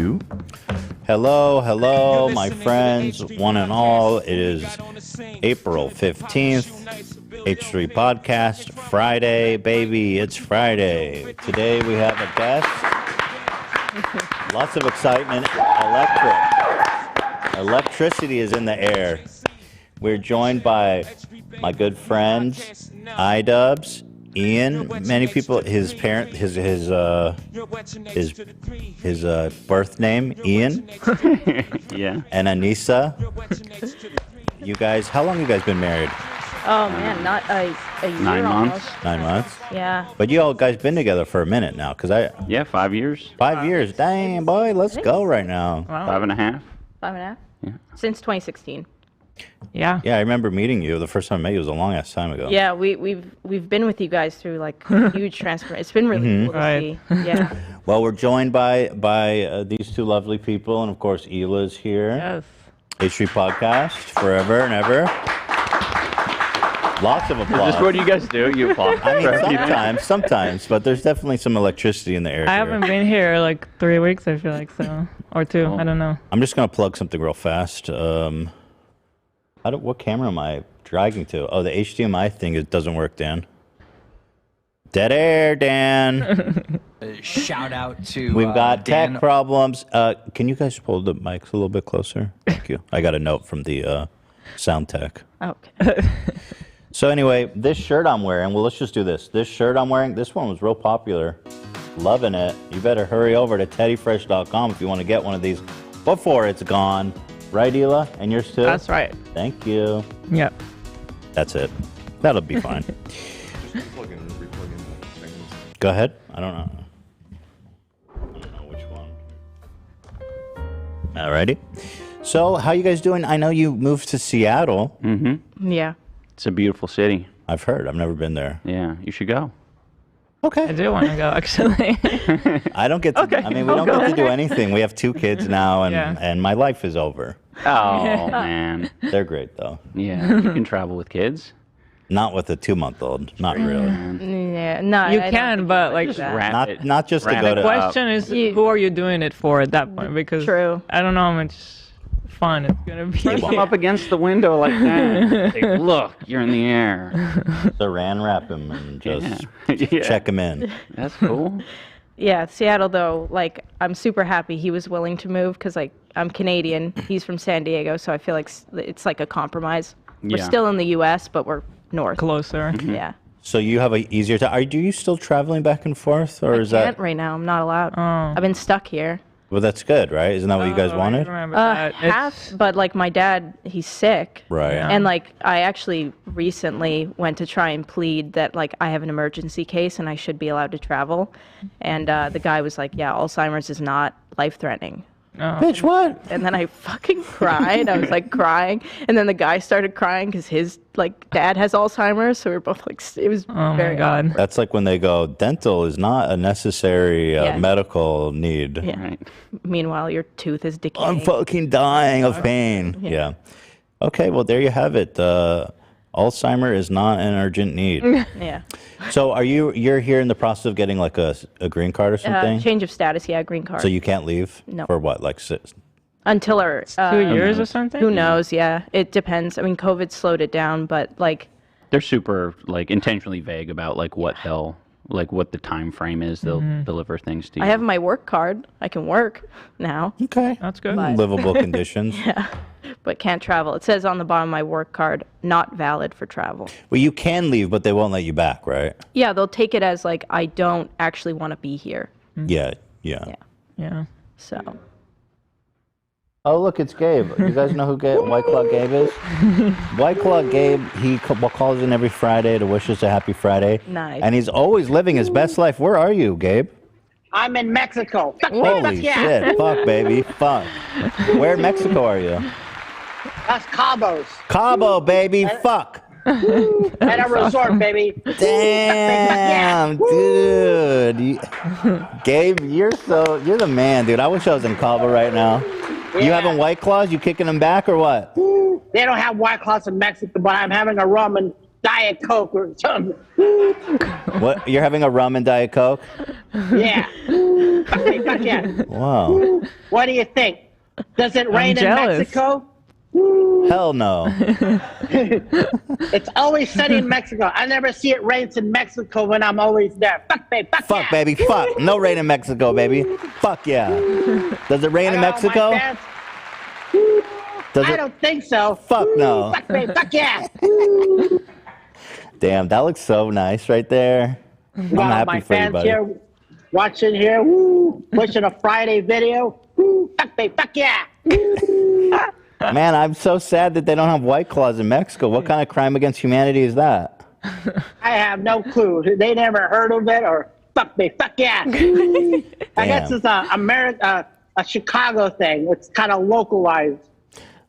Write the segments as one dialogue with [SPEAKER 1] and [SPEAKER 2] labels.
[SPEAKER 1] 2.
[SPEAKER 2] Hello, my friends, one and all. It is April 15th, H3 Podcast, Friday, baby, it's Friday. Today we have a guest. Lots of excitement. Electricity is in the air. We're joined by my good friends, iDubbbz, Ian. Many people, his parent, his birth name, Ian.
[SPEAKER 1] Yeah.
[SPEAKER 2] And Anisa. You guys, how long have you guys been married?
[SPEAKER 3] Oh man, not a year.
[SPEAKER 1] 9 months.
[SPEAKER 3] Almost.
[SPEAKER 2] 9 months?
[SPEAKER 3] Yeah.
[SPEAKER 2] But you all guys been together for a minute now,
[SPEAKER 1] Yeah, 5 years.
[SPEAKER 2] 5 years. Dang, boy, let's go right now.
[SPEAKER 3] Wow.
[SPEAKER 1] 5.5.
[SPEAKER 3] 5.5?
[SPEAKER 1] Yeah.
[SPEAKER 3] Since 2016.
[SPEAKER 4] Yeah.
[SPEAKER 2] Yeah, I remember meeting you. The first time I met you was a long ass time ago.
[SPEAKER 3] Yeah, we've been with you guys through like huge transformation. It's been really cool to see. Yeah.
[SPEAKER 2] Well, we're joined by these two lovely people, and of course, Hila's here.
[SPEAKER 4] Yes.
[SPEAKER 2] H3 Podcast, forever and ever. Lots of applause.
[SPEAKER 1] Is this what you guys do? You applaud?
[SPEAKER 2] I mean, sometimes, but there's definitely some electricity in the air.
[SPEAKER 4] I haven't been here like 3 weeks, I feel like, so. Or 2, I don't know.
[SPEAKER 2] I'm just going to plug something real fast. What camera am I dragging to? Oh, the HDMI thing doesn't work, Dan. Dead air, Dan.
[SPEAKER 5] Shout out to
[SPEAKER 2] We've got
[SPEAKER 5] Dan.
[SPEAKER 2] tech problems. Can you guys hold the mics a little bit closer? Thank you. I got a note from the sound tech.
[SPEAKER 3] Okay.
[SPEAKER 2] So anyway, this shirt I'm wearing, well, let's just do this. This shirt I'm wearing, this one was real popular. Loving it. You better hurry over to teddyfresh.com if you want to get one of these before it's gone. Right, Hila? And yours too?
[SPEAKER 4] That's right.
[SPEAKER 2] Thank you.
[SPEAKER 4] Yeah.
[SPEAKER 2] That's it. That'll be fine. Go ahead. I don't know which one. Alrighty. So, how you guys doing? I know you moved to Seattle.
[SPEAKER 1] Mm-hmm.
[SPEAKER 3] Yeah.
[SPEAKER 1] It's a beautiful city.
[SPEAKER 2] I've heard. I've never been there.
[SPEAKER 1] Yeah, you should go.
[SPEAKER 4] I
[SPEAKER 2] Okay.
[SPEAKER 4] do want to go, actually.
[SPEAKER 2] I don't get to.
[SPEAKER 4] Okay.
[SPEAKER 2] I mean, we don't get to do anything. We have 2 kids now, and
[SPEAKER 4] Yeah.
[SPEAKER 2] and my life is over.
[SPEAKER 1] Oh, man.
[SPEAKER 2] They're great though.
[SPEAKER 1] Yeah, you can travel with kids.
[SPEAKER 2] Not with a 2-month-old. Not really.
[SPEAKER 3] Yeah. No.
[SPEAKER 4] You
[SPEAKER 3] I don't
[SPEAKER 4] can,
[SPEAKER 3] think
[SPEAKER 4] but
[SPEAKER 3] it's
[SPEAKER 4] like
[SPEAKER 3] that.
[SPEAKER 1] Just wrap
[SPEAKER 2] Not
[SPEAKER 1] it.
[SPEAKER 2] not just to
[SPEAKER 1] Wrap
[SPEAKER 2] go
[SPEAKER 1] it
[SPEAKER 2] to.
[SPEAKER 1] up.
[SPEAKER 4] question is,
[SPEAKER 3] You-
[SPEAKER 4] who are you doing it for at that point? Because
[SPEAKER 3] True.
[SPEAKER 4] I don't know how much fun it's going to be.
[SPEAKER 1] Come up against the window like that. Say, look, you're in the air.
[SPEAKER 2] Saran wrap him and just
[SPEAKER 1] Yeah.
[SPEAKER 2] check him in.
[SPEAKER 1] That's cool.
[SPEAKER 3] Yeah, Seattle though, like I'm super happy he was willing to move because like I'm Canadian, he's from San Diego, so I feel like it's like a compromise. We're
[SPEAKER 1] Yeah.
[SPEAKER 3] still in the U.S., but we're north.
[SPEAKER 4] Closer.
[SPEAKER 3] Yeah.
[SPEAKER 2] So you have a easier time. Are you still traveling back and forth, or
[SPEAKER 3] I
[SPEAKER 2] is
[SPEAKER 3] can't
[SPEAKER 2] that?
[SPEAKER 3] right now. I'm not allowed.
[SPEAKER 4] Oh.
[SPEAKER 3] I've been stuck here.
[SPEAKER 2] Well, that's good, right? Isn't that what you guys
[SPEAKER 4] Oh, I
[SPEAKER 2] wanted?
[SPEAKER 4] remember that.
[SPEAKER 3] Half, but like my dad, he's sick.
[SPEAKER 2] Right.
[SPEAKER 4] Yeah.
[SPEAKER 3] And like I actually recently went to try and plead that like I have an emergency case and I should be allowed to travel, and the guy was like, "Yeah, Alzheimer's is not life-threatening."
[SPEAKER 2] Bitch, what?
[SPEAKER 3] And then I fucking cried. I was like crying, and then the guy started crying because his like dad has Alzheimer's, so we were both like, it was
[SPEAKER 4] Oh,
[SPEAKER 3] very
[SPEAKER 4] my God.
[SPEAKER 3] awkward.
[SPEAKER 2] That's like when they go, dental is not a necessary
[SPEAKER 3] Yeah.
[SPEAKER 2] medical need.
[SPEAKER 3] Yeah.
[SPEAKER 1] Right.
[SPEAKER 3] Meanwhile, your tooth is decaying.
[SPEAKER 2] I'm fucking dying of pain. Yeah. Okay, well, there you have it. Alzheimer is not an urgent need.
[SPEAKER 3] Yeah.
[SPEAKER 2] So you're here in the process of getting like a green card or something?
[SPEAKER 3] Change of status, yeah, green card.
[SPEAKER 2] So you can't leave?
[SPEAKER 3] No.
[SPEAKER 2] For what, like 6?
[SPEAKER 3] Until our
[SPEAKER 4] 2 years or something?
[SPEAKER 3] who knows? Yeah, it depends. I mean, COVID slowed it down, but like,
[SPEAKER 1] They're super like intentionally vague about like what the time frame is they'll deliver things to you.
[SPEAKER 3] I have my work card. I can work now,
[SPEAKER 2] Okay.
[SPEAKER 4] That's good.
[SPEAKER 2] Livable conditions.
[SPEAKER 3] but can't travel. It says on the bottom of my work card, not valid for travel.
[SPEAKER 2] Well, you can leave, but they won't let you back, right?
[SPEAKER 3] Yeah, they'll take it as like I don't actually want to be here.
[SPEAKER 2] Yeah.
[SPEAKER 4] Yeah.
[SPEAKER 3] So
[SPEAKER 2] Oh, look, it's Gabe. You guys know who White Claw Gabe is? White Claw Gabe, he calls in every Friday to wish us a happy Friday.
[SPEAKER 3] Nice.
[SPEAKER 2] And he's always living his best life. Where are you, Gabe?
[SPEAKER 6] I'm in Mexico.
[SPEAKER 2] Holy shit. Fuck, baby. Fuck. Where in Mexico are you?
[SPEAKER 6] That's Cabos.
[SPEAKER 2] Cabo, baby. Fuck.
[SPEAKER 6] At a resort, baby.
[SPEAKER 2] Damn, dude. Gabe, you're the man, dude. I wish I was in Cabo right now. You
[SPEAKER 6] Yeah.
[SPEAKER 2] having White Claws? You kicking them back or what?
[SPEAKER 6] They don't have White Claws in Mexico, but I'm having a rum and Diet Coke or something.
[SPEAKER 2] What? You're having a rum and Diet Coke?
[SPEAKER 6] Yeah. Fuck me, fuck yeah.
[SPEAKER 2] Wow.
[SPEAKER 6] What do you think? Does it rain in
[SPEAKER 4] jealous.
[SPEAKER 6] Mexico?
[SPEAKER 2] Hell no.
[SPEAKER 6] It's always sunny in Mexico. I never see it rains in Mexico when I'm always there. Fuck me, fuck
[SPEAKER 2] Fuck,
[SPEAKER 6] yeah.
[SPEAKER 2] baby. Fuck. No rain in Mexico, baby. Fuck yeah. Does it rain in
[SPEAKER 6] I got all my
[SPEAKER 2] Mexico?
[SPEAKER 6] fans.
[SPEAKER 2] Does
[SPEAKER 6] I
[SPEAKER 2] it?
[SPEAKER 6] don't think so.
[SPEAKER 2] Fuck no.
[SPEAKER 6] Fuck me, fuck yeah.
[SPEAKER 2] Damn, that looks so nice right there. I'm
[SPEAKER 6] Got all
[SPEAKER 2] happy
[SPEAKER 6] my
[SPEAKER 2] for you,
[SPEAKER 6] fans
[SPEAKER 2] buddy.
[SPEAKER 6] here watching here. Woo. Pushing a Friday video. Woo. Fuck me, fuck yeah.
[SPEAKER 2] Man, I'm so sad that they don't have White Claws in Mexico. What kind of crime against humanity is that?
[SPEAKER 6] I have no clue. They never heard of it or fuck me, fuck yeah. I guess it's a Chicago thing. It's kind of localized.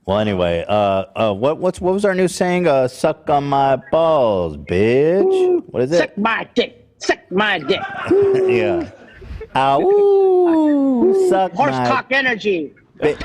[SPEAKER 2] Well, anyway, what was our new saying? Suck on my balls, bitch. What is it?
[SPEAKER 6] Suck my dick. Suck my dick.
[SPEAKER 2] Yeah. Ow. Suck
[SPEAKER 6] Horse
[SPEAKER 2] my
[SPEAKER 6] cock energy.
[SPEAKER 2] Right.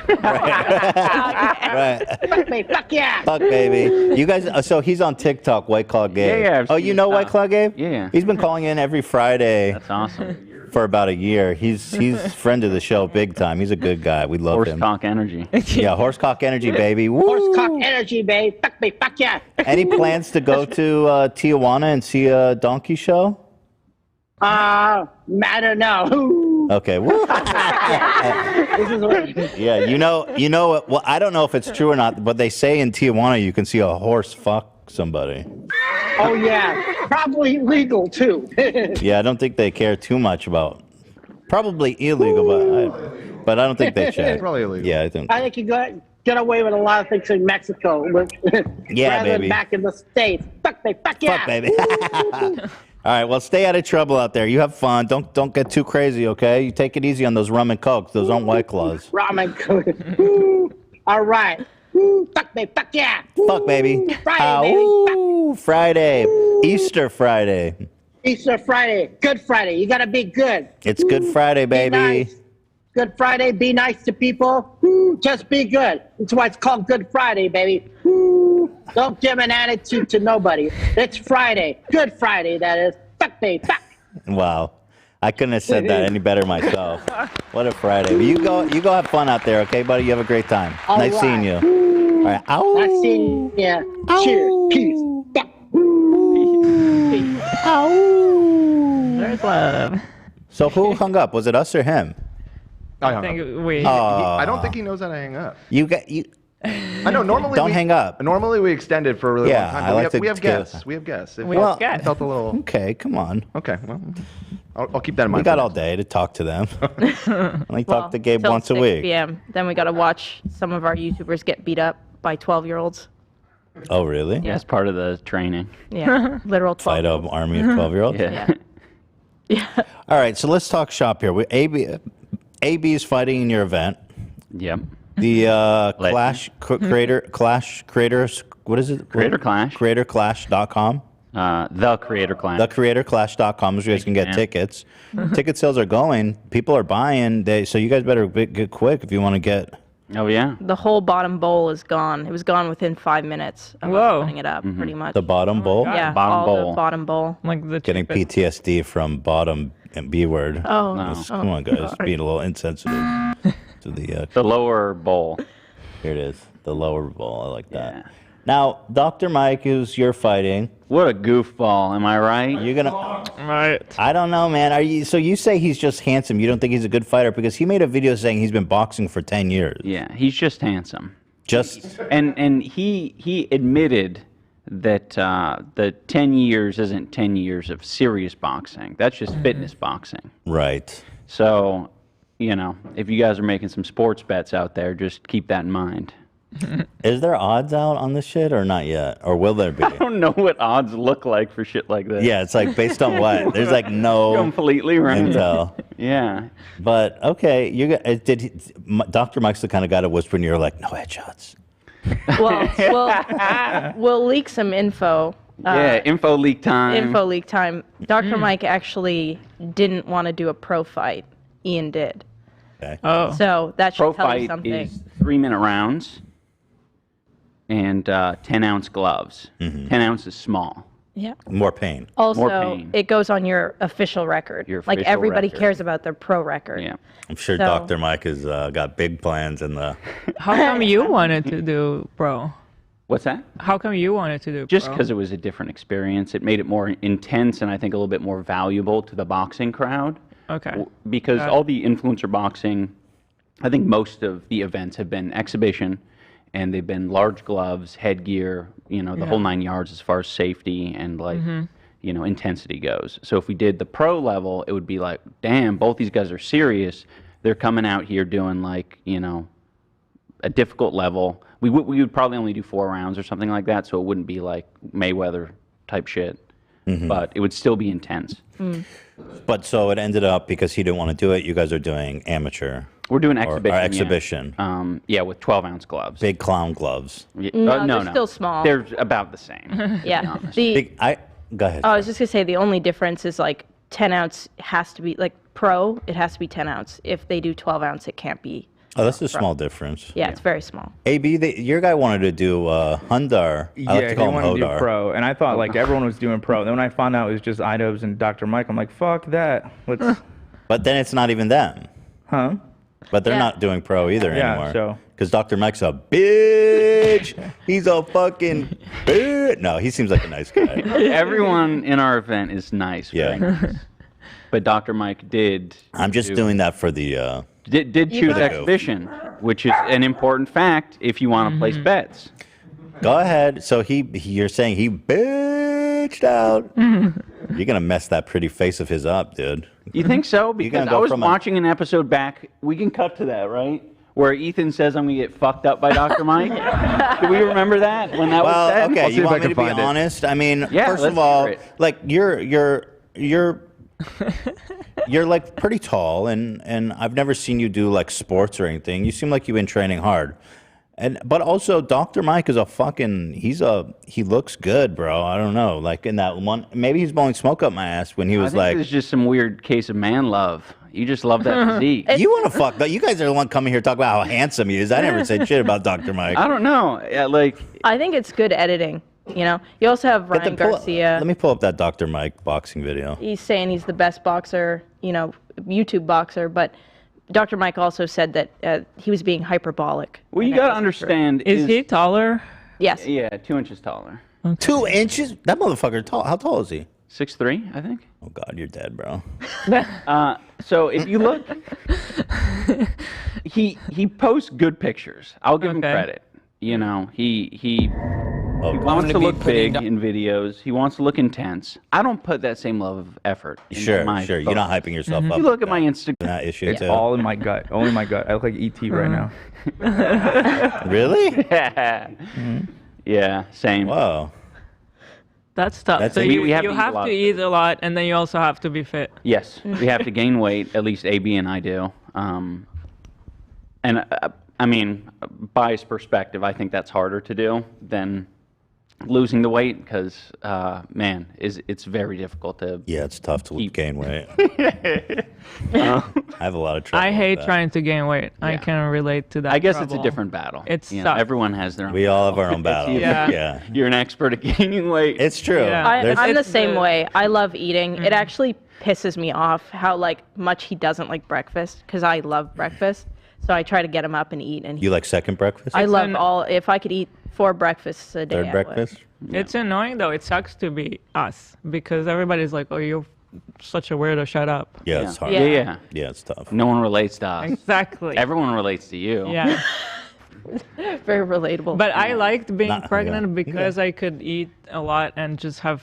[SPEAKER 6] Fuck me, fuck yeah.
[SPEAKER 2] Fuck, baby. You guys, so he's on TikTok, White Claw Gabe.
[SPEAKER 1] Yeah, I've
[SPEAKER 2] oh,
[SPEAKER 1] seen
[SPEAKER 2] you know
[SPEAKER 1] his
[SPEAKER 2] White
[SPEAKER 1] stuff.
[SPEAKER 2] Claw Gabe?
[SPEAKER 1] Yeah.
[SPEAKER 2] He's been calling in every Friday
[SPEAKER 1] That's awesome.
[SPEAKER 2] for about a year. He's friend of the show big time. He's a good guy. We love him.
[SPEAKER 1] Horsecock energy.
[SPEAKER 2] Yeah, horsecock energy, baby. Woo.
[SPEAKER 6] Horse cock energy, babe. Fuck me, fuck yeah.
[SPEAKER 2] Any plans to go to Tijuana and see a donkey show?
[SPEAKER 6] I don't know.
[SPEAKER 2] Okay. Woo.
[SPEAKER 6] This is what,
[SPEAKER 2] Yeah, you know. Well, I don't know if it's true or not, but they say in Tijuana you can see a horse fuck somebody.
[SPEAKER 6] oh yeah, probably legal too.
[SPEAKER 2] Yeah, I don't think they care too much about. Probably illegal, but I don't think they check.
[SPEAKER 7] Probably illegal.
[SPEAKER 2] Yeah, I think.
[SPEAKER 6] I think you get away with a lot of things in Mexico,
[SPEAKER 2] Yeah,
[SPEAKER 6] rather
[SPEAKER 2] baby.
[SPEAKER 6] than back in the States. Fuck me, fuck yeah.
[SPEAKER 2] Fuck, baby. All right, well, stay out of trouble out there. You have fun. Don't get too crazy, okay? You take it easy on those rum and cokes. Those aren't White Claws.
[SPEAKER 6] Ramen code. Woo. All right. Woo. Fuck me, fuck yeah.
[SPEAKER 2] Fuck, baby.
[SPEAKER 6] Friday, baby.
[SPEAKER 2] Ooh, Friday. Easter Friday.
[SPEAKER 6] Easter Friday, Good Friday. You gotta be good.
[SPEAKER 2] It's Good Friday,
[SPEAKER 6] Be
[SPEAKER 2] baby.
[SPEAKER 6] nice. Good Friday. Be nice to people. Woo. Just be good. That's why it's called Good Friday, baby. Woo. Don't give an attitude to nobody. It's Friday. Good Friday, that is. Fuck me, fuck.
[SPEAKER 2] Wow. I couldn't have said that any better myself. What a Friday. But you go have fun out there, okay, buddy? You have a great time.
[SPEAKER 6] All
[SPEAKER 2] nice
[SPEAKER 6] right.
[SPEAKER 2] seeing you. All right. Ow.
[SPEAKER 6] Nice seeing ya. Cheers. Peace. Fuck.
[SPEAKER 4] There's love.
[SPEAKER 2] So who hung up? Was it us or him?
[SPEAKER 7] I
[SPEAKER 4] I
[SPEAKER 7] hung
[SPEAKER 4] think
[SPEAKER 7] up.
[SPEAKER 4] we.
[SPEAKER 7] I don't think he knows how to hang up.
[SPEAKER 2] You got you.
[SPEAKER 7] I know. Normally,
[SPEAKER 2] Don't hang up.
[SPEAKER 7] Normally, we extend it for a really
[SPEAKER 2] Yeah,
[SPEAKER 7] long time.
[SPEAKER 2] I
[SPEAKER 7] But
[SPEAKER 2] like to
[SPEAKER 7] we have
[SPEAKER 2] kill-
[SPEAKER 7] guests. We have guests. It
[SPEAKER 4] We
[SPEAKER 7] felt,
[SPEAKER 4] have guests.
[SPEAKER 7] it felt a little.
[SPEAKER 2] Okay, come on.
[SPEAKER 7] Okay, well, I'll keep that in
[SPEAKER 2] We
[SPEAKER 7] mind.
[SPEAKER 2] got
[SPEAKER 7] for
[SPEAKER 2] all
[SPEAKER 7] next
[SPEAKER 2] day to talk to them. Only
[SPEAKER 3] Well,
[SPEAKER 2] talk to Gabe
[SPEAKER 3] till
[SPEAKER 2] once a
[SPEAKER 3] 6
[SPEAKER 2] week.
[SPEAKER 3] p.m. Then we got to watch some of our YouTubers get beat up by 12-year-olds.
[SPEAKER 2] Oh, really?
[SPEAKER 1] Yeah, that's part of the training.
[SPEAKER 3] Yeah, literal 12.
[SPEAKER 2] Fight an army of 12-year-olds?
[SPEAKER 1] Yeah.
[SPEAKER 3] Yeah.
[SPEAKER 2] All right, so let's talk shop here. AB is fighting in your event.
[SPEAKER 1] Yep.
[SPEAKER 2] The Clash Creators, what is it?
[SPEAKER 1] Creator Clash.
[SPEAKER 2] CreatorClash.com.
[SPEAKER 1] The Creator Clash.
[SPEAKER 2] TheCreatorClash.com is where you guys can get
[SPEAKER 1] Yeah.
[SPEAKER 2] tickets. Ticket sales are going. People are buying. So you guys better get quick if you want to get.
[SPEAKER 1] Oh yeah.
[SPEAKER 3] The whole bottom bowl is gone. It was gone within 5 minutes of us
[SPEAKER 4] Whoa.
[SPEAKER 3] putting it up, pretty much.
[SPEAKER 2] The bottom bowl.
[SPEAKER 3] Yeah,
[SPEAKER 1] Bottom
[SPEAKER 3] all
[SPEAKER 1] bowl.
[SPEAKER 3] the bottom bowl.
[SPEAKER 4] Like the
[SPEAKER 2] Getting
[SPEAKER 4] cheapest.
[SPEAKER 2] PTSD from bottom and B word.
[SPEAKER 3] Oh,
[SPEAKER 2] Come on, guys. Being a little insensitive to the.
[SPEAKER 1] The lower bowl.
[SPEAKER 2] Here it is. The lower bowl. I like that.
[SPEAKER 1] Yeah.
[SPEAKER 2] Now, Dr. Mike, who's you're fighting,
[SPEAKER 1] What a goofball, am I right?
[SPEAKER 2] you're gonna.
[SPEAKER 4] Right.
[SPEAKER 2] I don't know, man. Are you? So you say he's just handsome? You don't think he's a good fighter because he made a video saying he's been boxing for 10 years.
[SPEAKER 1] Yeah, he's just handsome.
[SPEAKER 2] Just
[SPEAKER 1] And he admitted that the 10 years isn't 10 years of serious boxing. That's just fitness boxing.
[SPEAKER 2] right.
[SPEAKER 1] So, if you guys are making some sports bets out there, just keep that in mind.
[SPEAKER 2] Is there odds out on this shit or not yet? Or will there be?
[SPEAKER 1] I don't know what odds look like for shit like this.
[SPEAKER 2] Yeah, it's like based on what? There's like no
[SPEAKER 1] Completely random.
[SPEAKER 2] intel.
[SPEAKER 1] Yeah.
[SPEAKER 2] But okay, Dr. Mike's the kind of guy to whisper in your ear like, no headshots.
[SPEAKER 3] Well, we'll leak some info.
[SPEAKER 1] Yeah, info leak time.
[SPEAKER 3] Info leak time. Dr. Mike actually didn't want to do a pro fight. Ian did.
[SPEAKER 2] Okay.
[SPEAKER 4] Oh.
[SPEAKER 3] So that should
[SPEAKER 1] Pro
[SPEAKER 3] tell you
[SPEAKER 1] fight
[SPEAKER 3] something.
[SPEAKER 1] is 3-minute rounds and 10-ounce gloves. 10 ounces small.
[SPEAKER 3] Yeah.
[SPEAKER 2] More pain.
[SPEAKER 3] Also,
[SPEAKER 1] pain.
[SPEAKER 3] it goes on your official record.
[SPEAKER 1] Your
[SPEAKER 3] like
[SPEAKER 1] official
[SPEAKER 3] everybody
[SPEAKER 1] record.
[SPEAKER 3] cares about their pro record.
[SPEAKER 1] Yeah.
[SPEAKER 2] I'm sure
[SPEAKER 3] So-
[SPEAKER 2] Dr. Mike has got big plans in the.
[SPEAKER 4] How come you wanted to do pro?
[SPEAKER 1] What's that?
[SPEAKER 4] How come you wanted to do
[SPEAKER 1] Just
[SPEAKER 4] pro?
[SPEAKER 1] because it was a different experience. It made it more intense and I think a little bit more valuable to the boxing crowd.
[SPEAKER 4] Okay.
[SPEAKER 1] Because all the influencer boxing, I think most of the events have been exhibition, and they've been large gloves, headgear, the whole 9 yards as far as safety and like, intensity goes. So if we did the pro level, it would be like, damn, both these guys are serious. They're coming out here doing like, a difficult level. We would probably only do 4 rounds or something like that, so it wouldn't be like Mayweather type shit. But it would still be intense.
[SPEAKER 2] But so it ended up because he didn't want to do it. You guys are doing amateur.
[SPEAKER 1] We're doing
[SPEAKER 2] Or
[SPEAKER 1] exhibition.
[SPEAKER 2] exhibition.
[SPEAKER 1] Yeah, with 12-ounce gloves.
[SPEAKER 2] Big clown gloves.
[SPEAKER 3] No, they're still small.
[SPEAKER 1] They're about the same.
[SPEAKER 3] Yeah.
[SPEAKER 2] Go ahead.
[SPEAKER 3] I was just gonna say the only difference is like 10 ounce has to be like pro. It has to be 10 ounce. If they do 12 ounce, it can't be.
[SPEAKER 2] Oh, that's a small difference.
[SPEAKER 3] Yeah, it's very small.
[SPEAKER 2] AB, your guy wanted to do Hundar. I like to
[SPEAKER 8] he
[SPEAKER 2] call him
[SPEAKER 8] wanted to do
[SPEAKER 2] Hodar.
[SPEAKER 8] pro, and I thought like everyone was doing pro. Then when I found out it was just iDubbbz and Dr. Mike, I'm like, fuck that. Let's,
[SPEAKER 2] But then it's not even them.
[SPEAKER 8] huh?
[SPEAKER 2] But they're
[SPEAKER 3] Yeah.
[SPEAKER 2] not doing pro either
[SPEAKER 8] Yeah,
[SPEAKER 2] anymore.
[SPEAKER 8] so-
[SPEAKER 2] Because Dr. Mike's a bitch. He's a fucking bitch. No, he seems like a nice guy.
[SPEAKER 1] Everyone in our event is nice.
[SPEAKER 2] Yeah.
[SPEAKER 1] Very nice. But Dr. Mike did.
[SPEAKER 2] I'm just doing that for the.
[SPEAKER 1] Did choose
[SPEAKER 3] got-
[SPEAKER 1] exhibition, which is an important fact if you want to place bets.
[SPEAKER 2] Go ahead. So you're saying he bitched out. You're gonna mess that pretty face of his up, dude.
[SPEAKER 1] You think so?
[SPEAKER 2] gonna
[SPEAKER 1] Because I
[SPEAKER 2] go
[SPEAKER 1] was
[SPEAKER 2] from a-
[SPEAKER 1] watching an episode back. We can cut to that, right? Where Ethan says I'm gonna get fucked up by Dr. Mike. Do we remember that when that was
[SPEAKER 2] Well,
[SPEAKER 1] said?
[SPEAKER 2] okay.
[SPEAKER 7] I'll see
[SPEAKER 2] You
[SPEAKER 7] if I
[SPEAKER 2] want me
[SPEAKER 7] can
[SPEAKER 2] to be
[SPEAKER 7] find it.
[SPEAKER 2] honest? I mean,
[SPEAKER 1] Yeah,
[SPEAKER 2] first
[SPEAKER 1] let's
[SPEAKER 2] of all,
[SPEAKER 1] hear it.
[SPEAKER 2] like you're like pretty tall, and I've never seen you do like sports or anything. You seem like you've been training hard, but also Dr. Mike is he looks good, bro. I don't know, like in that one, maybe he's blowing smoke up my ass when he
[SPEAKER 1] I
[SPEAKER 2] was
[SPEAKER 1] think
[SPEAKER 2] like,
[SPEAKER 1] it's just some weird case of man love. You just love that physique.
[SPEAKER 2] you want to fuck? You guys are the one coming here talking about how handsome he is. I never said shit about Dr. Mike.
[SPEAKER 1] I don't know. Yeah, like
[SPEAKER 3] I think it's good editing. You also have Ryan Garcia.
[SPEAKER 2] Let me pull up that Dr. Mike boxing video.
[SPEAKER 3] He's saying he's the best boxer, YouTube boxer, but Dr. Mike also said that he was being hyperbolic.
[SPEAKER 1] well, you
[SPEAKER 3] and that
[SPEAKER 1] got to
[SPEAKER 3] wasn't true.
[SPEAKER 1] understand.
[SPEAKER 4] Is he taller?
[SPEAKER 3] Yes.
[SPEAKER 1] Yeah, 2 inches taller.
[SPEAKER 2] 2 inches? That motherfucker tall. How tall is he?
[SPEAKER 1] 6'3", I think.
[SPEAKER 2] Oh God, you're dead, bro.
[SPEAKER 1] So if you look, he posts good pictures. I'll give him
[SPEAKER 4] Okay.
[SPEAKER 1] credit. He
[SPEAKER 2] Oh,
[SPEAKER 1] wants
[SPEAKER 5] to
[SPEAKER 1] to
[SPEAKER 5] be
[SPEAKER 1] look
[SPEAKER 5] putting
[SPEAKER 1] big in videos. He wants to look intense. I don't put that same level of effort into
[SPEAKER 2] sure.
[SPEAKER 1] my
[SPEAKER 2] You're not
[SPEAKER 1] photos.
[SPEAKER 2] hyping yourself up.
[SPEAKER 1] You look at
[SPEAKER 2] with
[SPEAKER 1] my Instagram.
[SPEAKER 2] that issue
[SPEAKER 8] It's
[SPEAKER 2] too.
[SPEAKER 8] all in my gut. Only my gut. I look like ET right now.
[SPEAKER 2] Really?
[SPEAKER 1] Yeah, same.
[SPEAKER 2] Whoa.
[SPEAKER 4] That's tough.
[SPEAKER 2] That's
[SPEAKER 4] so
[SPEAKER 2] it.
[SPEAKER 4] you,
[SPEAKER 1] We have
[SPEAKER 4] you
[SPEAKER 1] to eat a
[SPEAKER 4] have
[SPEAKER 1] lot
[SPEAKER 4] to
[SPEAKER 1] of
[SPEAKER 4] eat a lot, and then you also have to be fit.
[SPEAKER 1] Yes, we have to gain weight. At least AB and I do. And I mean, biased perspective, I think that's harder to do than losing the weight because, man, it's very difficult to.
[SPEAKER 2] Yeah, it's tough to
[SPEAKER 1] Keep-
[SPEAKER 2] gain weight. I have a lot of trouble.
[SPEAKER 4] I
[SPEAKER 2] with
[SPEAKER 4] hate
[SPEAKER 2] that.
[SPEAKER 4] trying to gain weight. I
[SPEAKER 1] Yeah.
[SPEAKER 4] can relate to that.
[SPEAKER 1] I guess it's a
[SPEAKER 4] trouble.
[SPEAKER 1] different battle.
[SPEAKER 4] It sucks.
[SPEAKER 1] Everyone has their own.
[SPEAKER 2] We all have our own
[SPEAKER 1] battle.
[SPEAKER 2] battle.
[SPEAKER 1] It's either
[SPEAKER 4] Yeah.
[SPEAKER 1] You're an expert at gaining weight.
[SPEAKER 2] It's true.
[SPEAKER 4] Yeah.
[SPEAKER 3] I'm the
[SPEAKER 4] It's
[SPEAKER 3] same
[SPEAKER 4] the-
[SPEAKER 3] way. I love eating. It actually pisses me off how much he doesn't like breakfast because I love breakfast. So I try to get him up and eat. And
[SPEAKER 2] You like second breakfast?
[SPEAKER 3] I love
[SPEAKER 4] an-
[SPEAKER 3] all. If I could eat 4 breakfasts a day,
[SPEAKER 2] Third
[SPEAKER 3] I would.
[SPEAKER 2] breakfast?
[SPEAKER 4] It's annoying though. It sucks to be us because everybody's like, "Oh, you're such a weirdo. Shut up."
[SPEAKER 2] Yeah, it's hard.
[SPEAKER 1] Yeah,
[SPEAKER 3] Yeah.
[SPEAKER 1] yeah.
[SPEAKER 2] Yeah, it's tough.
[SPEAKER 1] No one relates to us.
[SPEAKER 4] Exactly.
[SPEAKER 1] Everyone relates to you.
[SPEAKER 4] Yeah.
[SPEAKER 3] Very relatable.
[SPEAKER 4] But I liked being
[SPEAKER 2] Nah,
[SPEAKER 4] pregnant
[SPEAKER 2] yeah.
[SPEAKER 4] because I could eat a lot and just have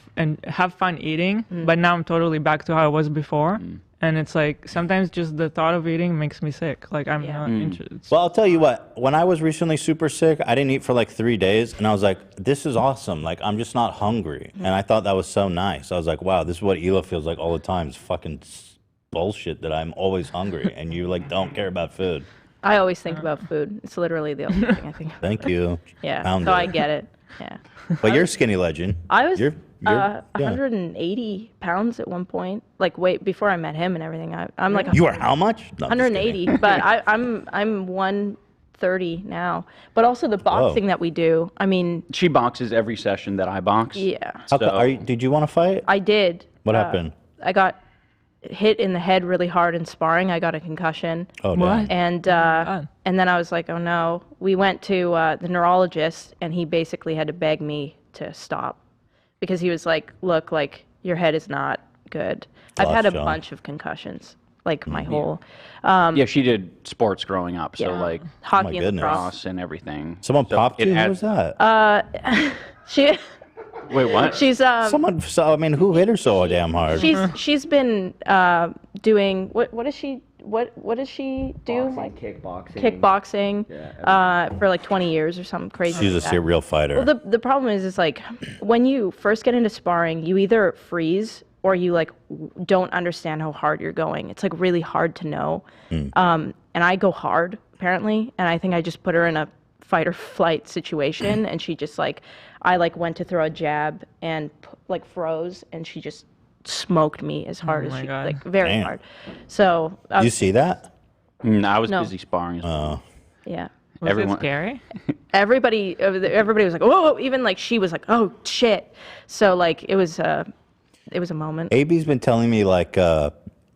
[SPEAKER 4] fun eating. But now I'm totally back to how I was before. And it's like sometimes just the thought of eating makes me sick. Like I'm
[SPEAKER 3] Yeah.
[SPEAKER 4] not interested.
[SPEAKER 2] Well, I'll tell you what. When I was recently super sick, I didn't eat for like 3 days, and I was like, "This is awesome! Like, I'm just not hungry." And I thought that was so nice. I was like, "Wow, this is what Hila feels like all the time. It's fucking bullshit that I'm always hungry, and you like don't care about food."
[SPEAKER 3] I always think about food. It's literally the only thing I think about.
[SPEAKER 2] Thank you.
[SPEAKER 3] Yeah.
[SPEAKER 2] Pound
[SPEAKER 3] So
[SPEAKER 2] it.
[SPEAKER 3] I get it. Yeah.
[SPEAKER 2] But you're a skinny legend.
[SPEAKER 3] I was
[SPEAKER 2] You're yeah.
[SPEAKER 3] 180 pounds at one point. Like before I met him and everything. I'm like
[SPEAKER 2] You are how much? No, I'm just kidding.
[SPEAKER 3] 180, but I'm 30 now. But also the boxing that we do. I mean,
[SPEAKER 1] She boxes every session that I box.
[SPEAKER 3] yeah,
[SPEAKER 2] Did you want to fight?
[SPEAKER 3] I did.
[SPEAKER 2] What happened?
[SPEAKER 3] I got hit in the head really hard in sparring. I got a concussion.
[SPEAKER 2] Oh,
[SPEAKER 4] What?
[SPEAKER 2] damn.
[SPEAKER 3] And then I was like, oh no. We went to the neurologist, and he basically had to beg me to stop because he was like, look, like your head is not good. I've had a
[SPEAKER 2] John.
[SPEAKER 3] bunch of concussions, like my whole
[SPEAKER 1] Yeah, she did sports growing up, so
[SPEAKER 3] yeah,
[SPEAKER 1] like
[SPEAKER 3] hockey and
[SPEAKER 2] goodness.
[SPEAKER 3] lacrosse.
[SPEAKER 1] cross and everything.
[SPEAKER 2] Someone
[SPEAKER 1] So
[SPEAKER 2] popped
[SPEAKER 1] it
[SPEAKER 2] you? Who
[SPEAKER 1] adds-
[SPEAKER 2] was that?
[SPEAKER 3] She
[SPEAKER 1] Wait, what?
[SPEAKER 3] she's
[SPEAKER 2] Someone. So, I mean, who hit her so damn hard?
[SPEAKER 3] she's been doing what does she do like kickboxing for like 20 years or something crazy.
[SPEAKER 2] She's a
[SPEAKER 3] like that.
[SPEAKER 2] serial fighter.
[SPEAKER 3] Well, the problem is like when you first get into sparring, you either freeze or you like don't understand how hard you're going. It's like really hard to know. And I go hard apparently, and I think I just put her in a fight or flight situation, and she just like I like went to throw a jab and like froze, and she just smoked me as hard as
[SPEAKER 4] my
[SPEAKER 3] she
[SPEAKER 4] God.
[SPEAKER 3] like very
[SPEAKER 2] Damn.
[SPEAKER 3] hard. So
[SPEAKER 2] you see that?
[SPEAKER 1] I was
[SPEAKER 3] No.
[SPEAKER 1] busy sparring. As well.
[SPEAKER 3] yeah.
[SPEAKER 4] Was
[SPEAKER 1] Everyone-
[SPEAKER 4] it scary?
[SPEAKER 3] Everybody was like, "Whoa!" Even like she was like, "Oh shit!" So like it was a moment.
[SPEAKER 2] AB's been telling me like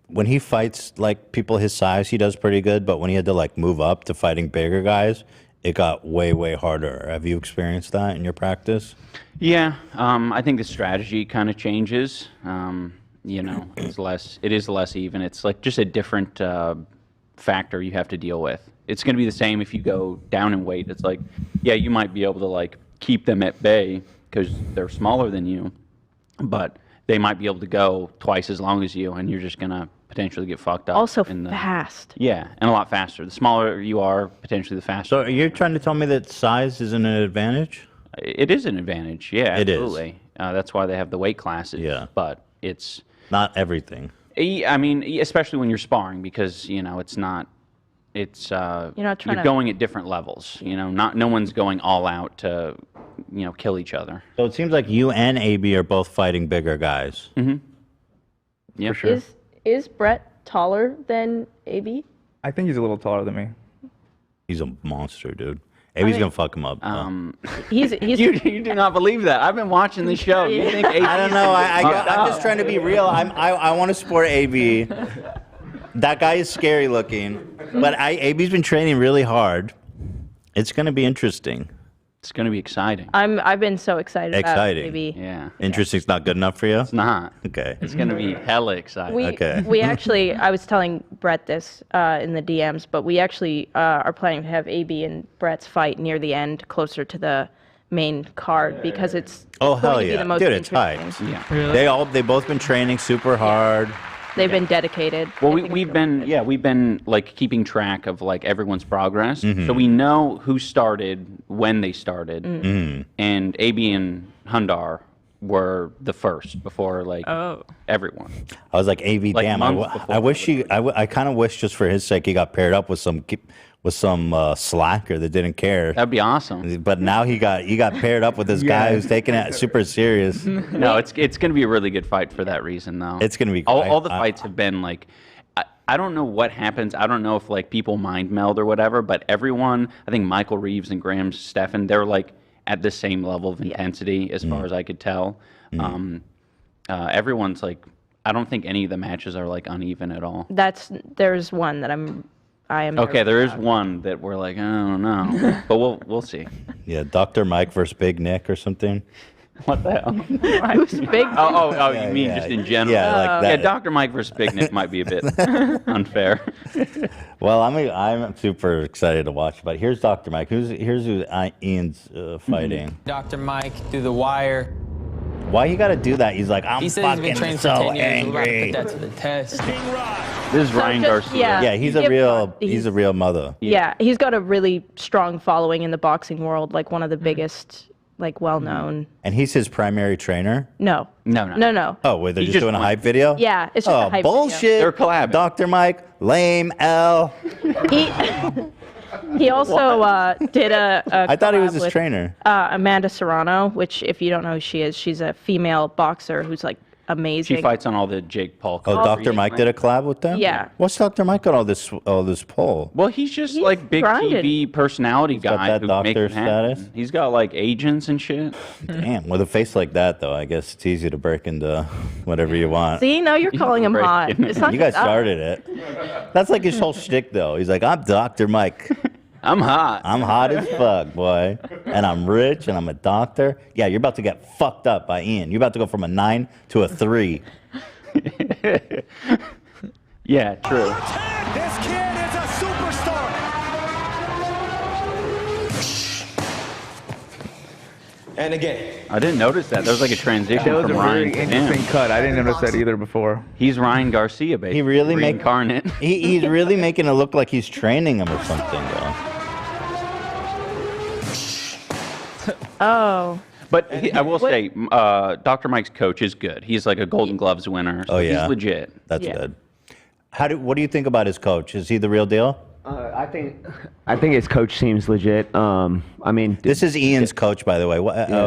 [SPEAKER 2] when he fights like people his size, he does pretty good. But when he had to like move up to fighting bigger guys, it got way harder. Have you experienced that in your practice?
[SPEAKER 1] Yeah, I think the strategy kind of changes. You know, it is less even. It's like just a different factor you have to deal with. It's going to be the same if you go down in weight. It's like, yeah, you might be able to like keep them at bay because they're smaller than you, but they might be able to go twice as long as you, and you're just going to potentially get fucked up.
[SPEAKER 3] Also
[SPEAKER 1] in the,
[SPEAKER 3] fast.
[SPEAKER 1] Yeah, and a lot faster. The smaller you are, potentially the faster.
[SPEAKER 2] So you're trying to tell me that size isn't an advantage?
[SPEAKER 1] It is an advantage. Yeah,
[SPEAKER 2] It is.
[SPEAKER 1] absolutely. That's why they have the weight classes.
[SPEAKER 2] Yeah.
[SPEAKER 1] But it's,
[SPEAKER 2] Not everything.
[SPEAKER 1] I mean, especially when you're sparring, because you know it's not. It's
[SPEAKER 3] You're not trying
[SPEAKER 1] you're
[SPEAKER 3] to-
[SPEAKER 1] going at different levels. You know, no one's going all out to, you know, kill each other.
[SPEAKER 2] So it seems like you and AB are both fighting bigger guys.
[SPEAKER 1] Yeah,
[SPEAKER 3] Is Brett taller than AB?
[SPEAKER 8] I think he's a little taller than me.
[SPEAKER 2] He's a monster, dude. AB's gonna fuck him up.
[SPEAKER 3] He's
[SPEAKER 1] You do not believe that. I've been watching the show. You think
[SPEAKER 2] I don't know. I'm just trying to be real. I want to support AB. That guy is scary looking, but AB's been training really hard. It's gonna be interesting.
[SPEAKER 1] It's going to be exciting.
[SPEAKER 3] I've been so excited
[SPEAKER 2] Exciting.
[SPEAKER 3] about AB.
[SPEAKER 1] Yeah,
[SPEAKER 2] Interesting's not good enough for you.
[SPEAKER 1] it's not.
[SPEAKER 2] Okay.
[SPEAKER 1] It's going to be hella exciting.
[SPEAKER 3] We
[SPEAKER 2] Okay.
[SPEAKER 3] we actually I was telling Brett this in the DMs, but we actually are planning to have AB and Brett's fight near the end, closer to the main card, because it's
[SPEAKER 2] Oh
[SPEAKER 3] going
[SPEAKER 2] hell
[SPEAKER 3] to be
[SPEAKER 2] yeah,
[SPEAKER 3] the most
[SPEAKER 2] dude! It's
[SPEAKER 3] interesting.
[SPEAKER 2] hyped.
[SPEAKER 1] yeah.
[SPEAKER 4] Really?
[SPEAKER 2] They both been training super hard.
[SPEAKER 3] They've been dedicated.
[SPEAKER 1] Well,
[SPEAKER 3] I think it's
[SPEAKER 1] we've
[SPEAKER 3] gonna be
[SPEAKER 1] been we've been like keeping track of like everyone's progress,
[SPEAKER 2] Mm-hmm.
[SPEAKER 1] so we know who started when they started,
[SPEAKER 2] Mm-hmm.
[SPEAKER 1] and AB and Hundar were the first before like
[SPEAKER 4] Oh.
[SPEAKER 1] everyone.
[SPEAKER 2] I was like, AV,
[SPEAKER 1] Like
[SPEAKER 2] damn.
[SPEAKER 1] months before
[SPEAKER 2] I wish I kind of wish just for his sake he got paired up with some slacker that didn't care.
[SPEAKER 1] That'd be awesome.
[SPEAKER 2] But now he got paired up with this guy who's taking it super serious.
[SPEAKER 1] No, it's going to be a really good fight for that reason, though.
[SPEAKER 2] It's gonna be-
[SPEAKER 1] all the
[SPEAKER 2] I-
[SPEAKER 1] fights have been like. I don't know what happens. I don't know if like people mind meld or whatever, but everyone, I think Michael Reeves and Graham Stephan, they're like at the same level of intensity as far as I could tell. Everyone's like, I don't think any of the matches are like uneven at all.
[SPEAKER 3] there's one that I am
[SPEAKER 1] Okay,
[SPEAKER 3] nervous
[SPEAKER 1] there is
[SPEAKER 3] about.
[SPEAKER 1] one that we're like, I don't know, but we'll see.
[SPEAKER 2] Yeah, Dr. Mike versus Big Nick or something.
[SPEAKER 1] What the hell?
[SPEAKER 3] Who's big?
[SPEAKER 1] Oh,
[SPEAKER 2] Yeah,
[SPEAKER 1] you mean
[SPEAKER 2] yeah.
[SPEAKER 1] just in general?
[SPEAKER 2] Yeah, like that.
[SPEAKER 1] Yeah, Dr. Mike versus Big Nick might be a bit unfair.
[SPEAKER 2] Well, I'm super excited to watch. But here's Dr. Mike. Here's who Ian's fighting.
[SPEAKER 5] Dr. Mike through the wire.
[SPEAKER 2] Why you got to do that? He's like, I'm
[SPEAKER 5] He said he's been
[SPEAKER 2] fucking
[SPEAKER 5] training for
[SPEAKER 2] so
[SPEAKER 5] 10 years. We're about to
[SPEAKER 2] angry.
[SPEAKER 5] put that to the test.
[SPEAKER 1] This is Ryan
[SPEAKER 3] just-
[SPEAKER 1] Garcia.
[SPEAKER 3] yeah.
[SPEAKER 2] Yeah, he's a
[SPEAKER 3] Give
[SPEAKER 2] real
[SPEAKER 3] God,
[SPEAKER 2] he's a real mother.
[SPEAKER 3] Yeah, he's got a really strong following in the boxing world, like one of the biggest, like well-known.
[SPEAKER 2] And he's his primary trainer.
[SPEAKER 3] No.
[SPEAKER 1] No.
[SPEAKER 2] Oh, wait, they're
[SPEAKER 1] He
[SPEAKER 2] just
[SPEAKER 1] just
[SPEAKER 2] doing a
[SPEAKER 1] went-
[SPEAKER 2] hype video?
[SPEAKER 3] Yeah, it's just
[SPEAKER 2] Oh,
[SPEAKER 3] a hype
[SPEAKER 2] bullshit.
[SPEAKER 1] They're collabing.
[SPEAKER 2] Dr. Mike, lame L.
[SPEAKER 3] Video. He also did a
[SPEAKER 2] I thought he was
[SPEAKER 3] collab
[SPEAKER 2] his
[SPEAKER 3] with,
[SPEAKER 2] trainer.
[SPEAKER 3] Amanda Serrano, which if you don't know who she is, she's a female boxer who's like amazing.
[SPEAKER 1] She fights on all the Jake Paul.
[SPEAKER 2] Oh, Dr. Mike did a collab with them?
[SPEAKER 3] Yeah.
[SPEAKER 2] What's Dr. Mike got all this pull?
[SPEAKER 1] Well, he's just like big
[SPEAKER 3] grinding.
[SPEAKER 1] TV personality
[SPEAKER 2] got
[SPEAKER 1] guy
[SPEAKER 2] that
[SPEAKER 1] who
[SPEAKER 2] doctor
[SPEAKER 1] makes it happen.
[SPEAKER 2] status?
[SPEAKER 1] He's got like agents and shit.
[SPEAKER 2] Damn, with a face like that, though, I guess it's easy to break into whatever you want.
[SPEAKER 3] See, now you're calling him
[SPEAKER 1] Right.
[SPEAKER 3] hot. It's not
[SPEAKER 2] You guys
[SPEAKER 3] just us.
[SPEAKER 2] started it. That's like his whole shtick, though. He's like, I'm Dr. Mike.
[SPEAKER 1] I'm hot.
[SPEAKER 2] I'm hot as fuck, boy. And I'm rich and I'm a doctor. Yeah, you're about to get fucked up by Ian. You're about to go from a 9 to a 3.
[SPEAKER 1] Yeah, true.
[SPEAKER 9] This kid is a superstar. And again.
[SPEAKER 1] I didn't notice that. There was like a transition
[SPEAKER 8] That was a
[SPEAKER 1] from
[SPEAKER 8] very
[SPEAKER 1] Ryan to
[SPEAKER 8] interesting
[SPEAKER 1] him.
[SPEAKER 8] cut. I didn't notice that either before.
[SPEAKER 1] He's Ryan Garcia, basically.
[SPEAKER 2] He really
[SPEAKER 1] reincarnate.
[SPEAKER 2] He's really making it look like he's training him or something, though.
[SPEAKER 3] Oh.
[SPEAKER 1] But I will say, Dr. Mike's coach is good. He's like a Golden Gloves winner. So
[SPEAKER 2] Oh, yeah?
[SPEAKER 1] He's legit.
[SPEAKER 2] That's
[SPEAKER 3] Yeah.
[SPEAKER 2] good. What do you think about his coach? Is he the real deal?
[SPEAKER 10] I think his coach seems legit. I mean,
[SPEAKER 2] This is Ian's coach, by the way.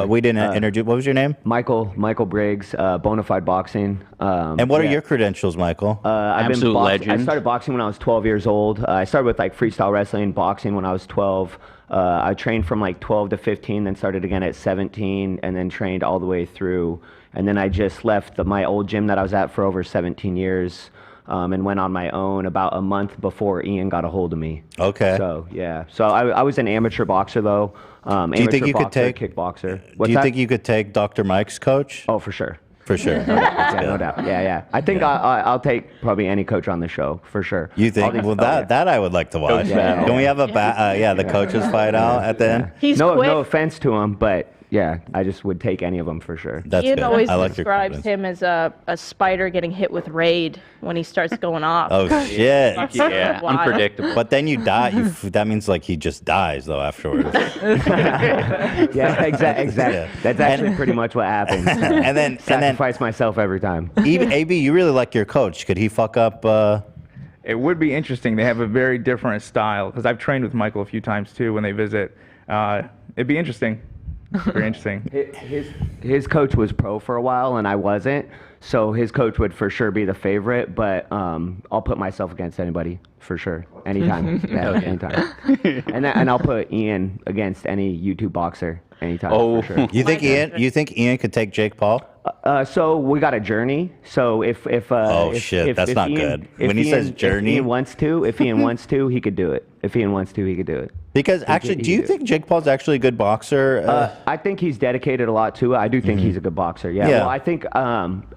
[SPEAKER 2] We didn't introduce. What was your name?
[SPEAKER 10] Michael Briggs, Bonafide Boxing.
[SPEAKER 2] And what are your credentials, Michael?
[SPEAKER 1] Absolute legend.
[SPEAKER 10] I started boxing when I was 12 years old. I started with like freestyle wrestling, boxing when I was 12. I trained from like 12 to 15, then started again at 17, and then trained all the way through. And then I just left my old gym that I was at for over 17 years. And went on my own about a month before Ian got a hold of me.
[SPEAKER 2] Okay.
[SPEAKER 10] So yeah. So I was an amateur boxer though.
[SPEAKER 2] Do you think you could take
[SPEAKER 10] kickboxer?
[SPEAKER 2] Do you think you could take Dr. Mike's coach?
[SPEAKER 10] Oh, for sure.
[SPEAKER 2] For sure.
[SPEAKER 10] Yeah, no doubt. Yeah. I think I'll take probably any coach on the show for sure.
[SPEAKER 2] You think? Well, that I would like to watch.
[SPEAKER 10] Yeah.
[SPEAKER 2] Can we have the coaches fight out at the end?
[SPEAKER 3] He's
[SPEAKER 10] no
[SPEAKER 3] quick.
[SPEAKER 10] offense to him, but yeah, I just would take any of them for sure.
[SPEAKER 2] That's
[SPEAKER 3] Ian
[SPEAKER 2] good.
[SPEAKER 3] always
[SPEAKER 2] I like your
[SPEAKER 3] describes
[SPEAKER 2] confidence.
[SPEAKER 3] him as a spider getting hit with raid when he starts going off.
[SPEAKER 2] Oh shit!
[SPEAKER 1] Yeah,
[SPEAKER 3] Wild.
[SPEAKER 1] unpredictable.
[SPEAKER 2] But then you die. That means like he just dies though afterwards.
[SPEAKER 10] Yeah, exactly.
[SPEAKER 2] Yeah.
[SPEAKER 10] That's actually pretty much what happens.
[SPEAKER 2] and then
[SPEAKER 10] Sacrifice myself every time.
[SPEAKER 2] AB, you really like your coach. Could he fuck up?
[SPEAKER 8] It would be interesting. They have a very different style because I've trained with Michael a few times too when they visit. It'd be interesting. Very interesting.
[SPEAKER 10] His coach was pro for a while and I wasn't, so his coach would for sure be the favorite. But I'll put myself against anybody for sure, anytime, anytime. And I'll put Ian against any YouTube boxer anytime.
[SPEAKER 1] Oh.
[SPEAKER 10] For sure.
[SPEAKER 2] You think Ian could take Jake Paul?
[SPEAKER 10] So we got a journey. So if
[SPEAKER 2] shit, that's not good. When he says journey?
[SPEAKER 10] if Ian wants to, he could do it. If Ian wants to, he could do it.
[SPEAKER 2] Because actually, do you think Jake Paul's actually a good boxer?
[SPEAKER 10] I think he's dedicated a lot to it. I do think he's a good boxer. Yeah.
[SPEAKER 2] Yeah.
[SPEAKER 10] Well, I think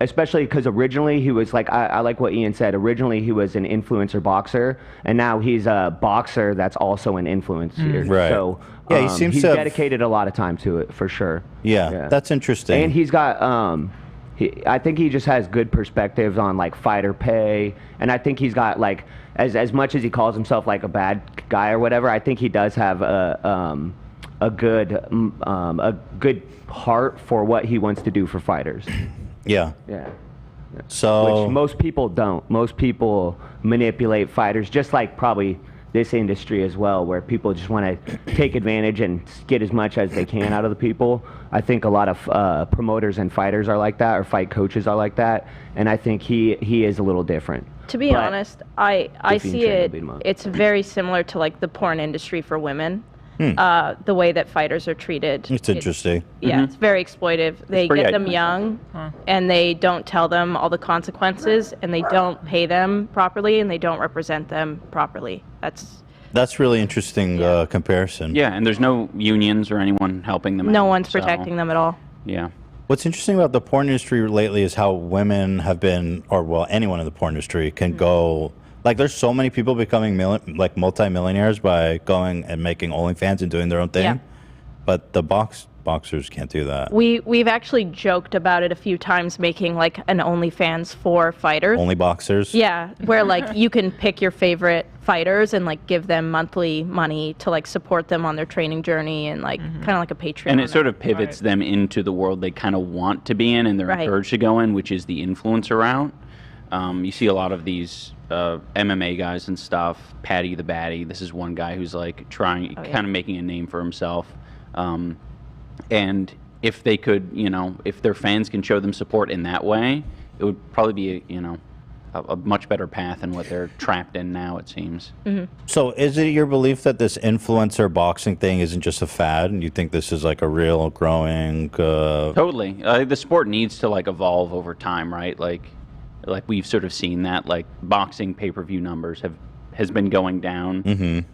[SPEAKER 10] especially because originally he was like I like what Ian said. Originally he was an influencer boxer, and now he's a boxer that's also an influencer.
[SPEAKER 2] Right.
[SPEAKER 10] So
[SPEAKER 2] Yeah, he seems
[SPEAKER 10] he's
[SPEAKER 2] to have-
[SPEAKER 10] dedicated a lot of time to it for sure.
[SPEAKER 2] yeah, that's interesting.
[SPEAKER 10] And he's got I think he just has good perspectives on like fighter pay, and I think he's got like as much as he calls himself like a bad guy or whatever, I think he does have a good heart for what he wants to do for fighters.
[SPEAKER 2] yeah.
[SPEAKER 10] Yeah.
[SPEAKER 2] So
[SPEAKER 10] Which most people don't. Most people manipulate fighters, just like probably this industry as well, where people just want to take advantage and get as much as they can out of the people. I think a lot of promoters and fighters are like that, or fight coaches are like that, and I think he is a little different.
[SPEAKER 3] To be
[SPEAKER 10] But
[SPEAKER 3] honest, I
[SPEAKER 10] if you
[SPEAKER 3] see
[SPEAKER 10] train,
[SPEAKER 3] it.
[SPEAKER 10] you'll beat 'em up.
[SPEAKER 3] It's very similar to like the porn industry for women. The way that fighters are treated.
[SPEAKER 2] it's interesting.
[SPEAKER 3] Yeah, it's very exploitive. They
[SPEAKER 1] pretty
[SPEAKER 3] get them
[SPEAKER 1] ideal.
[SPEAKER 3] young, and they don't tell them all the consequences, and they don't pay them properly, and they don't represent them properly.
[SPEAKER 2] That's really interesting comparison.
[SPEAKER 1] Yeah, and there's no unions or anyone helping them
[SPEAKER 3] No
[SPEAKER 1] out,
[SPEAKER 3] one's
[SPEAKER 1] so,
[SPEAKER 3] protecting them at all.
[SPEAKER 1] Yeah.
[SPEAKER 2] What's interesting about the porn industry lately is how women have been, or well, anyone in the porn industry can go. Like, there's so many people becoming multi-millionaires by going and making OnlyFans and doing their own thing.
[SPEAKER 3] Yeah.
[SPEAKER 2] But the boxers can't do that.
[SPEAKER 3] We've actually joked about it a few times, making like an OnlyFans for fighters.
[SPEAKER 2] Only boxers.
[SPEAKER 3] Yeah, where like you can pick your favorite fighters and like give them monthly money to like support them on their training journey, and like kind of like a Patreon.
[SPEAKER 1] And it sort of pivots them into the world they kind of want to be in and they're
[SPEAKER 3] Right.
[SPEAKER 1] encouraged to go in, which is the influencer route. You see a lot of these MMA guys and stuff. Patty the Batty. This is one guy who's like trying, kind of making a name for himself. And if they could, if their fans can show them support in that way, it would probably be, a much better path than what they're trapped in now, it seems.
[SPEAKER 2] So is it your belief that this influencer boxing thing isn't just a fad, and you think this is like a real growing?
[SPEAKER 1] Totally. The sport needs to like evolve over time, right? Like we've sort of seen that. Like boxing pay-per-view numbers has been going down,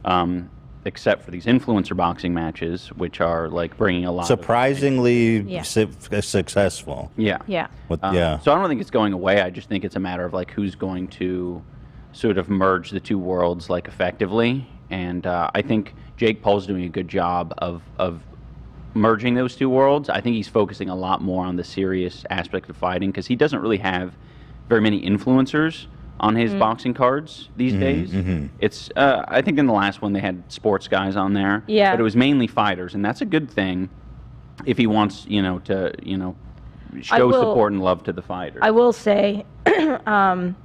[SPEAKER 1] except for these influencer boxing matches, which are like bringing a lot.
[SPEAKER 2] Surprisingly successful.
[SPEAKER 1] Yeah.
[SPEAKER 3] Yeah.
[SPEAKER 2] Yeah.
[SPEAKER 1] So I don't think it's going away. I just think it's a matter of like who's going to sort of merge the two worlds like effectively. And I think Jake Paul's doing a good job of merging those two worlds. I think he's focusing a lot more on the serious aspect of fighting because he doesn't really have very many influencers on his boxing cards these days. It's I think in the last one they had sports guys on there,
[SPEAKER 3] Yeah.
[SPEAKER 1] but it was mainly fighters, and that's a good thing if he wants to show support and love to the fighters.
[SPEAKER 3] I will say, him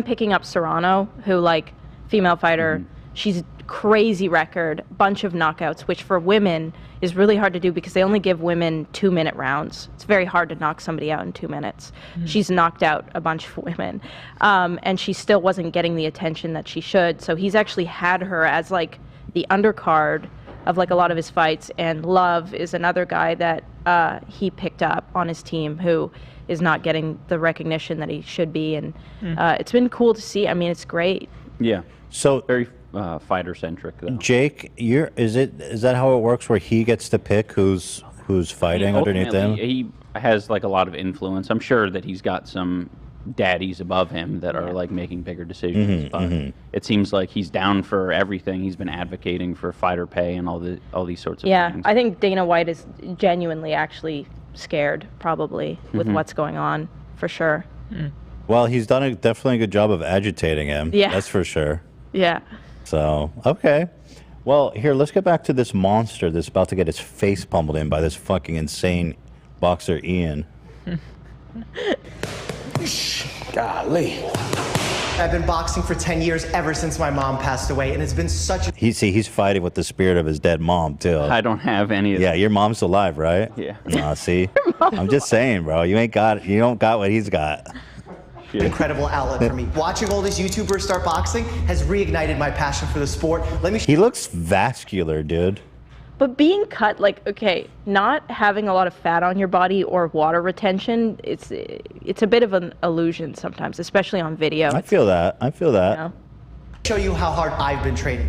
[SPEAKER 3] picking up Serrano, who like female fighter, she's crazy record, bunch of knockouts, which for women is really hard to do because they only give women 2-minute rounds. It's very hard to knock somebody out in 2 minutes. She's knocked out a bunch of women, and she still wasn't getting the attention that she should. So he's actually had her as like the undercard of like a lot of his fights. And Love is another guy that he picked up on his team who is not getting the recognition that he should be. And it's been cool to see. I mean, it's great.
[SPEAKER 1] Yeah.
[SPEAKER 2] So
[SPEAKER 1] very fighter centric though.
[SPEAKER 2] Jake, is that how it works where he gets to pick who's fighting underneath him?
[SPEAKER 1] He has like a lot of influence. I'm sure that he's got some daddies above him that are like making bigger decisions, but it seems like he's down for everything. He's been advocating for fighter pay and all these sorts of things.
[SPEAKER 3] I think Dana White is genuinely actually scared probably with what's going on for sure.
[SPEAKER 2] Well, he's done definitely a good job of agitating him.
[SPEAKER 3] Yeah.
[SPEAKER 2] That's for sure.
[SPEAKER 3] Yeah.
[SPEAKER 2] So, okay. Well, here, let's get back to this monster that's about to get his face pummeled in by this fucking insane boxer, Ian.
[SPEAKER 9] Golly.
[SPEAKER 11] I've been boxing for 10 years ever since my mom passed away, and it's been such a...
[SPEAKER 2] He's fighting with the spirit of his dead mom, too.
[SPEAKER 1] I don't have any of
[SPEAKER 2] Yeah, your mom's alive, right?
[SPEAKER 1] Yeah.
[SPEAKER 2] Nah, see? I'm just saying, bro. You don't got what he's got.
[SPEAKER 11] incredible outlet for me. Watching all these YouTubers start boxing has reignited my passion for the sport.
[SPEAKER 2] He looks vascular, dude.
[SPEAKER 3] But being cut, like, okay, not having a lot of fat on your body or water retention, it's a bit of an illusion sometimes, especially on video.
[SPEAKER 2] I feel that. I feel that.
[SPEAKER 3] You know?
[SPEAKER 11] Show you how hard I've been training.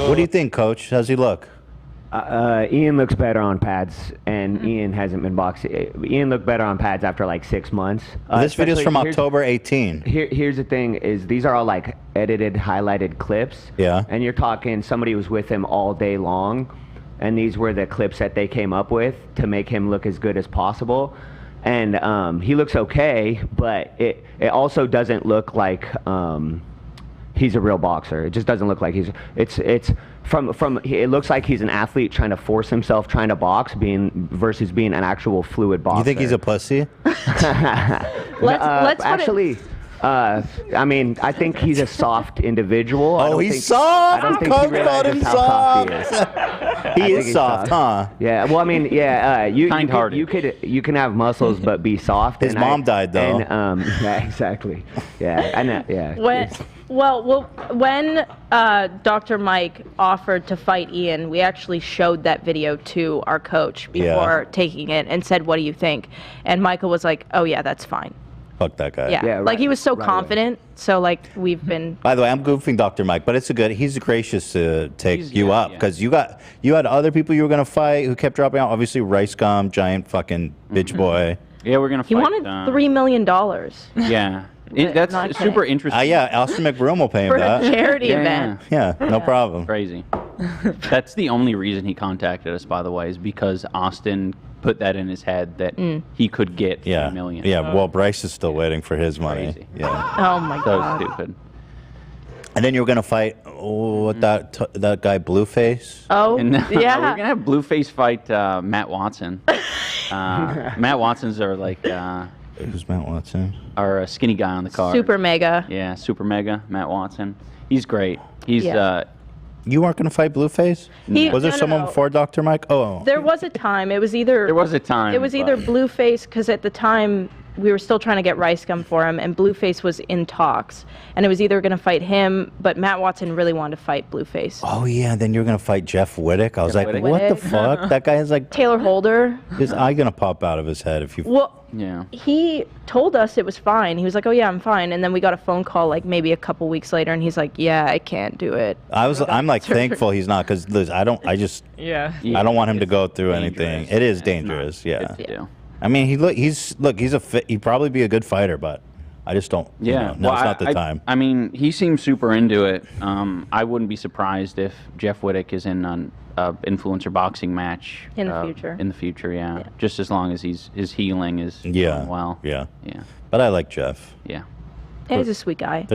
[SPEAKER 2] What do you think, Coach? How's he look?
[SPEAKER 10] Ian looks better on pads, and Ian hasn't been boxing. Ian looked better on pads after like 6 months.
[SPEAKER 2] This video's from October 18.
[SPEAKER 10] Here's the thing: is these are all like edited, highlighted clips.
[SPEAKER 2] Yeah.
[SPEAKER 10] And you're talking somebody was with him all day long, and these were the clips that they came up with to make him look as good as possible. And he looks okay, but it also doesn't look like he's a real boxer. It just doesn't look like he's. It looks like he's an athlete trying to force himself, trying to box, versus being an actual fluid boxer.
[SPEAKER 2] You think he's a pussy?
[SPEAKER 3] Let's
[SPEAKER 10] actually. I mean, I think he's a soft individual.
[SPEAKER 2] Oh, he's soft.
[SPEAKER 10] I don't think
[SPEAKER 2] Coach
[SPEAKER 10] he
[SPEAKER 2] called him
[SPEAKER 10] realizes how soft he is.
[SPEAKER 2] He is soft, huh?
[SPEAKER 10] Yeah. Well, I mean, yeah.
[SPEAKER 1] Kind-hearted.
[SPEAKER 10] You can have muscles but be soft.
[SPEAKER 2] His mom died though.
[SPEAKER 10] And, yeah, exactly. Yeah. I know. Yeah.
[SPEAKER 3] When Dr. Mike offered to fight Ian, we actually showed that video to our coach before taking it and said, "What do you think?" And Michael was like, "Oh yeah, that's fine."
[SPEAKER 2] Fuck that guy.
[SPEAKER 3] Yeah,
[SPEAKER 10] right,
[SPEAKER 3] like he was so
[SPEAKER 10] right
[SPEAKER 3] confident. So like we've been.
[SPEAKER 2] By the way, I'm goofing Dr. Mike, but it's he's gracious to take you up because you had other people you were gonna fight who kept dropping out. Obviously, Rice Gum, giant fucking bitch boy.
[SPEAKER 1] Yeah, we're gonna fight.
[SPEAKER 3] He wanted $3 million.
[SPEAKER 1] Yeah. That's
[SPEAKER 3] Not
[SPEAKER 1] super
[SPEAKER 3] kidding.
[SPEAKER 1] interesting.
[SPEAKER 2] Yeah, Austin McBroom will pay him
[SPEAKER 3] For
[SPEAKER 2] that.
[SPEAKER 3] a charity event.
[SPEAKER 2] Yeah, no problem.
[SPEAKER 1] Crazy. That's the only reason he contacted us, by the way, is because Austin put that in his head that he could get $3 million.
[SPEAKER 2] Yeah, well, Bryce is still waiting for his money.
[SPEAKER 1] Crazy.
[SPEAKER 2] Yeah.
[SPEAKER 3] Oh my
[SPEAKER 1] So
[SPEAKER 3] god.
[SPEAKER 1] stupid.
[SPEAKER 2] And then you were gonna fight that guy Blueface.
[SPEAKER 3] Oh
[SPEAKER 1] And we're
[SPEAKER 3] yeah.
[SPEAKER 1] gonna have Blueface fight Matt Watson. Matt Watson's are like
[SPEAKER 2] Who's Matt Watson?
[SPEAKER 1] our skinny guy on the card.
[SPEAKER 3] Super mega.
[SPEAKER 1] Yeah, super mega Matt Watson. He's great. He's
[SPEAKER 3] Yeah.
[SPEAKER 2] You weren't going to fight Blueface? Was there someone before Dr. Mike? Oh.
[SPEAKER 3] There was a time. It was either.
[SPEAKER 1] There was a time.
[SPEAKER 3] It was either Blueface, because at the time we were still trying to get Rice Gum for him, and Blueface was in talks, and it was either going to fight him, but Matt Watson really wanted to fight Blueface.
[SPEAKER 2] Oh yeah, then you're gonna fight Jeff Wittick. I was like,
[SPEAKER 3] Wittick.
[SPEAKER 2] what the fuck? That guy is like
[SPEAKER 3] Taylor Holder.
[SPEAKER 2] His eye gonna pop out of his head if you.
[SPEAKER 3] Well,
[SPEAKER 1] yeah.
[SPEAKER 3] He told us it was fine. He was like, "Oh yeah, I'm fine." And then we got a phone call like maybe a couple weeks later, and he's like, "Yeah, I can't do it."
[SPEAKER 2] I'm like thankful he's not, because Liz, I don't want him to go through anything. It is dangerous. Yeah. I mean, he'd probably be a good fighter, but I just don't.
[SPEAKER 1] Yeah,
[SPEAKER 2] now's not the time.
[SPEAKER 1] I mean, he seems super into it. I wouldn't be surprised if Jeff Wittick is in an influencer boxing match
[SPEAKER 3] in the future.
[SPEAKER 1] In the future, yeah. Just as long as his healing is going well.
[SPEAKER 2] Yeah.
[SPEAKER 1] Yeah.
[SPEAKER 2] But I like Jeff.
[SPEAKER 1] Yeah.
[SPEAKER 3] Yeah, he's a sweet guy.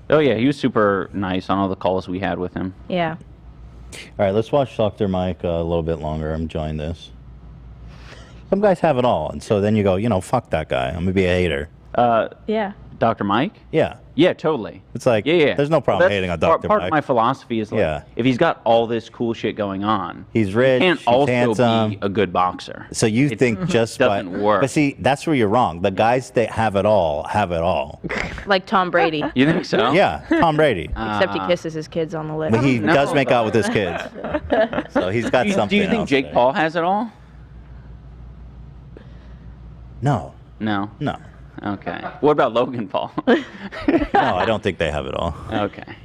[SPEAKER 1] Oh yeah, he was super nice on all the calls we had with him.
[SPEAKER 3] Yeah.
[SPEAKER 2] All right, let's watch Dr. Mike a little bit longer. I'm enjoying this. Some guys have it all, and so then you go, fuck that guy. I'm gonna be a hater.
[SPEAKER 3] Yeah.
[SPEAKER 1] Dr. Mike?
[SPEAKER 2] Yeah.
[SPEAKER 1] Yeah, totally.
[SPEAKER 2] It's like, there's no problem hating on Dr.
[SPEAKER 1] Part
[SPEAKER 2] Mike.
[SPEAKER 1] of my philosophy is like, if he's got all this cool shit going on,
[SPEAKER 2] he's rich,
[SPEAKER 1] he can't
[SPEAKER 2] he's
[SPEAKER 1] also
[SPEAKER 2] handsome.
[SPEAKER 1] be a good boxer.
[SPEAKER 2] So you think just
[SPEAKER 1] doesn't work.
[SPEAKER 2] But see, that's where you're wrong. The guys that have it all have it all.
[SPEAKER 3] Like Tom Brady.
[SPEAKER 1] You think so?
[SPEAKER 2] Yeah, Tom Brady.
[SPEAKER 3] Except he kisses his kids on the lips.
[SPEAKER 2] But he does make out with his kids. So he's got something.
[SPEAKER 1] Do you think
[SPEAKER 2] else
[SPEAKER 1] Jake
[SPEAKER 2] there.
[SPEAKER 1] Paul has it all?
[SPEAKER 2] No.
[SPEAKER 1] No.
[SPEAKER 2] No.
[SPEAKER 1] Okay. What about Logan Paul?
[SPEAKER 2] No, I don't think they have it all.
[SPEAKER 1] Okay.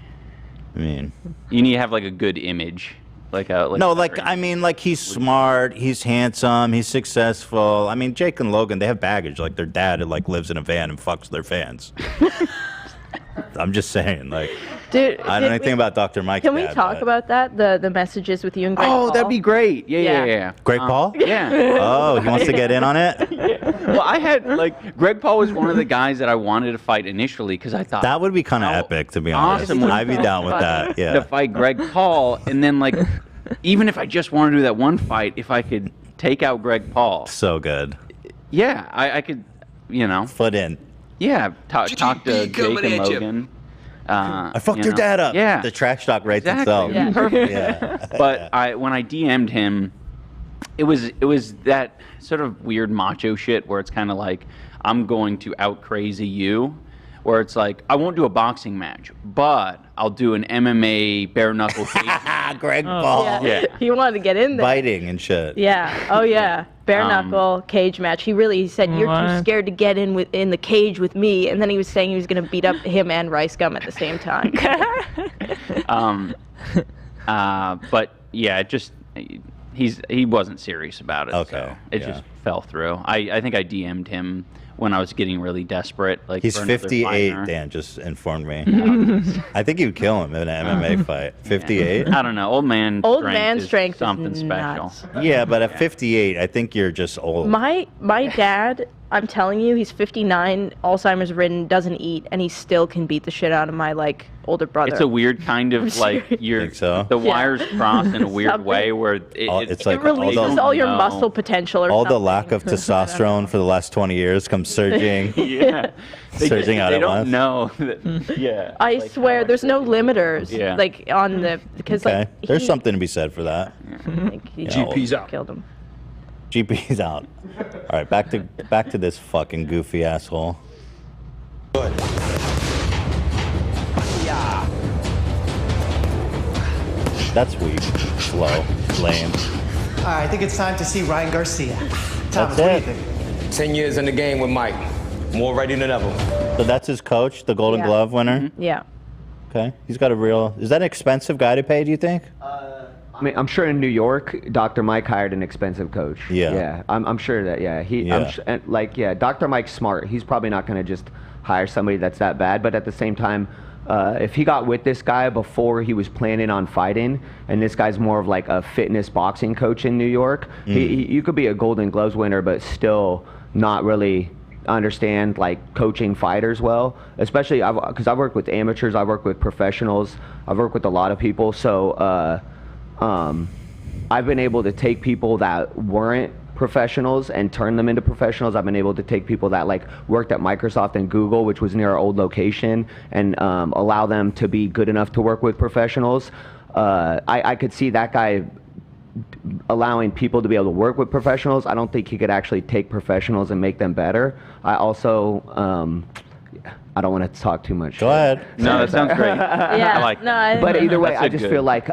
[SPEAKER 2] I mean,
[SPEAKER 1] you need to have like a good image,
[SPEAKER 2] he's smart, he's handsome, he's successful. I mean, Jake and Logan, they have baggage. Like their dad, lives in a van and fucks their fans. I'm just saying,
[SPEAKER 3] Dude,
[SPEAKER 2] I don't know anything about Dr. Mike's
[SPEAKER 3] Can we
[SPEAKER 2] dad,
[SPEAKER 3] talk about that? The messages with you and Greg Paul?
[SPEAKER 1] that'd be great. Yeah.
[SPEAKER 2] Greg Paul?
[SPEAKER 1] Yeah.
[SPEAKER 2] Oh, he wants to get in on it?
[SPEAKER 1] Well, I had Greg Paul was one of the guys that I wanted to fight initially because I thought
[SPEAKER 2] that would be kind of epic, to be honest.
[SPEAKER 1] awesome.
[SPEAKER 2] I'd be down with that. Yeah.
[SPEAKER 1] To fight Greg Paul, and then even if I just want to do that one fight, if I could take out Greg Paul,
[SPEAKER 2] so good.
[SPEAKER 1] Yeah, I could,
[SPEAKER 2] foot in.
[SPEAKER 1] Yeah, talk to Jake and Logan.
[SPEAKER 2] I fucked your dad up.
[SPEAKER 1] Yeah,
[SPEAKER 2] the trash talk writes itself.
[SPEAKER 1] Yeah, perfect.
[SPEAKER 2] Yeah.
[SPEAKER 1] But when I DM'd him, it was that sort of weird macho shit where it's kind of like I'm going to out crazy you, where it's like I won't do a boxing match, but I'll do an MMA bare knuckle cage.
[SPEAKER 2] Greg Paul.
[SPEAKER 3] Yeah. He wanted to get in there.
[SPEAKER 2] Biting and shit.
[SPEAKER 3] Yeah. Oh yeah. Bare knuckle cage match. He said you're too scared to get in the cage with me, and then he was saying he was going to beat up him and Rice Gum at the same time.
[SPEAKER 1] But yeah, he wasn't serious about it.
[SPEAKER 2] Okay.
[SPEAKER 1] So it just fell through. I think I DM'd him when I was getting really desperate.
[SPEAKER 2] He's
[SPEAKER 1] for another
[SPEAKER 2] 58,
[SPEAKER 1] fighter.
[SPEAKER 2] Dan just informed me. I think you'd kill him in an MMA fight. 58?
[SPEAKER 1] I don't know. Old man
[SPEAKER 3] strength is
[SPEAKER 1] something special.
[SPEAKER 3] nuts.
[SPEAKER 2] Yeah, but at 58, I think you're just old.
[SPEAKER 3] My dad, I'm telling you, he's 59, Alzheimer's ridden, doesn't eat, and he still can beat the shit out of my older brother.
[SPEAKER 1] It's a weird kind of
[SPEAKER 2] Think so?
[SPEAKER 1] the wires cross in a weird way where
[SPEAKER 2] it's
[SPEAKER 3] it releases all your muscle potential or
[SPEAKER 2] all
[SPEAKER 3] something.
[SPEAKER 2] the lack of testosterone for the last 20 years comes surging.
[SPEAKER 1] Yeah.
[SPEAKER 2] Surging out
[SPEAKER 1] they
[SPEAKER 2] at
[SPEAKER 1] don't
[SPEAKER 2] once.
[SPEAKER 1] know. That, yeah.
[SPEAKER 3] I swear, there's no limiters.
[SPEAKER 1] Yeah.
[SPEAKER 3] On the because
[SPEAKER 2] Okay. There's something to be said for that.
[SPEAKER 9] GP's out.
[SPEAKER 3] Killed him.
[SPEAKER 2] GP's out. All right, back to this fucking goofy asshole. That's weak, slow, lame.
[SPEAKER 11] All right, I think it's time to see Ryan Garcia. Thomas,
[SPEAKER 2] That's
[SPEAKER 11] what do you
[SPEAKER 2] it.
[SPEAKER 11] think?
[SPEAKER 9] 10 years in the game with Mike. More ready than ever.
[SPEAKER 2] So that's his coach, the Golden
[SPEAKER 3] Yeah.
[SPEAKER 2] Glove winner?
[SPEAKER 3] Yeah.
[SPEAKER 2] Okay. He's got is that an expensive guy to pay, do you think?
[SPEAKER 10] I mean, I'm sure in New York, Dr. Mike hired an expensive coach.
[SPEAKER 2] Yeah.
[SPEAKER 10] Yeah, I'm sure that. Yeah, Dr. Mike's smart. He's probably not going to just hire somebody that's that bad. But at the same time, if he got with this guy before he was planning on fighting, and this guy's more of like a fitness boxing coach in New York, you could be a Golden Gloves winner, but still not really understand coaching fighters well, especially because I've worked with amateurs, I've worked with professionals, I've worked with a lot of people, so I've been able to take people that weren't professionals and turn them into professionals. I've been able to take people that worked at Microsoft and Google, which was near our old location, and allow them to be good enough to work with professionals. I could see that guy allowing people to be able to work with professionals. I don't think he could actually take professionals and make them better. I also, I don't want to talk too much.
[SPEAKER 2] Go ahead.
[SPEAKER 1] No, that sounds great.
[SPEAKER 3] Yeah.
[SPEAKER 1] I like that.
[SPEAKER 10] But either way,
[SPEAKER 1] That's
[SPEAKER 10] I just
[SPEAKER 1] good.
[SPEAKER 10] feel like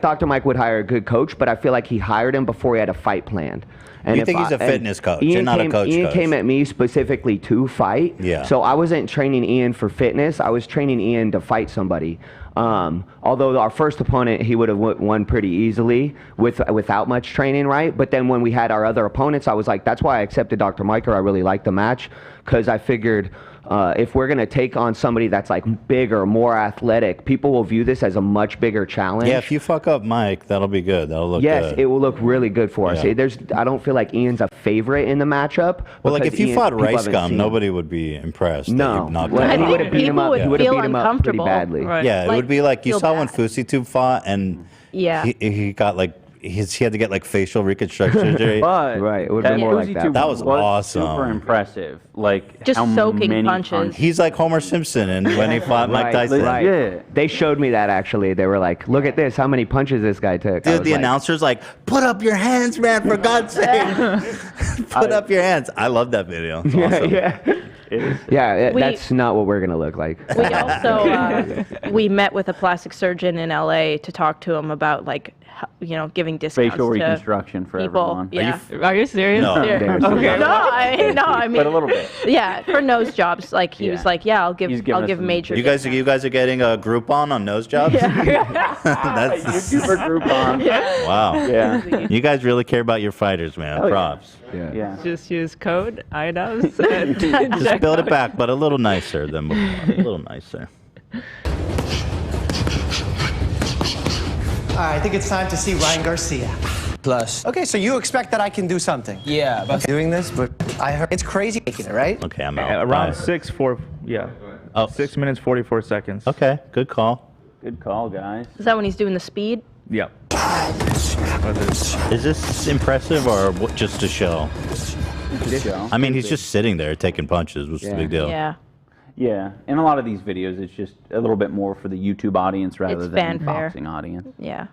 [SPEAKER 10] Dr. Mike would hire a good coach, but I feel like he hired him before he had a fight planned. And
[SPEAKER 2] You
[SPEAKER 10] if
[SPEAKER 2] think he's a fitness coach and not a coach
[SPEAKER 10] Ian
[SPEAKER 2] coach.
[SPEAKER 10] came at me specifically to fight.
[SPEAKER 2] Yeah.
[SPEAKER 10] So I wasn't training Ian for fitness. I was training Ian to fight somebody. Although our first opponent, he would have won pretty easily without much training, right? But then when we had our other opponents, I was like, that's why I accepted Dr. Mike. I really liked the match because I figured if we're going to take on somebody that's like bigger, more athletic, people will view this as a much bigger challenge.
[SPEAKER 2] Yeah, if you fuck up Mike, that'll be good. That'll look
[SPEAKER 10] Yes,
[SPEAKER 2] good.
[SPEAKER 10] it will look really good for us.
[SPEAKER 2] Yeah.
[SPEAKER 10] I don't feel like Ian's a favorite in the matchup.
[SPEAKER 2] Well, like
[SPEAKER 10] because
[SPEAKER 2] if you
[SPEAKER 10] Ian-
[SPEAKER 2] fought
[SPEAKER 10] people haven't
[SPEAKER 2] Rice Gum,
[SPEAKER 10] seen
[SPEAKER 2] nobody would be impressed.
[SPEAKER 10] No.
[SPEAKER 2] That you knocked
[SPEAKER 10] Well,
[SPEAKER 2] him
[SPEAKER 10] and he
[SPEAKER 2] out.
[SPEAKER 10] would have beat him
[SPEAKER 3] People
[SPEAKER 10] up.
[SPEAKER 3] would
[SPEAKER 10] He would have
[SPEAKER 3] feel
[SPEAKER 10] beat him up pretty
[SPEAKER 3] uncomfortable.
[SPEAKER 10] badly.
[SPEAKER 4] Right.
[SPEAKER 2] Yeah, it
[SPEAKER 3] Like,
[SPEAKER 2] would be like you
[SPEAKER 3] feel
[SPEAKER 2] saw when
[SPEAKER 3] bad.
[SPEAKER 2] Fusitube fought, and
[SPEAKER 3] Yeah.
[SPEAKER 2] he got like he had to get like facial reconstruction surgery.
[SPEAKER 1] But
[SPEAKER 10] Right, it would've been more like that.
[SPEAKER 2] That was awesome.
[SPEAKER 1] Super impressive. Like
[SPEAKER 3] Just
[SPEAKER 1] how
[SPEAKER 3] soaking
[SPEAKER 1] many
[SPEAKER 3] punches.
[SPEAKER 2] He's like Homer Simpson, and when he fought Mike Tyson.
[SPEAKER 10] Right.
[SPEAKER 1] Yeah.
[SPEAKER 10] They showed me that actually. They were like, "Look at this! How many punches this guy took?" I
[SPEAKER 2] Dude,
[SPEAKER 10] was
[SPEAKER 2] the
[SPEAKER 10] like,
[SPEAKER 2] announcer's like, "Put up your hands, man! For God's sake, put up your hands!" I love that video. It's awesome.
[SPEAKER 10] That's not what we're gonna look like.
[SPEAKER 3] We also we met with a plastic surgeon in LA to talk to him about like giving discounts
[SPEAKER 1] Facial
[SPEAKER 3] to
[SPEAKER 1] reconstruction for
[SPEAKER 3] people.
[SPEAKER 1] everyone.
[SPEAKER 3] Yeah.
[SPEAKER 4] Are you serious?
[SPEAKER 2] No.
[SPEAKER 3] Yeah.
[SPEAKER 4] Okay.
[SPEAKER 3] No, I mean,
[SPEAKER 1] But a little bit.
[SPEAKER 3] yeah, for nose jobs. Like he was
[SPEAKER 1] Yeah.
[SPEAKER 3] like, yeah,
[SPEAKER 1] He's giving
[SPEAKER 3] I'll
[SPEAKER 1] us
[SPEAKER 3] give
[SPEAKER 1] some-
[SPEAKER 3] major.
[SPEAKER 2] You guys are getting a Groupon on nose jobs. That's
[SPEAKER 1] YouTuber Groupon.
[SPEAKER 2] wow.
[SPEAKER 1] Yeah.
[SPEAKER 2] You guys really care about your fighters, man.
[SPEAKER 1] Oh, yeah.
[SPEAKER 2] Props.
[SPEAKER 1] Yeah.
[SPEAKER 4] Just use code iDubbbz. and
[SPEAKER 2] Just
[SPEAKER 4] check
[SPEAKER 2] build
[SPEAKER 4] out.
[SPEAKER 2] it back, but a little nicer than before. A little nicer.
[SPEAKER 11] All right, I think it's time to see Ryan Garcia.
[SPEAKER 9] Plus.
[SPEAKER 11] Okay, so you expect that I can do something?
[SPEAKER 9] Yeah, but
[SPEAKER 11] Doing this, but I heard it's crazy making it, right?
[SPEAKER 2] Okay, I'm out.
[SPEAKER 8] Around
[SPEAKER 2] Bye.
[SPEAKER 8] 6 minutes 44 seconds.
[SPEAKER 2] Okay, good call.
[SPEAKER 1] Good call, guys.
[SPEAKER 3] Is that when he's doing the speed?
[SPEAKER 8] Yep.
[SPEAKER 2] Is this impressive or just a show?
[SPEAKER 1] Good show.
[SPEAKER 2] I mean, he's just sitting there taking punches. What's the big deal?
[SPEAKER 3] Yeah.
[SPEAKER 1] Yeah, in a lot of these videos, it's just a little bit more for the YouTube audience rather
[SPEAKER 3] It's
[SPEAKER 1] than
[SPEAKER 3] fanfare.
[SPEAKER 1] boxing audience.
[SPEAKER 3] Yeah.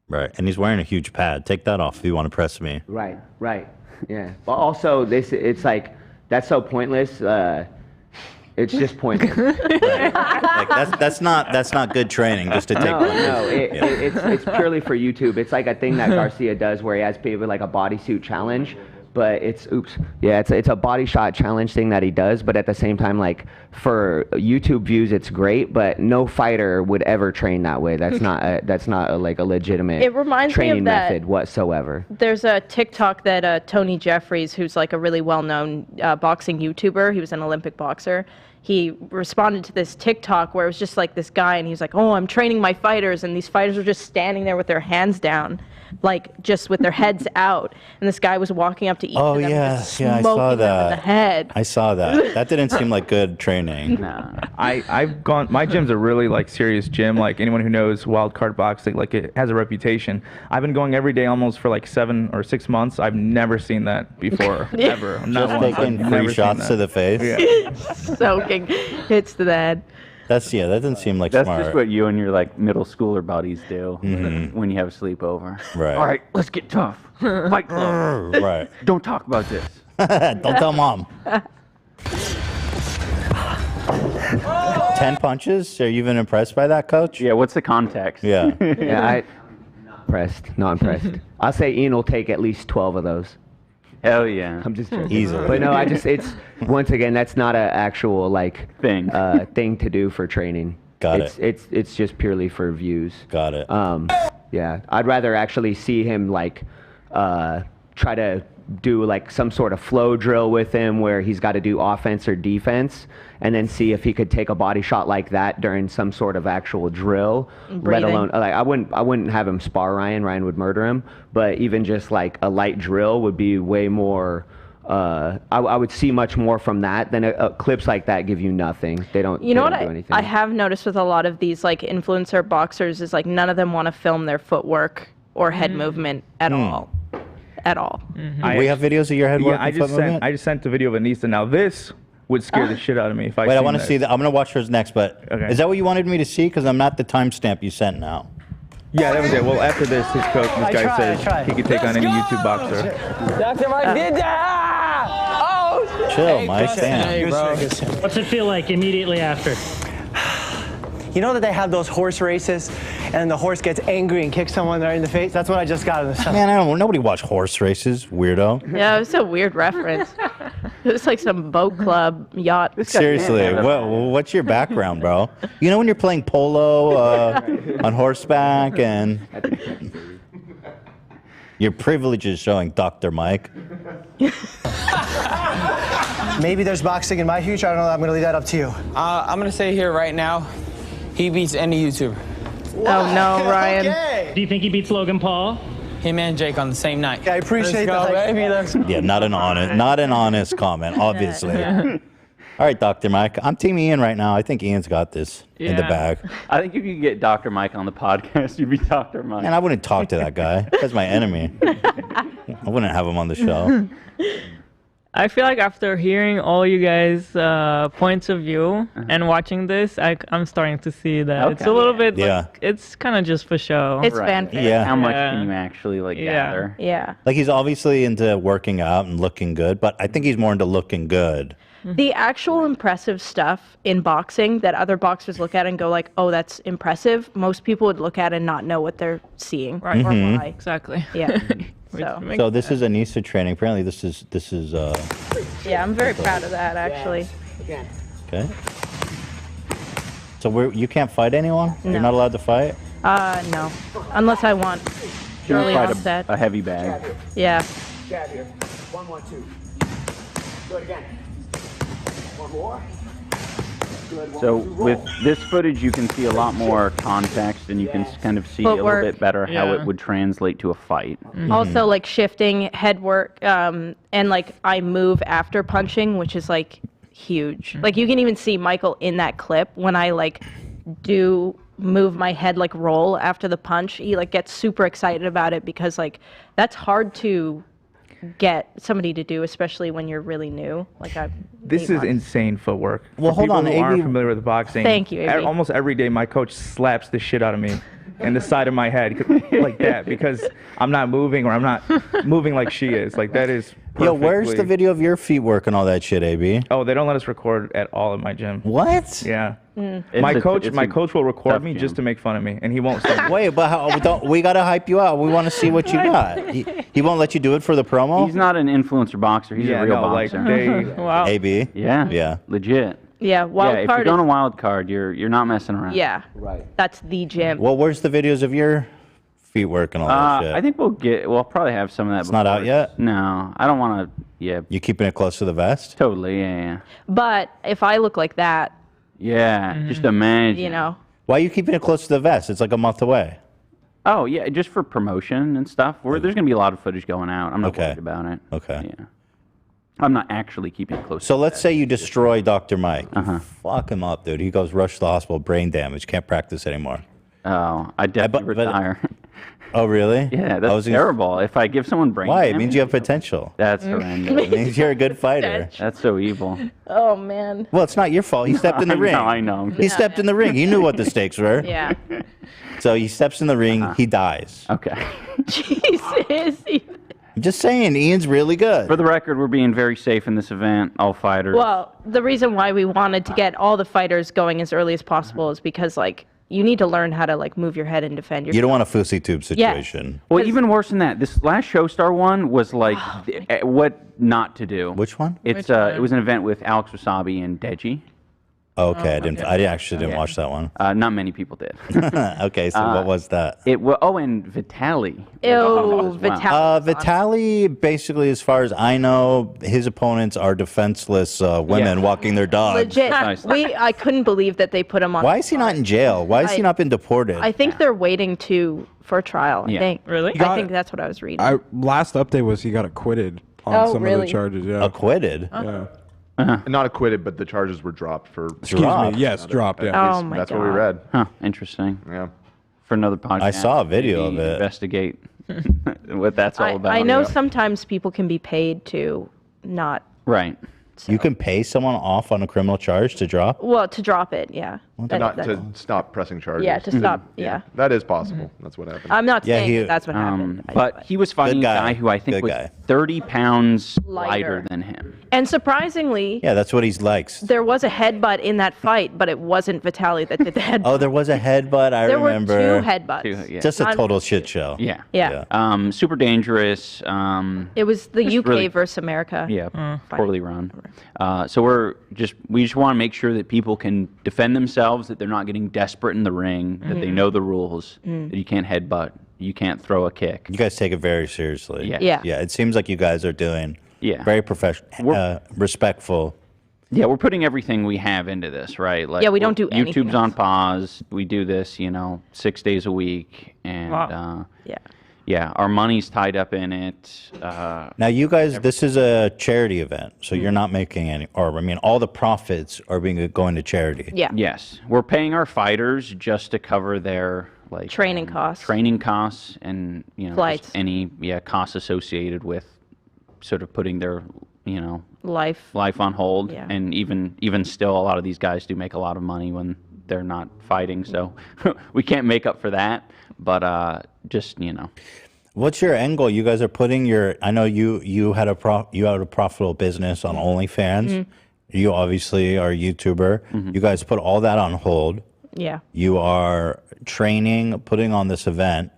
[SPEAKER 2] Right, and he's wearing a huge pad. Take that off if you want to press me.
[SPEAKER 10] Right. Yeah. But also, it's like that's so pointless. It's just pointless.
[SPEAKER 2] Like that's not good training just to take punches.
[SPEAKER 10] No,
[SPEAKER 2] Yeah.
[SPEAKER 10] it's purely for YouTube. It's like a thing that Garcia does where he has people like a bodysuit challenge, but it's a body shot challenge thing that he does, but at the same time, like for YouTube views, it's great, but no fighter would ever train that way. That's not like a legitimate
[SPEAKER 3] It reminds me of
[SPEAKER 10] training
[SPEAKER 3] that-
[SPEAKER 10] method whatsoever.
[SPEAKER 3] There's a TikTok that Tony Jeffries, who's like a really well-known boxing YouTuber, he was an Olympic boxer. He responded to this TikTok where it was just like this guy, and he was like, "Oh, I'm training my fighters," and these fighters were just standing there with their hands down, like just with their heads out, and this guy was walking up to each
[SPEAKER 2] Oh
[SPEAKER 3] of them,
[SPEAKER 2] yeah,
[SPEAKER 3] just
[SPEAKER 2] yeah, I
[SPEAKER 3] smoking
[SPEAKER 2] saw
[SPEAKER 3] them in the
[SPEAKER 2] that.
[SPEAKER 3] head.
[SPEAKER 2] I saw that. That didn't seem like good training.
[SPEAKER 1] Nah.
[SPEAKER 8] I've gone. My gym's a really like serious gym. Like anyone who knows wild card boxing, like it has a reputation. I've been going every day almost for like 7 or 6 months. I've never seen that before, ever. Not
[SPEAKER 2] Just
[SPEAKER 8] once.
[SPEAKER 2] taking
[SPEAKER 8] I've
[SPEAKER 2] free
[SPEAKER 8] never seen
[SPEAKER 2] shots to
[SPEAKER 8] that.
[SPEAKER 2] the face.
[SPEAKER 8] Yeah.
[SPEAKER 3] Soaking hits to the head.
[SPEAKER 2] That doesn't seem like
[SPEAKER 1] That's
[SPEAKER 2] smart.
[SPEAKER 1] just what you and your like middle schooler buddies do when you have a sleepover.
[SPEAKER 2] Right.
[SPEAKER 1] All right, let's get tough. Fight club.
[SPEAKER 2] Right.
[SPEAKER 1] Don't talk about this.
[SPEAKER 2] Don't tell mom. 10 punches? Are you even impressed by that, coach?
[SPEAKER 1] Yeah. What's the context?
[SPEAKER 2] Yeah.
[SPEAKER 10] Yeah, not impressed. I'll say Ian will take at least 12 of those.
[SPEAKER 1] Hell yeah.
[SPEAKER 10] I'm just joking.
[SPEAKER 2] Easily.
[SPEAKER 10] But no, it's once again, that's not an actual like
[SPEAKER 1] Thing.
[SPEAKER 10] thing to do for training.
[SPEAKER 2] Got
[SPEAKER 10] It's just purely for views.
[SPEAKER 2] Got it.
[SPEAKER 10] Yeah, I'd rather actually see him like try to do like some sort of flow drill with him where he's got to do offense or defense, and then see if he could take a body shot like that during some sort of actual drill. Let
[SPEAKER 3] Breathing.
[SPEAKER 10] alone like I wouldn't have him spar Ryan. Ryan would murder him. But even just like a light drill would be way more. I would see much more from that than clips like that give you nothing. They don't.
[SPEAKER 3] You know
[SPEAKER 10] they
[SPEAKER 3] what
[SPEAKER 10] don't do anything.
[SPEAKER 3] I have noticed with a lot of these like influencer boxers is like none of them want to film their footwork or head movement at all. At all.
[SPEAKER 2] we have videos of your head
[SPEAKER 8] Yeah,
[SPEAKER 2] working foot movement?
[SPEAKER 8] I just sent a video of Anisa. Now this would scare the shit out of me if I.
[SPEAKER 2] Wait, I
[SPEAKER 8] seen
[SPEAKER 2] want to
[SPEAKER 8] that.
[SPEAKER 2] see that. I'm gonna watch hers next. But
[SPEAKER 8] Okay.
[SPEAKER 2] is that what you wanted me to see? Because I'm not the timestamp you sent now.
[SPEAKER 8] Yeah, that was it. Well, after this, his coach, this guy says he could take on any YouTube boxer.
[SPEAKER 5] Dr. Mike did that! Oh!
[SPEAKER 2] Chill, Mike. Damn.
[SPEAKER 5] Hey, bro.
[SPEAKER 12] What's it feel like immediately after?
[SPEAKER 11] You know that they have those horse races, and the horse gets angry and kicks someone right in the face? That's what I just got in the stomach.
[SPEAKER 2] Man, I don't. Nobody watch horse races, weirdo.
[SPEAKER 3] Yeah, it was a weird reference. It was like some boat club yacht.
[SPEAKER 2] Seriously, what's your background, bro? You know when you're playing polo on horseback and your privilege is showing, Dr. Mike.
[SPEAKER 11] Maybe there's boxing in my future. I don't know. I'm going to leave that up to you.
[SPEAKER 5] I'm going to say here right now, he beats any YouTuber.
[SPEAKER 3] Oh, no, Ryan.
[SPEAKER 11] Okay.
[SPEAKER 12] Do you think he beats Logan Paul?
[SPEAKER 5] Him and Jake on the same night.
[SPEAKER 11] I appreciate
[SPEAKER 5] Let's go,
[SPEAKER 11] that.
[SPEAKER 5] baby. Let's go.
[SPEAKER 2] Yeah, not an honest comment, obviously. All right, Dr. Mike. I'm Team Ian right now. I think Ian's got this in the
[SPEAKER 4] Yeah.
[SPEAKER 2] bag.
[SPEAKER 1] I think if you could get Dr. Mike on the podcast, you'd be Dr. Mike.
[SPEAKER 2] And I wouldn't talk to that guy. That's my enemy. I wouldn't have him on the show.
[SPEAKER 4] I feel like after hearing all you guys' points of view and watching this, I'm starting to see that it's a little bit like, it's kind of just for show.
[SPEAKER 3] It's fanfic.
[SPEAKER 2] Yeah.
[SPEAKER 1] How much can you actually gather?
[SPEAKER 3] Yeah.
[SPEAKER 2] Like he's obviously into working out and looking good, but I think he's more into looking good.
[SPEAKER 3] The actual impressive stuff in boxing that other boxers look at and go like, oh, that's impressive, most people would look at and not know what they're seeing or why.
[SPEAKER 4] Exactly.
[SPEAKER 3] Yeah.
[SPEAKER 2] So this is Anisa training. Apparently this is
[SPEAKER 3] Yeah, I'm very proud of that, actually.
[SPEAKER 2] okay. So you can't fight anyone?
[SPEAKER 3] No.
[SPEAKER 2] You're not allowed to fight?
[SPEAKER 3] No. Unless I want early
[SPEAKER 1] Fight
[SPEAKER 3] onset.
[SPEAKER 1] a heavy bag.
[SPEAKER 3] Yeah.
[SPEAKER 13] Jab here. 1, 1, 2. Do it again. One more. Good. One,
[SPEAKER 1] So
[SPEAKER 13] two, roll.
[SPEAKER 1] with this footage, you can see a lot more context, and you can kind of see a
[SPEAKER 3] Footwork.
[SPEAKER 1] little bit better how
[SPEAKER 4] Yeah.
[SPEAKER 1] it would translate to a fight.
[SPEAKER 3] Also, like shifting head work, and like I move after punching, which is like huge. Like you can even see Michael in that clip when I like do move my head, like roll after the punch. He like gets super excited about it because like that's hard to get somebody to do, especially when you're really new. Like
[SPEAKER 8] This is insane footwork.
[SPEAKER 2] Well,
[SPEAKER 8] For
[SPEAKER 2] hold
[SPEAKER 8] people
[SPEAKER 2] on,
[SPEAKER 8] who
[SPEAKER 2] AB.
[SPEAKER 8] aren't familiar with boxing.
[SPEAKER 3] Thank you, AB.
[SPEAKER 8] Almost every day, my coach slaps the shit out of me in the side of my head like that because I'm not moving or I'm not moving like she is. Like that is.
[SPEAKER 2] Yo, where's the
[SPEAKER 8] perfectly-
[SPEAKER 2] video of your feet work and all that shit, AB?
[SPEAKER 8] Oh, they don't let us record at all at my gym.
[SPEAKER 2] What?
[SPEAKER 8] Yeah.
[SPEAKER 1] It's
[SPEAKER 8] My
[SPEAKER 1] a-
[SPEAKER 8] coach
[SPEAKER 1] it's
[SPEAKER 8] my
[SPEAKER 1] a
[SPEAKER 8] coach will record
[SPEAKER 1] tough
[SPEAKER 8] me
[SPEAKER 1] gym.
[SPEAKER 8] just to make fun of me, and he won't stop.
[SPEAKER 2] Wait, but we gotta hype you out. We want to see what you got. He won't let you do it for the promo?
[SPEAKER 1] He's not an influencer boxer. He's
[SPEAKER 8] Yeah,
[SPEAKER 1] a real
[SPEAKER 8] no, like,
[SPEAKER 1] boxer.
[SPEAKER 8] they-
[SPEAKER 4] Wow.
[SPEAKER 2] AB?
[SPEAKER 1] Yeah.
[SPEAKER 2] Yeah.
[SPEAKER 1] Legit.
[SPEAKER 3] Yeah, wild
[SPEAKER 1] yeah, if
[SPEAKER 3] card
[SPEAKER 1] you're going
[SPEAKER 3] is-
[SPEAKER 1] to wild card, you're not messing around.
[SPEAKER 3] Yeah.
[SPEAKER 13] Right.
[SPEAKER 3] That's the gym.
[SPEAKER 2] Well, where's the videos of your feet work and all that shit?
[SPEAKER 1] I think we'll probably have some of that.
[SPEAKER 2] It's not out yet?
[SPEAKER 1] No, I don't want to. Yeah,
[SPEAKER 2] You keeping it close to the vest?
[SPEAKER 1] totally. Yeah,
[SPEAKER 3] But if I look like that,
[SPEAKER 1] yeah. Just imagine.
[SPEAKER 3] you know,
[SPEAKER 2] Why are you keeping it close to the vest? It's like a month away.
[SPEAKER 1] Oh yeah, just for promotion and stuff. There's gonna be a lot of footage going out. I'm not
[SPEAKER 2] Okay.
[SPEAKER 1] worried about it.
[SPEAKER 2] Okay.
[SPEAKER 1] Yeah. I'm not actually keeping it close.
[SPEAKER 2] So let's say you destroy Dr. Mike.
[SPEAKER 1] Uh-huh.
[SPEAKER 2] Fuck him up, dude. He goes rush to the hospital, brain damage, can't practice anymore.
[SPEAKER 1] Oh, I definitely retire.
[SPEAKER 2] Oh, really?
[SPEAKER 1] Yeah,
[SPEAKER 2] I
[SPEAKER 1] that's
[SPEAKER 2] was gonna-
[SPEAKER 1] terrible. If I give someone brain
[SPEAKER 2] Why? It
[SPEAKER 1] damage,
[SPEAKER 2] means you have potential.
[SPEAKER 1] That's horrendous.
[SPEAKER 2] It means you're a good fighter.
[SPEAKER 1] That's so evil.
[SPEAKER 3] oh man.
[SPEAKER 2] Well, it's not your fault. He stepped in the ring.
[SPEAKER 1] I know.
[SPEAKER 2] He stepped in the ring. He knew what the stakes were.
[SPEAKER 3] Yeah.
[SPEAKER 2] So he steps in the ring. He dies.
[SPEAKER 1] Okay.
[SPEAKER 3] Jesus.
[SPEAKER 2] I'm just saying, Ian's really good.
[SPEAKER 1] For the record, we're being very safe in this event. All fighters.
[SPEAKER 3] Well, the reason why we wanted to get all the fighters going as early as possible is because like you need to learn how to like move your head and defend yourself.
[SPEAKER 2] You don't want a fousey tube situation.
[SPEAKER 1] Well, even worse than that. This last Showstar one was like what not to do.
[SPEAKER 2] Which one?
[SPEAKER 1] It's it was an event with Alex Wasabi and Deji.
[SPEAKER 2] Okay, I actually didn't watch that one.
[SPEAKER 1] Not many people did.
[SPEAKER 2] Okay, so what was that?
[SPEAKER 1] It was and Vitali.
[SPEAKER 3] Ew, Vitali.
[SPEAKER 2] Vitali, basically, as far as I know, his opponents are defenseless women walking their dogs.
[SPEAKER 3] Legit. I couldn't believe that they put him on.
[SPEAKER 2] Why is he not in jail? Why has he not been deported?
[SPEAKER 3] I think they're waiting for a trial. I think.
[SPEAKER 4] Really?
[SPEAKER 3] I think that's what I was reading.
[SPEAKER 14] Last update was he got acquitted on
[SPEAKER 3] Oh,
[SPEAKER 14] some
[SPEAKER 3] really?
[SPEAKER 14] of the charges. Yeah.
[SPEAKER 2] Acquitted?
[SPEAKER 14] Yeah.
[SPEAKER 7] Not acquitted, but the charges were dropped for.
[SPEAKER 14] Excuse me. Yes, dropped. Yeah.
[SPEAKER 3] Oh my
[SPEAKER 7] That's
[SPEAKER 3] God.
[SPEAKER 7] what we read.
[SPEAKER 1] Huh. Interesting.
[SPEAKER 7] Yeah.
[SPEAKER 1] For another podcast.
[SPEAKER 2] I saw a video
[SPEAKER 1] maybe
[SPEAKER 2] of it.
[SPEAKER 1] Investigate what that's all about.
[SPEAKER 3] I know sometimes people can be paid to not
[SPEAKER 1] Right.
[SPEAKER 3] So.
[SPEAKER 2] You can pay someone off on a criminal charge to drop?
[SPEAKER 3] Well, to drop it, yeah.
[SPEAKER 7] To stop pressing charges.
[SPEAKER 3] Yeah, to stop, yeah.
[SPEAKER 7] That is possible. That's what happened.
[SPEAKER 3] I'm not saying that's what happened.
[SPEAKER 1] But he was fighting a guy who I think
[SPEAKER 2] Good
[SPEAKER 1] was
[SPEAKER 2] guy.
[SPEAKER 1] 30 pounds
[SPEAKER 3] Lighter.
[SPEAKER 1] lighter than him.
[SPEAKER 3] And surprisingly,
[SPEAKER 2] Yeah, that's what he likes.
[SPEAKER 3] there was a headbutt in that fight, but it wasn't Vitaly that did the headbutt.
[SPEAKER 2] Oh, there was a headbutt. I
[SPEAKER 3] there
[SPEAKER 2] remember.
[SPEAKER 3] were 2 headbutts.
[SPEAKER 1] Yeah.
[SPEAKER 2] Just a
[SPEAKER 3] On-
[SPEAKER 2] total shit show.
[SPEAKER 1] Yeah.
[SPEAKER 3] Yeah.
[SPEAKER 1] Super dangerous.
[SPEAKER 3] It was the
[SPEAKER 1] just
[SPEAKER 3] UK
[SPEAKER 1] really-
[SPEAKER 3] versus America.
[SPEAKER 1] Yeah, poorly run. So we just want to make sure that people can defend themselves, that they're not getting desperate in the ring, that they know the rules, that you can't headbutt, you can't throw a kick.
[SPEAKER 2] You guys take it very seriously.
[SPEAKER 1] Yeah.
[SPEAKER 3] Yeah.
[SPEAKER 2] Yeah, it seems like you guys are doing very professional, respectful.
[SPEAKER 1] Yeah, we're putting everything we have into this, right? Like,
[SPEAKER 3] Yeah, we don't do anything
[SPEAKER 1] YouTube's on pause. We do this, 6 days a week, and yeah, our money's tied up in it.
[SPEAKER 2] Now, you guys, this is a charity event, so you're not making any, or I mean, all the profits are going to charity.
[SPEAKER 3] Yeah.
[SPEAKER 1] Yes, we're paying our fighters just to cover their
[SPEAKER 3] Training costs.
[SPEAKER 1] training costs, and
[SPEAKER 3] Flights.
[SPEAKER 1] just any costs associated with sort of putting their
[SPEAKER 3] Life
[SPEAKER 1] on hold.
[SPEAKER 3] Yeah.
[SPEAKER 1] And even still, a lot of these guys do make a lot of money when they're not fighting, so we can't make up for that. But just
[SPEAKER 2] What's your end goal? You guys are putting your. I know you had a profitable business on OnlyFans. You obviously are a YouTuber. You guys put all that on hold.
[SPEAKER 3] Yeah.
[SPEAKER 2] You are training, putting on this event.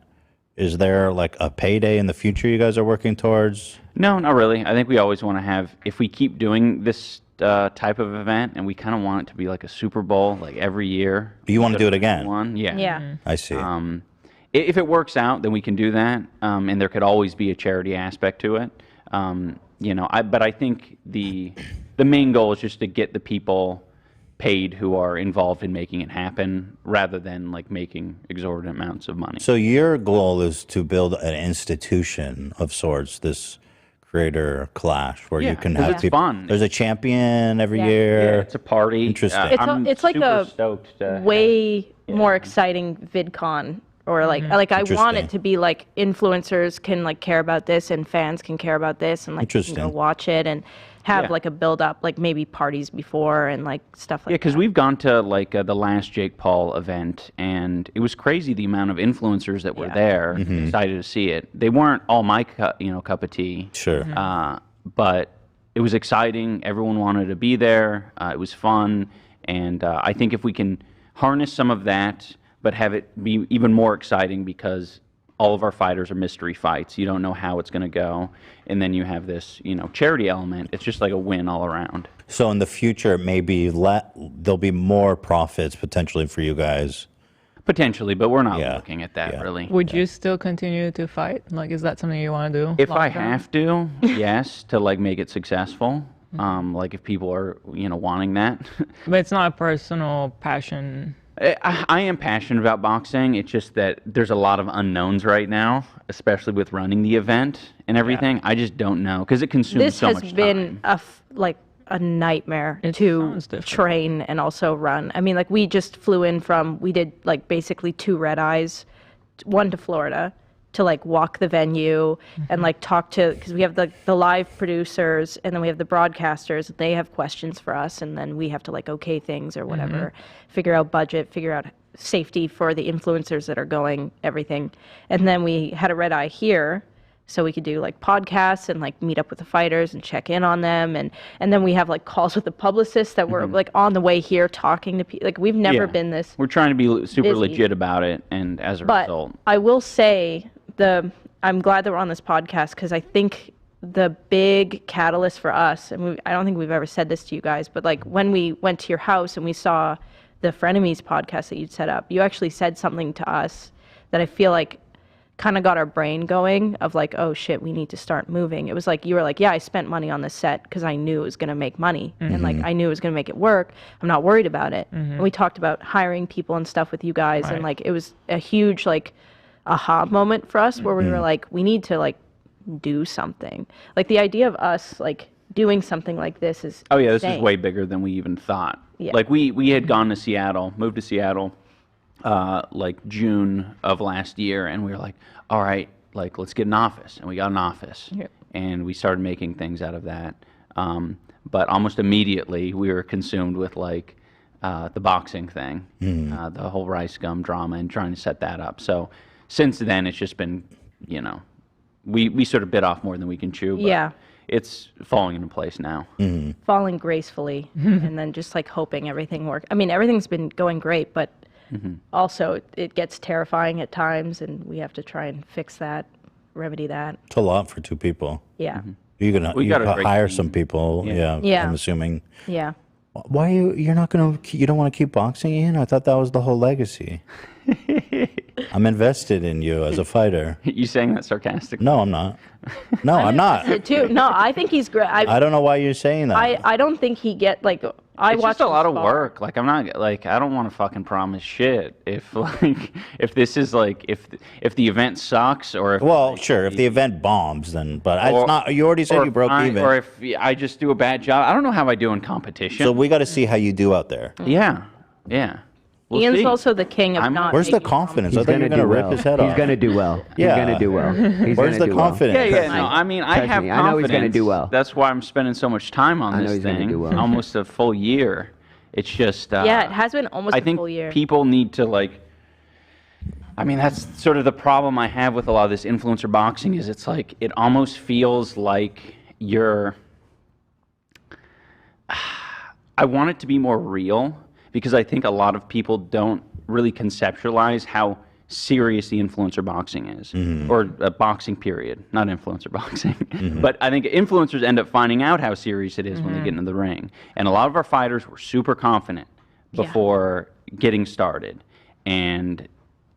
[SPEAKER 2] Is there like a payday in the future you guys are working towards?
[SPEAKER 1] No, not really. I think we always want to have, if we keep doing this type of event, and we kind of want it to be like a Super Bowl, like every year.
[SPEAKER 2] You want to do it again?
[SPEAKER 1] Yeah.
[SPEAKER 3] Yeah.
[SPEAKER 2] I see.
[SPEAKER 1] If it works out, then we can do that, and there could always be a charity aspect to it. But I think the main goal is just to get the people paid who are involved in making it happen, rather than like making exorbitant amounts of money.
[SPEAKER 2] So your goal is to build an institution of sorts, this creator clash, where you can have
[SPEAKER 1] it's
[SPEAKER 2] people.
[SPEAKER 1] fun.
[SPEAKER 2] There's a champion every year.
[SPEAKER 1] Yeah, it's a party.
[SPEAKER 2] Interesting.
[SPEAKER 3] It's like
[SPEAKER 1] super
[SPEAKER 3] a
[SPEAKER 1] stoked to
[SPEAKER 3] way more exciting VidCon, or like I want
[SPEAKER 2] Interesting.
[SPEAKER 3] it to be like influencers can like care about this, and fans can care about this, and like you can go
[SPEAKER 2] Interesting.
[SPEAKER 3] watch it and have like a build up, like maybe parties before and like stuff like
[SPEAKER 1] Yeah, because we've gone to like the last Jake Paul event, and it was crazy the amount of influencers that were there, excited to see it. They weren't all my cup of tea.
[SPEAKER 2] Sure.
[SPEAKER 1] But it was exciting. Everyone wanted to be there. It was fun, and I think if we can harness some of that, but have it be even more exciting, because all of our fighters are mystery fights. You don't know how it's going to go, and then you have this, charity element. It's just like a win all around.
[SPEAKER 2] So in the future, maybe there'll be more profits potentially for you guys.
[SPEAKER 1] Potentially, but we're not looking at that really.
[SPEAKER 4] Would you still continue to fight? Like, is that something you want to do?
[SPEAKER 1] If I
[SPEAKER 4] long term?
[SPEAKER 1] have to, yes, to like make it successful. Like if people are, wanting that.
[SPEAKER 4] But it's not a personal passion.
[SPEAKER 1] I am passionate about boxing. It's just that there's a lot of unknowns right now, especially with running the event and everything. I just don't know, because it consumes so much time.
[SPEAKER 3] This has been a nightmare to train and also run. I mean, like we just flew in we did like basically 2 red eyes, one to Florida, to like walk the venue and like talk to, because we have the live producers, and then we have the broadcasters. They have questions for us, and then we have to like okay things or whatever, figure out budget, figure out safety for the influencers that are going, everything. And then we had a red eye here, so we could do like podcasts and like meet up with the fighters and check in on them, and then we have like calls with the publicists that were like on the way here talking to people. Like we've never been this.
[SPEAKER 1] We're trying to be super
[SPEAKER 3] busy.
[SPEAKER 1] Legit about it, and as a
[SPEAKER 3] But
[SPEAKER 1] result,
[SPEAKER 3] I will say I'm glad that we're on this podcast, because I think the big catalyst for us, and I don't think we've ever said this to you guys, but like when we went to your house and we saw the Frenemies podcast that you'd set up, you actually said something to us that I feel like kind of got our brain going, of like, oh shit, we need to start moving. It was like, you were like, yeah, I spent money on this set because I knew it was going to make money, and like I knew it was going to make it work. I'm not worried about it. And we talked about hiring people and stuff with you guys, and like it was a huge like aha moment for us, where we were like, we need to like do something. Like the idea of us like doing something like this is
[SPEAKER 1] this is
[SPEAKER 3] insane.
[SPEAKER 1] way bigger than we even thought.
[SPEAKER 3] Yeah.
[SPEAKER 1] Like we had gone to Seattle, moved to Seattle, like June of last year, and we were like, all right, like let's get an office, and we got an office, and we started making things out of that. but almost immediately we were consumed with like the boxing thing, the whole rice gum drama, and trying to set that up. So since then, it's just been, you know, we sort of bit off more than we can chew. But
[SPEAKER 3] Yeah.
[SPEAKER 1] it's falling into place now.
[SPEAKER 3] Falling gracefully, and then just like hoping everything works. I mean, everything's been going great, but also it gets terrifying at times, and we have to try and fix that, remedy that.
[SPEAKER 2] It's a lot for two people.
[SPEAKER 3] Yeah.
[SPEAKER 2] You're gonna
[SPEAKER 1] We got a great
[SPEAKER 2] hire
[SPEAKER 1] team.
[SPEAKER 2] some people.
[SPEAKER 1] Yeah.
[SPEAKER 3] Yeah.
[SPEAKER 2] I'm assuming.
[SPEAKER 3] Yeah.
[SPEAKER 2] Why you're not gonna? You don't want to keep boxing, Ian? I thought that was the whole legacy. I'm invested in you as a fighter.
[SPEAKER 1] You saying that sarcastically?
[SPEAKER 2] No, I'm not. No, I'm not.
[SPEAKER 3] Too. No, I think he's great.
[SPEAKER 2] I don't know why you're saying that.
[SPEAKER 3] I don't think he get like. I
[SPEAKER 1] It's
[SPEAKER 3] watch
[SPEAKER 1] just a lot
[SPEAKER 3] him
[SPEAKER 1] of
[SPEAKER 3] spar.
[SPEAKER 1] work. Like I'm not like I don't want to fucking promise shit. If like if this is like if the event sucks or if
[SPEAKER 2] Well, sure. If the event bombs, then but
[SPEAKER 1] or-
[SPEAKER 2] it's not. You already said
[SPEAKER 1] or
[SPEAKER 2] you broke
[SPEAKER 1] I-
[SPEAKER 2] even.
[SPEAKER 1] Or if I just do a bad job, I don't know how I do in competition.
[SPEAKER 2] So we got to see how you do out there.
[SPEAKER 1] Yeah, yeah. We'll
[SPEAKER 3] Ian's
[SPEAKER 1] see.
[SPEAKER 3] also the king of not.
[SPEAKER 2] Where's the
[SPEAKER 3] making
[SPEAKER 2] confidence?
[SPEAKER 10] He's
[SPEAKER 2] I thought you were
[SPEAKER 10] gonna
[SPEAKER 2] gonna
[SPEAKER 10] do
[SPEAKER 2] rip
[SPEAKER 10] well.
[SPEAKER 2] his head
[SPEAKER 10] He's
[SPEAKER 2] off.
[SPEAKER 10] gonna do well.
[SPEAKER 2] Yeah.
[SPEAKER 10] He's gonna do well. He's
[SPEAKER 2] Where's
[SPEAKER 10] gonna
[SPEAKER 2] the
[SPEAKER 10] do well.
[SPEAKER 2] confidence?
[SPEAKER 1] Yeah, no. I mean, I
[SPEAKER 10] Trust
[SPEAKER 1] have
[SPEAKER 10] me, I know he's
[SPEAKER 1] confidence.
[SPEAKER 10] gonna do well.
[SPEAKER 1] That's why I'm spending so much time on
[SPEAKER 10] I know
[SPEAKER 1] this
[SPEAKER 10] he's gonna
[SPEAKER 1] thing.
[SPEAKER 10] do well.
[SPEAKER 1] Almost a full year. It's just.
[SPEAKER 3] Yeah, it has been almost
[SPEAKER 1] I
[SPEAKER 3] a
[SPEAKER 1] think
[SPEAKER 3] full year.
[SPEAKER 1] people need to like. I mean, that's sort of the problem I have with a lot of this influencer boxing is it's like it almost feels like you're. I want it to be more real because I think a lot of people don't really conceptualize how serious the influencer boxing is, or boxing period, not influencer boxing. But I think influencers end up finding out how serious it is when they get into the ring. And a lot of our fighters were super confident before getting started. And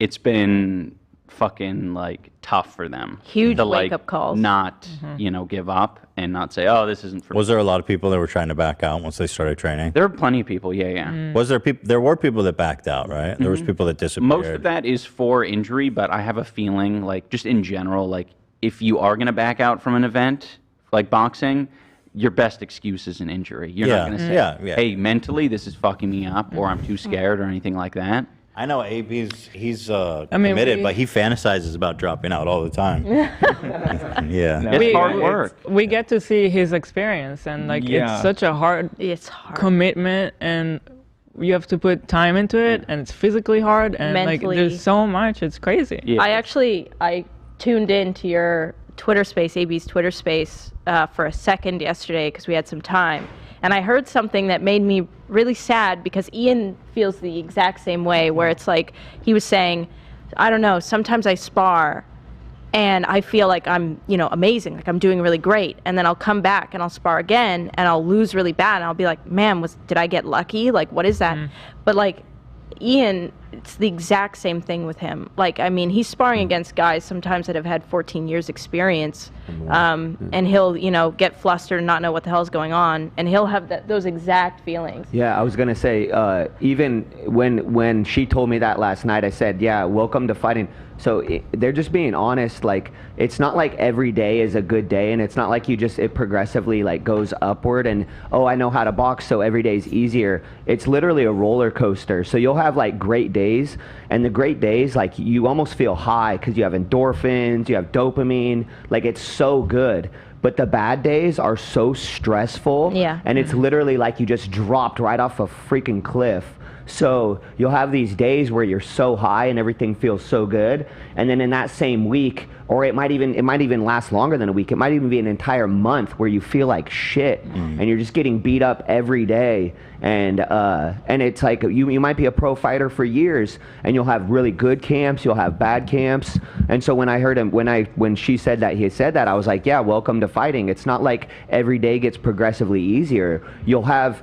[SPEAKER 1] it's been fucking like tough for them.
[SPEAKER 3] Huge
[SPEAKER 1] to, like,
[SPEAKER 3] wake-up calls.
[SPEAKER 1] Not, you know, give up and not say, oh, this isn't for
[SPEAKER 2] Was
[SPEAKER 1] me.
[SPEAKER 2] there a lot of people that were trying to back out once they started training?
[SPEAKER 1] There were plenty of people, yeah.
[SPEAKER 2] Was there people? There were people that backed out, right? There was people that disappeared.
[SPEAKER 1] Most of that is for injury, but I have a feeling, like, just in general, like, if you are going to back out from an event, like boxing, your best excuse is an injury. You're not going to say, hey, mentally, this is fucking me up, or I'm too scared, or anything like that.
[SPEAKER 2] I know he's committed, but he fantasizes about dropping out all the time. Yeah.
[SPEAKER 1] It's hard work.
[SPEAKER 4] We get to see his experience, and like it's such a hard commitment, and you have to put time into it, and it's physically hard, and
[SPEAKER 3] Mentally.
[SPEAKER 4] like there's so much. It's crazy.
[SPEAKER 3] I tuned into your Twitter space, AB's Twitter space, for a second yesterday because we had some time. And I heard something that made me really sad because Ian feels the exact same way, where it's like he was saying, I don't know, sometimes I spar and I feel like I'm, you know, amazing, like I'm doing really great. And then I'll come back and I'll spar again and I'll lose really bad. And I'll be like, man, did I get lucky? Like, what is that? But like Ian, it's the exact same thing with him. Like, I mean, he's sparring against guys sometimes that have had 14 years experience, and he'll, you know, get flustered and not know what the hell's going on, and he'll have those exact feelings.
[SPEAKER 10] Yeah, I was gonna say, even when she told me that last night, I said, yeah, welcome to fighting. So they're just being honest. Like, it's not like every day is a good day, and it's not like it progressively like goes upward and, oh, I know how to box, so every day is easier. It's literally a roller coaster. So you'll have like great days, and the great days, like, you almost feel high because you have endorphins, you have dopamine, like, it's so good. But the bad days are so stressful, and it's literally like you just dropped right off a freaking cliff. So you'll have these days where you're so high and everything feels so good, and then in that same week, or it might even last longer than a week, it might even be an entire month where you feel like shit, and you're just getting beat up every day, and it's like you might be a pro fighter for years, and you'll have really good camps, you'll have bad camps. And so when I heard him, when she said that, he said that, I was like, yeah, welcome to fighting. It's not like every day gets progressively easier. You'll have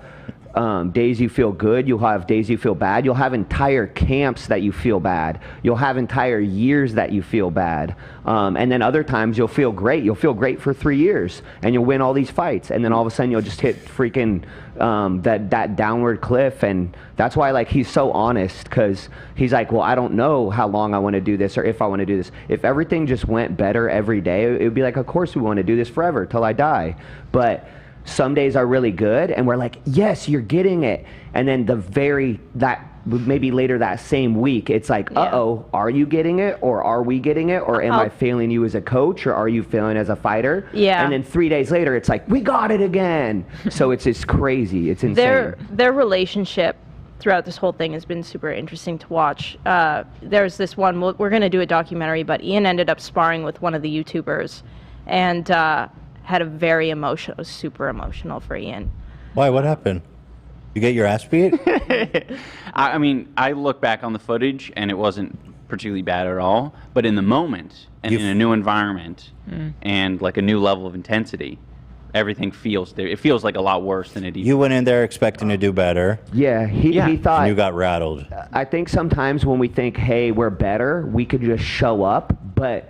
[SPEAKER 10] days you feel good, you'll have days you feel bad, you'll have entire camps that you feel bad, you'll have entire years that you feel bad, and then other times you'll feel great for 3 years, and you'll win all these fights, and then all of a sudden you'll just hit freaking that downward cliff. And that's why, like, he's so honest, because he's like, well, I don't know how long I want to do this, or if I want to do this. If everything just went better every day, it would be like, of course we want to do this forever till I die. But some days are really good, and we're like, yes, you're getting it. And then that maybe later that same week, it's like, uh-oh, are you getting it, or are we getting it, or am I failing you as a coach, or are you failing as a fighter?
[SPEAKER 3] Yeah.
[SPEAKER 10] And then 3 days later, it's like, we got it again. So it's just crazy. It's insane.
[SPEAKER 3] Their relationship throughout this whole thing has been super interesting to watch. There's this one, we're going to do a documentary, but Ian ended up sparring with one of the YouTubers and had a very emotional, super emotional for Ian.
[SPEAKER 2] Why? What happened? You get your ass beat?
[SPEAKER 1] I mean, I look back on the footage and it wasn't particularly bad at all, but in the moment and in a new environment and like a new level of intensity, everything feels like a lot worse than it even.
[SPEAKER 2] You went in there expecting to do better.
[SPEAKER 10] Yeah, he thought.
[SPEAKER 2] And you got rattled.
[SPEAKER 10] I think sometimes when we think, hey, we're better, we could just show up. But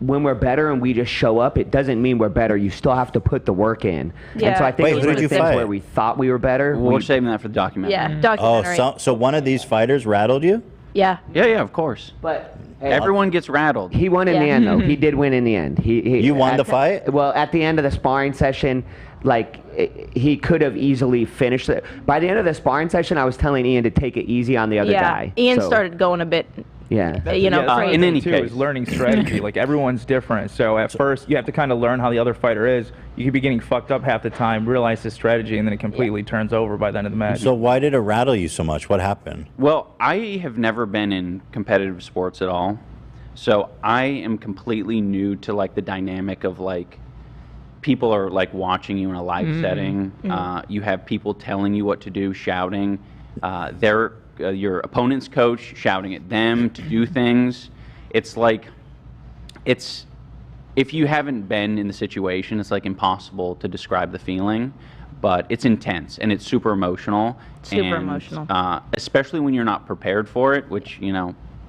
[SPEAKER 10] when we're better and we just show up, it doesn't mean we're better. You still have to put the work in.
[SPEAKER 3] Yeah.
[SPEAKER 10] And so I think
[SPEAKER 2] Wait,
[SPEAKER 10] it was
[SPEAKER 2] who
[SPEAKER 10] one
[SPEAKER 2] did
[SPEAKER 10] of the
[SPEAKER 2] you
[SPEAKER 10] things
[SPEAKER 2] fight?
[SPEAKER 10] where we thought we were better.
[SPEAKER 1] We're saving that for the documentary.
[SPEAKER 3] Yeah, documentary.
[SPEAKER 2] Oh, so one of these fighters rattled you?
[SPEAKER 3] Yeah.
[SPEAKER 1] Yeah, of course.
[SPEAKER 10] But
[SPEAKER 1] everyone gets rattled.
[SPEAKER 10] He won in the end, though. He did win in the end.
[SPEAKER 2] You won the fight?
[SPEAKER 10] Well, at the end of the sparring session, he could have easily finished it. By the end of the sparring session, I was telling Ian to take it easy on the other guy.
[SPEAKER 3] Ian started going a bit.
[SPEAKER 10] Yeah.
[SPEAKER 3] Crazy.
[SPEAKER 8] In any case, is learning strategy. Like everyone's different. So at first, you have to kind of learn how the other fighter is. You could be getting fucked up half the time, realize the strategy, and then it completely turns over by the end of the match.
[SPEAKER 2] So why did it rattle you so much? What happened?
[SPEAKER 1] Well, I have never been in competitive sports at all, so I am completely new to like the dynamic of like people are like watching you in a live setting. You have people telling you what to do, shouting. Your opponent's coach shouting at them to do things. It's like, if you haven't been in the situation, it's like impossible to describe the feeling, but it's intense and it's super emotional. Especially when you're not prepared for it, which,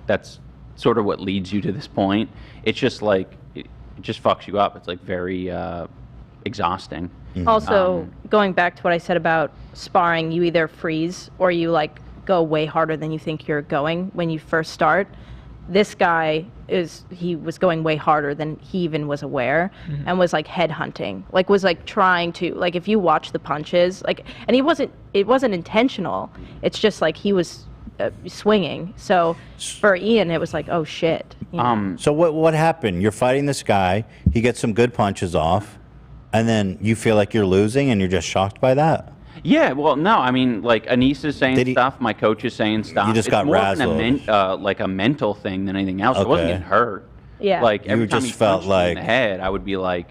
[SPEAKER 1] that's sort of what leads you to this point. It's just like, it just fucks you up. It's like very exhausting.
[SPEAKER 3] Also, going back to what I said about sparring, you either freeze or you like go way harder than you think you're going when you first start. This guy he was going way harder than he even was aware, and was like head hunting, like was like trying to, like if you watch the punches, like, and it wasn't intentional. It's just like he was swinging. So for Ian, it was like, oh shit.
[SPEAKER 2] So what happened? You're fighting this guy. He gets some good punches off, and then you feel like you're losing, and you're just shocked by that.
[SPEAKER 1] Yeah, well, no, I mean, like, Anisa's saying stuff, my coach is saying stuff.
[SPEAKER 2] You just
[SPEAKER 1] it's
[SPEAKER 2] got
[SPEAKER 1] more
[SPEAKER 2] razzled.
[SPEAKER 1] Like a mental thing than anything else. I wasn't getting hurt.
[SPEAKER 3] Yeah.
[SPEAKER 1] Like, every
[SPEAKER 2] You
[SPEAKER 1] time
[SPEAKER 2] just
[SPEAKER 1] he
[SPEAKER 2] felt
[SPEAKER 1] punched me in the head, I would be like,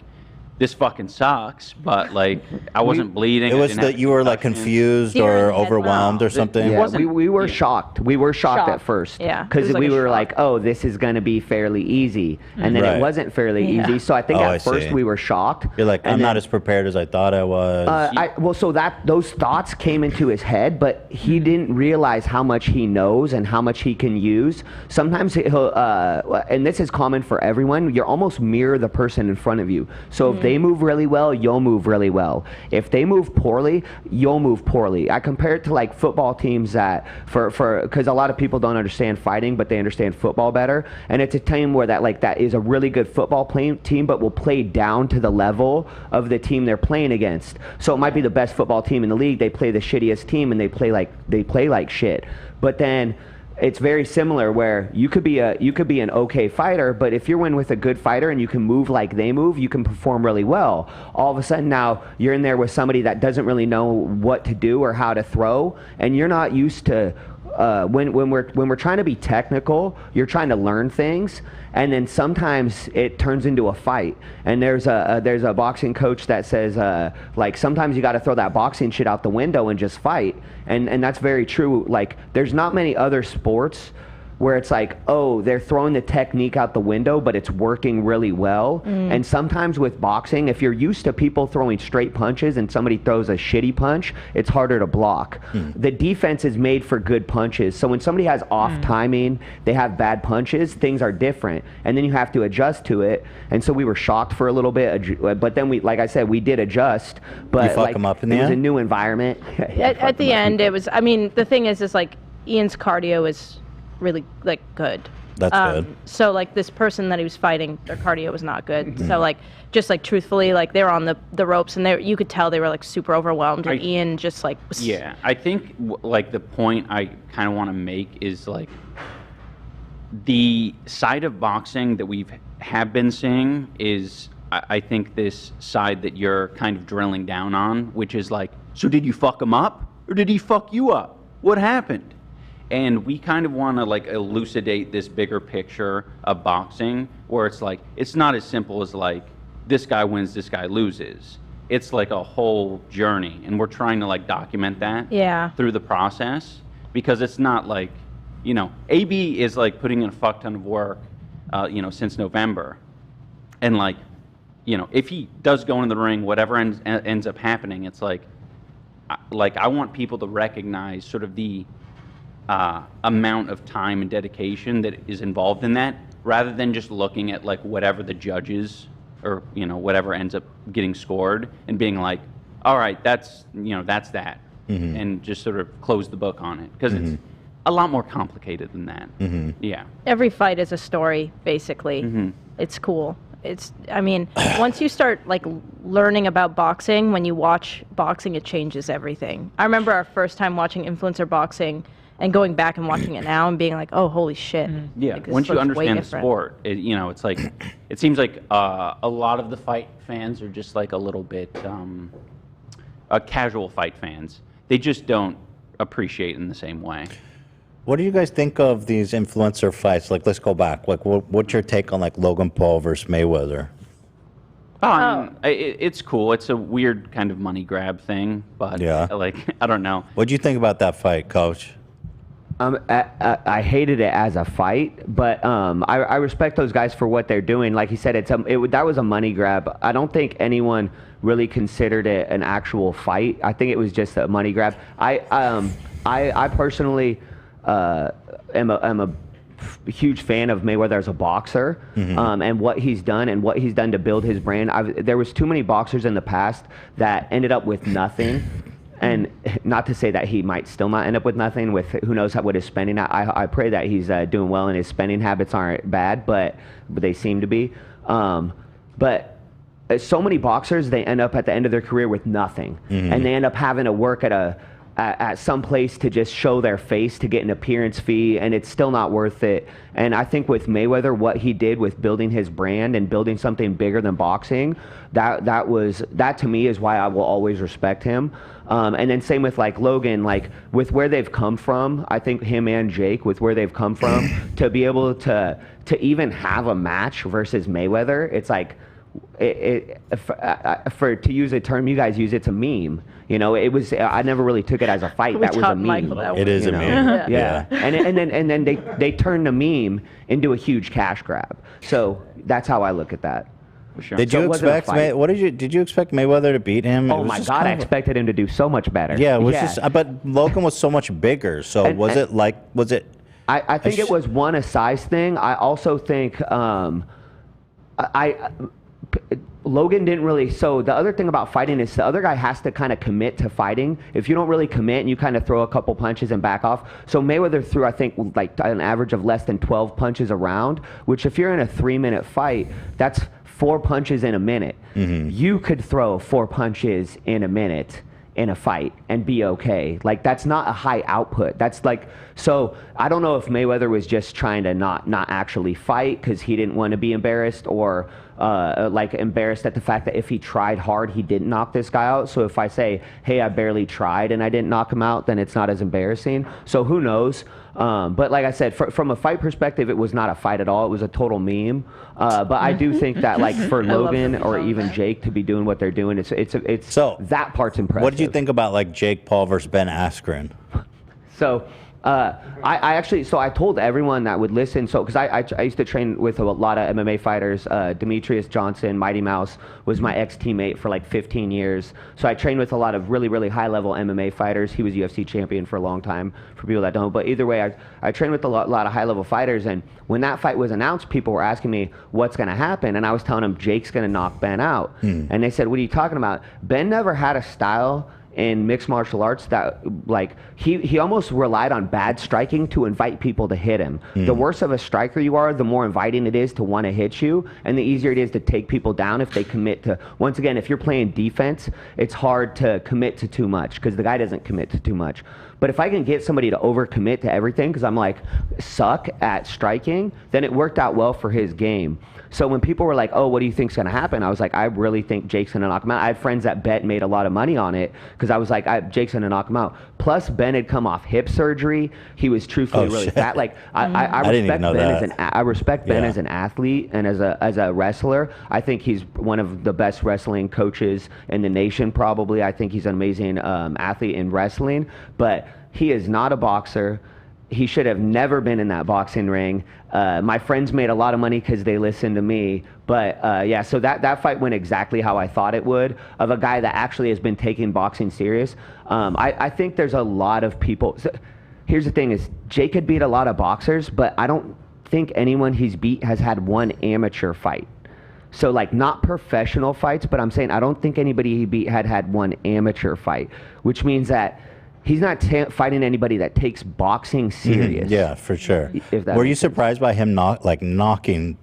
[SPEAKER 1] this fucking sucks, but, like, I wasn't bleeding.
[SPEAKER 2] It was that you were, like, confused or overwhelmed or something?
[SPEAKER 10] Yeah, we were shocked. We were shocked at first.
[SPEAKER 3] Yeah.
[SPEAKER 10] Because we were like, oh, this is going to be fairly easy. And then it wasn't fairly easy. So I think at first we were shocked.
[SPEAKER 2] You're like, I'm not as prepared as I thought I was.
[SPEAKER 10] So those thoughts came into his head, but he didn't realize how much he knows and how much he can use. Sometimes he'll, and this is common for everyone, you almost mirror the person in front of you. So if they move really well, you'll move really well. If they move poorly, you'll move poorly. I compare it to like football teams that, because a lot of people don't understand fighting, but they understand football better. And it's a team where that is a really good football team, but will play down to the level of the team they're playing against. So it might be the best football team in the league. They play the shittiest team and they play like shit. But then it's very similar where you could be an okay fighter, but if you're in with a good fighter and you can move like they move, you can perform really well. All of a sudden now you're in there with somebody that doesn't really know what to do or how to throw, and you're not used to when we're trying to be technical, you're trying to learn things, and then sometimes it turns into a fight. And there's a boxing coach that says like sometimes you got to throw that boxing shit out the window and just fight. And that's very true. Like there's not many other sports where it's like, oh, they're throwing the technique out the window, but it's working really well. And sometimes with boxing, if you're used to people throwing straight punches and somebody throws a shitty punch, it's harder to block. The defense is made for good punches. So when somebody has off timing, they have bad punches, things are different. And then you have to adjust to it. And so we were shocked for a little bit, but then like I said, we did adjust. But
[SPEAKER 2] you fuck them up in the
[SPEAKER 10] it was a
[SPEAKER 2] end?
[SPEAKER 10] new environment.
[SPEAKER 3] At the end, it was, I mean, the thing is like Ian's cardio is really like good.
[SPEAKER 2] That's good.
[SPEAKER 3] So like this person that he was fighting, their cardio was not good. So like, just like truthfully, like they were on the ropes, and you could tell they were like super overwhelmed. And Ian just like
[SPEAKER 1] yeah. I think like the point I kind of want to make is like the side of boxing that have been seeing is I think this side that you're kind of drilling down on, which is like, so did you fuck him up or did he fuck you up? What happened? And we kind of want to like elucidate this bigger picture of boxing where it's like, it's not as simple as like, this guy wins, this guy loses. It's like a whole journey. And we're trying to like document that through the process, because it's not like, you know, AB is like putting in a fuck ton of work, you know, since November. And like, you know, if he does go in the ring, whatever ends up happening, it's like I want people to recognize sort of the amount of time and dedication that is involved in that, rather than just looking at like whatever the judges or, you know, whatever ends up getting scored and being like, all right, that's, you know, that's that. And just sort of close the book on it, because it's a lot more complicated than that. Yeah.
[SPEAKER 3] Every fight is a story, basically. It's cool. I mean, once you start like learning about boxing, when you watch boxing, it changes everything. I remember our first time watching influencer boxing and going back and watching it now and being like, oh, holy shit.
[SPEAKER 1] Yeah,
[SPEAKER 3] like,
[SPEAKER 1] once you understand the sport, you know, it's like, it seems like a lot of the fight fans are just like a little bit casual fight fans. They just don't appreciate it in the same way.
[SPEAKER 2] What do you guys think of these influencer fights? Like, let's go back. Like, what's your take on like Logan Paul versus Mayweather?
[SPEAKER 1] I mean, it's cool. It's a weird kind of money grab thing, but like, I don't know.
[SPEAKER 2] What do you think about that fight, Coach?
[SPEAKER 10] I hated it as a fight, but I respect those guys for what they're doing. Like he said, that was a money grab. I don't think anyone really considered it an actual fight. I think it was just a money grab. I personally am a huge fan of Mayweather as a boxer, and what he's done to build his brand. There was too many boxers in the past that ended up with nothing. And not to say that he might still not end up with nothing, with who knows what his spending. I pray that he's doing well and his spending habits aren't bad, but they seem to be. But so many boxers, they end up at the end of their career with nothing, and they end up having to work at some place to just show their face to get an appearance fee, and it's still not worth it. And I think with Mayweather, what he did with building his brand and building something bigger than boxing, that to me is why I will always respect him. And then same with like Logan, like with where they've come from, I think him and Jake, with where they've come from, to be able to even have a match versus Mayweather, it's like, to use a term you guys use, it's a meme. You know, I never really took it as a fight. That was a meme.
[SPEAKER 2] It is a meme.
[SPEAKER 10] Yeah. And then they turned the meme into a huge cash grab. So that's how I look at that.
[SPEAKER 2] Sure. Did you expect did you expect Mayweather to beat him?
[SPEAKER 10] Oh my God, I expected him to do so much better.
[SPEAKER 2] Yeah, it was just, but Logan was so much bigger. So I
[SPEAKER 10] think it was a size thing. I also think Logan didn't really. So the other thing about fighting is the other guy has to kind of commit to fighting. If you don't really commit and you kind of throw a couple punches and back off. So Mayweather threw, I think, like an average of less than 12 punches a round, which if you're in a 3-minute fight, that's 4 punches in a minute. You could throw 4 punches in a minute in a fight and be okay. Like, that's not a high output. That's like, so I don't know if Mayweather was just trying to not actually fight because he didn't want to be embarrassed, or like embarrassed at the fact that if he tried hard, he didn't knock this guy out. So if I say, hey, I barely tried and I didn't knock him out, then it's not as embarrassing. So who knows? But like I said, from a fight perspective, it was not a fight at all. It was a total meme. But I do think that, like, for Logan or even Jake to be doing what they're doing, it's so that part's impressive.
[SPEAKER 2] What did you think about like Jake Paul versus Ben Askren?
[SPEAKER 10] So I told everyone that would listen. So because I used to train with a lot of MMA fighters. Demetrius Johnson, Mighty Mouse, was my ex-teammate for like 15 years. So I trained with a lot of really, really high-level MMA fighters. He was UFC champion for a long time, for people that don't. But either way, I trained with a lot of high-level fighters. And when that fight was announced, people were asking me what's going to happen. And I was telling them Jake's going to knock Ben out. And they said, what are you talking about? Ben never had a style in mixed martial arts that like he almost relied on bad striking to invite people to hit him. The worse of a striker you are, the more inviting it is to want to hit you, and the easier it is to take people down if they commit to. Once again, if you're playing defense, it's hard to commit to too much because the guy doesn't commit to too much. But if I can get somebody to overcommit to everything because I'm like suck at striking, then it worked out well for his game. So when people were like, oh, what do you think's going to happen? I was like, I really think Jake's going to knock him out. I had friends that bet and made a lot of money on it because I was like, Jake's going to knock him out. Plus, Ben had come off hip surgery. He was truthfully really fat. Like, I respect Ben I respect Ben as an athlete and as a wrestler. I think he's one of the best wrestling coaches in the nation, probably. I think he's an amazing athlete in wrestling. But he is not a boxer. He should have never been in that boxing ring. My friends made a lot of money because they listened to me. But yeah, so that fight went exactly how I thought it would, of a guy that actually has been taking boxing serious. I think there's a lot of people. So, here's the thing is, Jake had beat a lot of boxers, but I don't think anyone he's beat has had one amateur fight. So like not professional fights, but I'm saying I don't think anybody he beat had one amateur fight, which means that he's not fighting anybody that takes boxing serious.
[SPEAKER 2] Yeah, for sure.
[SPEAKER 10] Were
[SPEAKER 2] you surprised by him knocking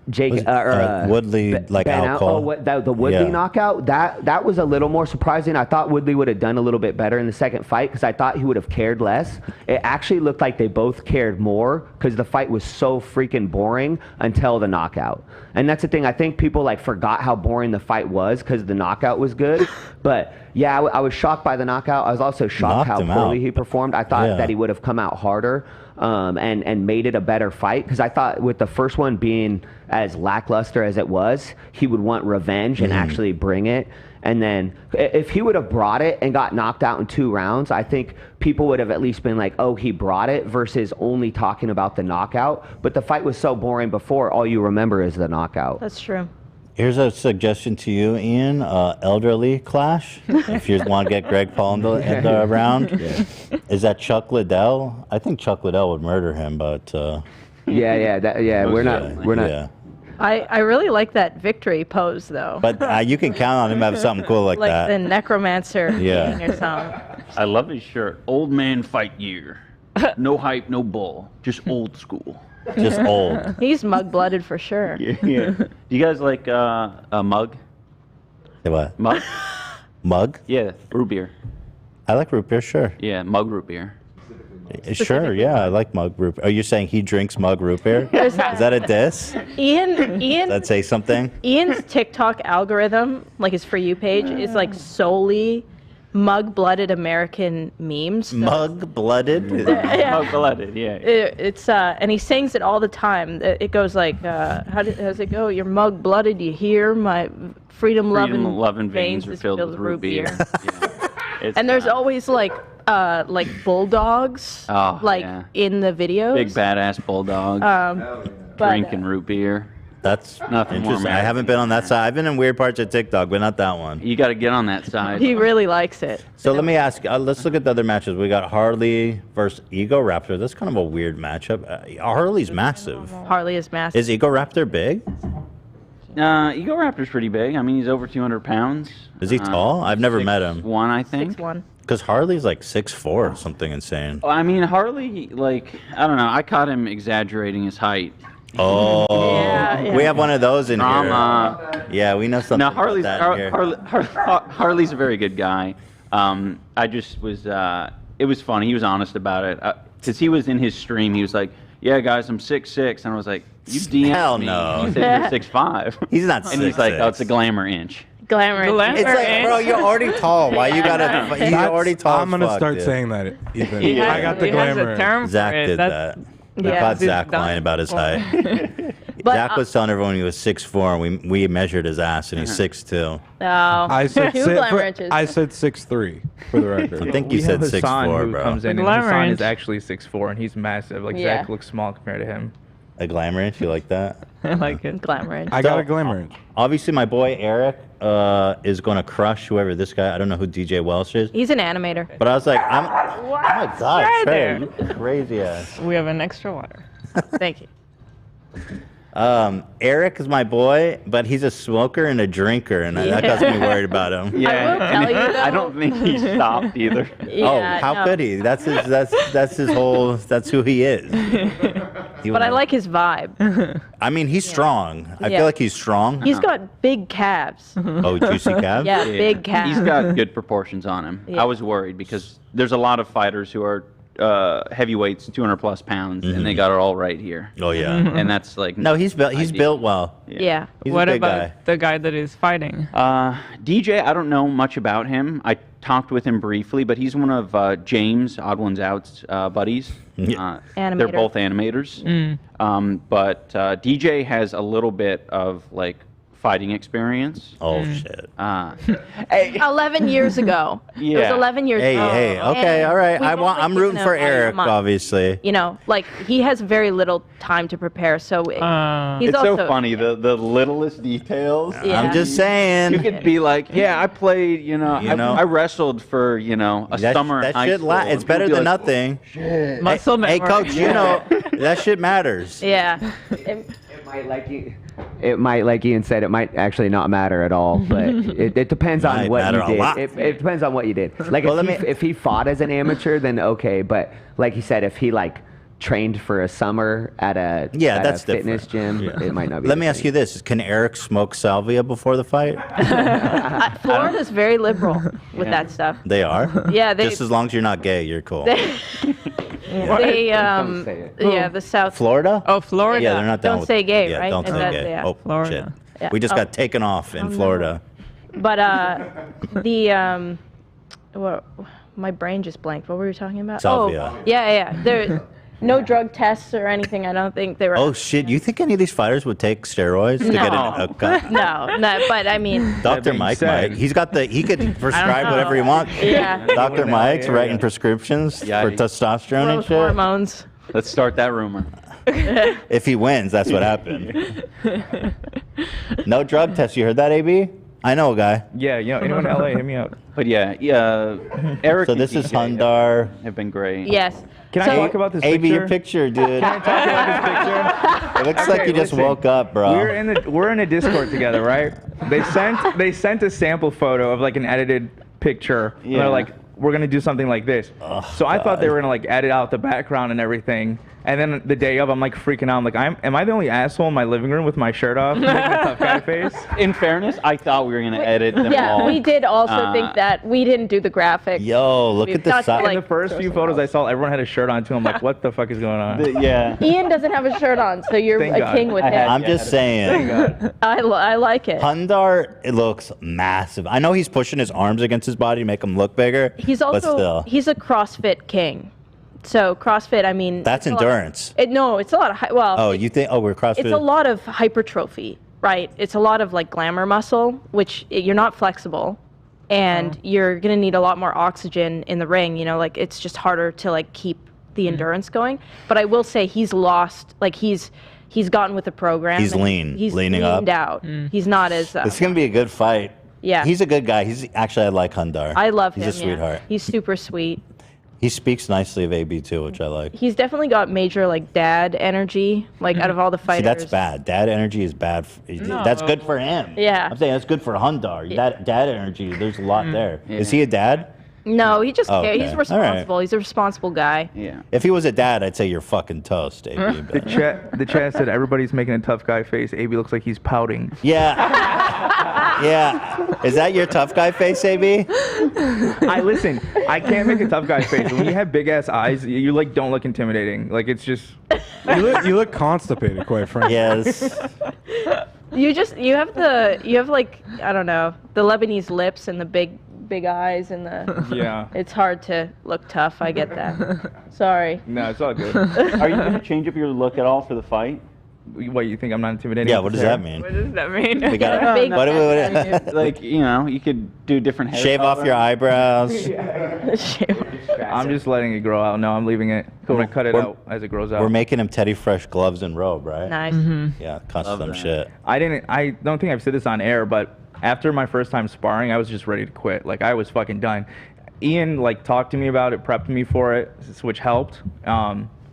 [SPEAKER 10] Jake
[SPEAKER 2] Woodley out cold?
[SPEAKER 10] The Woodley knockout, that was a little more surprising. I thought Woodley would have done a little bit better in the second fight because I thought he would have cared less. It actually looked like they both cared more because the fight was so freaking boring until the knockout. And that's the thing. I think people like forgot how boring the fight was because the knockout was good. But yeah, I was shocked by the knockout. I was also shocked how poorly he performed. I thought that he would have come out harder and made it a better fight because I thought with the first one being as lackluster as it was, he would want revenge and actually bring it. And then if he would have brought it and got knocked out in 2 rounds, I think people would have at least been like, oh, he brought it versus only talking about the knockout. But the fight was so boring before, all you remember is the knockout.
[SPEAKER 3] That's true.
[SPEAKER 2] Here's a suggestion to you, Ian. Elderly clash. If you want to get Greg Paul in the round, is that Chuck Liddell? I think Chuck Liddell would murder him, but
[SPEAKER 10] we're not.
[SPEAKER 2] Yeah.
[SPEAKER 3] I really like that victory pose though.
[SPEAKER 2] But you can count on him having something cool like that.
[SPEAKER 3] Like the necromancer thing or something.
[SPEAKER 1] I love his shirt. Old man fight year. No hype, no bull. Just old school.
[SPEAKER 2] Just old.
[SPEAKER 3] He's mug-blooded for sure.
[SPEAKER 1] Yeah. Do you guys like a mug?
[SPEAKER 2] Say what?
[SPEAKER 1] Mug?
[SPEAKER 2] Mug?
[SPEAKER 1] Yeah, root beer.
[SPEAKER 2] I like root beer, sure.
[SPEAKER 1] Yeah, mug root beer.
[SPEAKER 2] Sure, yeah, I like mug root beer. Are you saying he drinks mug root beer? Is that a diss?
[SPEAKER 3] Ian.
[SPEAKER 2] Does that say something?
[SPEAKER 3] Ian's TikTok algorithm, like his For You page, is like solely mug-blooded American memes.
[SPEAKER 2] Mug-blooded?
[SPEAKER 1] Mug-blooded, yeah.
[SPEAKER 3] It's and he sings it all the time. It goes like, how does it go? You're mug-blooded, you hear? My freedom-loving veins are filled with root beer. And there's always like bulldogs in the videos.
[SPEAKER 1] Big badass bulldogs drinking root beer.
[SPEAKER 2] That's
[SPEAKER 1] nothing
[SPEAKER 2] interesting. I haven't been on that side. I've been in weird parts of TikTok, but not that one.
[SPEAKER 1] You got to get on that side.
[SPEAKER 3] He really likes it.
[SPEAKER 2] So let me ask. Let's look at the other matches. We got Harley versus Ego Raptor. That's kind of a weird matchup. Harley's massive.
[SPEAKER 3] Harley is massive.
[SPEAKER 2] Is Ego Raptor big?
[SPEAKER 1] Ego Raptor's pretty big. I mean, he's over 200 pounds.
[SPEAKER 2] Is he tall? I've never met him.
[SPEAKER 1] 6'1", I think.
[SPEAKER 3] 6'1".
[SPEAKER 2] Because Harley's like 6'4" or something insane.
[SPEAKER 1] I mean, Harley, I don't know. I caught him exaggerating his height.
[SPEAKER 2] Oh, we have one of those in here. Yeah, we know something.
[SPEAKER 1] No,
[SPEAKER 2] about that here.
[SPEAKER 1] Harley's a very good guy. I just was. It was funny. He was honest about it because he was in his stream. He was like, "Yeah, guys, I'm 6'6", and I was like, "You DM'd
[SPEAKER 2] Hell
[SPEAKER 1] me.
[SPEAKER 2] no.
[SPEAKER 1] You said you're 6'5".
[SPEAKER 2] He's not 6'6".
[SPEAKER 1] And he's like, "Oh, it's a glamour inch."
[SPEAKER 3] Glamour.
[SPEAKER 2] It's like, bro, you're already tall. Why you gotta? He's already tall.
[SPEAKER 14] I'm gonna start saying that. Ethan. I got the glamour.
[SPEAKER 2] Zach did that. We caught Zach lying about his height. Zach was telling everyone he was 6'4", and we measured his ass, and he's 6'2".
[SPEAKER 3] Oh,
[SPEAKER 14] I said
[SPEAKER 3] 6'3"
[SPEAKER 14] for the record.
[SPEAKER 2] I think you said 6'4", bro.
[SPEAKER 8] Comes in and Hassan is actually 6'4", and he's massive. Like Zach looks small compared to him.
[SPEAKER 2] A glamour inch, you like that?
[SPEAKER 4] I like it.
[SPEAKER 3] Glamour inch.
[SPEAKER 14] I got a glamour inch.
[SPEAKER 2] Obviously, my boy Eric is going to crush whoever this guy. I don't know who DJ Welsh is.
[SPEAKER 3] He's an animator.
[SPEAKER 2] But I was like, oh my God, Trey, you crazy ass.
[SPEAKER 4] We have an extra water.
[SPEAKER 3] Thank you.
[SPEAKER 2] Eric is my boy, but he's a smoker and a drinker, and that got me worried about him.
[SPEAKER 1] Yeah,
[SPEAKER 3] tell you, though-
[SPEAKER 1] I don't think he stopped either.
[SPEAKER 3] Yeah,
[SPEAKER 2] how could he? That's his whole. That's who he is.
[SPEAKER 3] But I like his vibe.
[SPEAKER 2] I mean, he's strong. I
[SPEAKER 3] Yeah.
[SPEAKER 2] feel like he's strong.
[SPEAKER 3] He's got big calves.
[SPEAKER 2] Oh, juicy calves?
[SPEAKER 3] Yeah, big calves.
[SPEAKER 1] He's got good proportions on him.
[SPEAKER 3] Yeah.
[SPEAKER 1] I was worried because there's a lot of fighters who are heavyweights, 200 plus pounds, and they got it all right here.
[SPEAKER 2] Oh yeah.
[SPEAKER 1] And that's like
[SPEAKER 2] No, he's built. He's built well.
[SPEAKER 3] Yeah.
[SPEAKER 2] He's
[SPEAKER 4] What
[SPEAKER 2] a big
[SPEAKER 4] about
[SPEAKER 2] guy.
[SPEAKER 4] the guy that is fighting?
[SPEAKER 1] DJ, I don't know much about him. I talked with him briefly, but he's one of James Odd Ones Out's buddies. They're
[SPEAKER 3] Animator.
[SPEAKER 1] both animators. But DJ has a little bit of like fighting experience.
[SPEAKER 2] Oh shit.
[SPEAKER 3] 11 years ago. It was
[SPEAKER 1] Yeah.
[SPEAKER 3] 11 years ago.
[SPEAKER 2] Hey, okay,
[SPEAKER 3] And
[SPEAKER 2] all right.
[SPEAKER 3] we've only
[SPEAKER 2] I'm
[SPEAKER 3] given
[SPEAKER 2] rooting
[SPEAKER 3] him
[SPEAKER 2] for
[SPEAKER 3] like a
[SPEAKER 2] Eric,
[SPEAKER 3] month.
[SPEAKER 2] obviously.
[SPEAKER 3] You know, like he has very little time to prepare, so he's
[SPEAKER 1] It's
[SPEAKER 3] also
[SPEAKER 1] so funny, the littlest details.
[SPEAKER 3] Yeah.
[SPEAKER 2] I'm just saying.
[SPEAKER 1] You could be like, yeah, I played, I wrestled for, a summer in high
[SPEAKER 2] shit
[SPEAKER 1] school.
[SPEAKER 2] it's
[SPEAKER 1] And
[SPEAKER 2] better
[SPEAKER 1] people
[SPEAKER 2] than
[SPEAKER 1] be like,
[SPEAKER 2] nothing.
[SPEAKER 4] Muscle
[SPEAKER 2] Hey,
[SPEAKER 4] memory.
[SPEAKER 2] coach, that shit matters.
[SPEAKER 3] Yeah.
[SPEAKER 10] It might, like Ian said, it might actually not matter at all, but it depends
[SPEAKER 2] Might
[SPEAKER 10] on what
[SPEAKER 2] matter
[SPEAKER 10] you
[SPEAKER 2] a
[SPEAKER 10] did.
[SPEAKER 2] lot.
[SPEAKER 10] It depends on what you did. Like if he fought as an amateur, then okay. But like he said, if he like trained for a summer at a
[SPEAKER 2] that's
[SPEAKER 10] fitness
[SPEAKER 2] different.
[SPEAKER 10] gym, it might not be.
[SPEAKER 2] Let me ask you this: can Eric smoke salvia before the fight?
[SPEAKER 3] Florida's very liberal with that stuff.
[SPEAKER 2] They are.
[SPEAKER 3] Yeah, they
[SPEAKER 2] Just as long as you're not gay, you're cool.
[SPEAKER 3] The South.
[SPEAKER 2] Florida?
[SPEAKER 4] Oh, Florida.
[SPEAKER 2] Yeah, they're not down
[SPEAKER 3] Don't
[SPEAKER 2] with-
[SPEAKER 3] say gay,
[SPEAKER 2] yeah,
[SPEAKER 3] right?
[SPEAKER 2] Don't
[SPEAKER 3] Is
[SPEAKER 2] say
[SPEAKER 3] that-
[SPEAKER 2] gay.
[SPEAKER 3] yeah.
[SPEAKER 2] Oh
[SPEAKER 4] Florida.
[SPEAKER 2] shit.
[SPEAKER 3] Yeah.
[SPEAKER 2] We just
[SPEAKER 3] Oh.
[SPEAKER 2] got taken off in Florida.
[SPEAKER 3] But my brain just blanked. What were we talking about?
[SPEAKER 2] Salvia.
[SPEAKER 3] Oh, yeah. There, no drug tests or anything. I don't think they were.
[SPEAKER 2] Oh shit! You think any of these fighters would take steroids to get a cut?
[SPEAKER 3] No. But I mean.
[SPEAKER 2] Dr. Mike might. He could prescribe whatever he wants.
[SPEAKER 3] Yeah.
[SPEAKER 2] Dr. Mike's writing prescriptions for testosterone and
[SPEAKER 3] Growth
[SPEAKER 2] shit.
[SPEAKER 3] hormones.
[SPEAKER 1] Let's start that rumor.
[SPEAKER 2] If he wins, that's what happened. No drug test. You heard that, AB? I know a guy.
[SPEAKER 8] Yeah, anyone in LA, hit me up.
[SPEAKER 1] But yeah, Eric.
[SPEAKER 2] So this is Hundar.
[SPEAKER 1] Have been great.
[SPEAKER 3] Yes.
[SPEAKER 8] Can I talk about this
[SPEAKER 2] AB,
[SPEAKER 8] picture?
[SPEAKER 2] your picture, dude.
[SPEAKER 8] Can I talk about this picture?
[SPEAKER 2] It looks like you just woke up, bro.
[SPEAKER 8] We're in a Discord together, right? They sent a sample photo of like an edited picture. And
[SPEAKER 1] Yeah.
[SPEAKER 8] they're like, we're gonna do something like this. So I thought they were gonna like edit out the background and everything. And then the day of, I'm like freaking out. I'm like, am I the only asshole in my living room with my shirt off, making a tough guy face?
[SPEAKER 1] In fairness, I thought we were gonna edit them all.
[SPEAKER 3] Yeah, we did also think that. We didn't do the graphic.
[SPEAKER 2] Yo, look at the
[SPEAKER 3] That's
[SPEAKER 2] side.
[SPEAKER 3] like-
[SPEAKER 8] In the first few photos I saw, everyone had a shirt on too. I'm like, what the fuck is going on?
[SPEAKER 1] Yeah.
[SPEAKER 3] Ian doesn't have a shirt on, so you're
[SPEAKER 8] Thank
[SPEAKER 3] a
[SPEAKER 8] God.
[SPEAKER 3] king with him.
[SPEAKER 2] I'm just saying.
[SPEAKER 3] I like it.
[SPEAKER 2] Hundar, it looks massive. I know he's pushing his arms against his body to make him look bigger.
[SPEAKER 3] He's
[SPEAKER 2] but
[SPEAKER 3] also
[SPEAKER 2] still.
[SPEAKER 3] he's a CrossFit king. So CrossFit, I mean,
[SPEAKER 2] That's
[SPEAKER 3] it's a lot of-
[SPEAKER 2] endurance.
[SPEAKER 3] it's a lot of
[SPEAKER 2] Oh, you think? Oh, we're CrossFit.
[SPEAKER 3] it's a lot of hypertrophy, right? It's a lot of like glamour muscle, which you're not flexible, and you're gonna need a lot more oxygen in the ring. Like it's just harder to like keep the endurance going. But I will say he's lost, like he's gotten with the program.
[SPEAKER 2] He's
[SPEAKER 3] and
[SPEAKER 2] lean,
[SPEAKER 3] He's
[SPEAKER 2] leaning
[SPEAKER 3] leaned
[SPEAKER 2] up.
[SPEAKER 3] out. He's not as.
[SPEAKER 2] It's gonna be a good fight.
[SPEAKER 3] Yeah.
[SPEAKER 2] He's a good guy. I like Hundar.
[SPEAKER 3] I love him.
[SPEAKER 2] He's a sweetheart.
[SPEAKER 3] He's super sweet.
[SPEAKER 2] He speaks nicely of AB too, which I like.
[SPEAKER 3] He's definitely got major like dad energy. Like out of all the
[SPEAKER 2] See,
[SPEAKER 3] fighters.
[SPEAKER 2] that's bad. Dad energy is bad. That's good for him.
[SPEAKER 3] Yeah.
[SPEAKER 2] I'm saying that's good for Hundar. Dad energy, there's a lot there. Is he a dad?
[SPEAKER 3] No, he just
[SPEAKER 2] Oh,
[SPEAKER 3] cares.
[SPEAKER 2] okay.
[SPEAKER 3] He's
[SPEAKER 2] All right.
[SPEAKER 3] responsible. He's a responsible guy.
[SPEAKER 1] Yeah.
[SPEAKER 2] If he was a dad, I'd say you're fucking toast, AB.
[SPEAKER 8] The chat said everybody's making a tough guy face. AB looks like he's pouting.
[SPEAKER 2] Yeah. Yeah. Is that your tough guy face, AB?
[SPEAKER 8] Listen. I can't make a tough guy face. When you have big ass eyes, you like don't look intimidating. Like it's just.
[SPEAKER 14] You look constipated, quite frankly.
[SPEAKER 2] Yes.
[SPEAKER 3] You have like I don't know, the Lebanese lips and the big eyes and the
[SPEAKER 8] Yeah.
[SPEAKER 3] It's hard to look tough. I get that. Sorry.
[SPEAKER 8] No, it's all good.
[SPEAKER 1] Are you gonna change up your look at all for the fight?
[SPEAKER 8] What, you think I'm not intimidating?
[SPEAKER 2] Yeah, what does that mean?
[SPEAKER 4] What does that mean?
[SPEAKER 2] We got
[SPEAKER 3] Big
[SPEAKER 2] what,
[SPEAKER 1] Like, you could do different hair
[SPEAKER 2] shave off
[SPEAKER 1] color.
[SPEAKER 2] your eyebrows.
[SPEAKER 8] I'm just letting it grow out. No, I'm leaving it. I'm gonna cut it out as it grows out.
[SPEAKER 2] We're making him Teddy Fresh gloves and robe, right?
[SPEAKER 3] Nice.
[SPEAKER 2] Yeah, custom shit.
[SPEAKER 8] I don't think I've said this on air, but after my first time sparring, I was just ready to quit. Like I was fucking done. Ian like talked to me about it, prepped me for it, which helped.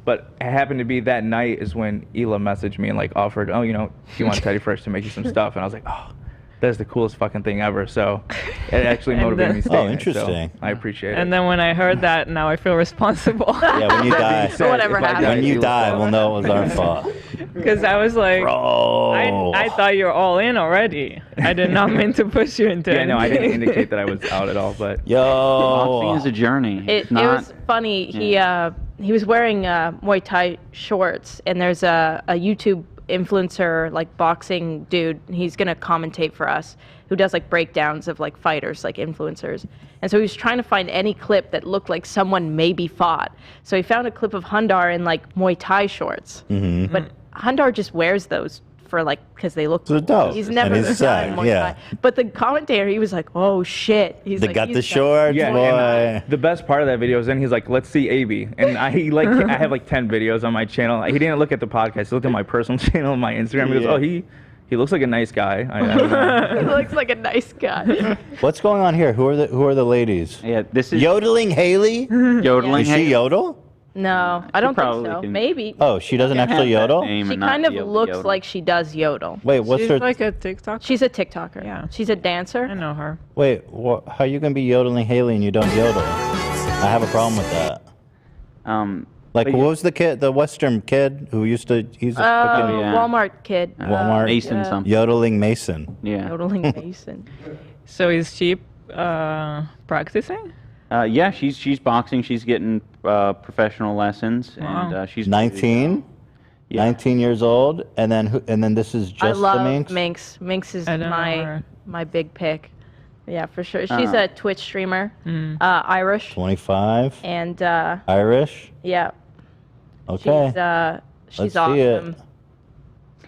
[SPEAKER 8] But it happened to be that night is when Hila messaged me and like offered, oh, you know, do you want Teddy Fresh to make you some stuff? And I was like, oh, that's the coolest fucking thing ever. So it actually motivated me to stay in it,
[SPEAKER 2] interesting.
[SPEAKER 8] so I appreciate it.
[SPEAKER 4] And then when I heard that, now I feel responsible.
[SPEAKER 2] Yeah, when you die,
[SPEAKER 3] Whatever happened.
[SPEAKER 2] when you die, we'll know it was our fault.
[SPEAKER 4] Because I was like,
[SPEAKER 2] Bro.
[SPEAKER 4] I thought you were all in already. I did not mean to push you into
[SPEAKER 8] Yeah, no, I
[SPEAKER 4] anything.
[SPEAKER 8] didn't indicate that I was out at all, but
[SPEAKER 1] Boxing is a journey.
[SPEAKER 3] It was funny. He was wearing Muay Thai shorts, and there's a YouTube influencer, like boxing dude. He's gonna commentate for us, who does like breakdowns of like fighters, like influencers. And so he was trying to find any clip that looked like someone maybe fought. So he found a clip of Hundar in like Muay Thai shorts, but Hundar just wears those for like because they look.
[SPEAKER 2] Dope.
[SPEAKER 3] He's never
[SPEAKER 2] And he's
[SPEAKER 3] done
[SPEAKER 2] sick,
[SPEAKER 3] Muay
[SPEAKER 2] yeah.
[SPEAKER 3] Thai. But the commentator, he was like, "Oh shit!" He's
[SPEAKER 2] They
[SPEAKER 3] like,
[SPEAKER 2] got
[SPEAKER 3] "He's
[SPEAKER 2] the shorts,
[SPEAKER 8] yeah,
[SPEAKER 2] boy.
[SPEAKER 8] and the best part of that video is then he's like, let's see AB. And I have like 10 videos on my channel. He didn't look at the podcast. He looked at my personal channel on my Instagram. He goes, oh, he looks like a nice guy. I don't know.
[SPEAKER 3] He looks like a nice guy.
[SPEAKER 2] What's going on here? Who are the ladies?
[SPEAKER 1] Yeah, this is
[SPEAKER 2] Yodeling Haley.
[SPEAKER 1] yodeling.
[SPEAKER 2] Is she
[SPEAKER 1] Haley.
[SPEAKER 2] yodel?
[SPEAKER 3] No, I don't think
[SPEAKER 1] probably
[SPEAKER 3] so.
[SPEAKER 1] can-
[SPEAKER 3] Maybe.
[SPEAKER 2] Oh, she doesn't actually
[SPEAKER 1] have that
[SPEAKER 2] yodel?
[SPEAKER 1] name
[SPEAKER 3] She
[SPEAKER 1] and not
[SPEAKER 3] kind of
[SPEAKER 1] be able to
[SPEAKER 3] looks
[SPEAKER 1] yodel.
[SPEAKER 3] like she does yodel.
[SPEAKER 2] Wait, what's
[SPEAKER 4] She's
[SPEAKER 2] her?
[SPEAKER 4] like a TikTok.
[SPEAKER 3] She's a TikToker.
[SPEAKER 4] Yeah.
[SPEAKER 3] She's a dancer.
[SPEAKER 4] I know her.
[SPEAKER 2] Wait, how are you gonna be yodeling Haley and you don't yodel? I have a problem with that. Like,
[SPEAKER 1] but
[SPEAKER 2] what was the kid, the Western kid who used to? He's a
[SPEAKER 1] yeah.
[SPEAKER 3] Walmart kid.
[SPEAKER 2] Walmart
[SPEAKER 1] Mason something.
[SPEAKER 2] yodeling Mason.
[SPEAKER 1] Yeah.
[SPEAKER 3] Yodeling Mason.
[SPEAKER 4] So is she practicing?
[SPEAKER 1] Yeah, she's boxing. She's getting professional lessons,
[SPEAKER 4] Wow.
[SPEAKER 1] and she's
[SPEAKER 2] 19.
[SPEAKER 1] Yeah.
[SPEAKER 2] 19 years old, and then this is just
[SPEAKER 3] I love
[SPEAKER 2] the Minx.
[SPEAKER 3] Minx. Minx is
[SPEAKER 4] I don't know her.
[SPEAKER 3] my big pick. Yeah, for sure. She's a Twitch streamer, Irish,
[SPEAKER 2] 25.
[SPEAKER 3] and
[SPEAKER 2] Irish.
[SPEAKER 3] yeah,
[SPEAKER 2] Okay.
[SPEAKER 3] she's
[SPEAKER 2] Let's see
[SPEAKER 3] awesome.
[SPEAKER 2] it.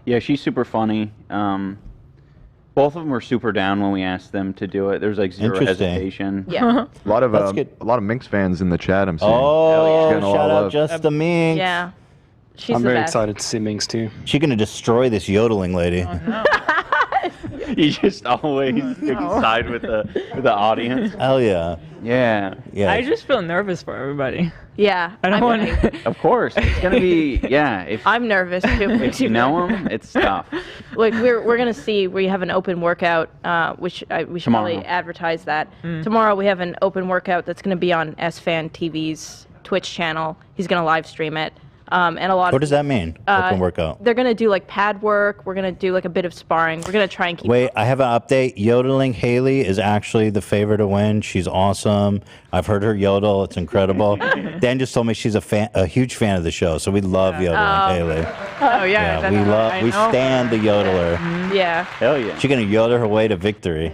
[SPEAKER 1] Yeah, she's super funny. Both of them were super down when we asked them to do it. There's like zero
[SPEAKER 2] Interesting.
[SPEAKER 1] hesitation.
[SPEAKER 3] Yeah,
[SPEAKER 7] A lot of
[SPEAKER 2] That's good.
[SPEAKER 7] a lot of Minx fans in the chat. I'm seeing.
[SPEAKER 2] Oh,
[SPEAKER 7] She's getting a lot
[SPEAKER 2] shout
[SPEAKER 7] of
[SPEAKER 2] out
[SPEAKER 7] love.
[SPEAKER 2] just the Minx.
[SPEAKER 3] yeah. She's
[SPEAKER 15] I'm
[SPEAKER 3] the
[SPEAKER 15] very
[SPEAKER 3] best.
[SPEAKER 15] excited to see Minx too.
[SPEAKER 2] She's gonna destroy this yodeling lady.
[SPEAKER 1] You just always side with the audience.
[SPEAKER 2] Hell yeah.
[SPEAKER 1] Yeah.
[SPEAKER 2] Yeah.
[SPEAKER 4] I just feel nervous for everybody.
[SPEAKER 3] Yeah,
[SPEAKER 4] I don't want
[SPEAKER 1] Of course, it's gonna be If
[SPEAKER 3] I'm nervous too.
[SPEAKER 1] if you know them, it's tough.
[SPEAKER 3] Like we're gonna see. We have an open workout, which we should
[SPEAKER 1] Tomorrow.
[SPEAKER 3] probably advertise that. Tomorrow we have an open workout that's gonna be on SFan TV's Twitch channel. He's gonna live stream it. And a lot
[SPEAKER 2] What
[SPEAKER 3] of
[SPEAKER 2] does that mean? Open workout.
[SPEAKER 3] they're gonna do like pad work. We're gonna do like a bit of sparring. We're gonna try and keep.
[SPEAKER 2] Wait, I have an update. Yodeling Haley is actually the favorite to win. She's awesome. I've heard her yodel. It's incredible. Dan just told me she's a huge fan of the show, so we love yodeling Haley.
[SPEAKER 3] Oh
[SPEAKER 2] Yeah,
[SPEAKER 3] that's
[SPEAKER 2] we
[SPEAKER 3] what
[SPEAKER 2] love.
[SPEAKER 3] I
[SPEAKER 2] We
[SPEAKER 3] know.
[SPEAKER 2] stand the yodeler.
[SPEAKER 3] Yeah,
[SPEAKER 1] Hell yeah.
[SPEAKER 2] She's gonna yodel her way to victory.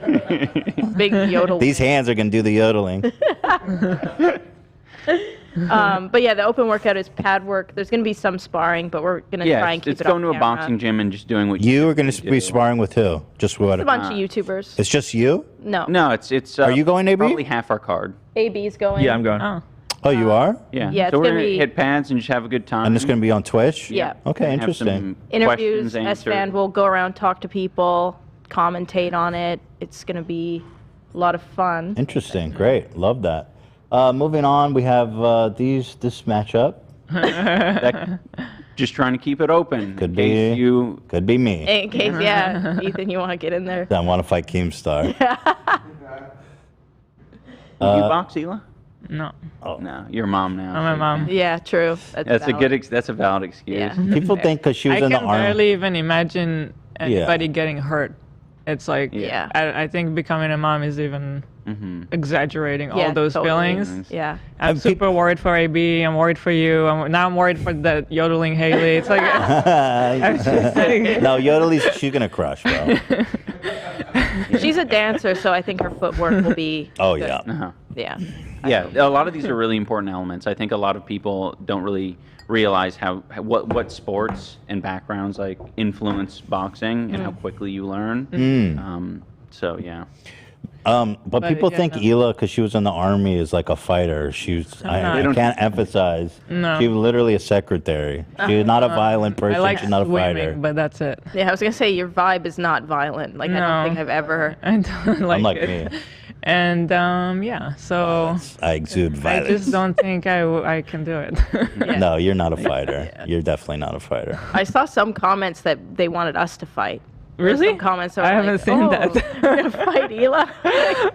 [SPEAKER 3] big yodel.
[SPEAKER 2] These hands are gonna do the yodeling.
[SPEAKER 3] But yeah, the open workout is pad work. There's gonna be some sparring, but we're gonna try and keep
[SPEAKER 1] it's
[SPEAKER 3] it
[SPEAKER 1] going to
[SPEAKER 3] on
[SPEAKER 1] a
[SPEAKER 3] camera.
[SPEAKER 1] boxing gym and just doing what
[SPEAKER 2] You are gonna
[SPEAKER 1] do.
[SPEAKER 2] be sparring with who? Just what?
[SPEAKER 3] It's a bunch of YouTubers.
[SPEAKER 2] It's just you?
[SPEAKER 3] No.
[SPEAKER 1] No, it's.
[SPEAKER 2] Are you going, AB?
[SPEAKER 1] Probably half our card.
[SPEAKER 3] AB's going.
[SPEAKER 8] Yeah, I'm going.
[SPEAKER 4] Oh.
[SPEAKER 2] Oh, you are?
[SPEAKER 1] Yeah.
[SPEAKER 3] Yeah, it's
[SPEAKER 1] so we're
[SPEAKER 3] gonna
[SPEAKER 1] gonna
[SPEAKER 3] be-
[SPEAKER 1] hit pads and just have a good time.
[SPEAKER 2] And it's gonna be on Twitch?
[SPEAKER 3] Yeah.
[SPEAKER 2] Okay,
[SPEAKER 1] Have
[SPEAKER 2] interesting.
[SPEAKER 1] some
[SPEAKER 3] Interviews.
[SPEAKER 1] questions answered.
[SPEAKER 3] SFan will go around, talk to people, commentate on it. It's gonna be a lot of fun.
[SPEAKER 2] Interesting. Great. Love that. Moving on, we have this matchup.
[SPEAKER 1] Just trying to keep it open.
[SPEAKER 2] Could
[SPEAKER 1] in case
[SPEAKER 2] be
[SPEAKER 1] you.
[SPEAKER 2] Could be me.
[SPEAKER 3] In case, yeah, Ethan, you want to get in there?
[SPEAKER 2] I want to fight Keemstar.
[SPEAKER 1] You box, Hila?
[SPEAKER 4] No.
[SPEAKER 1] Oh no, you're a mom now.
[SPEAKER 4] I'm a mom.
[SPEAKER 3] Yeah, true.
[SPEAKER 1] That's a good. That's a valid excuse.
[SPEAKER 3] Yeah.
[SPEAKER 2] People think because she was
[SPEAKER 4] I
[SPEAKER 2] in the
[SPEAKER 4] can
[SPEAKER 2] army.
[SPEAKER 4] barely even imagine anybody getting hurt. It's like,
[SPEAKER 3] Yeah.
[SPEAKER 4] I think becoming a mom is even exaggerating
[SPEAKER 3] Yeah,
[SPEAKER 4] all those
[SPEAKER 3] totally.
[SPEAKER 4] feelings.
[SPEAKER 3] Yeah.
[SPEAKER 4] I'm super worried for AB. I'm worried for you. Now I'm worried for the yodeling Haley. It's like, I'm just like
[SPEAKER 2] No, she's gonna crush, bro.
[SPEAKER 3] She's a dancer, so I think her footwork will be.
[SPEAKER 2] Oh
[SPEAKER 3] good.
[SPEAKER 2] yeah.
[SPEAKER 1] Uh-huh.
[SPEAKER 3] Yeah.
[SPEAKER 1] Yeah, a lot of these are really important elements. I think a lot of people don't really realize what sports and backgrounds like influence boxing and how quickly you learn. So yeah.
[SPEAKER 2] But people
[SPEAKER 4] yeah.
[SPEAKER 2] think Hila, because she was in the army, is like a fighter. I
[SPEAKER 4] not.
[SPEAKER 2] can't emphasize.
[SPEAKER 4] No.
[SPEAKER 2] She was literally a secretary. She's not a violent person.
[SPEAKER 4] I like
[SPEAKER 2] She's not a
[SPEAKER 4] swimming,
[SPEAKER 2] fighter.
[SPEAKER 4] but that's it.
[SPEAKER 3] Yeah, I was gonna say your vibe is not violent. Like I
[SPEAKER 4] No.
[SPEAKER 3] don't think I've ever.
[SPEAKER 4] I don't like
[SPEAKER 2] Unlike
[SPEAKER 4] it.
[SPEAKER 2] me.
[SPEAKER 4] And yeah, so
[SPEAKER 2] I exude
[SPEAKER 4] I
[SPEAKER 2] violence.
[SPEAKER 4] just don't think I can do it.
[SPEAKER 2] No, you're not a fighter. You're definitely not a fighter.
[SPEAKER 3] I saw some comments that they wanted us to fight. There's
[SPEAKER 4] Really?
[SPEAKER 3] some comments that
[SPEAKER 4] I
[SPEAKER 3] were
[SPEAKER 4] haven't
[SPEAKER 3] like,
[SPEAKER 4] seen
[SPEAKER 3] oh,
[SPEAKER 4] that.
[SPEAKER 3] You're gonna fight Ela?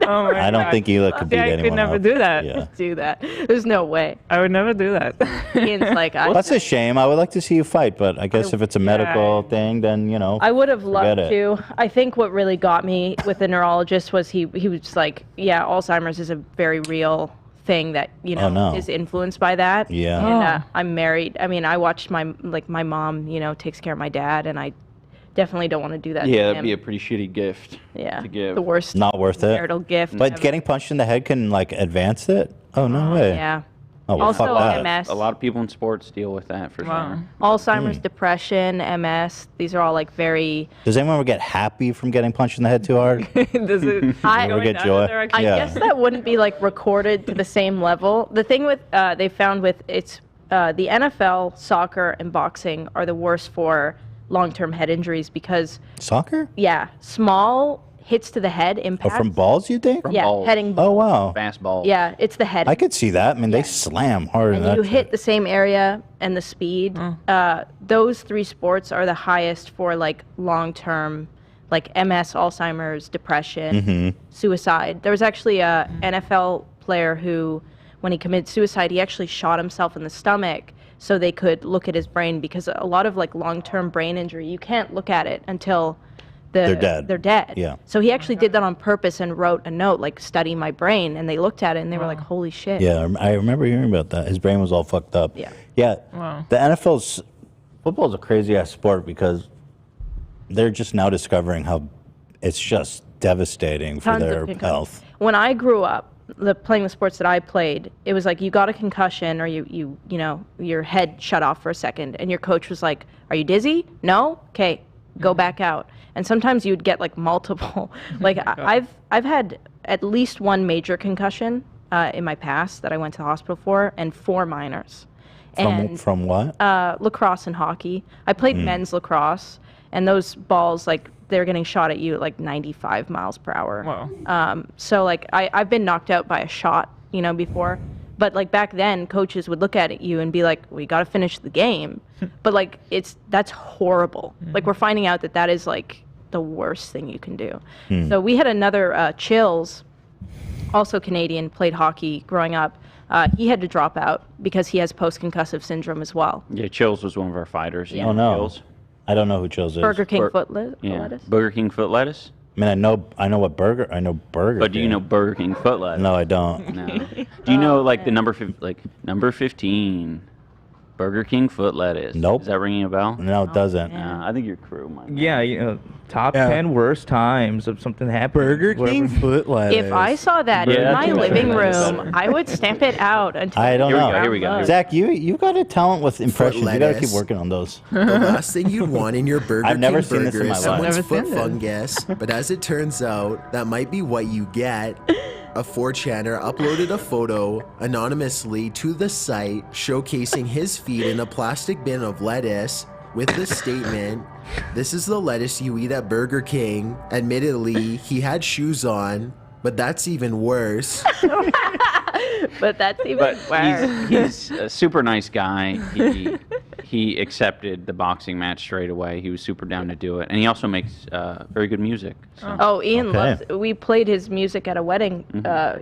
[SPEAKER 4] Oh my
[SPEAKER 2] I don't
[SPEAKER 4] God.
[SPEAKER 2] think Ela could beat
[SPEAKER 4] I
[SPEAKER 2] anyone
[SPEAKER 4] could never
[SPEAKER 2] up.
[SPEAKER 4] do that.
[SPEAKER 2] Yeah.
[SPEAKER 3] Do that. There's no way.
[SPEAKER 4] I would never do that.
[SPEAKER 3] Ian's like,
[SPEAKER 2] That's a shame. I would like to see you fight, but I guess if it's a medical thing, then, you know.
[SPEAKER 3] I would have loved
[SPEAKER 2] forget it.
[SPEAKER 3] to. I think what really got me with the neurologist was he was like, yeah, Alzheimer's is a very real thing that, you know,
[SPEAKER 2] Oh, no.
[SPEAKER 3] is influenced by that.
[SPEAKER 2] Yeah.
[SPEAKER 3] And I'm married. I mean, I watched my mom, you know, takes care of my dad, and I definitely don't want to do that to
[SPEAKER 1] Yeah,
[SPEAKER 3] him.
[SPEAKER 1] that'd be a pretty shitty gift to give.
[SPEAKER 3] The worst
[SPEAKER 2] Not worth it.
[SPEAKER 3] marital gift
[SPEAKER 2] But
[SPEAKER 3] ever.
[SPEAKER 2] getting punched in the head can, like, advance it? Oh, no way.
[SPEAKER 3] Yeah.
[SPEAKER 2] Oh, well,
[SPEAKER 3] Also
[SPEAKER 2] fuck that.
[SPEAKER 3] MS.
[SPEAKER 1] A lot of people in sports deal with that for sure.
[SPEAKER 3] Alzheimer's, depression, MS. These are all like very.
[SPEAKER 2] Does anyone ever get happy from getting punched in the head too hard?
[SPEAKER 4] Does it
[SPEAKER 2] Ever get joy?
[SPEAKER 3] I guess that wouldn't be like recorded to the same level. The thing with they found with the NFL, soccer, and boxing are the worst for long-term head injuries because
[SPEAKER 2] Soccer?
[SPEAKER 3] yeah, small hits to the head
[SPEAKER 2] Oh,
[SPEAKER 3] impact.
[SPEAKER 2] from balls, you think?
[SPEAKER 3] Yeah, balls. Heading
[SPEAKER 2] Oh, wow.
[SPEAKER 1] Fastball.
[SPEAKER 3] Yeah, it's the head.
[SPEAKER 2] I could see that. I mean, they slam hard.
[SPEAKER 3] And
[SPEAKER 2] in
[SPEAKER 3] you
[SPEAKER 2] that
[SPEAKER 3] hit the same area and the speed. Those three sports are the highest for like long-term, like MS, Alzheimer's, depression, suicide. There was actually a NFL player who, when he committed suicide, he actually shot himself in the stomach so they could look at his brain, because a lot of like long-term brain injury, you can't look at it until
[SPEAKER 2] They're dead.
[SPEAKER 3] They're dead.
[SPEAKER 2] Yeah.
[SPEAKER 3] So he actually did that on purpose and wrote a note, like, study my brain, and they looked at it and they were like, holy shit.
[SPEAKER 2] Yeah, I remember hearing about that. His brain was all fucked up.
[SPEAKER 3] Yeah.
[SPEAKER 2] Yeah.
[SPEAKER 4] Wow.
[SPEAKER 2] The NFL's football's a crazy ass sport because they're just now discovering how it's just devastating for
[SPEAKER 3] Tons of
[SPEAKER 2] their
[SPEAKER 3] concussions.
[SPEAKER 2] health.
[SPEAKER 3] When I grew up, playing the sports that I played, it was like you got a concussion or you know, your head shut off for a second, and your coach was like, are you dizzy? No? Okay, go back out. And sometimes you'd get like multiple. Like I've had at least one major concussion in my past that I went to the hospital for, and 4 minors.
[SPEAKER 2] From what?
[SPEAKER 3] Lacrosse and hockey. I played men's lacrosse, and those balls, like, they're getting shot at you at like 95 miles per hour.
[SPEAKER 4] Wow.
[SPEAKER 3] So like I've been knocked out by a shot, you know, before. But like back then, coaches would look at you and be like, "We got to finish the game." But like that's horrible. Like we're finding out that is like the worst thing you can do. So we had another Chills, also Canadian, played hockey growing up. He had to drop out because he has post-concussive syndrome as well.
[SPEAKER 1] Yeah, Chills was one of our fighters.
[SPEAKER 3] Yeah.
[SPEAKER 2] Oh, no.
[SPEAKER 1] Chills.
[SPEAKER 2] I don't know who Chills is.
[SPEAKER 3] Burger King foot
[SPEAKER 1] Yeah,
[SPEAKER 3] lettuce.
[SPEAKER 1] Burger King foot lettuce.
[SPEAKER 2] I mean, I know what burger. I know burger.
[SPEAKER 1] But do you
[SPEAKER 2] King.
[SPEAKER 1] know Burger King foot lettuce?
[SPEAKER 2] No, I don't.
[SPEAKER 1] No. Do you know like the number 15? Burger King foot lettuce.
[SPEAKER 2] Nope.
[SPEAKER 1] Is that ringing a bell?
[SPEAKER 2] No, it doesn't.
[SPEAKER 1] I think your crew might.
[SPEAKER 8] Yeah, you know, top 10 worst times of something happening.
[SPEAKER 14] Burger King foot lettuce.
[SPEAKER 3] If I saw that
[SPEAKER 1] Yeah,
[SPEAKER 3] in my
[SPEAKER 1] that's
[SPEAKER 3] living
[SPEAKER 1] better.
[SPEAKER 3] room, I would stamp it out until
[SPEAKER 2] I don't
[SPEAKER 1] Here we
[SPEAKER 2] know.
[SPEAKER 1] go, here we go.
[SPEAKER 2] Zach, you got a talent with impressions. You got to keep
[SPEAKER 15] lettuce.
[SPEAKER 2] working on those.
[SPEAKER 15] The last thing you'd want in your Burger
[SPEAKER 2] I've never
[SPEAKER 15] King
[SPEAKER 2] seen this
[SPEAKER 15] burger
[SPEAKER 2] in
[SPEAKER 15] is
[SPEAKER 2] my life.
[SPEAKER 15] someone's
[SPEAKER 4] Never
[SPEAKER 15] foot
[SPEAKER 4] seen this.
[SPEAKER 15] fungus, but as it turns out, that might be what you get. A 4chaner uploaded a photo anonymously to the site showcasing his feet in a plastic bin of lettuce with the statement, "This is the lettuce you eat at Burger King." Admittedly, he had shoes on, but that's even worse.
[SPEAKER 3] But that's even
[SPEAKER 1] But
[SPEAKER 3] worse.
[SPEAKER 1] he's a super nice guy. He accepted the boxing match straight away. He was super down to do it, and he also makes very good music. So.
[SPEAKER 3] Oh, Ian
[SPEAKER 2] Okay.
[SPEAKER 3] loves. We played his music at a wedding.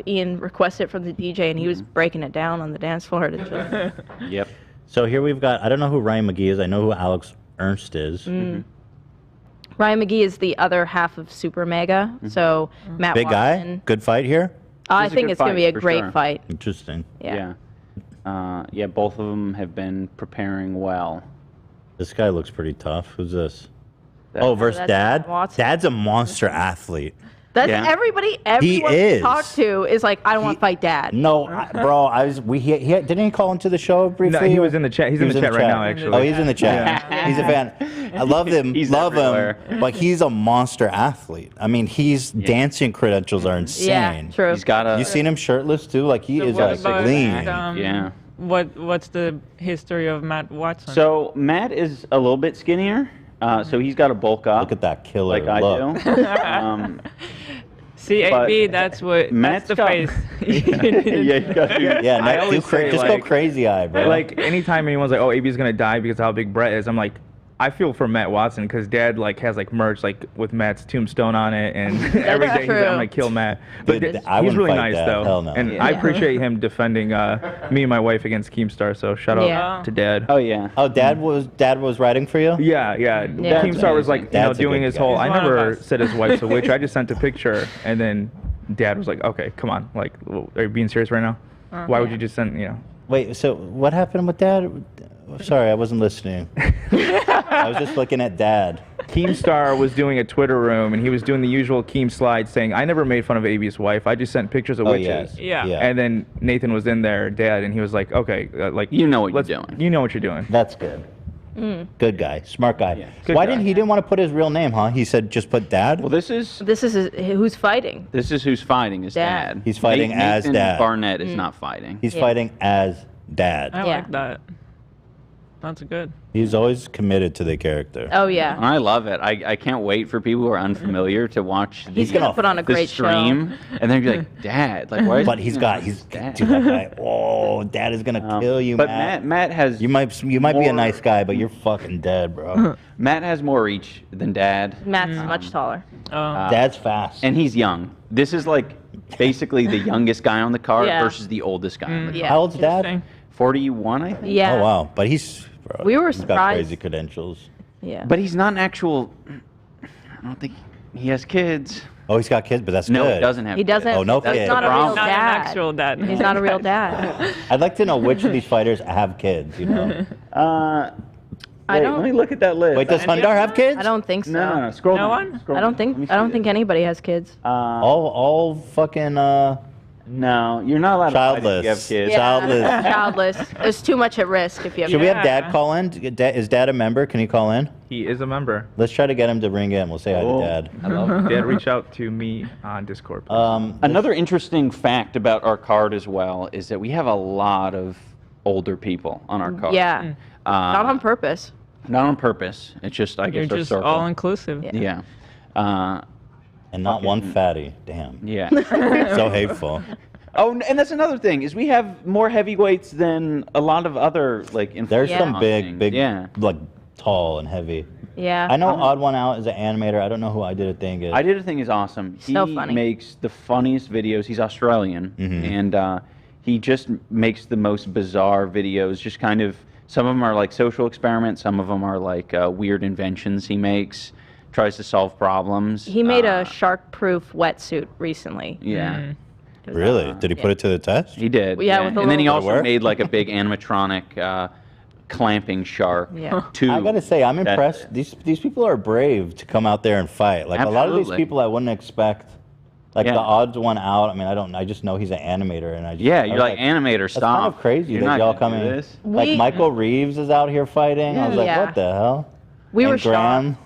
[SPEAKER 3] Ian requested it from the DJ, and he was breaking it down on the dance floor. To just,
[SPEAKER 1] Yep.
[SPEAKER 2] So here we've got. I don't know who Ryan McGee is. I know who Alex Ernst is.
[SPEAKER 3] Ryan McGee is the other half of Super Mega. So Matt
[SPEAKER 2] Big guy.
[SPEAKER 3] Watson.
[SPEAKER 2] Good fight here.
[SPEAKER 3] I
[SPEAKER 1] It's a
[SPEAKER 3] think
[SPEAKER 1] good
[SPEAKER 3] it's going to
[SPEAKER 1] fight,
[SPEAKER 3] be a
[SPEAKER 1] for
[SPEAKER 3] great
[SPEAKER 1] sure.
[SPEAKER 3] fight.
[SPEAKER 2] Interesting.
[SPEAKER 3] Yeah.
[SPEAKER 1] Yeah, both of them have been preparing well.
[SPEAKER 2] This guy looks pretty tough. Who's this?
[SPEAKER 1] That-
[SPEAKER 2] Oh, versus
[SPEAKER 3] that's
[SPEAKER 2] Dad.
[SPEAKER 3] Matt Watson.
[SPEAKER 2] Dad's a monster athlete.
[SPEAKER 3] That's
[SPEAKER 1] Yeah.
[SPEAKER 3] everybody. Everyone we
[SPEAKER 2] is.
[SPEAKER 3] talk to is like, I don't want to fight Dad.
[SPEAKER 2] No, bro. Didn't he call into the show briefly?
[SPEAKER 8] No, he was in the chat. He's in the chat right now, actually.
[SPEAKER 2] Oh, he's in the chat. He's a fan. I love him.
[SPEAKER 1] He's
[SPEAKER 2] love
[SPEAKER 1] everywhere.
[SPEAKER 2] him. But he's a monster athlete. I mean, his dancing credentials are insane.
[SPEAKER 3] Yeah, true.
[SPEAKER 1] He's got a.
[SPEAKER 2] You seen him shirtless too? Like he
[SPEAKER 4] So
[SPEAKER 2] is
[SPEAKER 4] what
[SPEAKER 2] like
[SPEAKER 4] about,
[SPEAKER 2] lean.
[SPEAKER 1] Yeah.
[SPEAKER 4] What's the history of Matt Watson?
[SPEAKER 1] So Matt is a little bit skinnier. So he's got to bulk up.
[SPEAKER 2] Look at that killer
[SPEAKER 1] like I
[SPEAKER 2] look.
[SPEAKER 1] do.
[SPEAKER 4] See,
[SPEAKER 1] But
[SPEAKER 4] AB, that's what.
[SPEAKER 1] Matt's
[SPEAKER 4] That's the
[SPEAKER 1] got-
[SPEAKER 4] face.
[SPEAKER 1] Yeah, you got
[SPEAKER 2] Yeah,
[SPEAKER 8] I
[SPEAKER 2] Nick,
[SPEAKER 8] always say,
[SPEAKER 2] just go crazy eye, bro.
[SPEAKER 8] Like anytime anyone's like, "Oh, AB's gonna die because of how big Brett is," I'm like, I feel for Matt Watson because Dad like has like merch like with Matt's tombstone on it, and every day he's like, "I'm gonna kill Matt." But
[SPEAKER 2] Dude, I
[SPEAKER 8] he's
[SPEAKER 2] wouldn't
[SPEAKER 8] really
[SPEAKER 2] fight
[SPEAKER 8] nice
[SPEAKER 2] Dad.
[SPEAKER 8] though,
[SPEAKER 2] Hell no.
[SPEAKER 8] and I appreciate him defending me and my wife against Keemstar. So shout out to Dad.
[SPEAKER 1] Oh yeah.
[SPEAKER 2] Oh, Dad was writing for you?
[SPEAKER 8] Yeah. Keemstar was like
[SPEAKER 2] Dad's a
[SPEAKER 8] doing
[SPEAKER 2] good
[SPEAKER 8] his
[SPEAKER 2] guy.
[SPEAKER 8] whole. I
[SPEAKER 4] He's one of
[SPEAKER 8] never
[SPEAKER 4] us.
[SPEAKER 8] said his wife's a witch. I just sent a picture, and then Dad was like, "Okay, come on, like, are you being serious right now? Why would you just send
[SPEAKER 2] Wait, so what happened with Dad? Sorry, I wasn't listening. I was just looking at Dad.
[SPEAKER 8] Keemstar was doing a Twitter room, and he was doing the usual Keem slide saying, "I never made fun of AB's wife. I just sent pictures of witches."
[SPEAKER 4] Yeah.
[SPEAKER 8] And then Nathan was in there, Dad, and he was like, "Okay, like
[SPEAKER 1] You know what you're doing.
[SPEAKER 8] You know what you're doing."
[SPEAKER 2] That's good. Good guy, smart guy.
[SPEAKER 8] Good
[SPEAKER 2] Why
[SPEAKER 8] guy.
[SPEAKER 2] didn't he didn't want to put his real name, huh? He said just put Dad.
[SPEAKER 1] Well, this is
[SPEAKER 3] who's fighting.
[SPEAKER 1] who's fighting is
[SPEAKER 3] Dad.
[SPEAKER 1] Dad.
[SPEAKER 2] He's fighting as
[SPEAKER 1] Nathan
[SPEAKER 2] Dad.
[SPEAKER 1] Barnett is not fighting.
[SPEAKER 2] He's fighting as Dad.
[SPEAKER 4] I like that. That's good.
[SPEAKER 2] He's always committed to the character.
[SPEAKER 3] Oh yeah.
[SPEAKER 1] I love it. I can't wait for people who are unfamiliar to watch.
[SPEAKER 3] He's gonna put on a
[SPEAKER 1] the
[SPEAKER 3] great show.
[SPEAKER 1] stream, and then be like, "Dad, like why?"
[SPEAKER 2] But he's
[SPEAKER 1] Dad.
[SPEAKER 2] dude, that guy. Oh, Dad is gonna kill you,
[SPEAKER 1] But
[SPEAKER 2] Matt.
[SPEAKER 1] Matt has
[SPEAKER 2] You might be a
[SPEAKER 1] more-
[SPEAKER 2] nice guy, but you're fucking dead, bro.
[SPEAKER 1] Matt has more reach than Dad.
[SPEAKER 3] Matt's much taller.
[SPEAKER 2] Dad's fast.
[SPEAKER 1] And he's young. This is like basically the youngest guy on the card
[SPEAKER 3] Yeah.
[SPEAKER 1] versus the oldest guy on the card.
[SPEAKER 3] Yeah.
[SPEAKER 2] How old's Dad?
[SPEAKER 1] 41, I think.
[SPEAKER 3] Yeah.
[SPEAKER 2] Oh wow, but he's. Bro,
[SPEAKER 3] We were
[SPEAKER 2] he's got
[SPEAKER 3] surprised.
[SPEAKER 2] crazy credentials.
[SPEAKER 3] Yeah.
[SPEAKER 1] But he's not an actual. I don't think he has kids.
[SPEAKER 2] Oh, he's got kids, but that's
[SPEAKER 1] No,
[SPEAKER 2] good.
[SPEAKER 1] he doesn't have.
[SPEAKER 3] He doesn't.
[SPEAKER 2] Oh, no
[SPEAKER 3] He's
[SPEAKER 2] kids.
[SPEAKER 3] not a
[SPEAKER 1] Problem.
[SPEAKER 3] real
[SPEAKER 4] Not an
[SPEAKER 3] dad.
[SPEAKER 4] actual dad.
[SPEAKER 3] He's not a real dad.
[SPEAKER 2] I'd like to know which of these fighters have kids. You know.
[SPEAKER 3] I don't.
[SPEAKER 1] Let me look at that list.
[SPEAKER 2] Wait, does Hundar have kids?
[SPEAKER 3] I don't think so.
[SPEAKER 1] No. Scroll
[SPEAKER 4] No
[SPEAKER 1] down.
[SPEAKER 4] one?
[SPEAKER 1] Scroll
[SPEAKER 3] I don't
[SPEAKER 1] down. Let me
[SPEAKER 3] think.
[SPEAKER 1] see
[SPEAKER 3] I don't
[SPEAKER 1] this.
[SPEAKER 3] think anybody has kids.
[SPEAKER 2] All fucking
[SPEAKER 1] No, you're not allowed to fight if you have
[SPEAKER 2] childless.
[SPEAKER 1] kids.
[SPEAKER 2] Childless.
[SPEAKER 3] Childless. There's too much at risk if you have.
[SPEAKER 2] Should we have
[SPEAKER 4] Yeah.
[SPEAKER 2] Dad call in? Is Dad a member? Can he call in?
[SPEAKER 8] He is a member.
[SPEAKER 2] Let's try to get him to ring in. We'll say hi to Dad.
[SPEAKER 1] I love it.
[SPEAKER 8] Dad, reach out to me on Discord.
[SPEAKER 1] Another interesting fact about our card as well is that we have a lot of older people on our card.
[SPEAKER 3] Yeah. Not on purpose.
[SPEAKER 1] Not on purpose. It's just, I
[SPEAKER 4] You're
[SPEAKER 1] guess, our
[SPEAKER 4] just
[SPEAKER 1] circle.
[SPEAKER 4] all inclusive.
[SPEAKER 1] Yeah.
[SPEAKER 2] And not one fatty. Damn.
[SPEAKER 1] Yeah.
[SPEAKER 2] So hateful.
[SPEAKER 1] Oh, and that's another thing is we have more heavyweights than a lot of other like.
[SPEAKER 2] There's
[SPEAKER 3] Yeah.
[SPEAKER 2] some big,
[SPEAKER 1] Yeah.
[SPEAKER 2] like tall and heavy.
[SPEAKER 3] Yeah.
[SPEAKER 2] I know Odd One Out is an animator. I don't know who I Did a Thing is.
[SPEAKER 1] I Did a Thing is awesome.
[SPEAKER 3] So
[SPEAKER 1] He
[SPEAKER 3] funny.
[SPEAKER 1] makes the funniest videos. He's Australian, and he just makes the most bizarre videos. Just kind of, some of them are like social experiments. Some of them are like weird inventions he makes. Tries to solve problems.
[SPEAKER 3] He made a shark-proof wetsuit recently.
[SPEAKER 1] Yeah.
[SPEAKER 2] Really? Did he put it to the test?
[SPEAKER 1] He did.
[SPEAKER 3] Yeah, with a
[SPEAKER 1] and then he
[SPEAKER 3] little-
[SPEAKER 1] also
[SPEAKER 2] Did it work?
[SPEAKER 1] made like a big animatronic clamping shark.
[SPEAKER 3] Yeah.
[SPEAKER 1] Too.
[SPEAKER 2] I gotta say, I'm
[SPEAKER 1] That-
[SPEAKER 2] impressed. These people are brave to come out there and fight. Like a lot of these
[SPEAKER 1] Absolutely.
[SPEAKER 2] people, I wouldn't expect. Like
[SPEAKER 1] Yeah.
[SPEAKER 2] the Odds One Out. I mean, I just know he's an animator, and I just,
[SPEAKER 1] Yeah,
[SPEAKER 2] I
[SPEAKER 1] you're
[SPEAKER 2] was
[SPEAKER 1] like, animator,
[SPEAKER 2] That's
[SPEAKER 1] stop.
[SPEAKER 2] kind of crazy
[SPEAKER 1] You're
[SPEAKER 2] that
[SPEAKER 1] not
[SPEAKER 2] y'all
[SPEAKER 1] gonna do
[SPEAKER 2] coming.
[SPEAKER 1] this.
[SPEAKER 2] Like Michael Reeves is out here fighting. I was like,
[SPEAKER 3] Yeah.
[SPEAKER 2] what the hell?
[SPEAKER 3] We
[SPEAKER 2] And
[SPEAKER 3] were
[SPEAKER 2] Graham.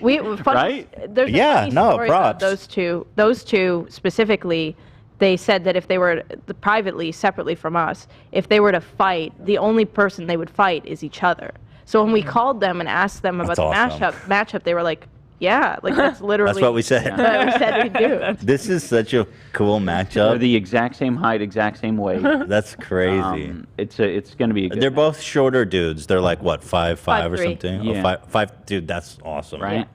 [SPEAKER 3] We fun,
[SPEAKER 1] Right?
[SPEAKER 3] There's a
[SPEAKER 2] Yeah,
[SPEAKER 3] funny
[SPEAKER 2] no,
[SPEAKER 3] story about
[SPEAKER 2] props.
[SPEAKER 3] those two specifically. They said that if they were privately, separately from us, if they were to fight, the only person they would fight is each other. So when we called them and asked them about
[SPEAKER 2] That's
[SPEAKER 3] the
[SPEAKER 2] awesome.
[SPEAKER 3] matchup, they were like, "Yeah, like that's literally
[SPEAKER 2] That's what we said.
[SPEAKER 3] what we said we'd do."
[SPEAKER 2] This is such a cool
[SPEAKER 1] They're
[SPEAKER 2] matchup.
[SPEAKER 1] the exact same height, exact same weight.
[SPEAKER 2] That's crazy.
[SPEAKER 1] It's gonna be a good
[SPEAKER 2] They're both shorter dudes. They're like what, 5'5" or
[SPEAKER 3] 5'3".
[SPEAKER 2] something?
[SPEAKER 1] Yeah.
[SPEAKER 2] Oh, five. Dude, that's awesome.
[SPEAKER 1] right?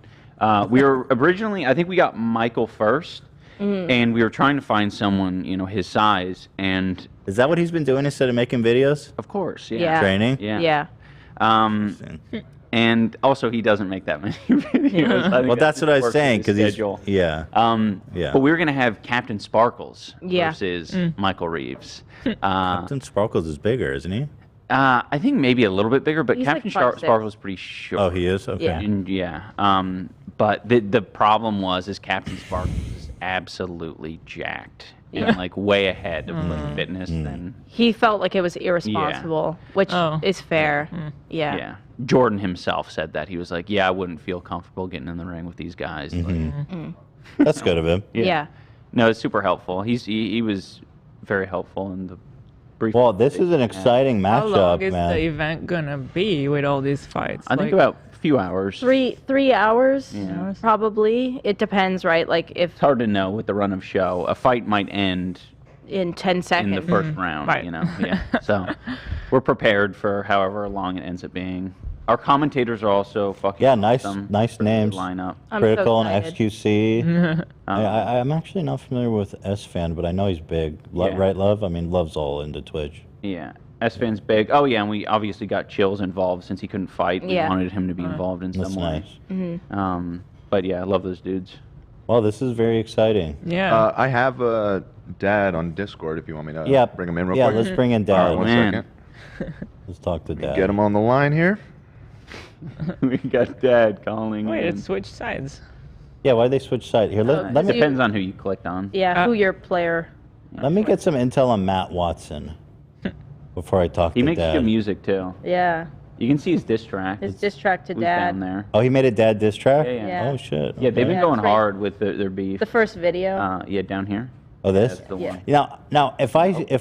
[SPEAKER 1] We were originally, I think we got Michael first, and we were trying to find someone, his size, and
[SPEAKER 2] Is that what he's been doing instead of making videos?
[SPEAKER 1] of course,
[SPEAKER 3] Yeah.
[SPEAKER 2] Training?
[SPEAKER 1] yeah.
[SPEAKER 3] Yeah.
[SPEAKER 1] And also, he doesn't make that many videos. I think
[SPEAKER 2] Well, that's what I was
[SPEAKER 1] works with
[SPEAKER 2] saying
[SPEAKER 1] his
[SPEAKER 2] because he's
[SPEAKER 1] schedule.
[SPEAKER 2] yeah. Yeah.
[SPEAKER 1] But we were gonna have Captain Sparkles
[SPEAKER 3] Yeah.
[SPEAKER 1] versus Michael Reeves.
[SPEAKER 2] Captain Sparkles is bigger, isn't he?
[SPEAKER 1] I think maybe a little bit bigger, but
[SPEAKER 3] He's
[SPEAKER 1] Captain
[SPEAKER 3] like 5'6".
[SPEAKER 1] Sparkles is pretty short.
[SPEAKER 2] Oh, he is. Okay.
[SPEAKER 3] Yeah.
[SPEAKER 1] And yeah. But the problem is Captain Sparkles is absolutely jacked and like way ahead of like fitness than
[SPEAKER 3] He felt like it was irresponsible, which is fair. Yeah.
[SPEAKER 1] yeah. Jordan himself said that. He was like, "Yeah, I wouldn't feel comfortable getting in the ring with these guys." Like,
[SPEAKER 2] That's good of him.
[SPEAKER 3] Yeah.
[SPEAKER 1] no, it's super helpful. He was very helpful in the
[SPEAKER 2] Well, this is an exciting
[SPEAKER 4] How long
[SPEAKER 2] matchup,
[SPEAKER 4] is
[SPEAKER 2] man.
[SPEAKER 4] the event gonna be with all these fights?
[SPEAKER 1] I think about a few hours.
[SPEAKER 3] 3 hours, probably. It depends, right? Like if
[SPEAKER 1] It's hard to know with the run of show. A fight might end
[SPEAKER 3] in 10 seconds.
[SPEAKER 1] in the first round,
[SPEAKER 3] Right.
[SPEAKER 1] you know. Yeah. So we're prepared for however long it ends up being. Our commentators are also fucking
[SPEAKER 2] nice
[SPEAKER 1] awesome.
[SPEAKER 2] nice names.
[SPEAKER 1] Lineup.
[SPEAKER 3] I'm so
[SPEAKER 2] Critical and
[SPEAKER 3] excited.
[SPEAKER 2] XQC. I'm actually not familiar with S-Fan, but I know he's big.
[SPEAKER 1] Yeah.
[SPEAKER 2] Right, Love? I mean, Love's all into Twitch.
[SPEAKER 1] Yeah. S-Fan's big. Oh, yeah, and we obviously got Chills involved since he couldn't fight. We
[SPEAKER 3] Yeah.
[SPEAKER 1] wanted him to be involved in
[SPEAKER 2] That's
[SPEAKER 1] some way.
[SPEAKER 3] Mhm.
[SPEAKER 1] But yeah, I love those dudes.
[SPEAKER 2] Well, this is very exciting.
[SPEAKER 4] Yeah.
[SPEAKER 7] I have Dad on Discord if you want me to
[SPEAKER 2] Yeah,
[SPEAKER 7] bring him in real
[SPEAKER 2] yeah,
[SPEAKER 7] quick.
[SPEAKER 2] let's bring in
[SPEAKER 7] All
[SPEAKER 2] Dad.
[SPEAKER 7] right, one
[SPEAKER 1] Man.
[SPEAKER 7] second.
[SPEAKER 2] Let's talk to Dad.
[SPEAKER 7] Get him on the line here.
[SPEAKER 1] We got Dad calling
[SPEAKER 4] Wait,
[SPEAKER 1] in.
[SPEAKER 4] it switched sides.
[SPEAKER 2] Yeah, why they switch sides? Here, let me
[SPEAKER 1] Depends on who you clicked on.
[SPEAKER 3] Yeah, who your player.
[SPEAKER 2] let me get some intel on Matt Watson before I talk
[SPEAKER 1] He
[SPEAKER 2] to
[SPEAKER 1] makes
[SPEAKER 2] Dad.
[SPEAKER 1] good music too.
[SPEAKER 3] Yeah.
[SPEAKER 1] You can see his diss track.
[SPEAKER 3] His diss track to
[SPEAKER 1] Who's
[SPEAKER 3] Dad.
[SPEAKER 1] down there.
[SPEAKER 2] Oh, he made a Dad diss track?
[SPEAKER 1] Yeah, yeah.
[SPEAKER 3] Yeah.
[SPEAKER 2] Oh, shit.
[SPEAKER 1] Yeah, they've been
[SPEAKER 3] Yeah,
[SPEAKER 1] going
[SPEAKER 3] it's right-
[SPEAKER 1] hard with their beef.
[SPEAKER 3] The first video.
[SPEAKER 1] Yeah, down here.
[SPEAKER 2] Oh, this?
[SPEAKER 1] That's the
[SPEAKER 3] Yeah.
[SPEAKER 1] one.
[SPEAKER 2] Now, if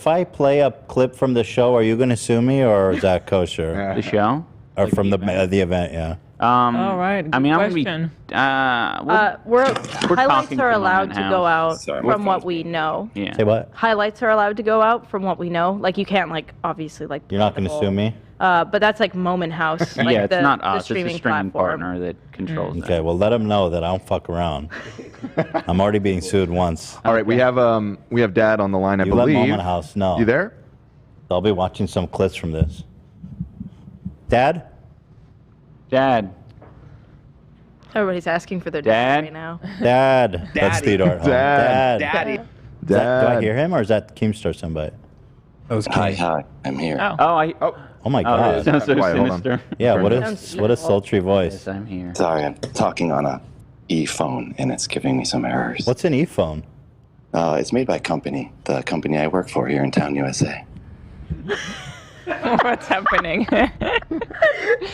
[SPEAKER 2] I play a clip from the show, are you going to sue me, or is that kosher?
[SPEAKER 1] The show?
[SPEAKER 2] Or
[SPEAKER 1] Like
[SPEAKER 2] from
[SPEAKER 1] the
[SPEAKER 2] the event, yeah.
[SPEAKER 4] All right.
[SPEAKER 1] I mean, I'm
[SPEAKER 4] question.
[SPEAKER 1] gonna be.
[SPEAKER 3] We're highlights
[SPEAKER 1] talking
[SPEAKER 3] are
[SPEAKER 1] from
[SPEAKER 3] allowed
[SPEAKER 1] my
[SPEAKER 3] to
[SPEAKER 1] house.
[SPEAKER 3] go out
[SPEAKER 9] Sorry, my
[SPEAKER 3] from what we know.
[SPEAKER 1] Yeah.
[SPEAKER 2] Say what?
[SPEAKER 3] Highlights are allowed to go out from what we know. Like you can't obviously
[SPEAKER 2] You're not going to sue me?
[SPEAKER 3] But that's like Moment House. Like
[SPEAKER 1] Yeah, it's not
[SPEAKER 3] the
[SPEAKER 1] us. It's a
[SPEAKER 3] streaming
[SPEAKER 1] streaming
[SPEAKER 3] platform.
[SPEAKER 1] partner that controls that.
[SPEAKER 2] Okay, well, let them know that I don't fuck around. I'm already being sued once.
[SPEAKER 7] All right, we have Dad on the line, I
[SPEAKER 2] You let
[SPEAKER 7] believe.
[SPEAKER 2] Moment House know.
[SPEAKER 7] You there?
[SPEAKER 2] I'll be watching some clips from this. Dad?
[SPEAKER 1] Dad.
[SPEAKER 3] Everybody's asking for their
[SPEAKER 1] Dad?
[SPEAKER 3] right now.
[SPEAKER 2] Dad. That's Theodore at home.
[SPEAKER 7] Dad.
[SPEAKER 2] Dad.
[SPEAKER 9] Daddy.
[SPEAKER 2] Is that- do I hear him, or is that Keemstar somebody?
[SPEAKER 9] Hi, I'm here.
[SPEAKER 2] Oh my God.
[SPEAKER 1] it sounds so
[SPEAKER 7] Quiet, hold on.
[SPEAKER 1] sinister.
[SPEAKER 2] Yeah, what
[SPEAKER 3] Sounds
[SPEAKER 2] a sultry voice.
[SPEAKER 1] Yes, I'm here.
[SPEAKER 9] Sorry, I'm talking on a e-phone and it's giving me some errors.
[SPEAKER 2] What's an e-phone?
[SPEAKER 9] It's made by a company, the company I work for here in town, USA.
[SPEAKER 4] What's happening?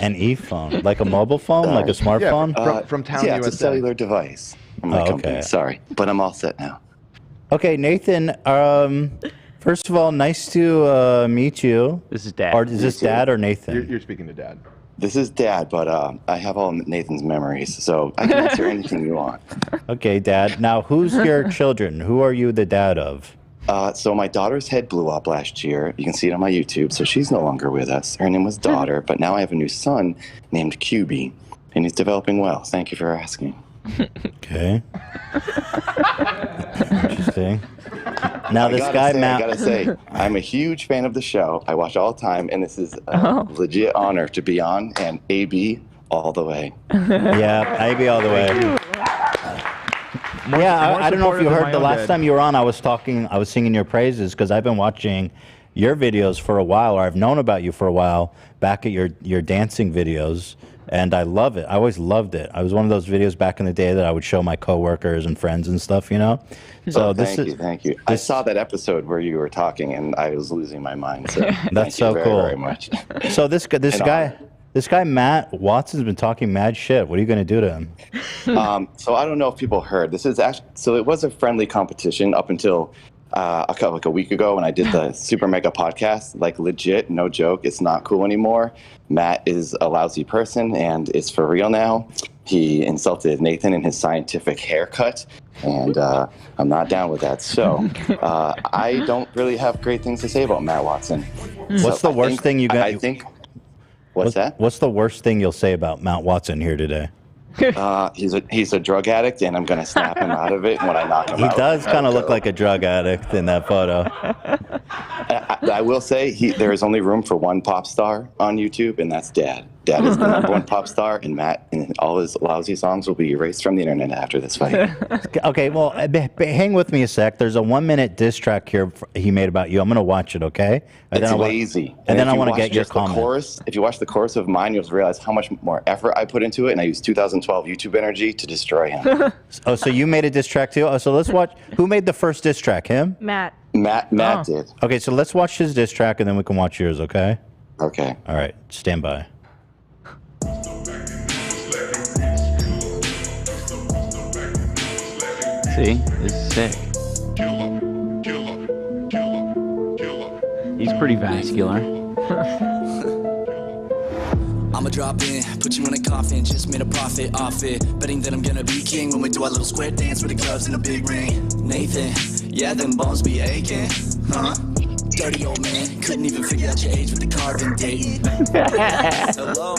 [SPEAKER 2] An e-phone? Like a mobile phone? Like a smartphone?
[SPEAKER 7] From town
[SPEAKER 9] Yeah,
[SPEAKER 7] USA.
[SPEAKER 9] it's a cellular device from my company.
[SPEAKER 2] okay.
[SPEAKER 9] Sorry, but I'm all set now.
[SPEAKER 2] Okay, Nathan, first of all, nice to meet you.
[SPEAKER 1] This is Dad.
[SPEAKER 2] Or is this Dad or Nathan?
[SPEAKER 7] You're speaking to Dad.
[SPEAKER 9] This is Dad, but I have all Nathan's memories, so I can answer anything you want.
[SPEAKER 2] Okay, Dad. Now, who's your children? Who are you the dad of?
[SPEAKER 9] So my daughter's head blew up last year. You can see it on my YouTube, so she's no longer with us. Her name was Daughter, but now I have a new son named QB, and he's developing well. Thank you for asking.
[SPEAKER 2] Okay. Interesting. Now, this guy,
[SPEAKER 9] I
[SPEAKER 2] Matt.
[SPEAKER 9] gotta say, I'm a huge fan of the show. I watch all the time, and this is a legit honor to be on, and AB all the way.
[SPEAKER 2] Yeah, AB all the way. Yeah, I don't know if you heard the last time you were on, I was singing your praises because I've been watching your videos for a while, or I've known about you for a while, back at your dancing videos, and I love it. I always loved it. I was one of those videos back in the day that I would show my coworkers and friends and stuff, you know? So
[SPEAKER 9] Thank you. I saw that episode where you were talking, and I was losing my mind. So
[SPEAKER 2] That's
[SPEAKER 9] thank you
[SPEAKER 2] so
[SPEAKER 9] very,
[SPEAKER 2] cool.
[SPEAKER 9] very much.
[SPEAKER 2] So this guy Matt Watson's been talking mad shit. What are you going to do to him?
[SPEAKER 9] So I don't know if people heard. This is actually, so it was a friendly competition up until like a week ago when I did the Super Mega podcast. Like legit, no joke, it's not cool anymore. Matt is a lousy person, and it's for real now. He insulted Nathan in his scientific haircut, and I'm not down with that. So I don't really have great things to say about Matt Watson.
[SPEAKER 2] What's the worst thing you got?
[SPEAKER 9] I think. What's that?
[SPEAKER 2] What's the worst thing you'll say about Matt Watson here today?
[SPEAKER 9] He's a drug addict, and I'm gonna snap him out of it when I knock him
[SPEAKER 2] He
[SPEAKER 9] out.
[SPEAKER 2] does kind of look like a drug addict in that photo.
[SPEAKER 9] I will say there is only room for one pop star on YouTube, and that's Dad. Dad is the #1 pop star, and Matt and all his lousy songs will be erased from the internet after this fight.
[SPEAKER 2] Okay, well, hang with me a sec. There's a 1-minute diss track here he made about you. I'm going to watch it, okay?
[SPEAKER 9] It's lazy.
[SPEAKER 2] And then
[SPEAKER 9] if
[SPEAKER 2] I
[SPEAKER 9] you
[SPEAKER 2] want to
[SPEAKER 9] watch
[SPEAKER 2] get your
[SPEAKER 9] just the
[SPEAKER 2] comment.
[SPEAKER 9] chorus. If you watch the chorus of mine, you'll realize how much more effort I put into it, and I used 2012 YouTube energy to destroy him.
[SPEAKER 2] Oh, so you made a diss track too? Oh, so let's watch. Who made the first diss track? Him?
[SPEAKER 3] Matt.
[SPEAKER 9] Matt did.
[SPEAKER 2] Okay, so let's watch his diss track and then we can watch yours, okay?
[SPEAKER 9] Okay.
[SPEAKER 2] All right, stand by.
[SPEAKER 1] See, this is sick. He's pretty vascular.
[SPEAKER 16] I'ma drop in, put you in a coffin, just made a profit off it. Betting that I'm gonna be king when we do our little square dance with the gloves and a big ring. Nathan, yeah, them bones be aching, huh? Dirty old man, couldn't even figure out your age with the carving date. Hello?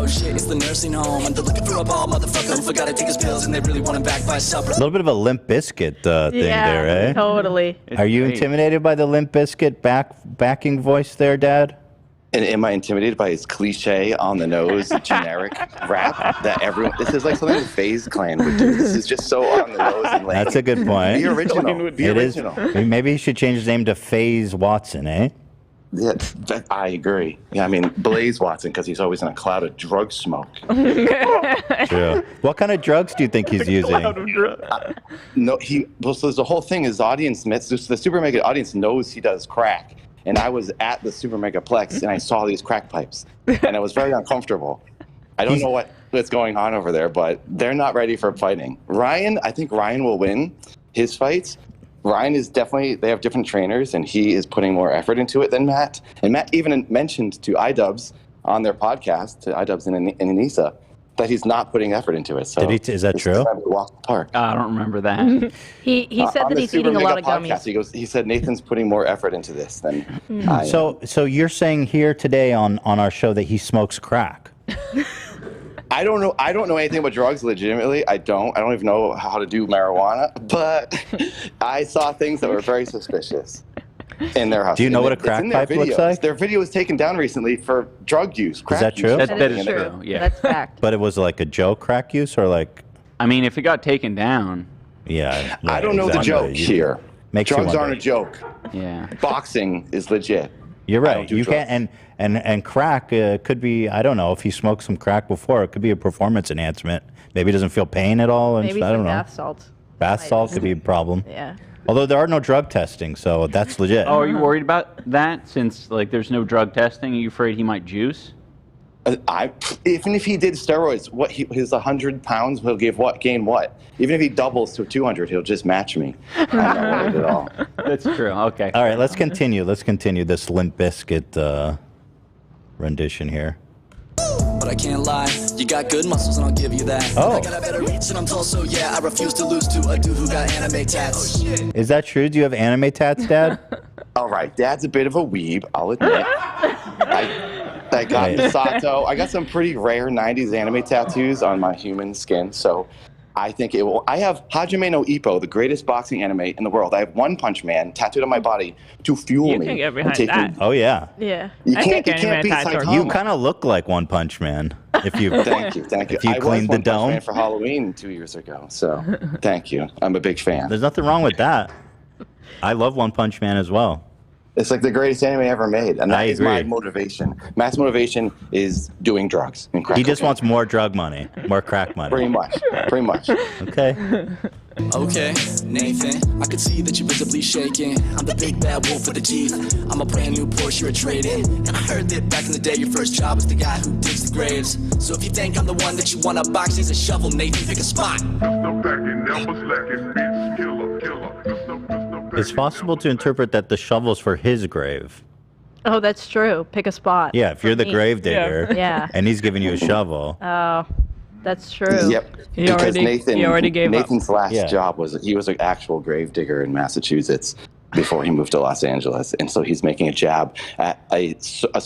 [SPEAKER 16] Oh shit, it's the nursing home. I'm looking for a ball motherfucker who forgot to take his pills and they really want him back by supper.
[SPEAKER 2] A little bit of a Limp Bizkit thing there, eh?
[SPEAKER 3] Totally.
[SPEAKER 2] Are you intimidated by the Limp Bizkit backing voice there, Dad?
[SPEAKER 9] And am I intimidated by his cliche, on the nose, generic rap that everyone? This is like something the FaZe Clan would do. This is just so on the nose and lame.
[SPEAKER 2] That's a good point.
[SPEAKER 9] Be original. Be original.
[SPEAKER 2] Maybe he should change his name to FaZe Watson, eh?
[SPEAKER 9] Yeah, I agree. Yeah, I mean Blaze Watson because he's always in a cloud of drug smoke.
[SPEAKER 2] True. What kind of drugs do you think he's using?
[SPEAKER 9] No, so the whole thing is the Super Mega audience knows he does crack. And I was at the Super Megaplex and I saw these crack pipes and it was very uncomfortable. I don't know what's going on over there, but they're not ready for fighting. I think Ryan will win his fights. Ryan is definitely, they have different trainers and he is putting more effort into it than Matt. And Matt even mentioned to iDubbbz on their podcast, to iDubbbz and Anisa, that he's not putting effort into it. So
[SPEAKER 2] is that true?
[SPEAKER 1] I don't remember that.
[SPEAKER 3] He said that he's eating a lot of gummies.
[SPEAKER 9] He said Nathan's putting more effort into this than I am.
[SPEAKER 2] So you're saying here today on our show that he smokes crack?
[SPEAKER 9] I don't know anything about drugs legitimately. I don't even know how to do marijuana, but I saw things that were very suspicious in their house.
[SPEAKER 2] Do you know what a crack pipe looks like?
[SPEAKER 9] Their video was taken down recently for drug use.
[SPEAKER 2] Is that true?
[SPEAKER 1] That is true. Yeah.
[SPEAKER 3] That's fact.
[SPEAKER 2] But it was like a joke crack use or like?
[SPEAKER 1] I mean, if it got taken down.
[SPEAKER 2] Yeah.
[SPEAKER 9] I don't know the joke here. Drugs aren't a joke.
[SPEAKER 1] Yeah.
[SPEAKER 9] Boxing is legit.
[SPEAKER 2] You're right. You can't, and crack could be, I don't know, if he smoked some crack before, it could be a performance enhancement. Maybe he doesn't feel pain at all.
[SPEAKER 3] Maybe
[SPEAKER 2] I don't know.
[SPEAKER 3] bath salts.
[SPEAKER 2] Bath salt could be a problem.
[SPEAKER 3] Yeah.
[SPEAKER 2] Although there are no drug testing, so that's legit.
[SPEAKER 1] Oh, are you worried about that since like there's no drug testing? Are you afraid he might juice?
[SPEAKER 9] Even if he did steroids, his 100 pounds, he'll gain what? Even if he doubles to 200, he'll just match me. I'm not worried at all.
[SPEAKER 1] That's true. Okay.
[SPEAKER 2] All right, let's continue. Let's continue this Limp Bizkit rendition here.
[SPEAKER 16] But I can't lie, you got good muscles and I'll give you that.
[SPEAKER 2] Oh.
[SPEAKER 16] I got a better reach and I'm tall, so yeah, I refuse to lose to a dude who got anime tats.
[SPEAKER 2] Is that true? Do you have anime tats, Dad?
[SPEAKER 9] All right, Dad's a bit of a weeb, I'll admit. I got Misato. I got some pretty rare 90s anime tattoos on my human skin, so I think it will. I have Hajime no Ippo, the greatest boxing anime in the world. I have One Punch Man tattooed on my body to fuel me.
[SPEAKER 4] You can get behind that.
[SPEAKER 2] Oh, yeah.
[SPEAKER 3] Yeah.
[SPEAKER 9] You can't beat Saitama.
[SPEAKER 2] You kind of look like One Punch Man. If you
[SPEAKER 9] Thank you.
[SPEAKER 2] If you cleaned the dome.
[SPEAKER 9] I was One Punch Man for Halloween 2 years ago, so thank you. I'm a big fan.
[SPEAKER 2] There's nothing wrong with that. I love One Punch Man as well.
[SPEAKER 9] It's like the greatest anime ever made, and that is my motivation. Matt's motivation is doing drugs and crack.
[SPEAKER 2] He just wants more drug money, more crack money.
[SPEAKER 9] Pretty much.
[SPEAKER 2] Okay.
[SPEAKER 16] Okay, Nathan, I could see that you're visibly shaking. I'm the big bad wolf with the teeth. I'm a brand new Porsche you're trading. And I heard that back in the day your first job was the guy who digs the graves. So if you think I'm the one that you wanna box, he's a shovel, Nathan, pick a spot.
[SPEAKER 2] It's possible to interpret that the shovel's for his grave.
[SPEAKER 3] Oh, that's true. Pick a spot.
[SPEAKER 2] Yeah, if you're the grave digger and he's giving you a shovel.
[SPEAKER 3] Oh, that's true.
[SPEAKER 9] Yep. Because Nathan's last
[SPEAKER 2] Yeah.
[SPEAKER 9] job was he was an actual grave digger in Massachusetts before he moved to Los Angeles, and so he's making a jab at a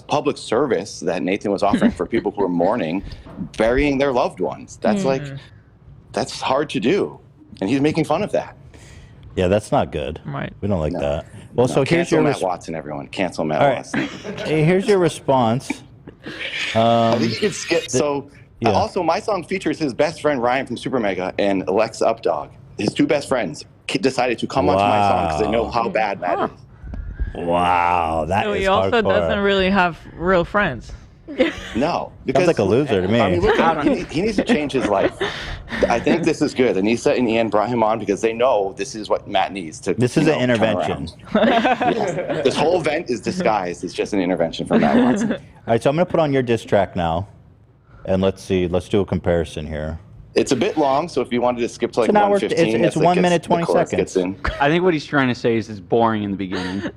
[SPEAKER 9] public service that Nathan was offering for people who are mourning, burying their loved ones. That's that's hard to do, and he's making fun of that.
[SPEAKER 2] Yeah, that's not good.
[SPEAKER 4] Right.
[SPEAKER 2] We don't like that. Well, so here's
[SPEAKER 9] cancel
[SPEAKER 2] your
[SPEAKER 9] Matt Watson, everyone. Cancel Matt
[SPEAKER 2] All right.
[SPEAKER 9] Watson.
[SPEAKER 2] Hey, here's your response.
[SPEAKER 9] I think you could skip. Also, my song features his best friend Ryan from Super Mega and Alexa Updog. His two best friends decided to come onto my song because they know how bad Matt is.
[SPEAKER 2] Wow, that
[SPEAKER 4] So
[SPEAKER 2] is
[SPEAKER 4] he also
[SPEAKER 2] hardcore.
[SPEAKER 4] doesn't really have real friends.
[SPEAKER 9] No,
[SPEAKER 2] Sounds like a loser to me.
[SPEAKER 9] I mean, look, he needs to change his life. I think this is good. Anisa and Ian brought him on because they know this is what Matt needs to.
[SPEAKER 2] This is an intervention.
[SPEAKER 9] Yes. This whole event is disguised. It's just an intervention for Matt Watson.
[SPEAKER 2] All right, so I'm going to put on your diss track now, and let's see. Let's do a comparison here.
[SPEAKER 9] It's a bit long, so if you wanted to skip to like
[SPEAKER 2] It's an hour-
[SPEAKER 9] 1:15,
[SPEAKER 2] it's 1 minute, 20
[SPEAKER 9] the chorus
[SPEAKER 2] seconds.
[SPEAKER 9] Gets in.
[SPEAKER 1] I think what he's trying to say is it's boring in the beginning.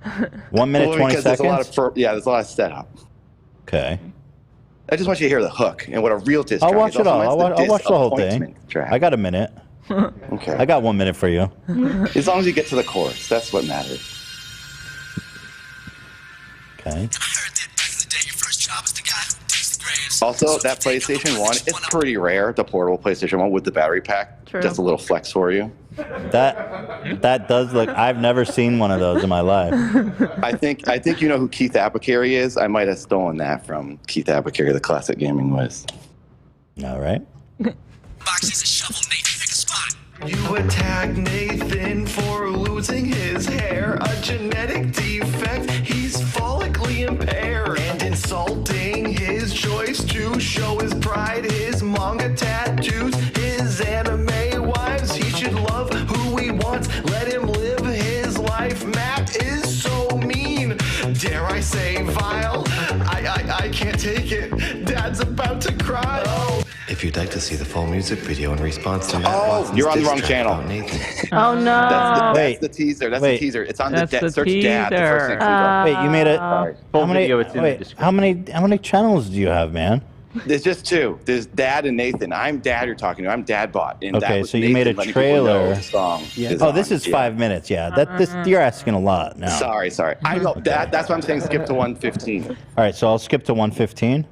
[SPEAKER 2] 1 minute,
[SPEAKER 9] Well,
[SPEAKER 2] 20
[SPEAKER 9] because there's
[SPEAKER 2] seconds?
[SPEAKER 9] there's a lot of setup.
[SPEAKER 2] Okay.
[SPEAKER 9] I just want you to hear the hook and what a real diss
[SPEAKER 2] I'll
[SPEAKER 9] track
[SPEAKER 2] watch
[SPEAKER 9] is.
[SPEAKER 2] it all. I'll watch the whole thing.
[SPEAKER 9] Disappointment track.
[SPEAKER 2] I got a minute.
[SPEAKER 9] Okay.
[SPEAKER 2] I got 1 minute for you.
[SPEAKER 9] As long as you get to the chorus, that's what matters.
[SPEAKER 2] Okay.
[SPEAKER 9] Also, that PlayStation 1, it's pretty rare, the portable PlayStation 1 with the battery pack.
[SPEAKER 3] True.
[SPEAKER 9] Just a little flex for you.
[SPEAKER 2] That does look. I've never seen one of those in my life.
[SPEAKER 9] I think you know who Keith Apicary is. I might have stolen that from Keith Apicary, the classic gaming whiz.
[SPEAKER 2] All right.
[SPEAKER 17] You attack Nathan for losing his hair, a genetic defect, he's follically impaired, and insulting his choice to show his pride, his manga tattoos, his anime wives. He should love who he wants, let him live his life. Matt is so mean, dare I say vile. I can't take it, Dad's about to cry. Oh.
[SPEAKER 18] If you'd like to see the full music video in response to
[SPEAKER 9] You're on the wrong channel.
[SPEAKER 3] Oh no!
[SPEAKER 9] That's the teaser. That's the teaser. It's on the search Dad. The first thing comes up.
[SPEAKER 2] Wait, you made it.
[SPEAKER 1] Full video, it's in the description.
[SPEAKER 2] How many channels do you have, man?
[SPEAKER 9] There's just two. There's Dad and Nathan. I'm Dad you're talking to. I'm DadBot. And that
[SPEAKER 2] Okay,
[SPEAKER 9] was
[SPEAKER 2] so you
[SPEAKER 9] Nathan
[SPEAKER 2] made a
[SPEAKER 9] letting people know
[SPEAKER 2] trailer.
[SPEAKER 9] the song is
[SPEAKER 2] Oh,
[SPEAKER 9] on.
[SPEAKER 2] this is
[SPEAKER 9] Yeah.
[SPEAKER 2] 5 minutes. Yeah, you're asking a lot now.
[SPEAKER 9] Sorry. I know that's why I'm saying skip to 1:15.
[SPEAKER 2] All right, so I'll skip to 1:15.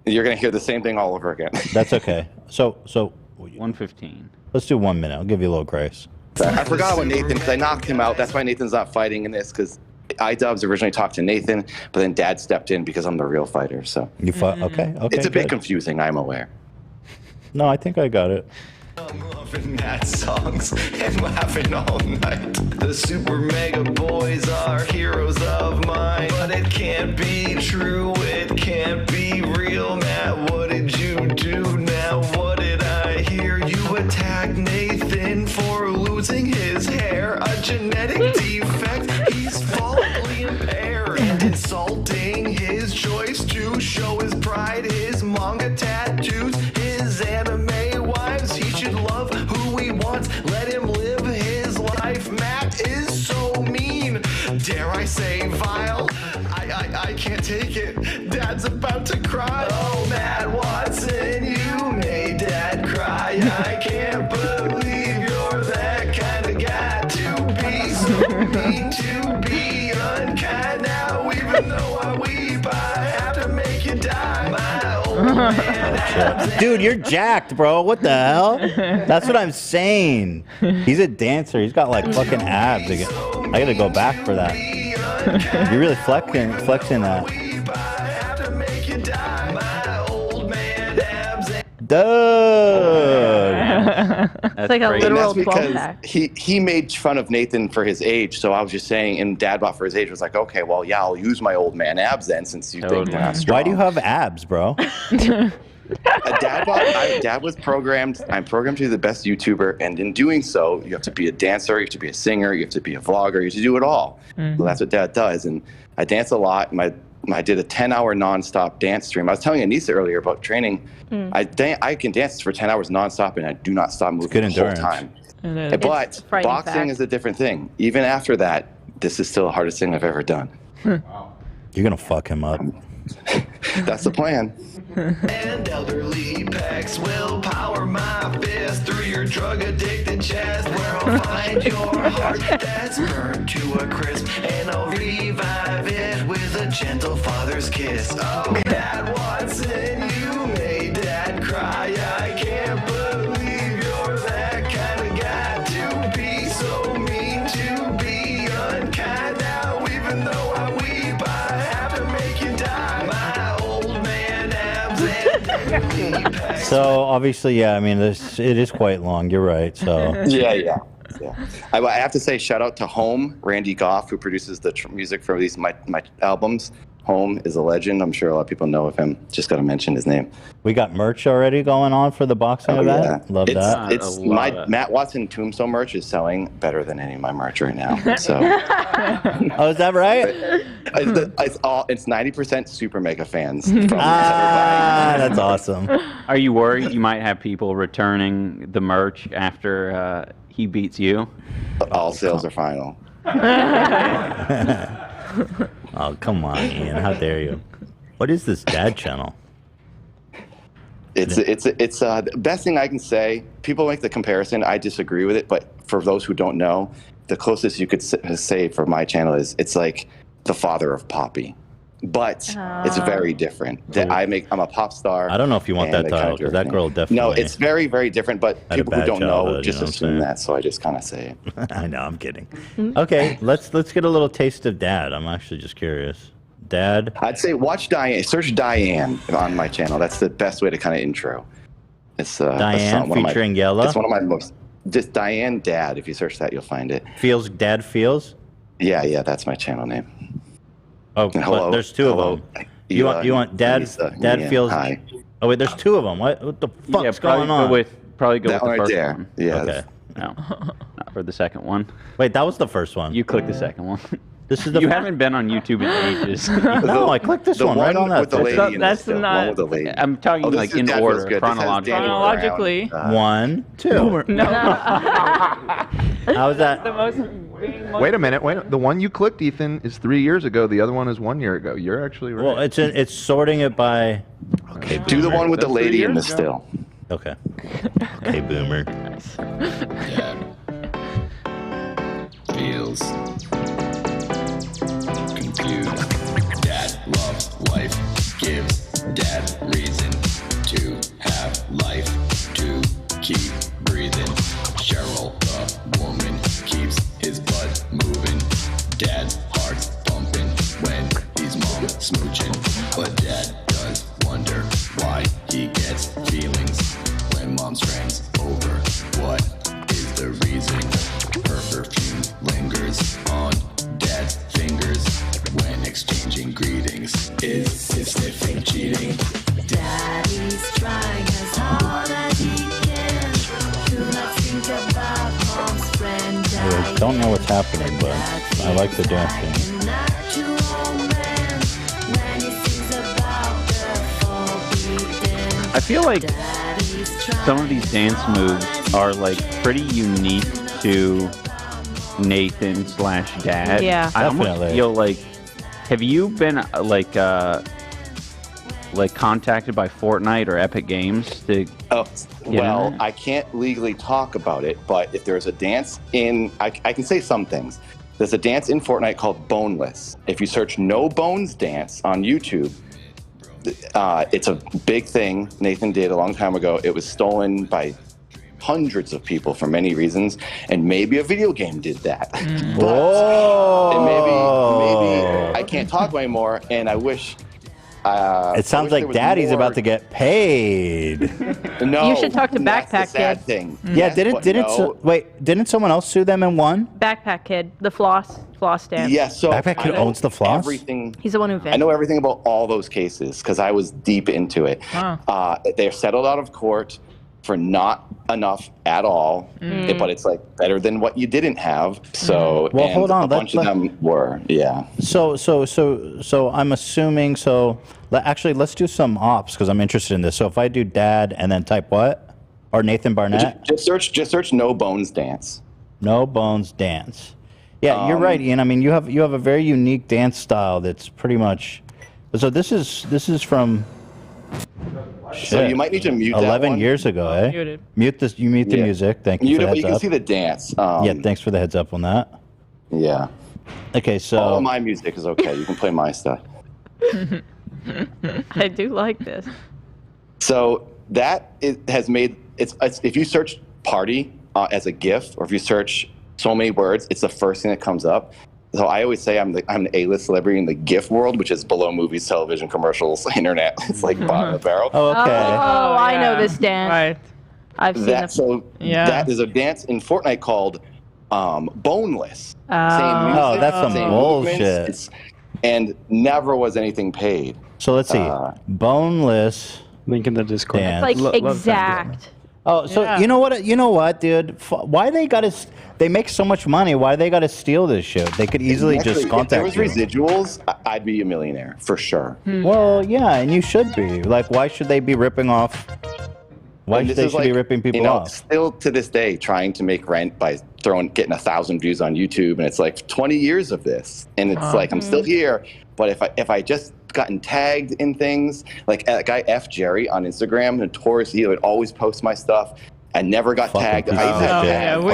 [SPEAKER 9] You're gonna hear the same thing all over again.
[SPEAKER 2] That's okay. So
[SPEAKER 1] 1:15.
[SPEAKER 2] Let's do 1 minute. I'll give you a little grace.
[SPEAKER 9] I forgot about Nathan because I knocked him out. That's why Nathan's not fighting in this because iDubbbz originally talked to Nathan, but then Dad stepped in because I'm the real fighter. So
[SPEAKER 2] You fought. Okay.
[SPEAKER 9] it's a bit
[SPEAKER 2] good.
[SPEAKER 9] confusing. I'm aware.
[SPEAKER 2] No, I think I got it.
[SPEAKER 17] I'm loving Matt's songs and laughing all night. The super mega boys are heroes of mine. But it can't be true, it can't be real. Matt, what did you do now? What did I hear? You attacked Nathan for losing his hair, a genetic defect, he's follically impaired, and insulting his choice to show his pride, his manga tattoos, his anime wives. He should love who he wants, let him live his life. Matt is so mean, dare I say vile. I can't take it, Dad's about to cry. Oh, Matt Watson, you made Dad cry. I can't believe you're that kind of guy to be so mean, to be unkind. Now even though I weep, I have to make you die. My old man.
[SPEAKER 2] Dude, you're jacked, bro. What the hell? That's what I'm saying. He's a dancer. He's got like fucking abs. I gotta go back for that. You're really flexing that. Dude.
[SPEAKER 3] It's like a literal 12 pack.
[SPEAKER 9] He made fun of Nathan for his age, so I was just saying, and DadBot for his age was like, okay, well, yeah, I'll use my old man abs then, since you think they're not strong.
[SPEAKER 2] Why do you have abs, bro?
[SPEAKER 9] Dad was programmed. I'm programmed to be the best YouTuber, and in doing so, you have to be a dancer, you have to be a singer, you have to be a vlogger, you have to do it all.
[SPEAKER 3] Mm-hmm.
[SPEAKER 9] So that's what Dad does, and I dance a lot. I did a 10-hour nonstop dance stream. I was telling Anisa earlier about training. I can dance for 10 hours nonstop, and I do not stop moving the whole time. But boxing is a different thing. Even after that, this is still the hardest thing I've ever done.
[SPEAKER 2] You're gonna fuck him up.
[SPEAKER 9] That's the plan.
[SPEAKER 17] And elderly pecs will power my fist through your drug-addicted chest, where I'll find your heart that's burned to a crisp, and I'll revive it with a gentle father's kiss. Oh, Dad Watson, you made Dad cry. I can't believe you're that kind of guy to be so mean, to be unkind. Now, even though I weep, I have to make you die. My old man abs and
[SPEAKER 2] So obviously, yeah. I mean, it is quite long. You're right. So
[SPEAKER 9] Yeah. I have to say, shout out to Home, Randy Goff, who produces the music for my albums. home is a legend. I'm sure a lot of people know of him. Just got to mention his name.
[SPEAKER 2] We got merch already going on for the boxing event.
[SPEAKER 9] Yeah.
[SPEAKER 2] Love that.
[SPEAKER 9] It's my Matt Watson Tombstone merch is selling better than any of my merch right now. So.
[SPEAKER 2] Oh, is that right?
[SPEAKER 9] It's 90% Super Mega fans.
[SPEAKER 2] That's awesome.
[SPEAKER 1] Are you worried you might have people returning the merch after he beats you?
[SPEAKER 9] All sales are final.
[SPEAKER 2] Oh, come on, Ian. How dare you? What is this dad channel?
[SPEAKER 9] It's the best thing I can say. People make the comparison. I disagree with it, but for those who don't know, the closest you could say for my channel is it's like the father of Poppy, but it's very different. I'm a pop star.
[SPEAKER 2] I don't know if you want that title because that girl definitely.
[SPEAKER 9] No, it's very, very different. But people who don't know just assume
[SPEAKER 2] that.
[SPEAKER 9] that, so I just kind of say it.
[SPEAKER 2] I know. I'm kidding. Okay, let's get a little taste of Dad. I'm actually just curious. Dad.
[SPEAKER 9] I'd say watch Diane. Search Diane on my channel. That's the best way to kind of intro. It's
[SPEAKER 2] Diane featuring Yella.
[SPEAKER 9] It's one of my most. Just Diane Dad. If you search that, you'll find it.
[SPEAKER 2] Feels Dad feels.
[SPEAKER 9] Yeah, that's my channel name.
[SPEAKER 2] Oh, but there's two of them. You want Dad?
[SPEAKER 9] Anisa,
[SPEAKER 2] Dad feels.
[SPEAKER 9] Hi.
[SPEAKER 2] Oh wait, there's two of them. What the fuck's going on?
[SPEAKER 1] Probably go
[SPEAKER 9] That
[SPEAKER 1] with the
[SPEAKER 9] one right
[SPEAKER 1] first
[SPEAKER 9] there.
[SPEAKER 1] one.
[SPEAKER 9] Yeah.
[SPEAKER 2] Okay.
[SPEAKER 1] No, not for the second one.
[SPEAKER 2] Wait, that was the first one.
[SPEAKER 1] You click the second one.
[SPEAKER 2] This is the.
[SPEAKER 1] You haven't been on YouTube in ages.
[SPEAKER 2] No, I clicked this one right on that.
[SPEAKER 9] With the lady that's not. With the lady.
[SPEAKER 1] I'm talking like in order,
[SPEAKER 4] chronologically.
[SPEAKER 2] 1, 2.
[SPEAKER 4] No.
[SPEAKER 2] How's that?
[SPEAKER 4] The most.
[SPEAKER 7] Wait a minute. The one you clicked, Ethan, is 3 years ago. The other one is 1 year ago. You're actually right.
[SPEAKER 2] Well, it's sorting it by. Okay.
[SPEAKER 9] Do the one with the lady in the still.
[SPEAKER 2] Okay. Okay, Boomer.
[SPEAKER 16] Dad feels confused. Dad love wife gives dad reason to have life to keep breathing. Cheryl, the woman, keeps his blood moving. Dad heart's pumping when he's mom smooching. But dad does wonder why he gets feelings when mom's friends over. What is the reason? Her perfume lingers on dad's fingers when exchanging greetings. Is his sniffing cheating?
[SPEAKER 19] Daddy's trying as hard as he can to not think about mom's friend.
[SPEAKER 2] I don't know what's happening, but I like the dancing.
[SPEAKER 1] I feel like some of these dance moves are like pretty unique to Nathan/Dad.
[SPEAKER 3] Yeah.
[SPEAKER 1] I almost
[SPEAKER 2] Definitely.
[SPEAKER 1] feel like, have you been like contacted by Fortnite or Epic Games to?
[SPEAKER 9] Well, I can't legally talk about it, but if there's a dance I can say some things. There's a dance in Fortnite called Boneless. If you search No Bones Dance on YouTube, it's a big thing Nathan did a long time ago. It was stolen by hundreds of people for many reasons, and maybe a video game did that. But maybe I can't talk anymore, and I wish.
[SPEAKER 2] It sounds like Daddy's about to get paid.
[SPEAKER 9] No,
[SPEAKER 3] You should talk to
[SPEAKER 9] that's the
[SPEAKER 3] Backpack
[SPEAKER 9] sad
[SPEAKER 3] Kid.
[SPEAKER 9] thing.
[SPEAKER 2] Yeah, didn't someone else sue them and won?
[SPEAKER 3] Backpack Kid, the floss dance.
[SPEAKER 9] Yeah, so
[SPEAKER 2] Backpack Kid
[SPEAKER 9] I know
[SPEAKER 2] owns the floss?
[SPEAKER 9] Everything.
[SPEAKER 3] He's the one who
[SPEAKER 9] I
[SPEAKER 3] invented.
[SPEAKER 9] know everything about all those cases because I was deep into it. They're settled out of court for not enough at all, but it's like better than what you didn't have. So,
[SPEAKER 2] Well,
[SPEAKER 9] and
[SPEAKER 2] hold on,
[SPEAKER 9] a bunch of them were, yeah.
[SPEAKER 2] So I'm assuming. Actually, let's do some ops because I'm interested in this. So if I do Dad and then type what, or Nathan Barnett,
[SPEAKER 9] Just search No Bones Dance.
[SPEAKER 2] No Bones Dance. Yeah, you're right, Ian. I mean, you have a very unique dance style that's pretty much. So this is from.
[SPEAKER 9] So you might need to mute that
[SPEAKER 2] 11
[SPEAKER 9] one.
[SPEAKER 2] years ago, eh?
[SPEAKER 4] Muted.
[SPEAKER 2] Mute this. You mute the
[SPEAKER 9] Yeah.
[SPEAKER 2] music. Thank you
[SPEAKER 9] Mute
[SPEAKER 2] for
[SPEAKER 9] it,
[SPEAKER 2] the
[SPEAKER 9] but
[SPEAKER 2] heads
[SPEAKER 9] you can
[SPEAKER 2] up.
[SPEAKER 9] see the dance.
[SPEAKER 2] Yeah, thanks for the heads up on that.
[SPEAKER 9] Yeah.
[SPEAKER 2] Okay, so
[SPEAKER 9] All of my music is okay. You can play my stuff.
[SPEAKER 3] I do like this.
[SPEAKER 9] So has made it's if you search party as a GIF, or if you search so many words, it's the first thing that comes up. So I always say I'm the A-list celebrity in the GIF world, which is below movies, television, commercials, internet. It's like bottom of the barrel.
[SPEAKER 2] Oh, okay.
[SPEAKER 3] Oh, I know this dance.
[SPEAKER 4] Right.
[SPEAKER 3] I've seen
[SPEAKER 9] That,
[SPEAKER 3] it.
[SPEAKER 9] so
[SPEAKER 4] Yeah.
[SPEAKER 9] that is a dance in Fortnite called Boneless. Same music,
[SPEAKER 2] Oh, that's some
[SPEAKER 9] same
[SPEAKER 2] bullshit.
[SPEAKER 9] movements. and never was anything paid.
[SPEAKER 2] So let's see. Boneless.
[SPEAKER 20] Link in the Discord.
[SPEAKER 3] It's like exact.
[SPEAKER 2] Oh, so you know what? You know what, dude? Why they gotta? They make so much money. Why they gotta steal this shit? They could easily just contact
[SPEAKER 9] If there was residuals, I'd be a millionaire for sure.
[SPEAKER 2] Well, yeah, and you should be. Like, why should they be ripping off? Why should they be ripping people off?
[SPEAKER 9] Still to this day, trying to make rent by getting 1,000 views on YouTube, and it's like 20 years of this, and it's like I'm still here. But if I just gotten tagged in things, like that guy F Jerry on Instagram, notorious, he would always post my stuff. I never got tagged.
[SPEAKER 4] We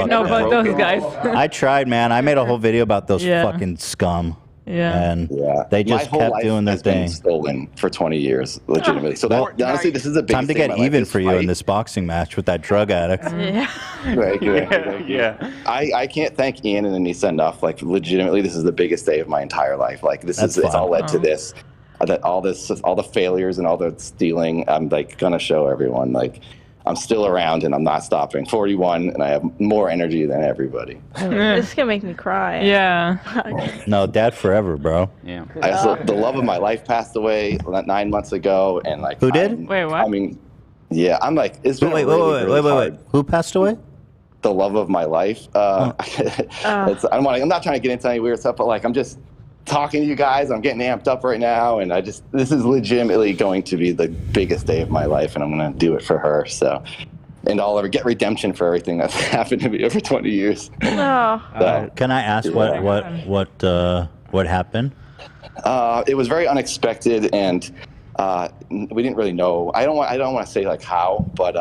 [SPEAKER 4] know about those guys.
[SPEAKER 2] I tried, man. I made a whole video about those fucking scum.
[SPEAKER 4] Yeah.
[SPEAKER 2] And they just kept doing their thing.
[SPEAKER 9] Been stolen for 20 years, legitimately. So honestly, this is a big
[SPEAKER 2] time to get even for you in this boxing match with that drug addict.
[SPEAKER 9] Yeah. I can't thank Ian and Anisa enough. Like, legitimately, this is the biggest day of my entire life. Like, it's all led to this. All the failures and all the stealing. I'm like gonna show everyone. Like, I'm still around and I'm not stopping. 41, and I have more energy than everybody.
[SPEAKER 3] This is gonna make me cry.
[SPEAKER 4] Yeah.
[SPEAKER 2] No, dad forever, bro.
[SPEAKER 1] Yeah.
[SPEAKER 9] The love of my life passed away 9 months ago, and like.
[SPEAKER 2] Who did?
[SPEAKER 4] Wait, what?
[SPEAKER 9] I mean, yeah, I'm like, it's been
[SPEAKER 2] wait. Who passed away?
[SPEAKER 9] The love of my life. I'm not trying to get into any weird stuff, but like, I'm just talking to you guys. I'm getting amped up right now, and this is legitimately going to be the biggest day of my life, and I'm going to do it for her. So, and I'll ever get redemption for everything that's happened to me over 20 years.
[SPEAKER 3] Oh.
[SPEAKER 2] Can I ask what happened?
[SPEAKER 9] It was very unexpected, and we didn't really know. I don't want to say like how, but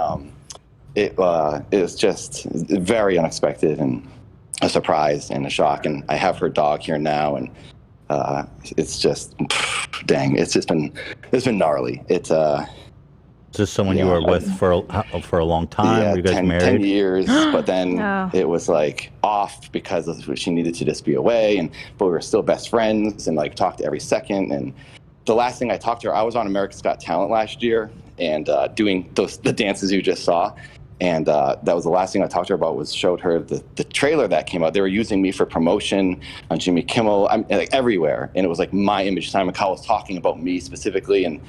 [SPEAKER 9] it was just very unexpected and a surprise and a shock. And I have her dog here now, and it's just dang. It's been gnarly. It's
[SPEAKER 2] just someone you were with for a long time.
[SPEAKER 9] Yeah,
[SPEAKER 2] were you guys
[SPEAKER 9] 10
[SPEAKER 2] married?
[SPEAKER 9] years, but then it was like off because she needed to just be away, but we were still best friends and like talked every second. And the last thing I talked to her, I was on America's Got Talent last year and doing the dances you just saw. And that was the last thing I talked to her about, showed her the trailer that came out. They were using me for promotion on Jimmy Kimmel, like everywhere. And it was like my image. Simon Cowell was talking about me specifically. And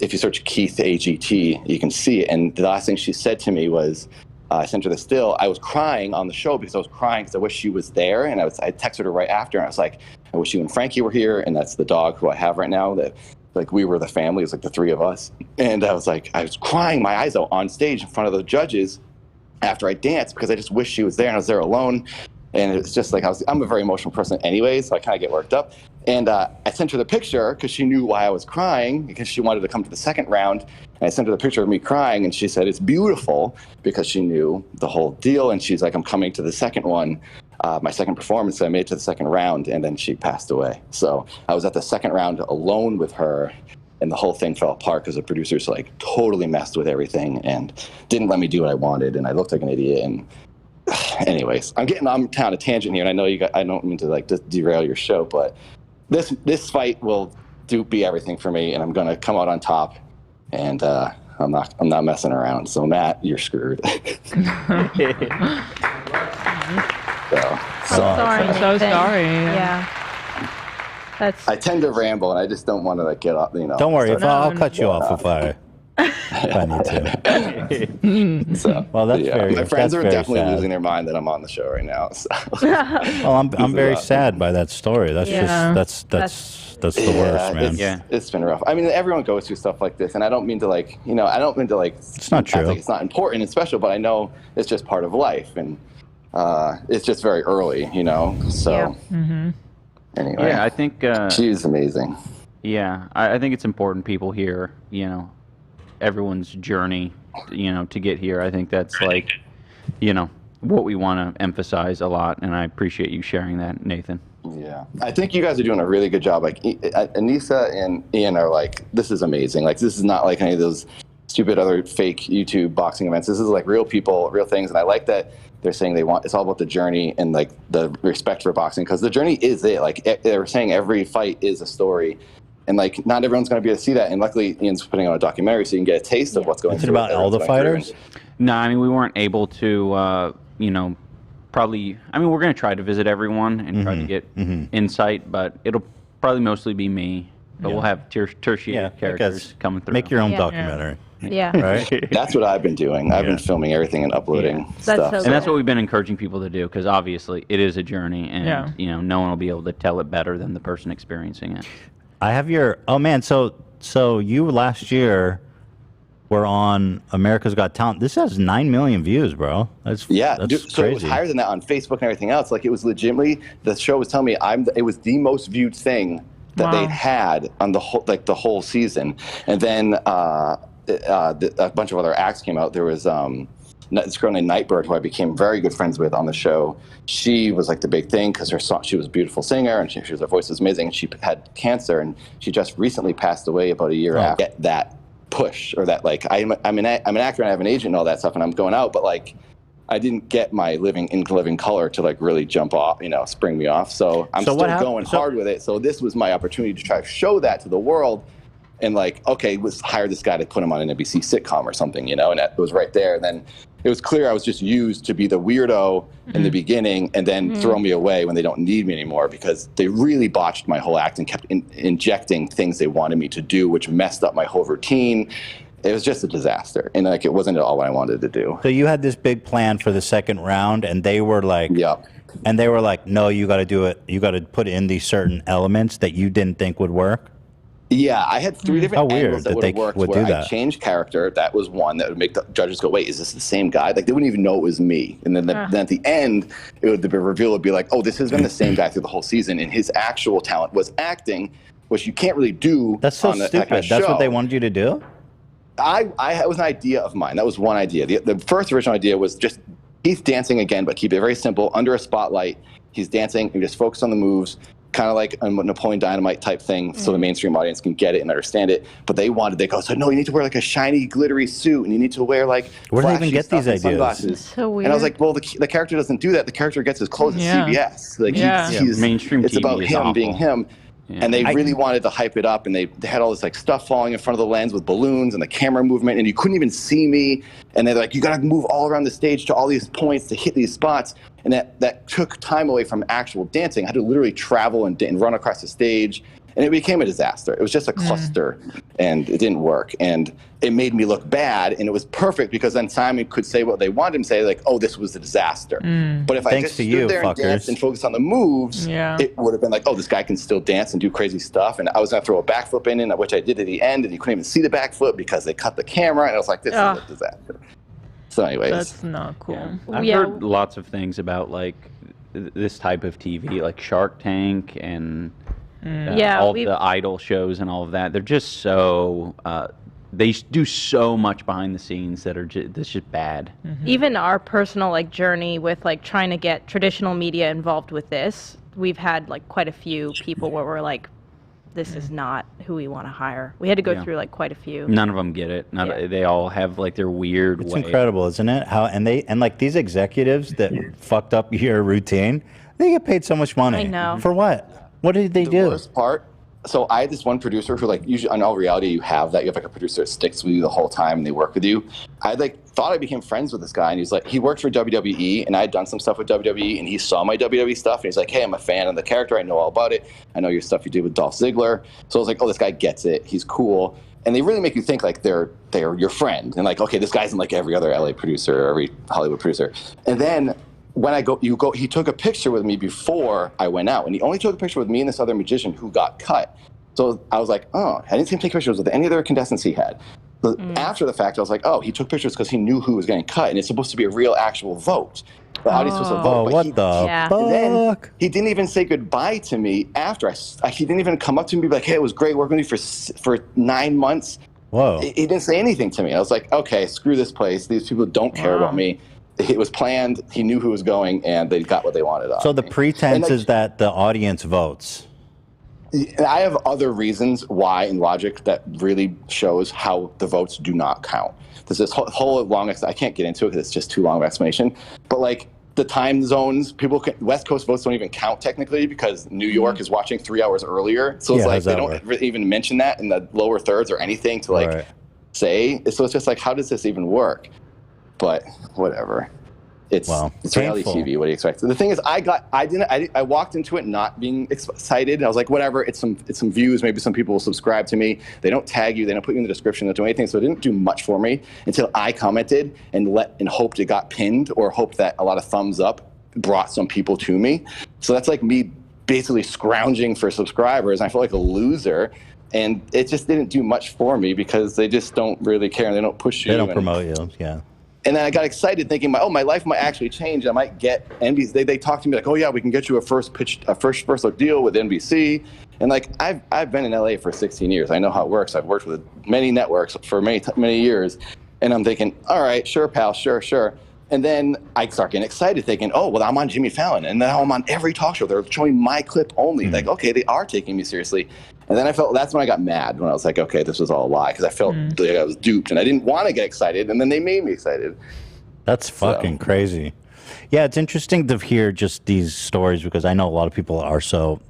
[SPEAKER 9] if you search Keith AGT, you can see it. And the last thing she said to me was, I sent her the still. I was crying on the show because I was crying because I wish she was there. And I texted her right after, and I was like, I wish you and Frankie were here. And that's the dog who I have right now. That like we were the family. It was like the three of us. And I was crying my eyes out on stage in front of the judges after I danced because I just wish she was there, and I was there alone. And it's just like I'm a very emotional person anyway, so I kind of get worked up. And I sent her the picture because she knew why I was crying, because she wanted to come to the second round. And I sent her the picture of me crying, and she said it's beautiful because she knew the whole deal. And she's like, I'm coming to the second one, my second performance. So I made it to the second round, and then she passed away. So I was at the second round alone with her, and the whole thing fell apart because the producers like totally messed with everything and didn't let me do what I wanted, and I looked like an idiot. And anyways, I'm on a tangent here, and I know I don't mean to like just derail your show, but this fight will be everything for me, and I'm gonna come out on top, and I'm not messing around. So Matt, you're screwed.
[SPEAKER 3] Sorry.
[SPEAKER 4] So sorry.
[SPEAKER 3] Yeah.
[SPEAKER 9] I tend to ramble, and I just don't want to like get off.
[SPEAKER 2] Don't worry, I'll cut you off if I need to.
[SPEAKER 9] So,
[SPEAKER 2] well, that's very.
[SPEAKER 9] My friends are definitely
[SPEAKER 2] sad.
[SPEAKER 9] losing their mind that I'm on the show right now. So.
[SPEAKER 2] Well, I'm very sad by that story. That's just that's the worst, man.
[SPEAKER 9] It's been rough. I mean, everyone goes through stuff like this, and I don't mean to like, I don't mean to like.
[SPEAKER 2] It's not true.
[SPEAKER 9] Like it's not important and special, but I know it's just part of life, and it's just very early, So.
[SPEAKER 3] Yeah.
[SPEAKER 4] Mm-hmm.
[SPEAKER 9] Anyway.
[SPEAKER 1] Yeah, I think
[SPEAKER 9] she's amazing.
[SPEAKER 1] Yeah, I think it's important people hear, everyone's journey, to get here. I think that's like, what we want to emphasize a lot, and I appreciate you sharing that, Nathan.
[SPEAKER 9] Yeah, I think you guys are doing a really good job. Like Anisa and Ian are like, this is amazing. Like this is not like any of those stupid other fake YouTube boxing events. This is like real people, real things, and I like that they're saying it's all about the journey and like the respect for boxing, because the journey is it. Like they were saying, every fight is a story. And like, not everyone's going to be able to see that. And luckily, Ian's putting on a documentary, so you can get a taste of what's going on.
[SPEAKER 2] Is it about all the fighters?
[SPEAKER 1] No, I mean, we weren't able to, probably. I mean, we're going to try to visit everyone and try to get insight, but it'll probably mostly be me, but we'll have tertiary characters coming through.
[SPEAKER 2] Make your own documentary.
[SPEAKER 3] Yeah.
[SPEAKER 2] Right?
[SPEAKER 9] That's what I've been doing. I've been filming everything and uploading stuff.
[SPEAKER 3] so
[SPEAKER 1] And that's what we've been encouraging people to do, because obviously it is a journey, and you know, no one will be able to tell it better than the person experiencing it.
[SPEAKER 2] I have your. Oh man, so you last year were on America's Got Talent. This has 9 million views, bro. That's
[SPEAKER 9] dude, so
[SPEAKER 2] crazy.
[SPEAKER 9] it was higher than that on Facebook and everything else. Like, it was legitimately, the show was telling me it was the most viewed thing that they had on the whole season. And then a bunch of other acts came out. There was this girl named Nightbird, who I became very good friends with on the show. She was like the big thing because she was a beautiful singer, and her voice was amazing. She had cancer, and she just recently passed away about a year after. Get that push, or that, like, I'm an actor and I have an agent and all that stuff, and I'm going out, but like, I didn't get my living color to like really jump off, spring me off. So I'm still going hard with it. So this was my opportunity to try to show that to the world. And like, okay, let's hire this guy to put him on an NBC sitcom or something, and it was right there. And then it was clear I was just used to be the weirdo in the beginning, and then throw me away when they don't need me anymore, because they really botched my whole act and kept injecting things they wanted me to do, which messed up my whole routine. It was just a disaster, and like, it wasn't at all what I wanted to do.
[SPEAKER 2] So you had this big plan for the second round, and they were like, and they were like, no, you got to do it. You got to put in these certain elements that you didn't think would work.
[SPEAKER 9] Yeah, I had 3 different angles that would have worked,
[SPEAKER 2] would
[SPEAKER 9] where
[SPEAKER 2] do
[SPEAKER 9] I
[SPEAKER 2] that.
[SPEAKER 9] changed character. That was one that would make the judges go, wait, is this the same guy? Like, they wouldn't even know it was me. And then, then at the end, the reveal would be like, oh, this has been the same guy through the whole season, and his actual talent was acting, which you can't really do.
[SPEAKER 2] That's so
[SPEAKER 9] on
[SPEAKER 2] stupid.
[SPEAKER 9] that kind of
[SPEAKER 2] That's
[SPEAKER 9] show.
[SPEAKER 2] what they wanted you to do?
[SPEAKER 9] It was an idea of mine. That was one idea. The first original idea was just Keith dancing again, but keep it very simple, under a spotlight. He's dancing, and just focus on the moves, kind of like a Napoleon Dynamite type thing, so the mainstream audience can get it and understand it. But they so no, you need to wear like a shiny, glittery suit, and you need to wear like
[SPEAKER 2] where do they even
[SPEAKER 9] flashy
[SPEAKER 2] get
[SPEAKER 9] stuff
[SPEAKER 2] these
[SPEAKER 9] and
[SPEAKER 2] ideas?
[SPEAKER 9] sunglasses.
[SPEAKER 3] So weird.
[SPEAKER 9] And I was like, well, the character doesn't do that. The character gets his clothes at CBS. Like, he's
[SPEAKER 1] mainstream
[SPEAKER 9] it's
[SPEAKER 1] TV
[SPEAKER 9] about
[SPEAKER 1] is
[SPEAKER 9] him
[SPEAKER 1] awful.
[SPEAKER 9] being him.
[SPEAKER 1] Yeah.
[SPEAKER 9] And they really wanted to hype it up, and they had all this like stuff falling in front of the lens with balloons and the camera movement, and you couldn't even see me. And they're like, you gotta move all around the stage to all these points to hit these spots. And that took time away from actual dancing. I had to literally travel and run across the stage, and it became a disaster. It was just a cluster, and it didn't work. And it made me look bad, and it was perfect because then Simon could say what they wanted him to say, like, oh, this was a disaster. But if I just stood there and danced and focused on the moves, it would have been like, oh, this guy can still dance and do crazy stuff. And I was going to throw a backflip in, which I did at the end, and you couldn't even see the backflip because they cut the camera, and I was like, this is a disaster. So anyways.
[SPEAKER 4] That's not cool.
[SPEAKER 1] I've heard lots of things about like this type of TV, like Shark Tank and all the idol shows and all of that. They're just so they do so much behind the scenes that are that's just bad.
[SPEAKER 3] Even our personal like journey with like trying to get traditional media involved with this, we've had like quite a few people where we're like, this is not who we want to hire. We had to go through like quite a few.
[SPEAKER 1] None of them get it. They all have like their weird
[SPEAKER 2] It's
[SPEAKER 1] way.
[SPEAKER 2] incredible, isn't it? How and like these executives that fucked up your routine, they get paid so much money.
[SPEAKER 3] I know.
[SPEAKER 2] For what? What did they do?
[SPEAKER 9] The worst part, so I had this one producer who, like, usually on all reality you have like a producer that sticks with you the whole time and they work with you. I like thought I became friends with this guy, and he's like, he worked for WWE, and I had done some stuff with WWE, and he saw my WWE stuff, and he's like, hey, I'm a fan of the character, I know all about it, I know your stuff you did with Dolph Ziggler. So I was like, oh, this guy gets it, he's cool. And they really make you think like they're your friend, and like, okay, this guy's in like every other LA producer or every Hollywood producer. And then when he took a picture with me before I went out, and he only took a picture with me and this other magician who got cut. So I was like, oh, I didn't see him take pictures with any other contestants he had. But after the fact, I was like, oh, he took pictures because he knew who was getting cut, and it's supposed to be a real actual vote. The audience was a vote.
[SPEAKER 2] What the fuck?
[SPEAKER 9] Then he didn't even say goodbye to me after. He didn't even come up to me and be like, hey, it was great working with you for 9 months.
[SPEAKER 2] Whoa.
[SPEAKER 9] He didn't say anything to me. I was like, okay, screw this place. These people don't care about me. It was planned. He knew who was going, and they got what they wanted.
[SPEAKER 2] So the pretense is that the audience votes.
[SPEAKER 9] I have other reasons why in logic that really shows how the votes do not count. There's this whole long, I can't get into it because it's just too long of an explanation, but like the time zones, West Coast votes don't even count technically because New York is watching 3 hours earlier. So it's like they don't even mention that in the lower thirds or anything to like say. So it's just like, how does this even work? But whatever. it's reality TV. What do you expect? The thing is, I walked into it not being excited. I was like, whatever. It's some views. Maybe some people will subscribe to me. They don't tag you. They don't put you in the description. They don't do anything. So it didn't do much for me until I commented and hoped it got pinned, or hoped that a lot of thumbs up brought some people to me. So that's like me basically scrounging for subscribers. I felt like a loser. And it just didn't do much for me because they just don't really care and they don't push you.
[SPEAKER 2] They don't promote you, yeah.
[SPEAKER 9] And then I got excited thinking, my life might actually change. I might get NBC. They talked to me like, oh yeah, we can get you a first look deal with NBC. And like I've been in LA for 16 years. I know how it works. I've worked with many networks for many years. And I'm thinking, all right, sure, pal, sure. And then I start getting excited thinking, oh, well, I'm on Jimmy Fallon. And now I'm on every talk show. They're showing my clip only. Like, okay, they are taking me seriously. And then that's when I got mad, when I was like, okay, this was all a lie, because I felt like I was duped and I didn't want to get excited. And then they made me excited.
[SPEAKER 2] That's fucking crazy. Yeah, it's interesting to hear just these stories because I know a lot of people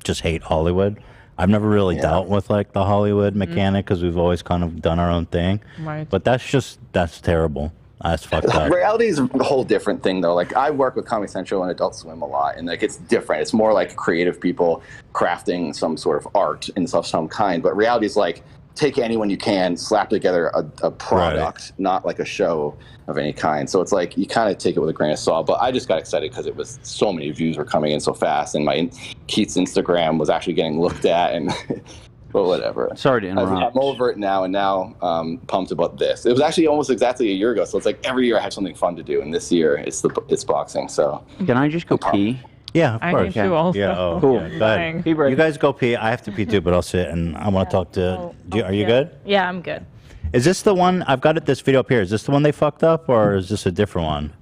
[SPEAKER 2] just hate Hollywood. I've never really dealt with like the Hollywood mechanic because we've always kind of done our own thing. Right. But that's terrible. That's fucked up.
[SPEAKER 9] Reality is a whole different thing, though. Like, I work with Comedy Central and Adult Swim a lot, and like it's different. It's more like creative people crafting some sort of art in some kind. But reality is like take anyone you can, slap together a product, not like a show of any kind. So it's like you kind of take it with a grain of salt. But I just got excited because it was so many views were coming in so fast, and my Keith's Instagram was actually getting looked at, and but whatever.
[SPEAKER 1] Sorry to interrupt.
[SPEAKER 9] I'm over it now, and now pumped about this. It was actually almost exactly a year ago, so it's like every year I have something fun to do, and this year it's boxing. So
[SPEAKER 1] can I just go pee?
[SPEAKER 2] Yeah, of course.
[SPEAKER 4] I can too also.
[SPEAKER 2] Yeah,
[SPEAKER 1] cool.
[SPEAKER 2] Yeah, go ahead. You guys go pee. I have to pee too, but I'll sit and I want to talk to. Are you good?
[SPEAKER 3] Yeah, I'm good.
[SPEAKER 2] Is this the one? I've got this video up here. Is this the one they fucked up, or is this a different one?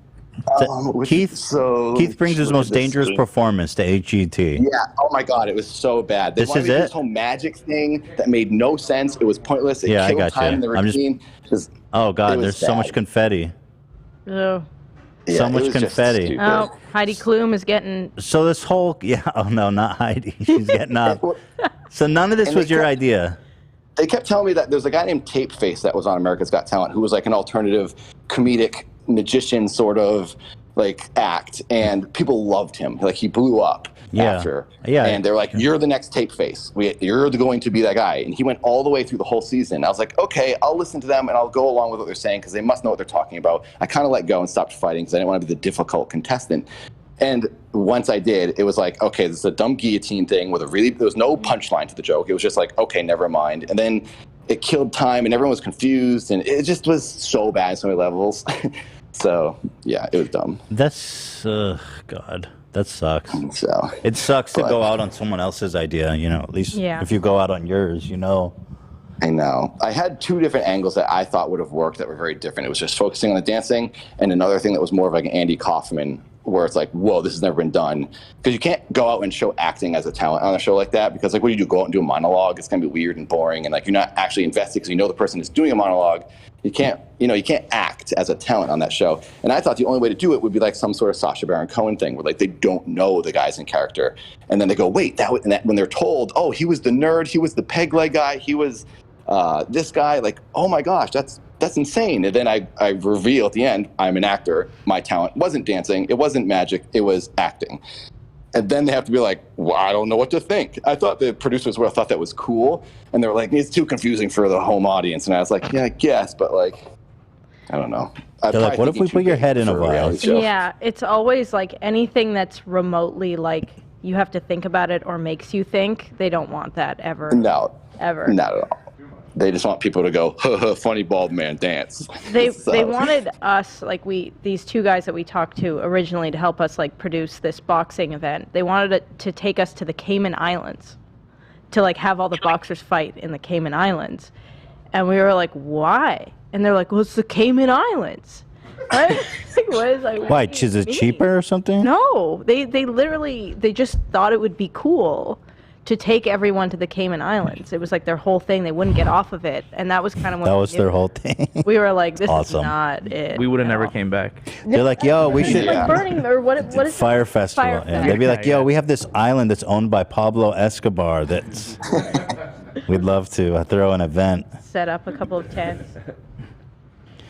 [SPEAKER 2] Keith brings his most dangerous performance to HGT.
[SPEAKER 9] Yeah. Oh my God, it was so bad. They wanted to do this whole magic thing that made no sense. It was pointless. It killed time in the routine.
[SPEAKER 2] Oh God, there's so much confetti.
[SPEAKER 3] Oh.
[SPEAKER 9] Yeah,
[SPEAKER 2] so much confetti.
[SPEAKER 3] Oh, Heidi Klum is getting.
[SPEAKER 2] So this whole oh no, not Heidi. She's getting up. So none of this was your idea.
[SPEAKER 9] They kept telling me that there's a guy named Tape Face that was on America's Got Talent who was like an alternative comedic magician sort of like act, and people loved him. Like he blew up after. Yeah. And they're like, you're the next Tape Face. You're going to be that guy. And he went all the way through the whole season. I was like, okay, I'll listen to them and I'll go along with what they're saying because they must know what they're talking about. I kind of let go and stopped fighting because I didn't want to be the difficult contestant. And once I did, it was like, okay, this is a dumb guillotine thing with there was no punchline to the joke. It was just like, okay, never mind. And then it killed time and everyone was confused and it just was so bad on so many levels. So yeah, it was dumb.
[SPEAKER 2] That's God, that sucks.
[SPEAKER 9] So
[SPEAKER 2] it sucks to go out on someone else's idea. At least if you go out on yours,
[SPEAKER 9] I know. I had two different angles that I thought would have worked that were very different. It was just focusing on the dancing, and another thing that was more of like an Andy Kaufman, where it's like, whoa, this has never been done. Because you can't go out and show acting as a talent on a show like that, because like what do? Go out and do a monologue? It's going to be weird and boring, and like you're not actually invested because you know the person is doing a monologue. You can't act as a talent on that show. And I thought the only way to do it would be like some sort of Sacha Baron Cohen thing where like they don't know the guys in character. And then they go, wait, when they're told, oh, he was the nerd, he was the peg leg guy, he was this guy, like, oh my gosh, that's insane. And then I reveal at the end, I'm an actor. My talent wasn't dancing, it wasn't magic, it was acting. And then they have to be like, well, I don't know what to think. I thought the producers would have thought that was cool. And they were like, it's too confusing for the home audience. And I was like, yeah, I guess, but like, I don't know.
[SPEAKER 2] They're like, what if we put your head in a vial?
[SPEAKER 3] Yeah, it's always like anything that's remotely like you have to think about it or makes you think. They don't want that ever.
[SPEAKER 9] No.
[SPEAKER 3] Ever.
[SPEAKER 9] Not at all. They just want people to go, funny bald man dance.
[SPEAKER 3] They wanted us, like these two guys that we talked to originally to help us like produce this boxing event. They wanted to take us to the Cayman Islands to like have all the boxers fight in the Cayman Islands. And we were like, why? And they're like, well, it's the Cayman Islands.
[SPEAKER 2] Why? Is it cheaper or something?
[SPEAKER 3] No, they literally, they just thought it would be cool to take everyone to the Cayman Islands. It was like their whole thing. They wouldn't get off of it. And that was kind of what
[SPEAKER 2] that was their whole thing.
[SPEAKER 3] We were like, this is not it.
[SPEAKER 8] We would have never came back.
[SPEAKER 2] They're like, yo, we should...
[SPEAKER 3] Like burning, or what is
[SPEAKER 2] Fire Festival.
[SPEAKER 3] Fire
[SPEAKER 2] They'd be like, yo, we have this island that's owned by Pablo Escobar that's... We'd love to throw an event.
[SPEAKER 3] Set up a couple of tents.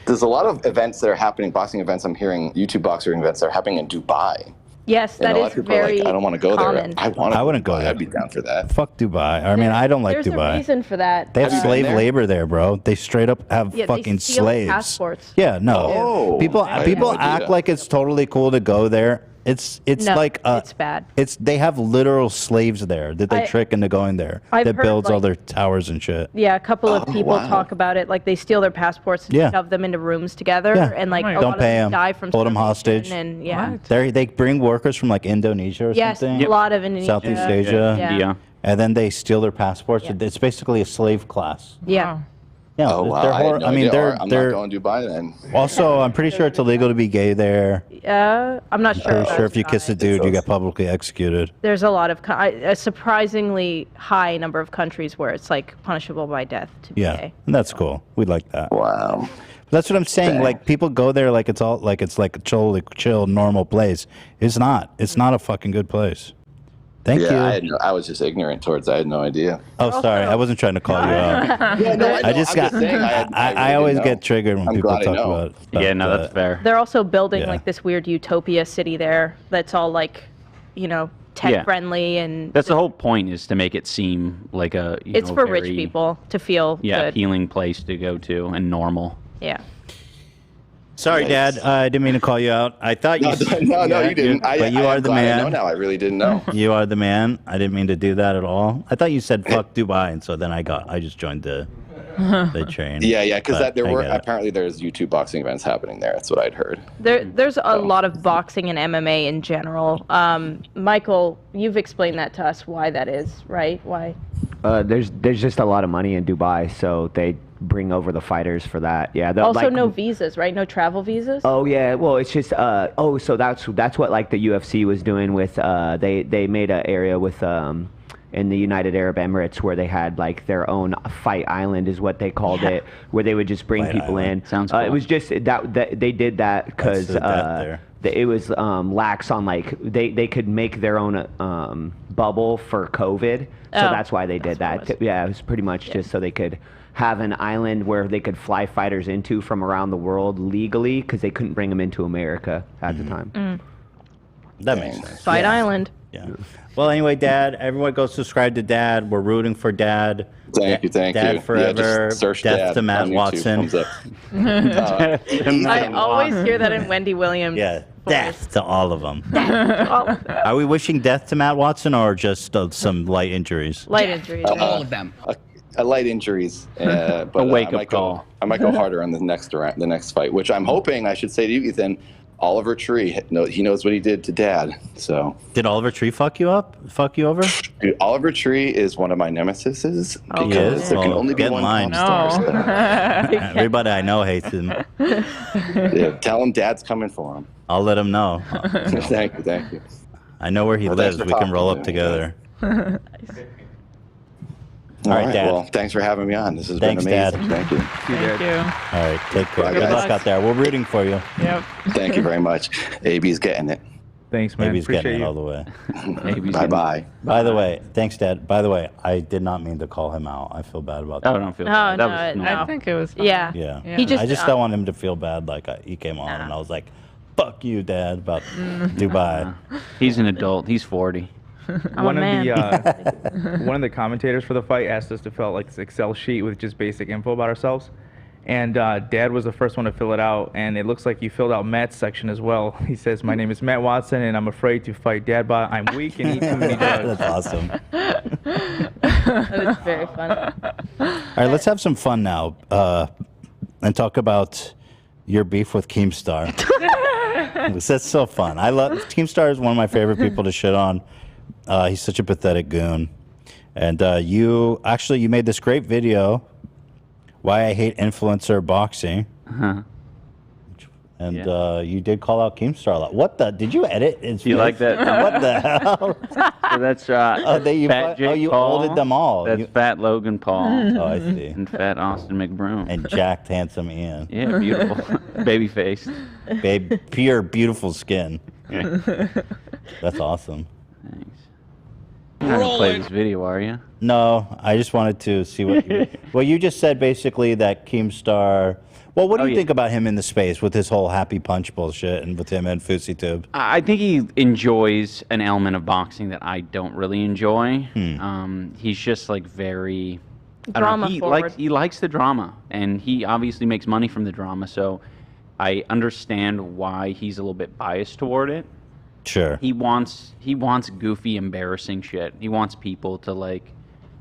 [SPEAKER 9] There's a lot of events that are happening, boxing events. I'm hearing YouTube boxing events that are happening in Dubai.
[SPEAKER 3] Yes,
[SPEAKER 9] And
[SPEAKER 3] that
[SPEAKER 9] a lot
[SPEAKER 3] is
[SPEAKER 9] of people are
[SPEAKER 3] very
[SPEAKER 9] like, I don't want to go
[SPEAKER 3] common.
[SPEAKER 9] there.
[SPEAKER 2] I wouldn't go there.
[SPEAKER 9] I'd be down for that.
[SPEAKER 2] Fuck Dubai. I mean, I don't like
[SPEAKER 3] There's
[SPEAKER 2] Dubai.
[SPEAKER 3] a reason for that.
[SPEAKER 2] They have
[SPEAKER 9] Have you been
[SPEAKER 2] slave
[SPEAKER 9] there?
[SPEAKER 2] labor there, bro. They straight up have
[SPEAKER 3] Yeah,
[SPEAKER 2] fucking
[SPEAKER 3] they steal
[SPEAKER 2] slaves.
[SPEAKER 3] passports.
[SPEAKER 2] Yeah, no.
[SPEAKER 9] Oh,
[SPEAKER 2] people
[SPEAKER 9] I had
[SPEAKER 2] people
[SPEAKER 9] no
[SPEAKER 2] act
[SPEAKER 9] idea.
[SPEAKER 2] like it's totally cool to go there. It's
[SPEAKER 3] No,
[SPEAKER 2] like
[SPEAKER 3] it's bad.
[SPEAKER 2] They have literal slaves there that they
[SPEAKER 3] I-
[SPEAKER 2] trick into going there.
[SPEAKER 3] I've
[SPEAKER 2] that
[SPEAKER 3] heard,
[SPEAKER 2] builds all
[SPEAKER 3] like-
[SPEAKER 2] their towers and shit.
[SPEAKER 3] Yeah, a couple of
[SPEAKER 9] Oh,
[SPEAKER 3] people
[SPEAKER 9] wow.
[SPEAKER 3] talk about it. Like they steal their passports and
[SPEAKER 2] Yeah.
[SPEAKER 3] shove them into rooms together,
[SPEAKER 2] Yeah.
[SPEAKER 3] and like a
[SPEAKER 2] Don't
[SPEAKER 3] lot
[SPEAKER 2] pay
[SPEAKER 3] of them
[SPEAKER 2] them.
[SPEAKER 3] die from
[SPEAKER 2] Hold them
[SPEAKER 3] starvation
[SPEAKER 2] hostage.
[SPEAKER 3] And yeah,
[SPEAKER 2] They bring workers from like Indonesia or
[SPEAKER 3] yes,
[SPEAKER 2] something.
[SPEAKER 3] a lot of Indonesia,
[SPEAKER 2] Southeast Asia.
[SPEAKER 3] Yeah.
[SPEAKER 1] India.
[SPEAKER 2] And then they steal their passports.
[SPEAKER 3] Yeah.
[SPEAKER 2] It's basically a slave class.
[SPEAKER 3] Yeah.
[SPEAKER 2] Yeah,
[SPEAKER 9] Oh, wow.
[SPEAKER 2] they're
[SPEAKER 9] I had no
[SPEAKER 2] I mean,
[SPEAKER 9] idea. I'm
[SPEAKER 2] they're
[SPEAKER 9] not going to Dubai then.
[SPEAKER 2] also. I'm pretty sure it's illegal to be gay there.
[SPEAKER 3] I'm not sure.
[SPEAKER 2] Pretty sure
[SPEAKER 3] about
[SPEAKER 2] if you kiss a
[SPEAKER 3] Dubai.
[SPEAKER 2] dude, you get publicly executed.
[SPEAKER 3] There's a lot of a surprisingly high number of countries where it's like punishable by death to be
[SPEAKER 2] Yeah,
[SPEAKER 3] gay.
[SPEAKER 2] and that's cool. We like that.
[SPEAKER 9] Wow.
[SPEAKER 2] That's what I'm saying.
[SPEAKER 9] Dang.
[SPEAKER 2] Like people go there like it's like a chill, normal place. It's not. It's not a fucking good place. Thank you.
[SPEAKER 9] I was just ignorant towards. I had no idea.
[SPEAKER 2] Oh, sorry. I wasn't trying to call you out.
[SPEAKER 9] Yeah, no,
[SPEAKER 2] I just got. I always get triggered when
[SPEAKER 9] I'm
[SPEAKER 2] people
[SPEAKER 9] glad I
[SPEAKER 2] talk
[SPEAKER 9] know.
[SPEAKER 2] about.
[SPEAKER 1] Yeah, no,
[SPEAKER 2] that.
[SPEAKER 1] that's fair.
[SPEAKER 3] They're also building
[SPEAKER 2] Yeah.
[SPEAKER 3] like this weird utopia city there that's all like, tech
[SPEAKER 1] Yeah.
[SPEAKER 3] friendly and
[SPEAKER 1] That's the whole point, is to make it seem like a
[SPEAKER 3] it's for rich
[SPEAKER 1] very,
[SPEAKER 3] people to feel good.
[SPEAKER 1] appealing place to go to and normal.
[SPEAKER 3] Yeah.
[SPEAKER 2] Sorry, Dad. I didn't mean to call you out. I thought you.
[SPEAKER 9] No, you didn't.
[SPEAKER 2] But you are the
[SPEAKER 9] glad
[SPEAKER 2] man.
[SPEAKER 9] I know now. I really didn't know.
[SPEAKER 2] You are the man. I didn't mean to do that at all. I thought you said fuck Dubai, and so then I just joined the train.
[SPEAKER 9] Yeah, because
[SPEAKER 2] But
[SPEAKER 9] there
[SPEAKER 2] I
[SPEAKER 9] were
[SPEAKER 2] get it.
[SPEAKER 9] apparently there's YouTube boxing events happening there. That's what I'd heard.
[SPEAKER 3] There's a lot of boxing and MMA in general. Michael, you've explained that to us why that is, right? Why?
[SPEAKER 10] There's just a lot of money in Dubai, so they bring over the fighters for that. Yeah.
[SPEAKER 3] Also, no visas, right? No travel visas.
[SPEAKER 10] Oh yeah, well it's just so that's what like the UFC was doing with they made an area with in the United Arab Emirates where they had like their own fight island is what they called it, where they would just bring people in.
[SPEAKER 1] Sounds cool.
[SPEAKER 10] It was just that they did that because it was lax on like they could make their own bubble for COVID, so that's why they did that. Yeah, it was pretty much just so they could have an island where they could fly fighters into from around the world legally because they couldn't bring them into America at the time.
[SPEAKER 2] That makes sense.
[SPEAKER 3] Fight Island.
[SPEAKER 2] Yeah. Well, anyway, Dad, everyone go subscribe to Dad. We're rooting for Dad.
[SPEAKER 9] Thank you.
[SPEAKER 2] Dad
[SPEAKER 9] Yeah,
[SPEAKER 2] forever.
[SPEAKER 9] just search
[SPEAKER 2] Death
[SPEAKER 9] Dad
[SPEAKER 2] to Matt
[SPEAKER 9] on YouTube,
[SPEAKER 2] Watson.
[SPEAKER 9] thumbs up.
[SPEAKER 3] I always hear that in Wendy Williams.
[SPEAKER 2] Yeah, death to all of them.
[SPEAKER 3] All of them.
[SPEAKER 2] Are we wishing death to Matt Watson or just some light injuries?
[SPEAKER 3] Light injuries.
[SPEAKER 9] All of them. Light injuries, but
[SPEAKER 1] A wake-up
[SPEAKER 9] I might
[SPEAKER 1] call.
[SPEAKER 9] I might go harder on the next fight, which I'm hoping. I should say to you, Ethan, Oliver Tree. He knows what he did to Dad. So
[SPEAKER 2] did Oliver Tree fuck you up? Fuck you over?
[SPEAKER 9] Dude, Oliver Tree is one of my nemesises
[SPEAKER 2] Oh,
[SPEAKER 9] because there can only be
[SPEAKER 2] get in
[SPEAKER 9] one
[SPEAKER 2] line.
[SPEAKER 9] pop star. So,
[SPEAKER 2] Everybody I know hates him.
[SPEAKER 9] yeah, tell him Dad's coming for him.
[SPEAKER 2] I'll let him know.
[SPEAKER 9] Thank you.
[SPEAKER 2] I know where he
[SPEAKER 9] Well,
[SPEAKER 2] lives.
[SPEAKER 9] thanks
[SPEAKER 2] We
[SPEAKER 9] for
[SPEAKER 2] can roll
[SPEAKER 9] talking
[SPEAKER 2] up
[SPEAKER 9] to me.
[SPEAKER 2] together.
[SPEAKER 9] All right,
[SPEAKER 2] Dad.
[SPEAKER 9] well, thanks for having me on. This has
[SPEAKER 2] Thanks,
[SPEAKER 9] been amazing.
[SPEAKER 2] Dad.
[SPEAKER 9] Thank you.
[SPEAKER 4] Thank you.
[SPEAKER 2] All right, take care.
[SPEAKER 9] Bye,
[SPEAKER 2] Good
[SPEAKER 9] guys.
[SPEAKER 2] luck out there. We're rooting for you.
[SPEAKER 4] Yep.
[SPEAKER 9] Thank you very much. AB's getting it.
[SPEAKER 8] Thanks, man.
[SPEAKER 2] Maybe he's
[SPEAKER 8] Appreciate
[SPEAKER 2] getting it
[SPEAKER 8] you.
[SPEAKER 2] all the way.
[SPEAKER 9] Bye-bye.
[SPEAKER 2] By the way, thanks, Dad. By the way, I did not mean to call him out. I feel bad about that.
[SPEAKER 1] Oh, don't feel
[SPEAKER 3] No,
[SPEAKER 1] bad. That
[SPEAKER 3] no,
[SPEAKER 1] was
[SPEAKER 3] no.
[SPEAKER 4] I think it was fine.
[SPEAKER 3] Yeah.
[SPEAKER 2] Yeah.
[SPEAKER 3] He just-
[SPEAKER 2] I just don't want him to feel bad. Like he came on and I was like, "Fuck you, Dad," about Dubai.
[SPEAKER 1] He's an adult. He's 40.
[SPEAKER 8] One
[SPEAKER 3] a
[SPEAKER 8] of the one of the commentators for the fight asked us to fill out like this Excel sheet with just basic info about ourselves, and Dad was the first one to fill it out, and it looks like you filled out Matt's section as well. He says, "My name is Matt Watson, and I'm afraid to fight Dad, but I'm weak and eat too many drugs."
[SPEAKER 2] That's awesome.
[SPEAKER 3] That is very funny.
[SPEAKER 2] All right, let's have some fun now and talk about your beef with Keemstar. That's so fun. I love Keemstar is one of my favorite people to shit on. He's such a pathetic goon. And you made this great video, Why I Hate Influencer Boxing.
[SPEAKER 1] Uh-huh.
[SPEAKER 2] And you did call out Keemstar a lot. What the? Did you edit?
[SPEAKER 1] Do you like that?
[SPEAKER 2] What the hell?
[SPEAKER 1] So that's Fat Jake
[SPEAKER 2] you
[SPEAKER 1] Paul.
[SPEAKER 2] olded them all.
[SPEAKER 1] That's Fat Logan Paul.
[SPEAKER 2] Oh, I see.
[SPEAKER 1] And Fat Austin McBroom.
[SPEAKER 2] And jacked, handsome Ian.
[SPEAKER 1] Yeah, beautiful. Baby faced.
[SPEAKER 2] Babe, pure, beautiful skin. That's awesome.
[SPEAKER 1] Thanks. You're not gonna play this video, are you?
[SPEAKER 2] No, I just wanted to see what you... Well, you just said basically that Keemstar... Well, what do you think about him in the space with his whole happy punch bullshit and with him and Fousey Tube?
[SPEAKER 1] I think he enjoys an element of boxing that I don't really enjoy. He's just like very
[SPEAKER 3] Drama forward.
[SPEAKER 1] He likes the drama, and he obviously makes money from the drama. So I understand why he's a little bit biased toward it.
[SPEAKER 2] Sure.
[SPEAKER 1] He wants goofy, embarrassing shit. He wants people to like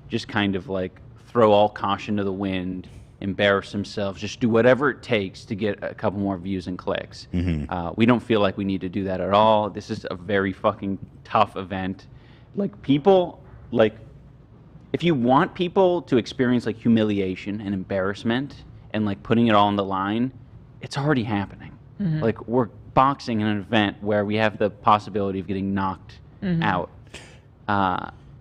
[SPEAKER 1] just kind of like throw all caution to the wind, embarrass themselves, just do whatever it takes to get a couple more views and clicks. We don't feel like we need to do that at all. This is a very fucking tough event. Like people, like if you want people to experience like humiliation and embarrassment and like putting it all on the line, it's already happening. Like we're boxing in an event where we have the possibility of getting knocked out.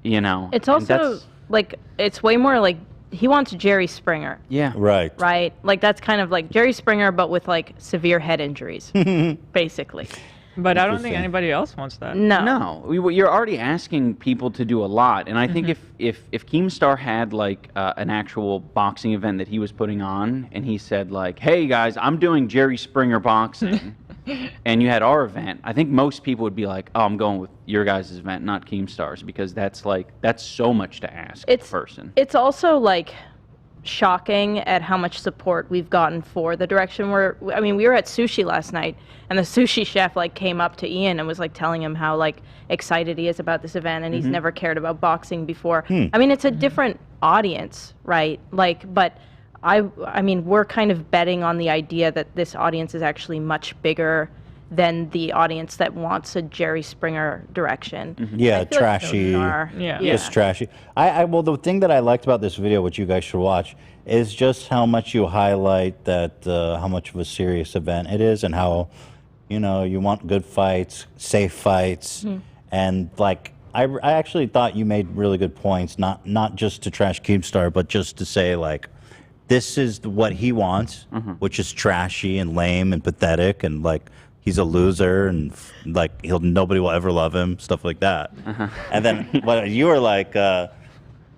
[SPEAKER 1] You know,
[SPEAKER 3] It's also like it's way more like he wants Jerry Springer.
[SPEAKER 1] Yeah.
[SPEAKER 2] Right.
[SPEAKER 3] Right? Like that's kind of like Jerry Springer but with like severe head injuries basically.
[SPEAKER 4] But I don't think anybody else wants that.
[SPEAKER 3] No.
[SPEAKER 1] You're already asking people to do a lot, and I think if Keemstar had like an actual boxing event that he was putting on, and he said like, "Hey guys, I'm doing Jerry Springer boxing," and you had our event, I think most people would be like, "Oh, I'm going with your guys' event, not Keemstar's," because that's so much to ask a person.
[SPEAKER 3] It's also like shocking at how much support we've gotten for the direction we were at sushi last night, and the sushi chef like came up to Ian and was like telling him how like excited he is about this event, and he's never cared about boxing before. I mean, it's a different audience, right? Like, but I mean, we're kind of betting on the idea that this audience is actually much bigger than the audience that wants a Jerry Springer direction.
[SPEAKER 2] Yeah, trashy. Just trashy. Well, the thing that I liked about this video, which you guys should watch, is just how much you highlight that, how much of a serious event it is, and how, you know, you want good fights, safe fights, and like, I actually thought you made really good points, not just to trash Keemstar, but just to say like, this is what he wants, which is trashy and lame and pathetic, and like, he's a loser, and like nobody will ever love him, stuff like that. And then you were like,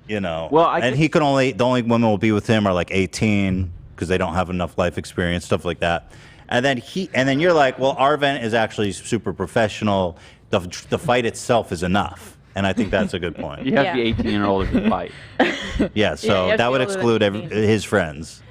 [SPEAKER 2] you know, and he can the only women will be with him are like 18 because they don't have enough life experience, stuff like that. And then you're like, well, our event is actually super professional. The fight itself is enough. And I think that's a good point.
[SPEAKER 1] You have to be 18 or older to fight.
[SPEAKER 2] Yeah, so that would exclude his friends.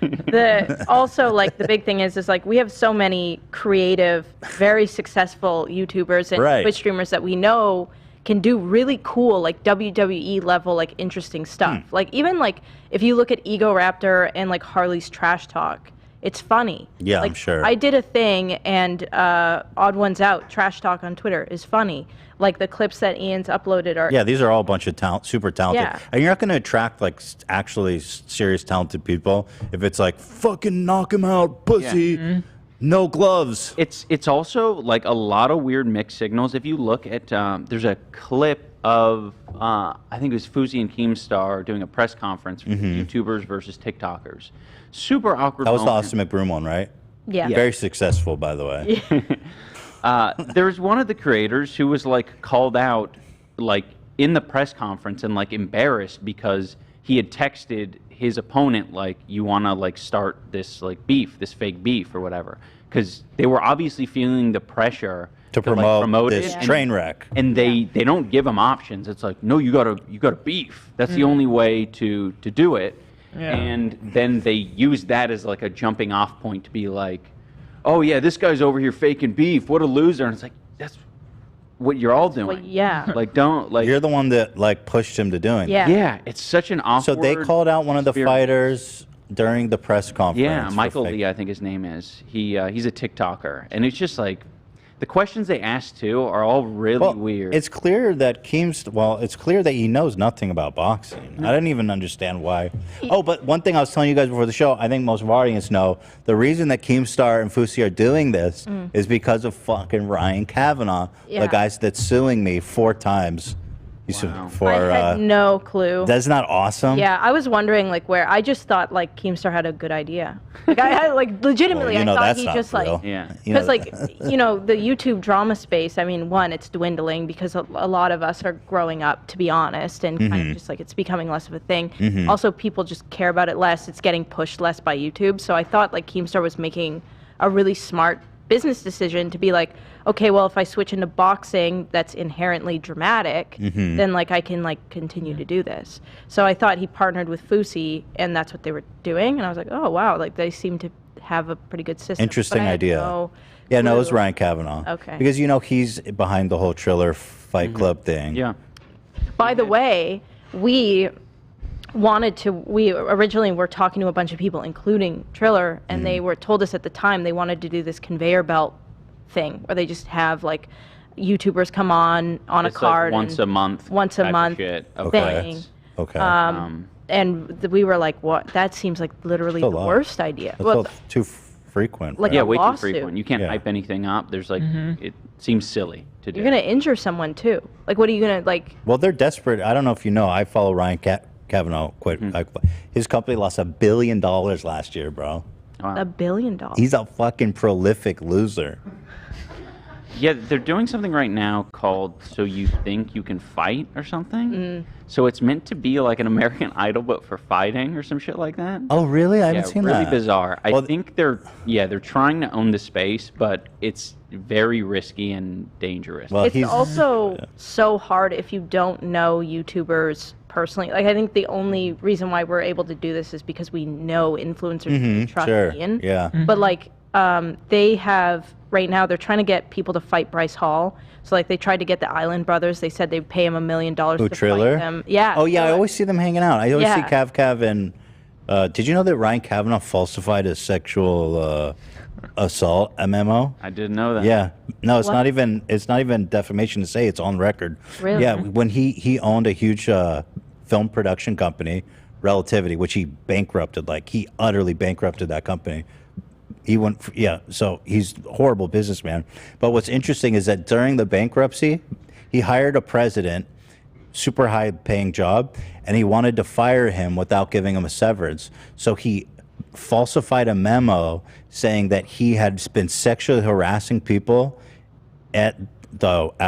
[SPEAKER 3] Also, like, the big thing is like, we have so many creative, very successful YouTubers and Twitch streamers that we know can do really cool, like, WWE level, like, interesting stuff. Like, even, like, if you look at Ego Raptor and, like, Harley's Trash Talk, it's funny.
[SPEAKER 2] Yeah,
[SPEAKER 3] like,
[SPEAKER 2] I'm sure.
[SPEAKER 3] I did a thing, and Odd Ones Out, Trash Talk on Twitter, is funny. Like, the clips that Ian's uploaded are...
[SPEAKER 2] Yeah, these are all a bunch of super talented.
[SPEAKER 3] Yeah.
[SPEAKER 2] And you're not going to attract, like, actually serious talented people if it's like, fucking knock him out, pussy, no gloves.
[SPEAKER 1] It's also, like, a lot of weird mixed signals. If you look at... there's a clip of, I think it was Fousey and Keemstar doing a press conference for YouTubers versus TikTokers. Super awkward
[SPEAKER 2] That was
[SPEAKER 1] moment.
[SPEAKER 2] the Austin McBroom one, right?
[SPEAKER 3] Yeah.
[SPEAKER 2] Very successful, by the way.
[SPEAKER 1] There was one of the creators who was like called out like in the press conference and like embarrassed because he had texted his opponent like, you want to like start this like beef, this fake beef or whatever, because they were obviously feeling the pressure
[SPEAKER 2] to
[SPEAKER 1] promote
[SPEAKER 2] this
[SPEAKER 1] it,
[SPEAKER 2] train wreck.
[SPEAKER 1] And they don't give them options. It's like, no, you gotta beef. That's the only way to do it.
[SPEAKER 4] Yeah.
[SPEAKER 1] And then they use that as like a jumping off point to be like, oh yeah, this guy's over here faking beef. What a loser. And it's like, that's what you're all doing.
[SPEAKER 3] Well, yeah.
[SPEAKER 1] Like, don't, like...
[SPEAKER 2] You're the one that, like, pushed him to doing it.
[SPEAKER 3] Yeah.
[SPEAKER 1] Yeah, it's such an awkward...
[SPEAKER 2] So they called out one of the fighters during the press conference.
[SPEAKER 1] Yeah, Michael Lee, I think his name is. He's a TikToker. And it's just like... The questions they ask, too, are all really weird.
[SPEAKER 2] It's clear that it's clear that he knows nothing about boxing. I didn't even understand why. Oh, but one thing I was telling you guys before the show, I think most of our audience know, the reason that Keemstar and Fousey are doing this is because of fucking Ryan Kavanaugh, the guy that's suing me 4 times For
[SPEAKER 3] I had no clue.
[SPEAKER 2] That's not awesome.
[SPEAKER 3] Yeah, I was wondering like where. I just thought like Keemstar had a good idea. Like I like legitimately,
[SPEAKER 2] Well,
[SPEAKER 3] I thought
[SPEAKER 2] that's
[SPEAKER 3] he
[SPEAKER 2] not
[SPEAKER 3] just
[SPEAKER 2] real.
[SPEAKER 1] Yeah.
[SPEAKER 3] because like the YouTube drama space. I mean, one, it's dwindling because a lot of us are growing up, to be honest, and kind of just like it's becoming less of a thing. Also, people just care about it less. It's getting pushed less by YouTube. So I thought like Keemstar was making a really smart business decision to be like, okay, well, if I switch into boxing that's inherently dramatic, then like I can like continue to do this. So I thought he partnered with Fusi, and that's what they were doing. And I was like, oh wow, like they seem to have a pretty good system.
[SPEAKER 2] Interesting
[SPEAKER 3] But I had
[SPEAKER 2] idea.
[SPEAKER 3] no
[SPEAKER 2] Yeah, no, it was
[SPEAKER 3] clue.
[SPEAKER 2] Ryan Kavanaugh.
[SPEAKER 3] Okay.
[SPEAKER 2] Because he's behind the whole Triller Fight Club thing.
[SPEAKER 1] Yeah.
[SPEAKER 3] By the way, we originally were talking to a bunch of people, including Triller, and they told us at the time they wanted to do this conveyor belt thing where they just have like YouTubers come on a
[SPEAKER 1] It's
[SPEAKER 3] card
[SPEAKER 1] like once a month.
[SPEAKER 3] once a
[SPEAKER 1] type of
[SPEAKER 3] month
[SPEAKER 1] shit.
[SPEAKER 3] thing.
[SPEAKER 2] Okay.
[SPEAKER 3] And we were like, what? That seems like literally
[SPEAKER 2] That's a
[SPEAKER 3] the
[SPEAKER 2] lot.
[SPEAKER 3] worst idea.
[SPEAKER 2] That's
[SPEAKER 3] Well,
[SPEAKER 2] too frequent.
[SPEAKER 3] like
[SPEAKER 2] right?
[SPEAKER 3] a
[SPEAKER 1] way too
[SPEAKER 3] lawsuit.
[SPEAKER 1] frequent. You can't hype anything up. There's like it seems silly to do.
[SPEAKER 3] you're gonna injure someone too. Like, what are you gonna like?
[SPEAKER 2] Well, they're desperate. I don't know if you know. I follow Ryan Kavanaugh quite. His company lost $1 billion last year, bro.
[SPEAKER 3] $1 billion.
[SPEAKER 2] He's a fucking prolific loser.
[SPEAKER 1] Yeah, they're doing something right now called So You Think You Can Fight or something. So it's meant to be like an American Idol, but for fighting or some shit like that.
[SPEAKER 2] Oh, really? I haven't seen
[SPEAKER 1] really
[SPEAKER 2] that.
[SPEAKER 1] bizarre. I think they're trying to own the space, but it's very risky and dangerous.
[SPEAKER 2] Well,
[SPEAKER 3] It's also so hard if you don't know YouTubers personally. Like, I think the only reason why we're able to do this is because we know influencers and trust
[SPEAKER 2] sure.
[SPEAKER 3] Ian.
[SPEAKER 2] Yeah.
[SPEAKER 3] But like, they have right now. They're trying to get people to fight Bryce Hall. So like, they tried to get the Island Brothers. They said they'd pay him $1 million
[SPEAKER 2] Who,
[SPEAKER 3] to
[SPEAKER 2] Triller?
[SPEAKER 3] fight them. Yeah.
[SPEAKER 2] Oh, yeah. I always see them hanging out. I always see
[SPEAKER 3] Yeah.
[SPEAKER 2] Cav and. Did you know that Ryan Kavanaugh falsified a sexual assault memo?
[SPEAKER 1] I didn't know that.
[SPEAKER 2] Yeah. No, it's
[SPEAKER 3] What?
[SPEAKER 2] not even. It's not even defamation to say. It's on record.
[SPEAKER 3] Really?
[SPEAKER 2] Yeah. When he owned a huge film production company, Relativity, which he bankrupted. Like he utterly bankrupted that company. He went. So he's a horrible businessman. But what's interesting is that during the bankruptcy, he hired a president, super high paying job, and he wanted to fire him without giving him a severance. So he falsified a memo saying that he had been sexually harassing people at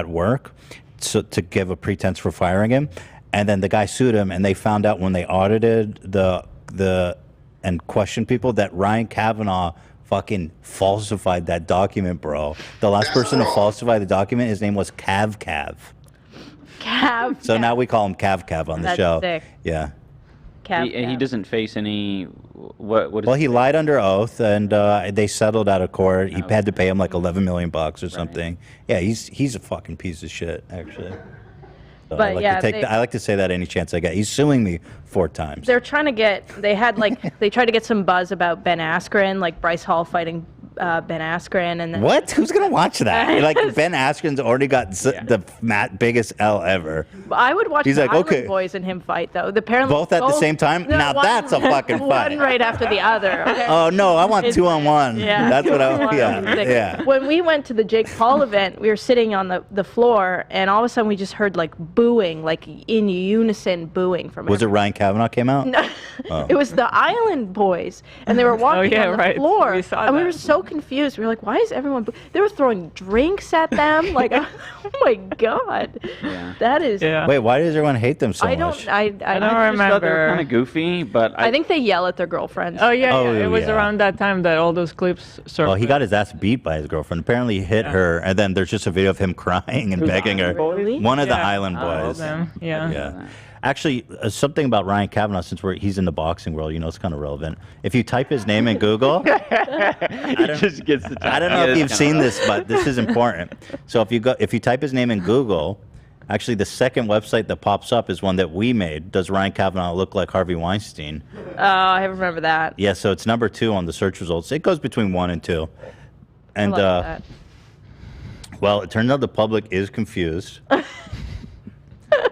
[SPEAKER 2] work, so to give a pretense for firing him. And then the guy sued him, and they found out when they audited the and questioned people that Ryan Kavanaugh fucking falsified that document, bro. The last person to falsify the document, his name was Cav.
[SPEAKER 3] Cav.
[SPEAKER 2] So now we call him Cav on the
[SPEAKER 3] That's
[SPEAKER 2] show.
[SPEAKER 3] sick.
[SPEAKER 2] Yeah.
[SPEAKER 1] He doesn't face any. What is
[SPEAKER 2] Well, he lied under oath, and they settled out of court. He had to pay him like $11 million or something. Yeah, he's a fucking piece of shit, actually. So
[SPEAKER 3] But yeah,
[SPEAKER 2] I like to say that any chance I get. He's suing me 4 times.
[SPEAKER 3] They're trying to get. They had like they tried to get some buzz about Ben Askren, like Bryce Hall fighting Ben Askren, and then
[SPEAKER 2] What? Who's gonna watch that? Like Ben Askren's already got the biggest L ever.
[SPEAKER 3] I would watch
[SPEAKER 2] He's
[SPEAKER 3] the
[SPEAKER 2] like,
[SPEAKER 3] Island
[SPEAKER 2] okay.
[SPEAKER 3] Boys and him fight though. Apparently
[SPEAKER 2] Both at the same time?
[SPEAKER 3] No,
[SPEAKER 2] Now that's a fucking fight.
[SPEAKER 3] One right after the other. Okay?
[SPEAKER 2] Oh no, I want 2-on-1.
[SPEAKER 3] Yeah,
[SPEAKER 2] That's what I.
[SPEAKER 3] 2-on-1.
[SPEAKER 2] Yeah.
[SPEAKER 3] When we went to the Jake Paul event, we were sitting on the floor, and all of a sudden we just heard like booing, like in unison booing from.
[SPEAKER 2] Was it Ryan Kavanaugh came out?
[SPEAKER 3] No,
[SPEAKER 2] Oh.
[SPEAKER 3] it was the Island Boys, and they were walking
[SPEAKER 4] yeah,
[SPEAKER 3] on the
[SPEAKER 4] right.
[SPEAKER 3] floor,
[SPEAKER 4] We saw
[SPEAKER 3] and we
[SPEAKER 4] that.
[SPEAKER 3] were so confused. We were like, "Why is everyone?" They were throwing drinks at them. Like, oh my god, that is.
[SPEAKER 2] Wait, why does everyone hate them so
[SPEAKER 3] I
[SPEAKER 2] much?
[SPEAKER 3] don't. I
[SPEAKER 1] just thought they were kind of goofy, but
[SPEAKER 3] I think they yell at their girlfriends.
[SPEAKER 4] Oh yeah,
[SPEAKER 2] Oh,
[SPEAKER 4] it was
[SPEAKER 2] yeah.
[SPEAKER 4] around that time that all those clips surfaced.
[SPEAKER 2] Well, he got his ass beat by his girlfriend. Apparently, he hit her, and then there's just a video of him crying and
[SPEAKER 4] Who's
[SPEAKER 2] begging her.
[SPEAKER 4] Really?
[SPEAKER 2] One of the
[SPEAKER 4] Yeah.
[SPEAKER 2] Island Boys.
[SPEAKER 4] them. Yeah.
[SPEAKER 2] Yeah. Actually, something about Ryan Kavanaugh, since he's in the boxing world, it's kind of relevant. If you type his name in Google,
[SPEAKER 1] he just gets the.
[SPEAKER 2] I don't know if you've seen this, but this is important. So if you type his name in Google, actually the second website that pops up is one that we made. Does Ryan Kavanaugh look like Harvey Weinstein?
[SPEAKER 3] Oh, I remember that.
[SPEAKER 2] Yeah, so it's number 2 on the search results. It goes between 1 and 2. And
[SPEAKER 3] I like that.
[SPEAKER 2] well, it turns out the public is confused.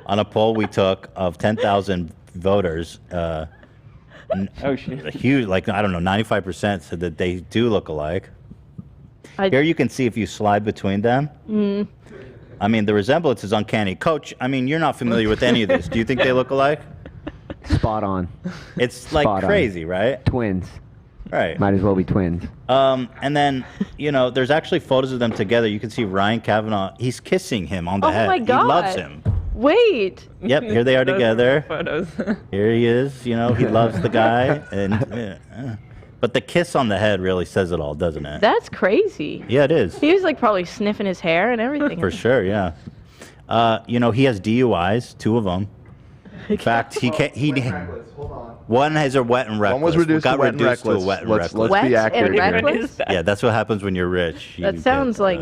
[SPEAKER 2] On a poll we took of 10,000 voters,
[SPEAKER 1] oh shit!
[SPEAKER 2] a huge, like I don't know, 95% said that they do look alike.
[SPEAKER 3] I-
[SPEAKER 2] Here you can see if you slide between them. I mean, the resemblance is uncanny. Coach, I mean, you're not familiar with any of this. Do you think they look alike?
[SPEAKER 10] Spot on.
[SPEAKER 2] It's like
[SPEAKER 10] Spot on.
[SPEAKER 2] crazy, right?
[SPEAKER 10] Twins.
[SPEAKER 2] Right.
[SPEAKER 10] Might as well be twins.
[SPEAKER 2] And then, there's actually photos of them together. You can see Ryan Kavanaugh. He's kissing him on the head.
[SPEAKER 3] my God.
[SPEAKER 2] He loves him.
[SPEAKER 3] Wait.
[SPEAKER 2] Yep, here they are
[SPEAKER 4] Those
[SPEAKER 2] together.
[SPEAKER 4] Photos.
[SPEAKER 2] Here he is. He loves the guy. But the kiss on the head really says it all, doesn't it?
[SPEAKER 3] That's crazy.
[SPEAKER 2] Yeah, it is.
[SPEAKER 3] He was like probably sniffing his hair and everything.
[SPEAKER 2] For sure, yeah. He has DUIs, 2 of them. In fact, one has a wet and reckless.
[SPEAKER 7] One was reduced to wet and
[SPEAKER 2] reduced
[SPEAKER 7] reckless.
[SPEAKER 2] To a wet and
[SPEAKER 7] Let's
[SPEAKER 2] reckless.
[SPEAKER 7] be accurate
[SPEAKER 3] and
[SPEAKER 7] here.
[SPEAKER 3] reckless?
[SPEAKER 2] Yeah, that's what happens when you're rich.
[SPEAKER 3] That sounds like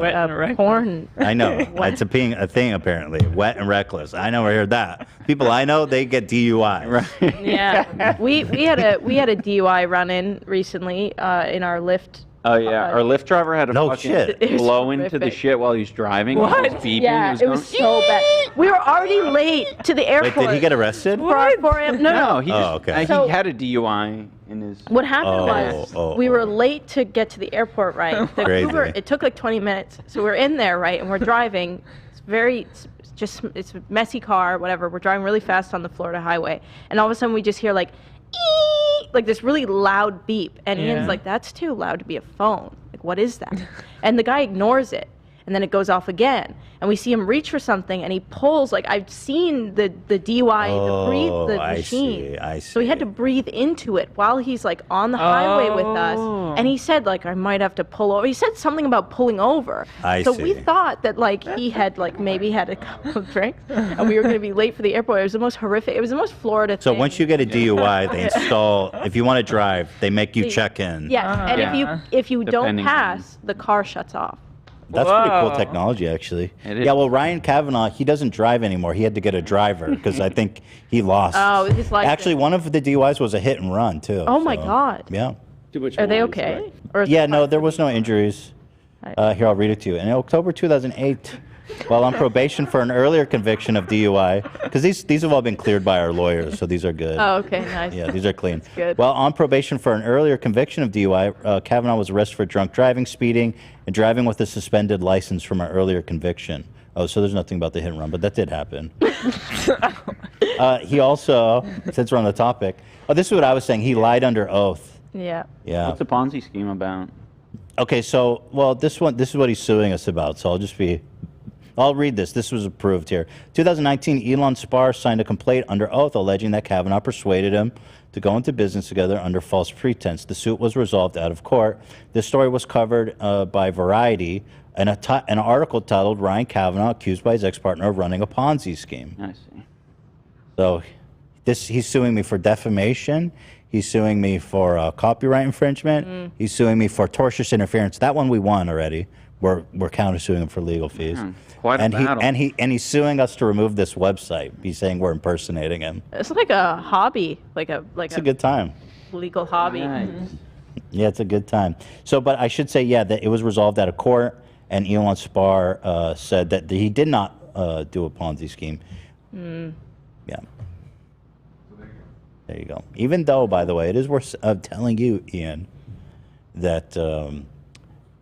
[SPEAKER 3] porn.
[SPEAKER 2] I know. It's a thing apparently. Wet and reckless. I never heard that. People I know, they get DUI. Right.
[SPEAKER 3] Yeah, we had a DUI run-in recently in our Lyft.
[SPEAKER 1] Oh yeah, our Lyft driver had a fucking
[SPEAKER 3] It was
[SPEAKER 1] blow into the
[SPEAKER 3] horrific.
[SPEAKER 1] shit while he was driving.
[SPEAKER 3] What?
[SPEAKER 1] It was beeping.
[SPEAKER 3] Yeah, it was so bad. We were already late to the
[SPEAKER 2] Wait,
[SPEAKER 3] airport.
[SPEAKER 2] did he get arrested?
[SPEAKER 3] For our 4 a.m. No.
[SPEAKER 1] He just,
[SPEAKER 2] okay.
[SPEAKER 3] So-
[SPEAKER 1] he had a DUI in his.
[SPEAKER 3] What happened was we were late to get to the airport, right? The
[SPEAKER 2] Crazy.
[SPEAKER 3] Uber, it took like 20 minutes. So we're in there, right? And we're driving. It's a messy car, whatever. We're driving really fast on the Florida highway. And all of a sudden we just hear like, ee! Like this really loud beep. And Ian's like, that's too loud to be a phone. Like, what is that? And the guy ignores it. And then it goes off again. And we see him reach for something, and he pulls. Like, I've seen the DUI, the machine.
[SPEAKER 2] I see.
[SPEAKER 3] So he had to breathe into it while he's, like, on the highway with us. And he said, like, I might have to pull over. He said something about pulling over. So we thought that, like, he had, like, maybe had a couple of drinks, and we were going to be late for the airport. It was the most horrific. It was the most Florida thing.
[SPEAKER 2] So once you get a DUI, they install. If you want to drive, they make you check in.
[SPEAKER 3] Yes, and if you don't
[SPEAKER 2] Depending on-
[SPEAKER 3] pass, the car shuts off.
[SPEAKER 2] That's pretty cool technology, actually. Yeah, well, Ryan Kavanaugh, he doesn't drive anymore. He had to get a driver because I think he lost.
[SPEAKER 3] Oh, his license.
[SPEAKER 2] Actually, one of the DUIs was a hit and run, too.
[SPEAKER 3] Oh, my God.
[SPEAKER 2] Yeah.
[SPEAKER 3] Are they okay? Or is
[SPEAKER 2] Yeah, no, there was no injuries. Here, I'll read it to you. In October 2008, while on probation for an earlier conviction of DUI, because these have all been cleared by our lawyers, so these are good.
[SPEAKER 3] Oh, okay, nice.
[SPEAKER 2] Yeah, these are clean.
[SPEAKER 3] That's good.
[SPEAKER 2] While on probation for an earlier conviction of DUI, Kavanaugh was arrested for drunk driving, speeding, and driving with a suspended license from an earlier conviction. Oh, so there's nothing about the hit and run, but that did happen. He also, since we're on the topic, this is what I was saying. He lied under oath.
[SPEAKER 3] Yeah.
[SPEAKER 2] Yeah.
[SPEAKER 1] What's the Ponzi scheme about?
[SPEAKER 2] Okay, so, well, this is what he's suing us about, so I'll read this. This was approved here. 2019, Elon Spar signed a complaint under oath alleging that Kavanaugh persuaded him to go into business together under false pretense. The suit was resolved out of court. This story was covered by Variety, an article titled Ryan Kavanaugh accused by his ex-partner of running a Ponzi scheme.
[SPEAKER 1] I see.
[SPEAKER 2] So he's suing me for defamation. He's suing me for copyright infringement. He's suing me for tortious interference. That one we won already. We're countersuing him for legal fees.
[SPEAKER 1] Quite a battle.
[SPEAKER 2] And he's suing us to remove this website. He's saying we're impersonating him.
[SPEAKER 3] It's like a hobby,
[SPEAKER 2] It's a good time.
[SPEAKER 3] legal hobby.
[SPEAKER 2] Yeah, it's a good time. So, but I should say, yeah, that it was resolved out of court, and Elon Spar said that he did not do a Ponzi scheme. Yeah. There you go. Even though, by the way, it is worth telling you, Ian, that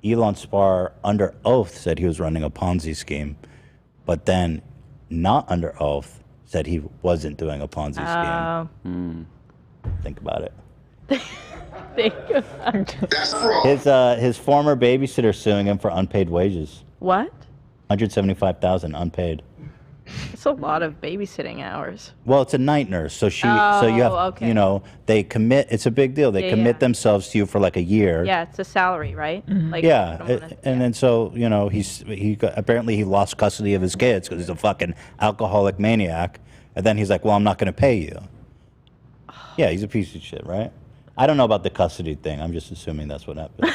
[SPEAKER 2] Elon Spar, under oath, said he was running a Ponzi scheme, but then, not under oath, said he wasn't doing a Ponzi scheme. Think about it. His former babysitter suing him for unpaid wages.
[SPEAKER 3] What?
[SPEAKER 2] $175,000 unpaid.
[SPEAKER 3] It's a lot of babysitting hours.
[SPEAKER 2] Well, it's a night nurse, so so you have,
[SPEAKER 3] okay.
[SPEAKER 2] They commit. It's a big deal. They
[SPEAKER 3] Yeah,
[SPEAKER 2] commit
[SPEAKER 3] yeah.
[SPEAKER 2] themselves to you for like a year.
[SPEAKER 3] Yeah, it's a salary, right? Like,
[SPEAKER 2] And then so apparently he lost custody of his kids because he's a fucking alcoholic maniac, and then he's like, well, I'm not going to pay you. Yeah, he's a piece of shit, right? I don't know about the custody thing. I'm just assuming that's what happened.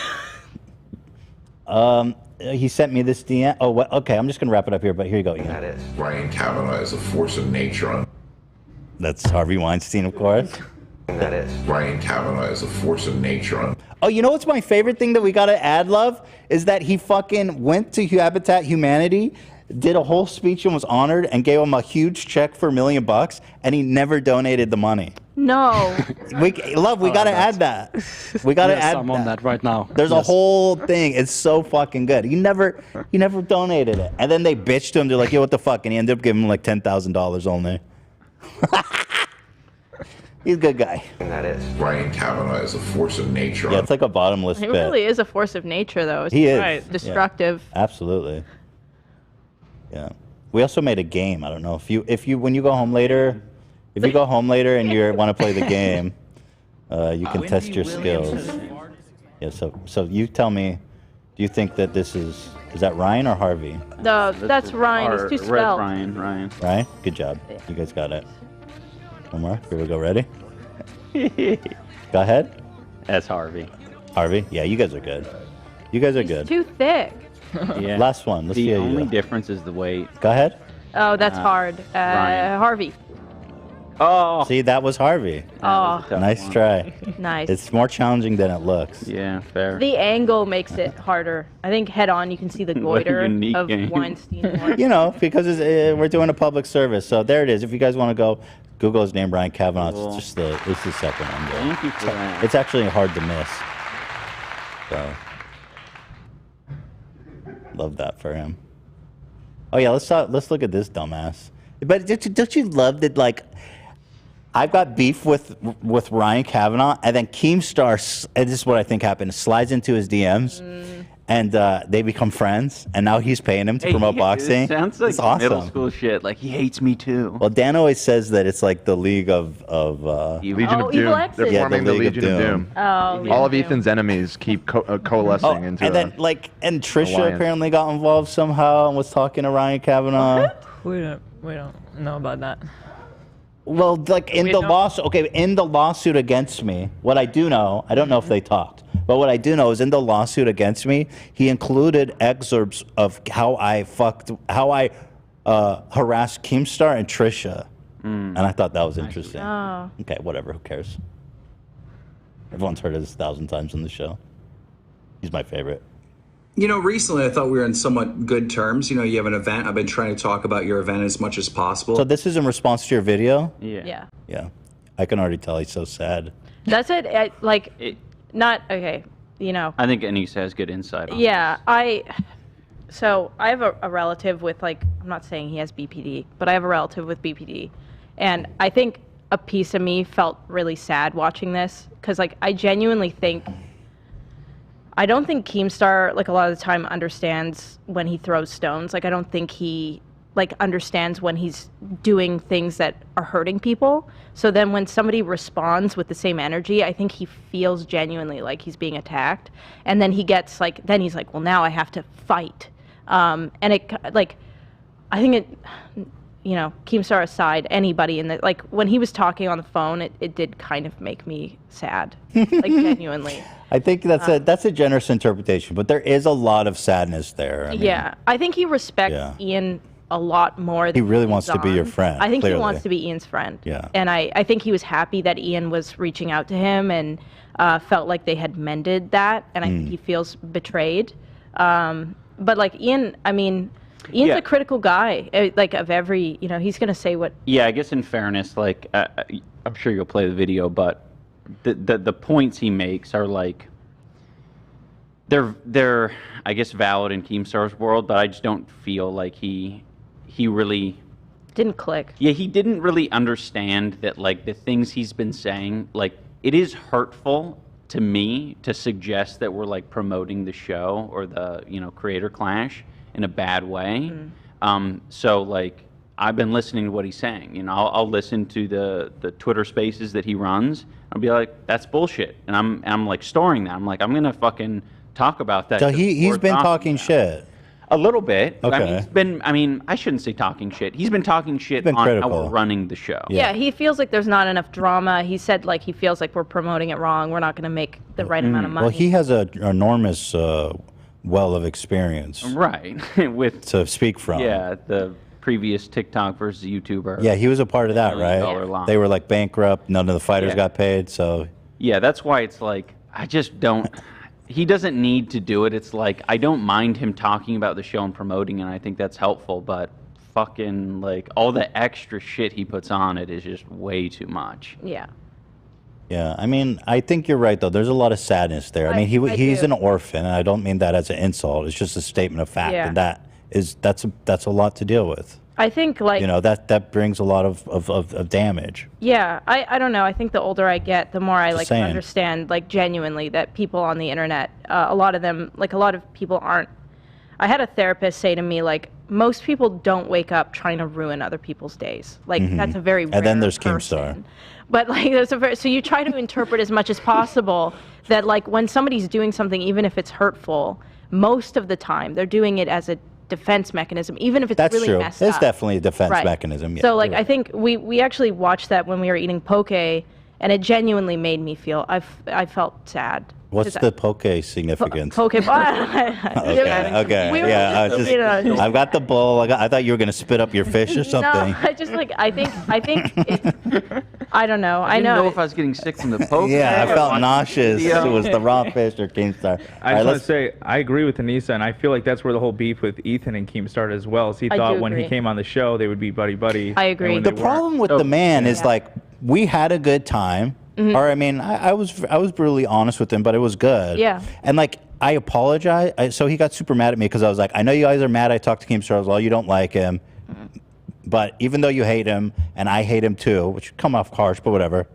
[SPEAKER 2] He sent me this DM. Oh, okay. I'm just going to wrap it up here, but here you go, Ian.
[SPEAKER 20] That is. Ryan Kavanaugh is a force of nature.
[SPEAKER 2] That's Harvey Weinstein, of course.
[SPEAKER 20] That is. Ryan Kavanaugh is a force of nature.
[SPEAKER 2] Oh, you know what's my favorite thing that we got to add, love? Is that he fucking went to Habitat Humanity, did a whole speech and was honored, and gave him a huge check for $1 million, and he never donated the money.
[SPEAKER 3] No.
[SPEAKER 2] We gotta add that. We gotta add
[SPEAKER 21] I'm on that right now.
[SPEAKER 2] There's a whole thing. It's so fucking good. He never donated it, and then they bitched to him. They're like, "Yo, what the fuck?" And he ended up giving him like $10,000 only. He's a good guy.
[SPEAKER 20] And that is Ryan Kavanaugh is a force of nature.
[SPEAKER 2] Yeah, it's like a bottomless
[SPEAKER 3] He
[SPEAKER 2] pit.
[SPEAKER 3] really is a force of nature, though. It's
[SPEAKER 2] He is.
[SPEAKER 3] right. Destructive.
[SPEAKER 2] Yeah, absolutely. Yeah. We also made a game. I don't know if you when you go home later, if you go home later and you want to play the game, you can test your skills. Yeah. So you tell me, do you think that this is that Ryan or Harvey?
[SPEAKER 3] No, that's Ryan. It's too spelled.
[SPEAKER 1] Ryan.
[SPEAKER 2] Ryan. Good job. You guys got it. One more. Here we go. Ready? Go ahead.
[SPEAKER 1] That's Harvey.
[SPEAKER 2] Harvey? Yeah, you guys are good. You guys are good.
[SPEAKER 3] Too thick.
[SPEAKER 1] Yeah.
[SPEAKER 2] Last one. Let's see
[SPEAKER 1] The
[SPEAKER 2] how you
[SPEAKER 1] only
[SPEAKER 2] do.
[SPEAKER 1] difference is the weight.
[SPEAKER 2] Go ahead.
[SPEAKER 3] Oh, that's hard.
[SPEAKER 1] Ryan.
[SPEAKER 3] Harvey.
[SPEAKER 1] Oh.
[SPEAKER 2] See, that was Harvey.
[SPEAKER 3] Oh.
[SPEAKER 2] Nice try.
[SPEAKER 3] Nice.
[SPEAKER 2] It's more challenging than it looks.
[SPEAKER 1] Yeah, fair.
[SPEAKER 3] The angle makes it harder. I think head on you can see the goiter
[SPEAKER 2] unique
[SPEAKER 3] of
[SPEAKER 2] game.
[SPEAKER 3] Weinstein.
[SPEAKER 2] You know, because we're doing a public service. So there it is. If you guys want to go, Google his name, Ryan Kavanaugh.
[SPEAKER 1] Cool.
[SPEAKER 2] It's the second one. There.
[SPEAKER 1] Thank you for that.
[SPEAKER 2] It's actually hard to miss. So, love that for him. Oh yeah, let's look at this dumbass. But don't you love that? Like, I've got beef with Ryan Kavanaugh, and then Keemstar, and this is what I think happened, slides into his DMs, and they become friends, and now he's paying him to promote boxing.
[SPEAKER 1] It sounds like
[SPEAKER 2] it's awesome.
[SPEAKER 1] middle school shit. Like, he hates me too.
[SPEAKER 2] Well, Dan always says that it's like the League of
[SPEAKER 7] Legion of Doom. They're forming the Legion of Doom.
[SPEAKER 3] Oh,
[SPEAKER 7] All of Ethan's enemies keep coalescing into.
[SPEAKER 2] And then and Trisha
[SPEAKER 7] alliance.
[SPEAKER 2] apparently got involved somehow and was talking to Ryan Kavanaugh.
[SPEAKER 4] We don't know about that.
[SPEAKER 2] Well, like in the lawsuit, in the lawsuit against me, what I do know, I don't know if they talked, but what I do know is in the lawsuit against me, he included excerpts of how I harassed Keemstar and Trisha, and I thought that was interesting.
[SPEAKER 3] Oh.
[SPEAKER 2] Okay, whatever, who cares? Everyone's heard of this 1,000 times on the show. He's my favorite.
[SPEAKER 22] You know, recently I thought we were in somewhat good terms. You know, you have an event. I've been trying to talk about your event as much as possible.
[SPEAKER 2] So this is in response to your video?
[SPEAKER 3] Yeah.
[SPEAKER 2] Yeah. I can already tell he's so sad.
[SPEAKER 3] That's it. Not okay. You know.
[SPEAKER 1] I think Anisa has good insight on
[SPEAKER 3] Yeah, I have a relative with I'm not saying he has BPD, but I have a relative with BPD, and I think a piece of me felt really sad watching this because I genuinely think I don't think Keemstar a lot of the time understands when he throws stones. I don't think he understands when he's doing things that are hurting people. So then when somebody responds with the same energy, I think he feels genuinely like he's being attacked. And then he gets then he's like, well, now I have to fight. And it I think it, Keemstar aside, anybody in the, when he was talking on the phone, it did kind of make me sad, genuinely.
[SPEAKER 2] I think that's a generous interpretation, but there is a lot of sadness there. I mean,
[SPEAKER 3] yeah, I think he respects Ian a lot more than
[SPEAKER 2] he really wants to be
[SPEAKER 3] on.
[SPEAKER 2] your friend.
[SPEAKER 3] I think
[SPEAKER 2] clearly.
[SPEAKER 3] he wants to be Ian's friend.
[SPEAKER 2] Yeah.
[SPEAKER 3] And I think he was happy that Ian was reaching out to him and felt like they had mended that, and I think he feels betrayed. But Ian, Ian's a critical guy. Of every, he's gonna say what.
[SPEAKER 1] Yeah, I guess in fairness, I'm sure you'll play the video, but the points he makes are they're I guess valid in Keemstar's world, but I just don't feel like he really
[SPEAKER 3] didn't click.
[SPEAKER 1] Yeah, he didn't really understand that the things he's been saying, it is hurtful to me to suggest that we're promoting the show or the creator clash in a bad way. So I've been listening to what he's saying. I'll listen to the Twitter spaces that he runs. I'll be like, that's bullshit, and I'm storing that. I'm gonna fucking talk about that.
[SPEAKER 2] So he's been talking shit.
[SPEAKER 1] A little bit.
[SPEAKER 2] Okay.
[SPEAKER 1] He's been. I shouldn't say talking shit. He's been talking shit on
[SPEAKER 2] critical.
[SPEAKER 1] how we're running the show.
[SPEAKER 3] Yeah, he feels like there's not enough drama. He said he feels like we're promoting it wrong. We're not going to make the right amount of money.
[SPEAKER 2] Well, he has an enormous well of experience.
[SPEAKER 1] Right.
[SPEAKER 2] to speak from.
[SPEAKER 1] Yeah, the previous TikTok versus YouTuber.
[SPEAKER 2] Yeah, he was a part of that, right?
[SPEAKER 1] line.
[SPEAKER 2] They were bankrupt. None of the fighters
[SPEAKER 1] Yeah.
[SPEAKER 2] got paid, so.
[SPEAKER 1] Yeah, that's why it's I just don't. He doesn't need to do it. It's I don't mind him talking about the show and promoting it. And I think that's helpful, but fucking all the extra shit he puts on it is just way too much.
[SPEAKER 3] Yeah.
[SPEAKER 2] Yeah, I mean, I think you're right though. There's a lot of sadness there. I mean, he's
[SPEAKER 3] do.
[SPEAKER 2] an orphan, and I don't mean that as an insult. It's just a statement of fact,
[SPEAKER 3] Yeah.
[SPEAKER 2] and that's a lot to deal with.
[SPEAKER 3] I think like
[SPEAKER 2] You know, that brings a lot of damage.
[SPEAKER 3] yeah, I don't know. I think the older I get, the more I
[SPEAKER 2] Just
[SPEAKER 3] like
[SPEAKER 2] saying.
[SPEAKER 3] understand like genuinely that people on the internet, a lot of them, like a lot of people aren't. I had a therapist say to me like most people don't wake up trying to ruin other people's days. Like
[SPEAKER 2] Mhm.
[SPEAKER 3] that's a very
[SPEAKER 2] And then
[SPEAKER 3] rare
[SPEAKER 2] there's
[SPEAKER 3] person.
[SPEAKER 2] Keemstar.
[SPEAKER 3] But like there's a very, so you try to interpret as much as possible that like when somebody's doing something, even if it's hurtful, most of the time they're doing it as a defense mechanism, even if it's
[SPEAKER 2] That's
[SPEAKER 3] really
[SPEAKER 2] true.
[SPEAKER 3] messed
[SPEAKER 2] It's
[SPEAKER 3] up.
[SPEAKER 2] definitely a defense
[SPEAKER 3] Right.
[SPEAKER 2] mechanism. Yeah,
[SPEAKER 3] So like
[SPEAKER 2] you're
[SPEAKER 3] I
[SPEAKER 2] right.
[SPEAKER 3] think we actually watched that when we were eating poke, and it genuinely made me feel I felt sad.
[SPEAKER 2] What's the poke significance?
[SPEAKER 3] Poke?
[SPEAKER 2] Okay, okay,
[SPEAKER 3] We were
[SPEAKER 2] yeah. I was
[SPEAKER 3] just,
[SPEAKER 2] just,
[SPEAKER 3] you know,
[SPEAKER 2] I've got the bowl. I thought you were gonna spit up your fish or something.
[SPEAKER 3] No, I just like I think it, I don't know. I
[SPEAKER 1] didn't know
[SPEAKER 3] know.
[SPEAKER 1] if I was getting sick from the poke.
[SPEAKER 2] Yeah, I felt
[SPEAKER 1] Watching
[SPEAKER 2] nauseous.
[SPEAKER 1] the video.
[SPEAKER 2] It was the raw fish or Keemstar.
[SPEAKER 8] I just want to say, I agree with Anisa, and I feel like that's where the whole beef with Ethan and Keem started as well. Is he
[SPEAKER 3] I
[SPEAKER 8] thought
[SPEAKER 3] do
[SPEAKER 8] when he
[SPEAKER 3] agree.
[SPEAKER 8] came on the show, they would be buddy-buddy.
[SPEAKER 3] I agree.
[SPEAKER 2] The problem with the man is like we had a good time,
[SPEAKER 3] Mhm.
[SPEAKER 2] or I mean, I was brutally honest with him, but it was good.
[SPEAKER 3] Yeah.
[SPEAKER 2] And like I apologize. So he got super mad at me because I was like, I know you guys are mad. I talked to Keemstar. I was, well, you don't like him, but even though you hate him and I hate him too, which come off harsh, but whatever.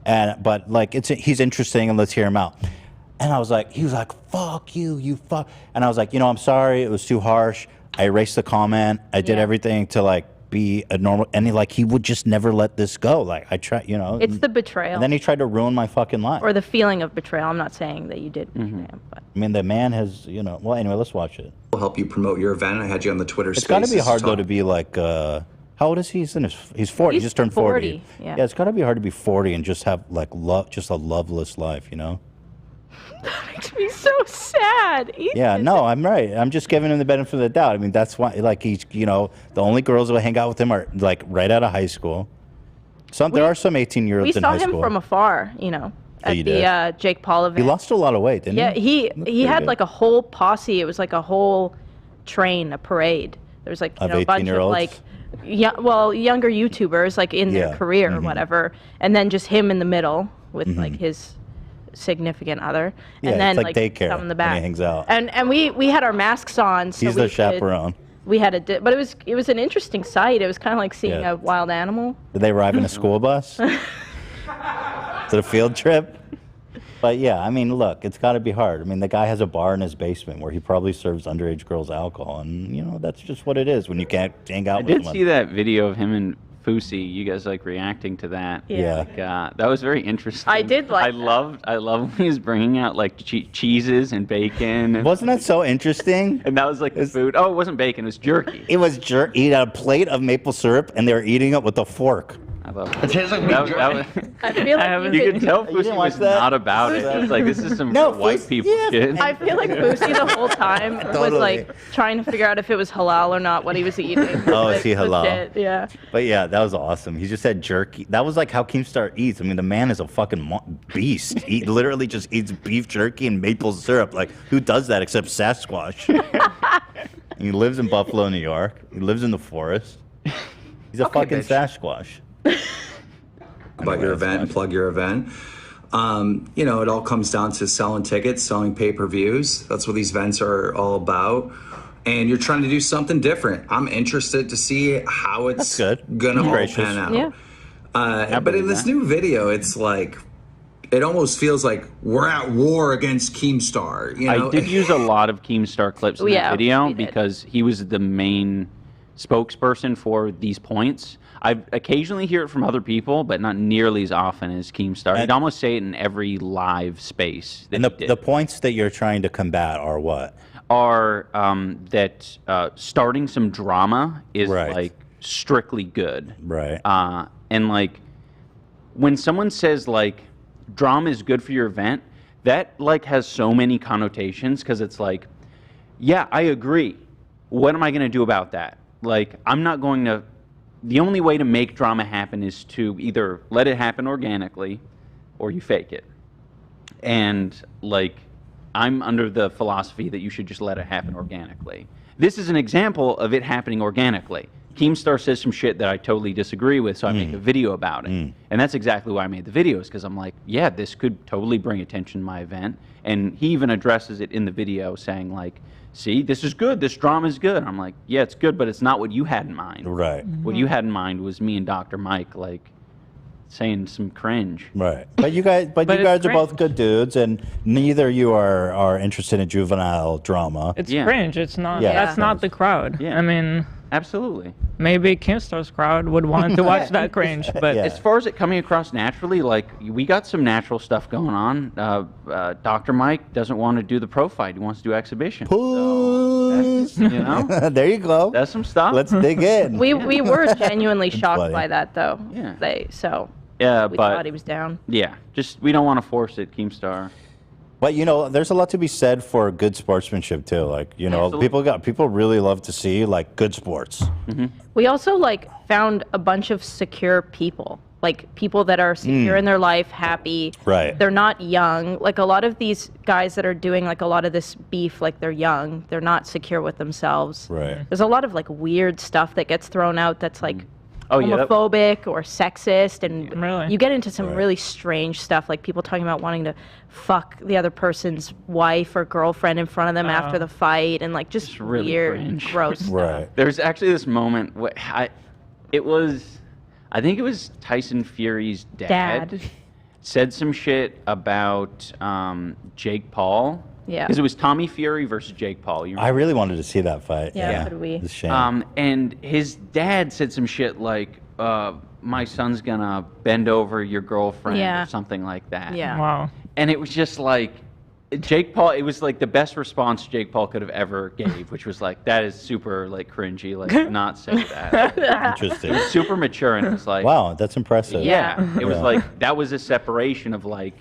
[SPEAKER 2] And but like he's interesting and let's hear him out. And I was like, he was like, fuck you, you fuck. And I was like, you know, I'm sorry, it was too harsh. I erased the comment. I did everything to like be a normal. And he would just never let this go. Like I tried, you know.
[SPEAKER 3] It's the betrayal.
[SPEAKER 2] And then he tried to ruin my fucking life.
[SPEAKER 3] Or the feeling of betrayal. I'm not saying that you did betray
[SPEAKER 2] Mm-hmm.
[SPEAKER 3] him, but
[SPEAKER 2] I mean, the man has, you know. Well, anyway, let's watch it.
[SPEAKER 22] We'll help you promote your event. I had you on the Twitter
[SPEAKER 2] It's got to be
[SPEAKER 22] Spaces
[SPEAKER 2] hard though
[SPEAKER 22] talk.
[SPEAKER 2] to be like. How old is he? He's 40. He
[SPEAKER 3] He's
[SPEAKER 2] just turned 40.
[SPEAKER 3] 40, yeah.
[SPEAKER 2] It's got to be hard to be 40 and just have like just a loveless life, you know.
[SPEAKER 3] makes me so sad.
[SPEAKER 2] Yeah, no, I'm right. I'm just giving him the benefit of the doubt. I mean, that's why, like, he's, you know, the only girls who hang out with him are like right out of high school. There are some 18-year-olds
[SPEAKER 3] we
[SPEAKER 2] in
[SPEAKER 3] saw
[SPEAKER 2] high
[SPEAKER 3] him
[SPEAKER 2] school.
[SPEAKER 3] from afar, you know,
[SPEAKER 2] Oh,
[SPEAKER 3] at
[SPEAKER 2] you
[SPEAKER 3] the
[SPEAKER 2] did?
[SPEAKER 3] Jake Paul event.
[SPEAKER 2] He lost a lot of weight, didn't
[SPEAKER 3] Yeah,
[SPEAKER 2] he?
[SPEAKER 3] he had like a whole posse. It was like a whole train, a parade. There was like, you
[SPEAKER 2] Of
[SPEAKER 3] know, a bunch of
[SPEAKER 2] 18-year-olds?
[SPEAKER 3] like, younger YouTubers like in their
[SPEAKER 2] Yeah,
[SPEAKER 3] career or whatever, and then just him in the middle with like his significant other,
[SPEAKER 2] Yeah,
[SPEAKER 3] and then
[SPEAKER 2] it's like daycare
[SPEAKER 3] some in the
[SPEAKER 2] when
[SPEAKER 3] back.
[SPEAKER 2] he hangs out.
[SPEAKER 3] And we had our masks on, so
[SPEAKER 2] He's
[SPEAKER 3] we
[SPEAKER 2] their
[SPEAKER 3] could-
[SPEAKER 2] chaperone.
[SPEAKER 3] We had but it was an interesting sight. It was kind of like seeing
[SPEAKER 2] Yeah.
[SPEAKER 3] a wild animal.
[SPEAKER 2] Did they arrive in a school bus? To the field trip? But yeah, I mean, look, it's got to be hard. I mean, the guy has a bar in his basement where he probably serves underage girls alcohol, and you know that's just what it is when you can't hang out
[SPEAKER 1] I
[SPEAKER 2] with
[SPEAKER 1] did
[SPEAKER 2] someone.
[SPEAKER 1] see that video of him and Fousey. You guys like reacting to that?
[SPEAKER 3] Yeah.
[SPEAKER 1] Like, that was very interesting.
[SPEAKER 3] I did like.
[SPEAKER 1] I loved when he was bringing out like cheeses and bacon. And,
[SPEAKER 2] Wasn't that so interesting?
[SPEAKER 1] And that was like the food. Oh, it wasn't bacon. It was jerky.
[SPEAKER 2] It was jerky. He had a plate of maple syrup, and they were eating it with a fork.
[SPEAKER 1] I love
[SPEAKER 2] It tastes like
[SPEAKER 1] that.
[SPEAKER 2] jerky.
[SPEAKER 3] I feel like
[SPEAKER 1] You could tell
[SPEAKER 2] You didn't
[SPEAKER 1] Fousey
[SPEAKER 2] watch
[SPEAKER 1] was
[SPEAKER 2] that?
[SPEAKER 1] not about it. It's like this is some white people shit.
[SPEAKER 3] I feel like Fousey the whole time was
[SPEAKER 2] Totally.
[SPEAKER 3] like trying to figure out if it was halal or not what he was eating.
[SPEAKER 2] Oh,
[SPEAKER 3] Like,
[SPEAKER 2] is he
[SPEAKER 3] was
[SPEAKER 2] halal?
[SPEAKER 3] it, yeah.
[SPEAKER 2] But yeah, that was awesome. He just said jerky. That was like how Keemstar eats. I mean, the man is a fucking beast. He literally just eats beef jerky and maple syrup. Like, who does that except Sasquatch? He lives in Buffalo, New York. He lives in the forest. He's a fucking Sasquatch.
[SPEAKER 22] About your event and plug your event. You know, it all comes down to selling tickets, selling pay-per-views. That's what these events are all about. And you're trying to do something different. I'm interested to see how it's gonna all
[SPEAKER 2] Gracious.
[SPEAKER 22] pan out.
[SPEAKER 3] Yeah.
[SPEAKER 22] But in this new video, it's like it almost feels like we're at war against Keemstar. You know?
[SPEAKER 1] I did use a lot of Keemstar clips in
[SPEAKER 3] Yeah,
[SPEAKER 1] that video
[SPEAKER 3] we did.
[SPEAKER 1] because he was the main spokesperson for these points. I occasionally hear it from other people, but not nearly as often as Keemstar. He'd almost say it in every live space.
[SPEAKER 2] And the points that you're trying to combat are what?
[SPEAKER 1] Are that starting some drama is like strictly good.
[SPEAKER 2] Right.
[SPEAKER 1] And like when someone says like drama is good for your event, that like has so many connotations because it's like, yeah, I agree. What am I going to do about that? Like, I'm not going to. The only way to make drama happen is to either let it happen organically or you fake it. And like, I'm under the philosophy that you should just let it happen organically. This is an example of it happening organically. Keemstar says some shit that I totally disagree with, so I make a video about it. And that's exactly why I made the videos, because I'm like, yeah, this could totally bring attention to my event. And he even addresses it in the video, saying like, see, this is good, this drama is good. I'm like, yeah, it's good, but it's not what you had in mind.
[SPEAKER 2] Right.
[SPEAKER 1] What you had in mind was me and Dr. Mike, like, saying some cringe.
[SPEAKER 2] Right. But you guys, you guys are both good dudes, and neither of you are interested in juvenile drama.
[SPEAKER 4] It's cringe. It's not. Yeah. That's not the crowd.
[SPEAKER 1] Yeah.
[SPEAKER 4] I mean,
[SPEAKER 1] absolutely.
[SPEAKER 4] Maybe Keemstar's crowd would want to watch that cringe, but
[SPEAKER 1] as far as it coming across naturally, like we got some natural stuff going on. Dr. Mike doesn't want to do the pro fight; he wants to do exhibition. So you know,
[SPEAKER 2] there you go.
[SPEAKER 1] That's some stuff.
[SPEAKER 2] Let's dig in.
[SPEAKER 3] We were genuinely shocked
[SPEAKER 2] funny.
[SPEAKER 3] by that, though.
[SPEAKER 1] Yeah.
[SPEAKER 3] We
[SPEAKER 1] but
[SPEAKER 3] thought he was down.
[SPEAKER 1] Yeah, just we don't want to force it, Keemstar.
[SPEAKER 2] But you know, there's a lot to be said for good sportsmanship too. Like, you know,
[SPEAKER 1] Absolutely.
[SPEAKER 2] people really love to see like good sports.
[SPEAKER 3] We also like found a bunch of secure people, like people that are secure in their life, happy.
[SPEAKER 2] Right.
[SPEAKER 3] They're not young. Like a lot of these guys that are doing like a lot of this beef, like they're young. They're not secure with themselves.
[SPEAKER 2] Right.
[SPEAKER 3] There's a lot of like weird stuff that gets thrown out that's like
[SPEAKER 1] Oh, yeah,
[SPEAKER 3] homophobic or sexist, and
[SPEAKER 4] Really?
[SPEAKER 3] you get into some really strange stuff, like people talking about wanting to fuck the other person's wife or girlfriend in front of them after the fight, and like just
[SPEAKER 1] really
[SPEAKER 3] weird,
[SPEAKER 1] cringe.
[SPEAKER 3] gross stuff.
[SPEAKER 2] Right.
[SPEAKER 1] There's actually this moment where I think it was Tyson Fury's dad. Said some shit about Jake Paul.
[SPEAKER 3] Yeah.
[SPEAKER 1] Because it was Tommy Fury versus Jake Paul. You
[SPEAKER 2] I really wanted to see that fight.
[SPEAKER 3] Yeah, so did we.
[SPEAKER 2] It's a shame.
[SPEAKER 1] And his dad said some shit like, my son's gonna bend over your girlfriend
[SPEAKER 3] Yeah.
[SPEAKER 1] or something like that.
[SPEAKER 3] Yeah.
[SPEAKER 4] wow.
[SPEAKER 1] And it was just like, Jake Paul, it was like the best response Jake Paul could have ever gave, which was like, that is super like cringy, like not say that.
[SPEAKER 2] Interesting.
[SPEAKER 1] It was super mature, and it was like,
[SPEAKER 2] Wow, that's impressive.
[SPEAKER 1] yeah. It was
[SPEAKER 2] Yeah.
[SPEAKER 1] like, that was a separation of like,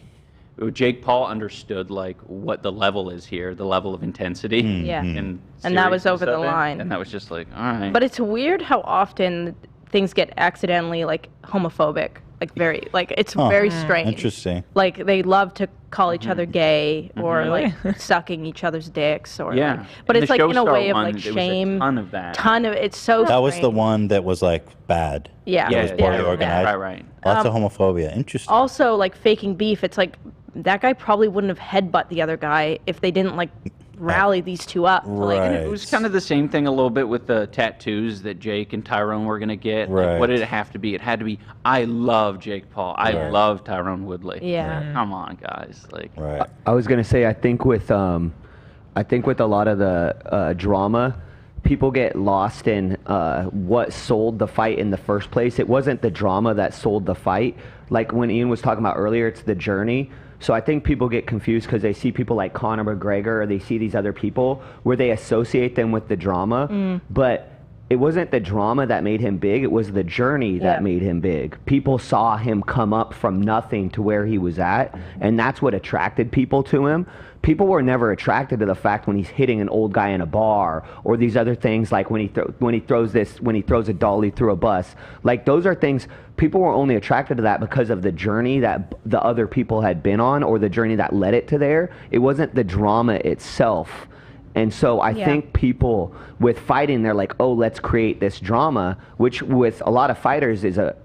[SPEAKER 1] Jake Paul understood like what the level is here, the level of intensity.
[SPEAKER 3] Yeah.
[SPEAKER 1] And
[SPEAKER 3] that was over
[SPEAKER 1] seriousness
[SPEAKER 3] the
[SPEAKER 1] of it,
[SPEAKER 3] line.
[SPEAKER 1] And that was just like, all right.
[SPEAKER 3] But it's weird how often things get accidentally like homophobic, like very, like it's very strange.
[SPEAKER 2] Interesting.
[SPEAKER 3] Like they love to call each other gay or
[SPEAKER 4] Really?
[SPEAKER 3] like sucking each other's dicks or
[SPEAKER 1] Yeah.
[SPEAKER 3] like, but
[SPEAKER 1] And
[SPEAKER 3] it's
[SPEAKER 1] the
[SPEAKER 3] like in a
[SPEAKER 1] Showstar
[SPEAKER 3] way of
[SPEAKER 1] one,
[SPEAKER 3] like
[SPEAKER 1] there was a
[SPEAKER 3] shame.
[SPEAKER 1] ton of that.
[SPEAKER 3] It's so
[SPEAKER 2] That was the
[SPEAKER 3] strange.
[SPEAKER 2] one that was like bad.
[SPEAKER 3] Yeah.
[SPEAKER 2] That was poorly organized.
[SPEAKER 1] Right.
[SPEAKER 2] Lots of homophobia. Interesting.
[SPEAKER 3] Also, like faking beef, it's like that guy probably wouldn't have headbutt the other guy if they didn't like rally these two up. Like,
[SPEAKER 1] And it was kind of the same thing a little bit with the tattoos that Jake and Tyrone were going to get. Like,
[SPEAKER 2] Right.
[SPEAKER 1] what did it have to be? It had to be, I love Jake Paul. I
[SPEAKER 2] Right.
[SPEAKER 1] love Tyrone Woodley.
[SPEAKER 3] Yeah.
[SPEAKER 1] Like, come on, guys. Like,
[SPEAKER 2] Right.
[SPEAKER 10] I was gonna say, I think with a lot of the drama, people get lost in what sold the fight in the first place. It wasn't the drama that sold the fight. Like when Ian was talking about earlier, it's the journey. So I think people get confused because they see people like Conor McGregor or they see these other people where they associate them with the drama. But it wasn't the drama that made him big. It was the journey that made him big. People saw him come up from nothing to where he was at, and that's what attracted people to him. People were never attracted to the fact when he's hitting an old guy in a bar or these other things like when he throws a dolly through a bus. Like those are things people were only attracted to that because of the journey that the other people had been on or the journey that led it to there. It wasn't the drama itself. And so I think people with fighting, they're like, oh, let's create this drama, which with a lot of fighters is a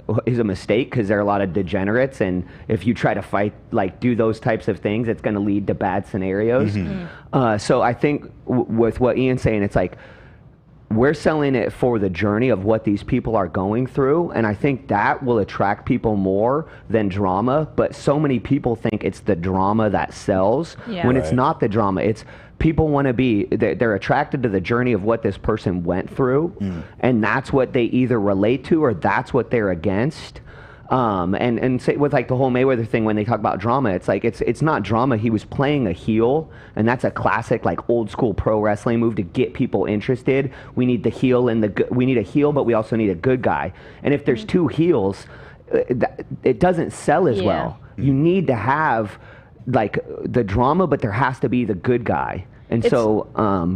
[SPEAKER 10] mistake because there are a lot of degenerates. And if you try to fight, like do those types of things, it's going to lead to bad scenarios. So I think with what Ian's saying, it's like, we're selling it for the journey of what these people are going through. And I think that will attract people more than drama. But so many people think it's the drama that sells when it's not the drama. It's people want to be, they're attracted to the journey of what this person went through. And that's what they either relate to or that's what they're against. And say with like the whole Mayweather thing, when they talk about drama, it's like it's not drama. He was playing a heel, and that's a classic like old school pro wrestling move to get people interested. We need the heel and we need a heel, but we also need a good guy. And if there's two heels, it doesn't sell as well. You need to have like the drama, but there has to be the good guy. And so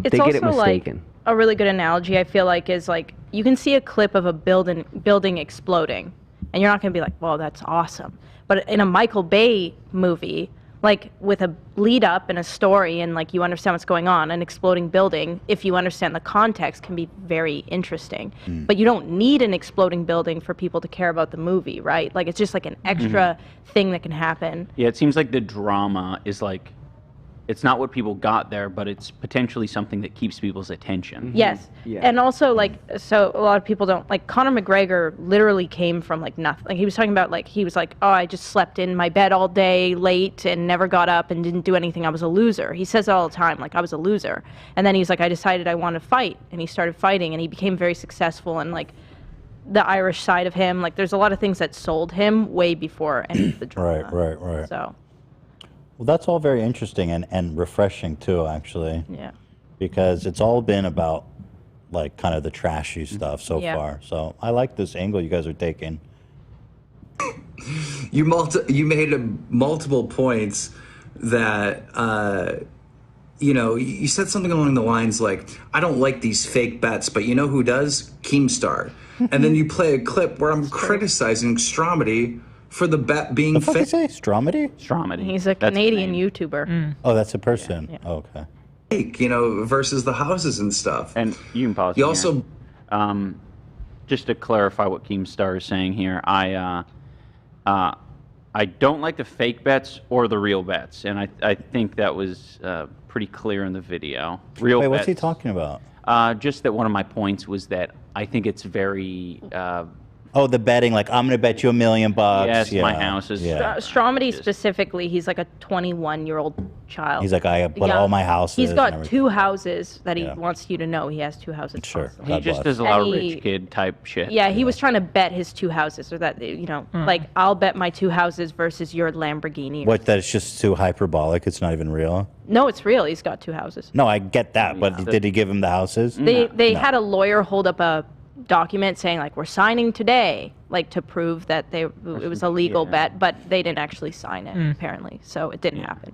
[SPEAKER 10] they get it mistaken.
[SPEAKER 3] Like, a really good analogy I feel like is like you can see a clip of a building exploding. And you're not going to be like, well, that's awesome. But in a Michael Bay movie, like with a lead up and a story and like you understand what's going on, an exploding building, if you understand the context, can be very interesting. But you don't need an exploding building for people to care about the movie, right? Like it's just like an extra thing that can happen.
[SPEAKER 1] Yeah, it seems like the drama is like, it's not what people got there, but it's potentially something that keeps people's attention.
[SPEAKER 3] Yes. And also, like, so a lot of people don't, like, Conor McGregor literally came from, like, nothing. Like, he was talking about, like, he was like, oh, I just slept in my bed all day late and never got up and didn't do anything. I was a loser. He says it all the time, like, I was a loser. And then he's like, I decided I want to fight. And he started fighting, and he became very successful. And, like, the Irish side of him, like, there's a lot of things that sold him way before any of the drama.
[SPEAKER 2] Right.
[SPEAKER 3] So.
[SPEAKER 2] Well, that's all very interesting and refreshing too, actually.
[SPEAKER 3] Yeah.
[SPEAKER 2] Because it's all been about like kind of the trashy stuff so far. So I like this angle you guys are taking.
[SPEAKER 22] You made multiple points that you know, you said something along the lines like, I don't like these fake bets, but you know who does? Keemstar. And then you play a clip where I'm criticizing Stromedy for the bet being fake.
[SPEAKER 2] What did you say? Stromedy?
[SPEAKER 1] Stromedy.
[SPEAKER 3] He's a Canadian YouTuber.
[SPEAKER 2] Oh, that's a person. Yeah. Oh, okay.
[SPEAKER 22] Fake, you know, versus the houses and stuff.
[SPEAKER 1] And you can pause.
[SPEAKER 22] You also,
[SPEAKER 1] just to clarify what Keemstar is saying here, I don't like the fake bets or the real bets, and I think that was pretty clear in the video. Real
[SPEAKER 2] Wait,
[SPEAKER 1] bets,
[SPEAKER 2] what's he talking about?
[SPEAKER 1] Just that one of my points was that I think it's very.
[SPEAKER 2] Oh, the betting, like, I'm going to bet you $1 million.
[SPEAKER 1] Yes, my house is...
[SPEAKER 3] Stromedy specifically, he's like a 21-year-old child.
[SPEAKER 2] He's like, I bought all my houses.
[SPEAKER 3] He's got 2 houses that he wants you to know. He has 2 houses.
[SPEAKER 2] Sure.
[SPEAKER 1] He just does a lot of rich kid type shit.
[SPEAKER 3] Yeah, he was trying to bet his 2 houses, or that, you know, like, I'll bet my 2 houses versus your Lamborghini.
[SPEAKER 2] What, that it's just too hyperbolic? It's not even real?
[SPEAKER 3] No, it's real. He's got 2 houses.
[SPEAKER 2] No, I get that, but did he give him the houses?
[SPEAKER 3] They had a lawyer hold up a document saying, like, we're signing today, like, to prove that it was a legal bet, but they didn't actually sign it, apparently, so it didn't happen.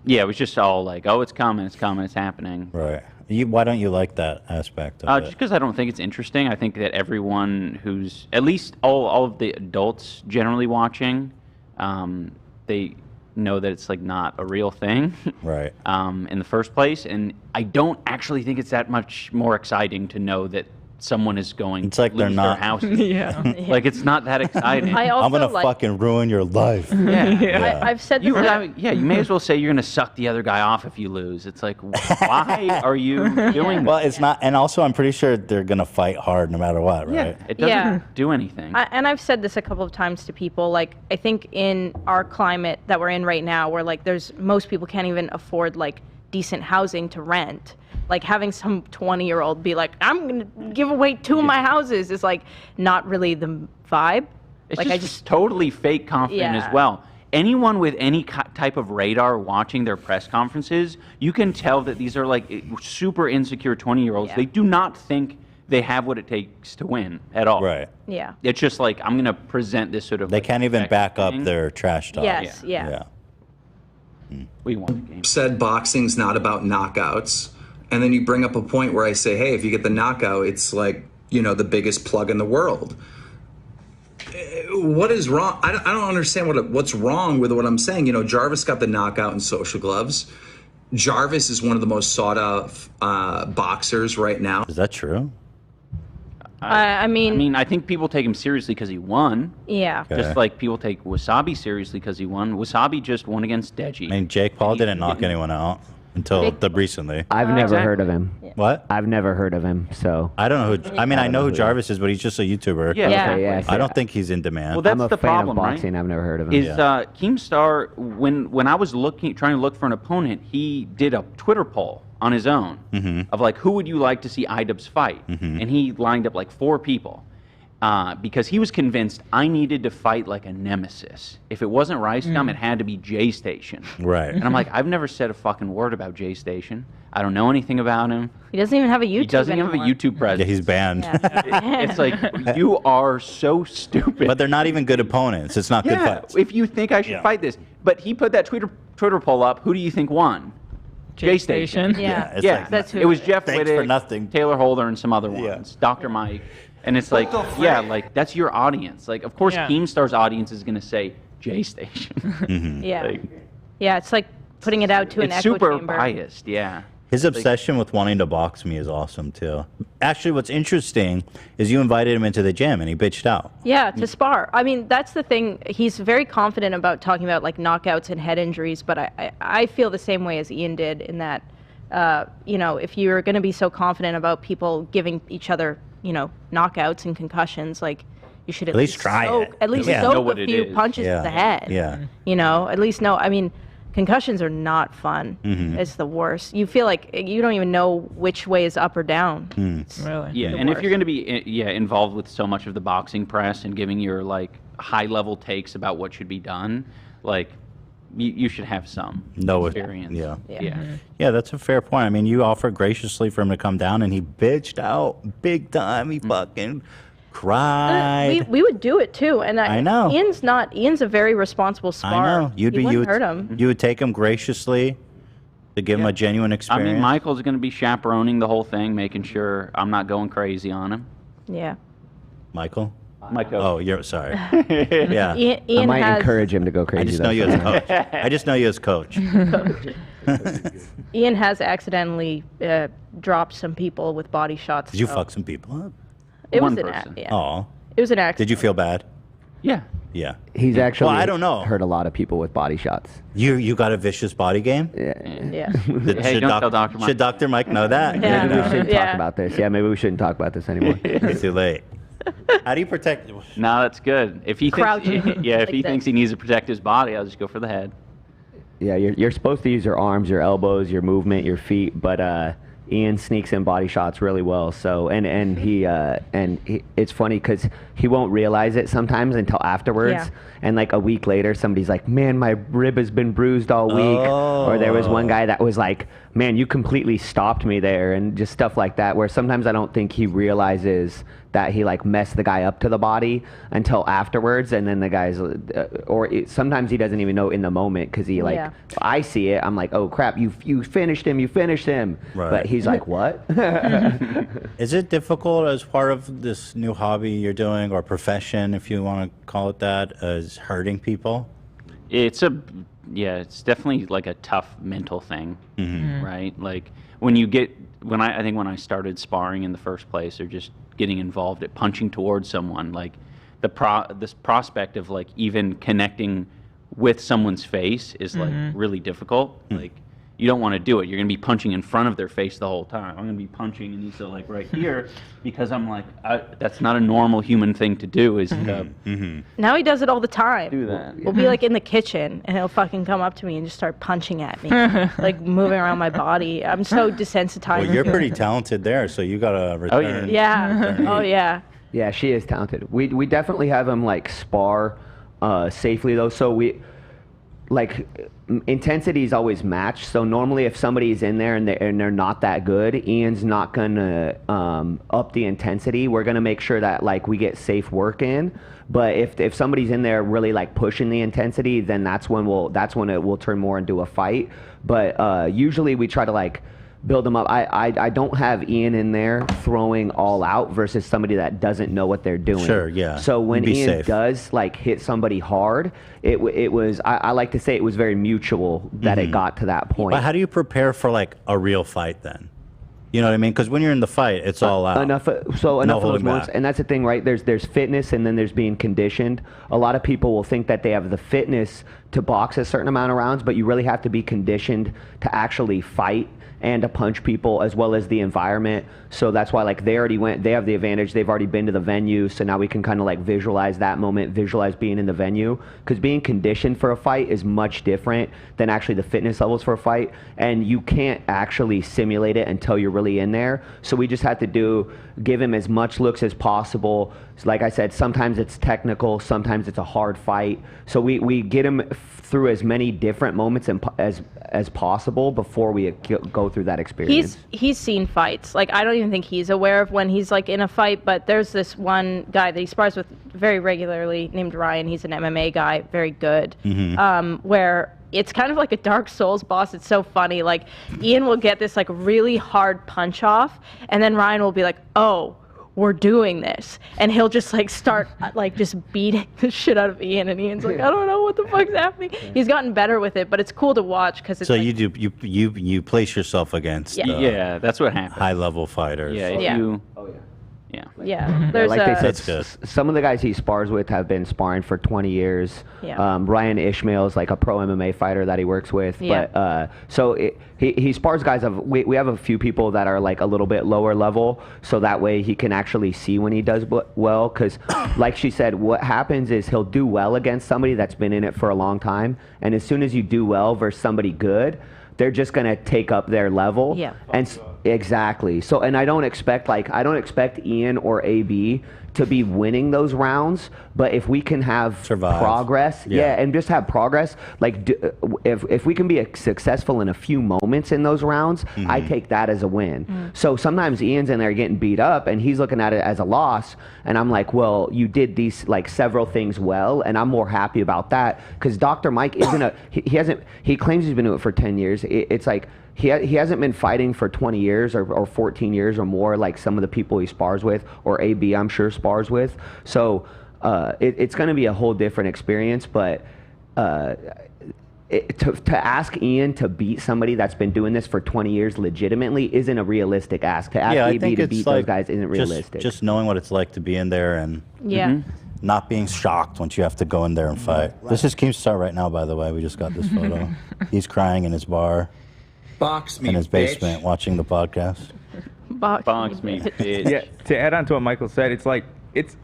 [SPEAKER 1] Yeah, it was just all like, oh, it's coming, it's happening.
[SPEAKER 2] Right. Why don't you like that aspect of it?
[SPEAKER 1] Just because I don't think it's interesting. I think that everyone who's, at least all of the adults generally watching, they know that it's like not a real thing.
[SPEAKER 2] Right.
[SPEAKER 1] In the first place, and I don't actually think it's that much more exciting to know that someone is going to lose their house. Like, it's not that exciting.
[SPEAKER 2] I'm going to fucking ruin your life.
[SPEAKER 3] I've said this.
[SPEAKER 1] You may as well say you're going to suck the other guy off if you lose. It's like, why are you doing that?
[SPEAKER 2] Well, it's not, and also I'm pretty sure they're going to fight hard no matter what, right?
[SPEAKER 1] It doesn't do anything.
[SPEAKER 3] And I've said this a couple of times to people, like, I think in our climate that we're in right now, where, like, most people can't even afford, like, decent housing to rent. Like, having some 20-year-old be like, I'm going to give away 2 of my houses is, like, not really the vibe.
[SPEAKER 1] It's
[SPEAKER 3] like,
[SPEAKER 1] just totally fake confident as well. Anyone with any type of radar watching their press conferences, you can tell that these are, like, super insecure 20-year-olds. They do not think they have what it takes to win at all.
[SPEAKER 2] Right.
[SPEAKER 3] Yeah.
[SPEAKER 1] It's just like, I'm going to present this sort of...
[SPEAKER 2] They can't even back up their trash talk.
[SPEAKER 3] Yes,
[SPEAKER 1] We won the game.
[SPEAKER 22] Said boxing's not about knockouts. And then you bring up a point where I say, hey, if you get the knockout, it's like, you know, the biggest plug in the world. What is wrong? I don't understand what's wrong with what I'm saying. You know, Jarvis got the knockout in Social Gloves. Jarvis is one of the most sought of boxers right now.
[SPEAKER 2] Is that true?
[SPEAKER 3] I mean,
[SPEAKER 1] I think people take him seriously because he won.
[SPEAKER 3] Yeah.
[SPEAKER 1] Just like people take Wasabi seriously because he won. Wasabi just won against Deji.
[SPEAKER 2] I mean, Jake Paul didn't knock anyone out until recently.
[SPEAKER 10] I've never heard of him.
[SPEAKER 2] What?
[SPEAKER 10] I've never heard of him, so.
[SPEAKER 2] I don't know who, I know who Jarvis is, but he's just a YouTuber.
[SPEAKER 1] Yeah.
[SPEAKER 2] I don't think he's in demand.
[SPEAKER 1] Well, that's
[SPEAKER 10] I'm a
[SPEAKER 1] the
[SPEAKER 10] fan
[SPEAKER 1] problem,
[SPEAKER 10] of boxing.
[SPEAKER 1] right?
[SPEAKER 10] I've never heard of him.
[SPEAKER 1] Is Keemstar, when I was trying to look for an opponent, he did a Twitter poll on his own of like, who would you like to see iDubbbz fight? And he lined up like 4 people. Because he was convinced I needed to fight like a nemesis. If it wasn't Rice Gum, it had to be J Station.
[SPEAKER 2] Right.
[SPEAKER 1] And I'm like, I've never said a fucking word about J Station. I don't know anything about him.
[SPEAKER 3] He doesn't even have a YouTube.
[SPEAKER 1] He doesn't even have a YouTube presence.
[SPEAKER 2] Yeah, he's banned.
[SPEAKER 1] It's like, you are so stupid.
[SPEAKER 2] But they're not even good opponents. It's not good fights.
[SPEAKER 1] If you think I should fight this. But he put that Twitter poll up. Who do you think won? J Station.
[SPEAKER 3] Yeah.
[SPEAKER 2] Like,
[SPEAKER 3] that's who
[SPEAKER 1] it was Jeff
[SPEAKER 2] Thanks
[SPEAKER 1] Whittick,
[SPEAKER 2] for nothing.
[SPEAKER 1] Taylor Holder, and some other ones. Dr. Mike. And it's like, like, that's your audience. Like, of course, Keemstar's audience is going to say J Station.
[SPEAKER 3] Yeah.
[SPEAKER 1] Like,
[SPEAKER 3] Yeah, it's like putting it out to an
[SPEAKER 1] It's
[SPEAKER 3] echo
[SPEAKER 1] super
[SPEAKER 3] chamber.
[SPEAKER 1] biased, yeah.
[SPEAKER 2] His obsession with wanting to box me is awesome too. Actually, what's interesting is you invited him into the gym and he bitched out.
[SPEAKER 3] Yeah, to spar. I mean, that's the thing. He's very confident about talking about like knockouts and head injuries, but I feel the same way as Ian did in that, you know, if you're going to be so confident about people giving each other, you know, knockouts and concussions, like you should at least
[SPEAKER 2] try
[SPEAKER 3] soak,
[SPEAKER 2] it.
[SPEAKER 3] at least
[SPEAKER 2] Yeah.
[SPEAKER 3] soak
[SPEAKER 2] Know
[SPEAKER 3] a
[SPEAKER 2] what it
[SPEAKER 3] few
[SPEAKER 2] is.
[SPEAKER 3] punches
[SPEAKER 2] Yeah.
[SPEAKER 3] to the head.
[SPEAKER 2] Yeah.
[SPEAKER 3] You know, at least know. I mean, concussions are not fun.
[SPEAKER 2] Mhm.
[SPEAKER 3] It's the worst. You feel like you don't even know which way is up or down. It's
[SPEAKER 4] Really?
[SPEAKER 1] Yeah,
[SPEAKER 3] the
[SPEAKER 1] and if
[SPEAKER 3] worst.
[SPEAKER 1] you're going to be involved with so much of the boxing press and giving your like high level takes about what should be done, like you should have some experience.
[SPEAKER 2] Yeah.
[SPEAKER 1] Yeah.
[SPEAKER 2] Yeah, that's a fair point. I mean, you offered graciously for him to come down and he bitched out big time. He fucking cried.
[SPEAKER 3] we would do it too, and
[SPEAKER 2] I know.
[SPEAKER 3] Ian's a very responsible
[SPEAKER 2] I
[SPEAKER 3] spar.
[SPEAKER 2] know.
[SPEAKER 3] You wouldn't hurt him.
[SPEAKER 2] You would take him graciously to give him a genuine
[SPEAKER 1] I
[SPEAKER 2] experience.
[SPEAKER 1] mean, Michael's going to be chaperoning the whole thing, making sure I'm not going crazy on him.
[SPEAKER 3] Yeah.
[SPEAKER 2] Michael?
[SPEAKER 1] Michael.
[SPEAKER 2] Oh, you're sorry. Yeah.
[SPEAKER 3] Ian
[SPEAKER 10] I might
[SPEAKER 3] has-
[SPEAKER 10] encourage him to go crazy.
[SPEAKER 2] I just
[SPEAKER 10] though,
[SPEAKER 2] know you as
[SPEAKER 10] so-
[SPEAKER 2] coach. I just know you as coach.
[SPEAKER 3] Ian has accidentally dropped some people with body shots.
[SPEAKER 2] Did you
[SPEAKER 3] so-
[SPEAKER 2] fuck some people up?
[SPEAKER 3] It
[SPEAKER 1] One
[SPEAKER 3] was an
[SPEAKER 1] person.
[SPEAKER 3] yeah.
[SPEAKER 2] Oh.
[SPEAKER 3] It was an accident.
[SPEAKER 2] Did you feel bad?
[SPEAKER 1] Yeah.
[SPEAKER 2] Yeah.
[SPEAKER 10] He's actually
[SPEAKER 2] Well, I don't know.
[SPEAKER 10] hurt a lot of people with body shots.
[SPEAKER 2] You got a vicious body game?
[SPEAKER 3] Yeah.
[SPEAKER 1] Hey, don't tell Dr. Mike.
[SPEAKER 2] Should Dr. Mike know that?
[SPEAKER 3] Yeah.
[SPEAKER 10] Maybe we shouldn't
[SPEAKER 3] Yeah.
[SPEAKER 10] talk about this. Yeah, maybe we shouldn't talk about this anymore.
[SPEAKER 2] It's too late. How do you protect?
[SPEAKER 1] No, that's good. If he
[SPEAKER 3] Crouching
[SPEAKER 1] thinks, yeah, if
[SPEAKER 3] like
[SPEAKER 1] he
[SPEAKER 3] this.
[SPEAKER 1] thinks he needs to protect his body, I'll just go for the head.
[SPEAKER 10] Yeah, you're supposed to use your arms, your elbows, your movement, your feet, but Ian sneaks in body shots really well. So and he it's funny because he won't realize it sometimes until afterwards.
[SPEAKER 3] Yeah.
[SPEAKER 10] And like a week later, somebody's like, "Man, my rib has been bruised all week." Or there was one guy that was like, "Man, you completely stopped me there," and just stuff like that. Where sometimes I don't think he realizes that he like messed the guy up to the body until afterwards, and then the guy's sometimes he doesn't even know in the moment because he like
[SPEAKER 3] Yeah.
[SPEAKER 10] I see it, I'm like, "Oh crap, you finished him,
[SPEAKER 2] Right.
[SPEAKER 10] but he's like, "What?"
[SPEAKER 2] Is it difficult as part of this new hobby you're doing or profession, if you want to call it that, as hurting people?
[SPEAKER 1] It's definitely like a tough mental thing,
[SPEAKER 2] Mm-hmm.
[SPEAKER 1] right? Like when I think when I started sparring in the first place, or just getting involved at punching towards someone, like this prospect of like even connecting with someone's face is like really difficult. Like you don't want to do it. You're gonna be punching in front of their face the whole time. I'm gonna be punching Anisa like right here because I'm like that's not a normal human thing to do. Is
[SPEAKER 3] Now he does it all the time.
[SPEAKER 1] do that.
[SPEAKER 3] We'll be like in the kitchen and he'll fucking come up to me and just start punching at me, like moving around my body. I'm so desensitized.
[SPEAKER 2] Well, you're pretty talented there, so you got to return.
[SPEAKER 3] Yeah. Oh yeah.
[SPEAKER 10] Yeah, she is talented. We definitely have him like spar safely though. So we like intensity is always matched. So normally if somebody's in there and they're not that good, Ian's not gonna up the intensity. We're gonna make sure that like we get safe work in. But if somebody's in there really like pushing the intensity, then that's when it will turn more into a fight. But usually we try to like build them up. I don't have Ian in there throwing all out versus somebody that doesn't know what they're doing.
[SPEAKER 2] Sure, yeah.
[SPEAKER 10] So when
[SPEAKER 2] Be
[SPEAKER 10] Ian
[SPEAKER 2] safe.
[SPEAKER 10] does like hit somebody hard, it was I like to say it was very mutual that it got to that point.
[SPEAKER 2] But how do you prepare for like a real fight then? You know what I mean? Because when you're in the fight, it's all out.
[SPEAKER 10] Enough of
[SPEAKER 2] No
[SPEAKER 10] those
[SPEAKER 2] holding
[SPEAKER 10] moments,
[SPEAKER 2] back.
[SPEAKER 10] and that's the thing, right? There's fitness, and then there's being conditioned. A lot of people will think that they have the fitness to box a certain amount of rounds, but you really have to be conditioned to actually fight and to punch people, as well as the environment. So that's why like they have the advantage. They've already been to the venue, so now we can kind of like visualize that moment, visualize being in the venue, because being conditioned for a fight is much different than actually the fitness levels for a fight, and you can't actually simulate it until you're really in there. So we just had to give him as much looks as possible. So like I said, sometimes it's technical, sometimes it's a hard fight. So we get him through as many different moments as possible before we go through that experience.
[SPEAKER 3] He's seen fights. Like I don't even think he's aware of when he's like in a fight, but there's this one guy that he spars with very regularly named Ryan. He's an MMA guy, very good. Where it's kind of like a Dark Souls boss. It's so funny. Like Ian will get this like really hard punch off, and then Ryan will be like, "Oh, we're doing this. And he'll just like start like just beating the shit out of Ian, and Ian's like, I don't know what the fuck's happening. He's gotten better with it, but it's cool to watch because it's
[SPEAKER 2] So
[SPEAKER 3] like,
[SPEAKER 2] you place yourself against
[SPEAKER 1] Yeah, that's what happens.
[SPEAKER 2] high level fighters.
[SPEAKER 1] Yeah,
[SPEAKER 3] Yeah.
[SPEAKER 1] you.
[SPEAKER 3] yeah.
[SPEAKER 10] Yeah,
[SPEAKER 3] There's
[SPEAKER 10] like they
[SPEAKER 3] a-
[SPEAKER 10] said,
[SPEAKER 2] That's good.
[SPEAKER 10] some of the guys he spars with have been sparring for 20 years.
[SPEAKER 3] Yeah.
[SPEAKER 10] Ryan Ishmael's like a pro MMA fighter that he works with.
[SPEAKER 3] Yeah.
[SPEAKER 10] But he spars guys we have a few people that are like a little bit lower level, so that way he can actually see when he does well. Because like she said, what happens is he'll do well against somebody that's been in it for a long time, and as soon as you do well versus somebody good, they're just gonna take up their level.
[SPEAKER 3] Yeah.
[SPEAKER 10] And exactly. So, and I don't expect Ian or AB to be winning those rounds, but if we can have progress, and just have progress, like if we can be successful in a few moments in those rounds, I take that as a win. So sometimes Ian's in there getting beat up and he's looking at it as a loss, and I'm like, well, you did these like several things well, and I'm more happy about that because Dr. Mike isn't he claims he's been doing it for 10 years. It's like he hasn't been fighting for 20 years or 14 years or more like some of the people he spars with, or AB I'm sure spars with. So it's going to be a whole different experience, but to ask Ian to beat somebody that's been doing this for 20 years legitimately isn't a realistic ask. To ask AB to beat those guys isn't realistic.
[SPEAKER 2] Just knowing what it's like to be in there and not being shocked once you have to go in there and fight. This is Keemstar right now, by the way. We just got this photo. He's crying in his bar.
[SPEAKER 22] Box me,
[SPEAKER 2] in his basement, watching the podcast.
[SPEAKER 1] Box me, bitch.
[SPEAKER 8] Yeah, to add on to what Michael said, it's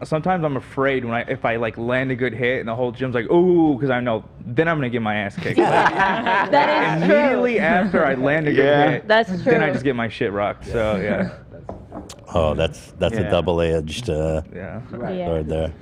[SPEAKER 8] sometimes I'm afraid if I like land a good hit and the whole gym's like, ooh, because I know then I'm gonna get my ass kicked.
[SPEAKER 3] That is
[SPEAKER 8] immediately
[SPEAKER 3] true.
[SPEAKER 8] after I land a good hit,
[SPEAKER 3] That's true.
[SPEAKER 8] then I just get my shit rocked. So yeah.
[SPEAKER 2] Oh, that's a double-edged sword there.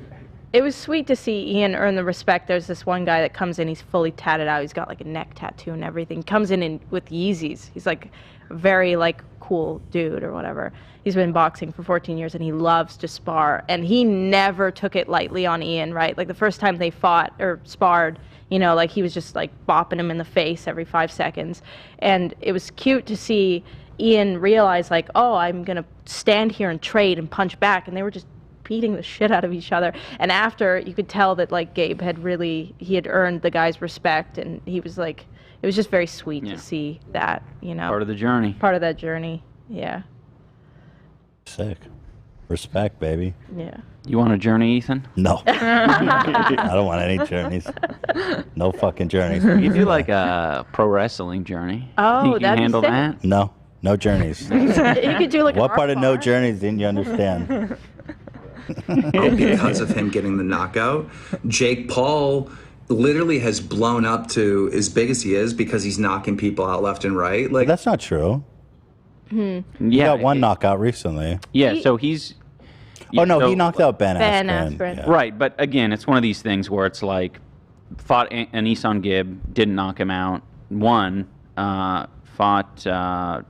[SPEAKER 3] It was sweet to see Ian earn the respect. There's this one guy that comes in, he's fully tatted out. He's got like a neck tattoo and everything. Comes in with Yeezys. He's like a very like cool dude or whatever. He's been boxing for 14 years and he loves to spar. And he never took it lightly on Ian, right? Like the first time they fought or sparred, you know, like he was just like bopping him in the face every 5 seconds. And it was cute to see Ian realize like, oh, I'm going to stand here and trade and punch back. And they were just beating the shit out of each other. And after, you could tell that like Gabe had earned the guy's respect, and he was like, it was just very sweet to see that, you know.
[SPEAKER 1] Part of the journey.
[SPEAKER 3] Part of that journey, yeah.
[SPEAKER 2] Sick. Respect, baby.
[SPEAKER 3] Yeah.
[SPEAKER 1] You want a journey, Ethan?
[SPEAKER 2] No. I don't want any journeys. No fucking journeys.
[SPEAKER 1] You do like a pro wrestling journey.
[SPEAKER 3] Oh,
[SPEAKER 1] you can
[SPEAKER 3] that'd be
[SPEAKER 1] handle
[SPEAKER 3] sick.
[SPEAKER 1] that?
[SPEAKER 2] No. No journeys.
[SPEAKER 3] You could do like
[SPEAKER 2] what
[SPEAKER 3] an
[SPEAKER 2] part of no
[SPEAKER 3] arm
[SPEAKER 2] journeys didn't you understand?
[SPEAKER 22] Because of him getting the knockout, Jake Paul literally has blown up to as big as he is because he's knocking people out left and right. Like
[SPEAKER 2] that's not true. He got one knockout recently.
[SPEAKER 1] Yeah, so he's.
[SPEAKER 2] Oh no,
[SPEAKER 1] so-
[SPEAKER 2] he knocked out Ben Askren.
[SPEAKER 1] Yeah. Right, but again, it's one of these things where it's like, fought Anisa on Gabe, didn't knock him out. Fought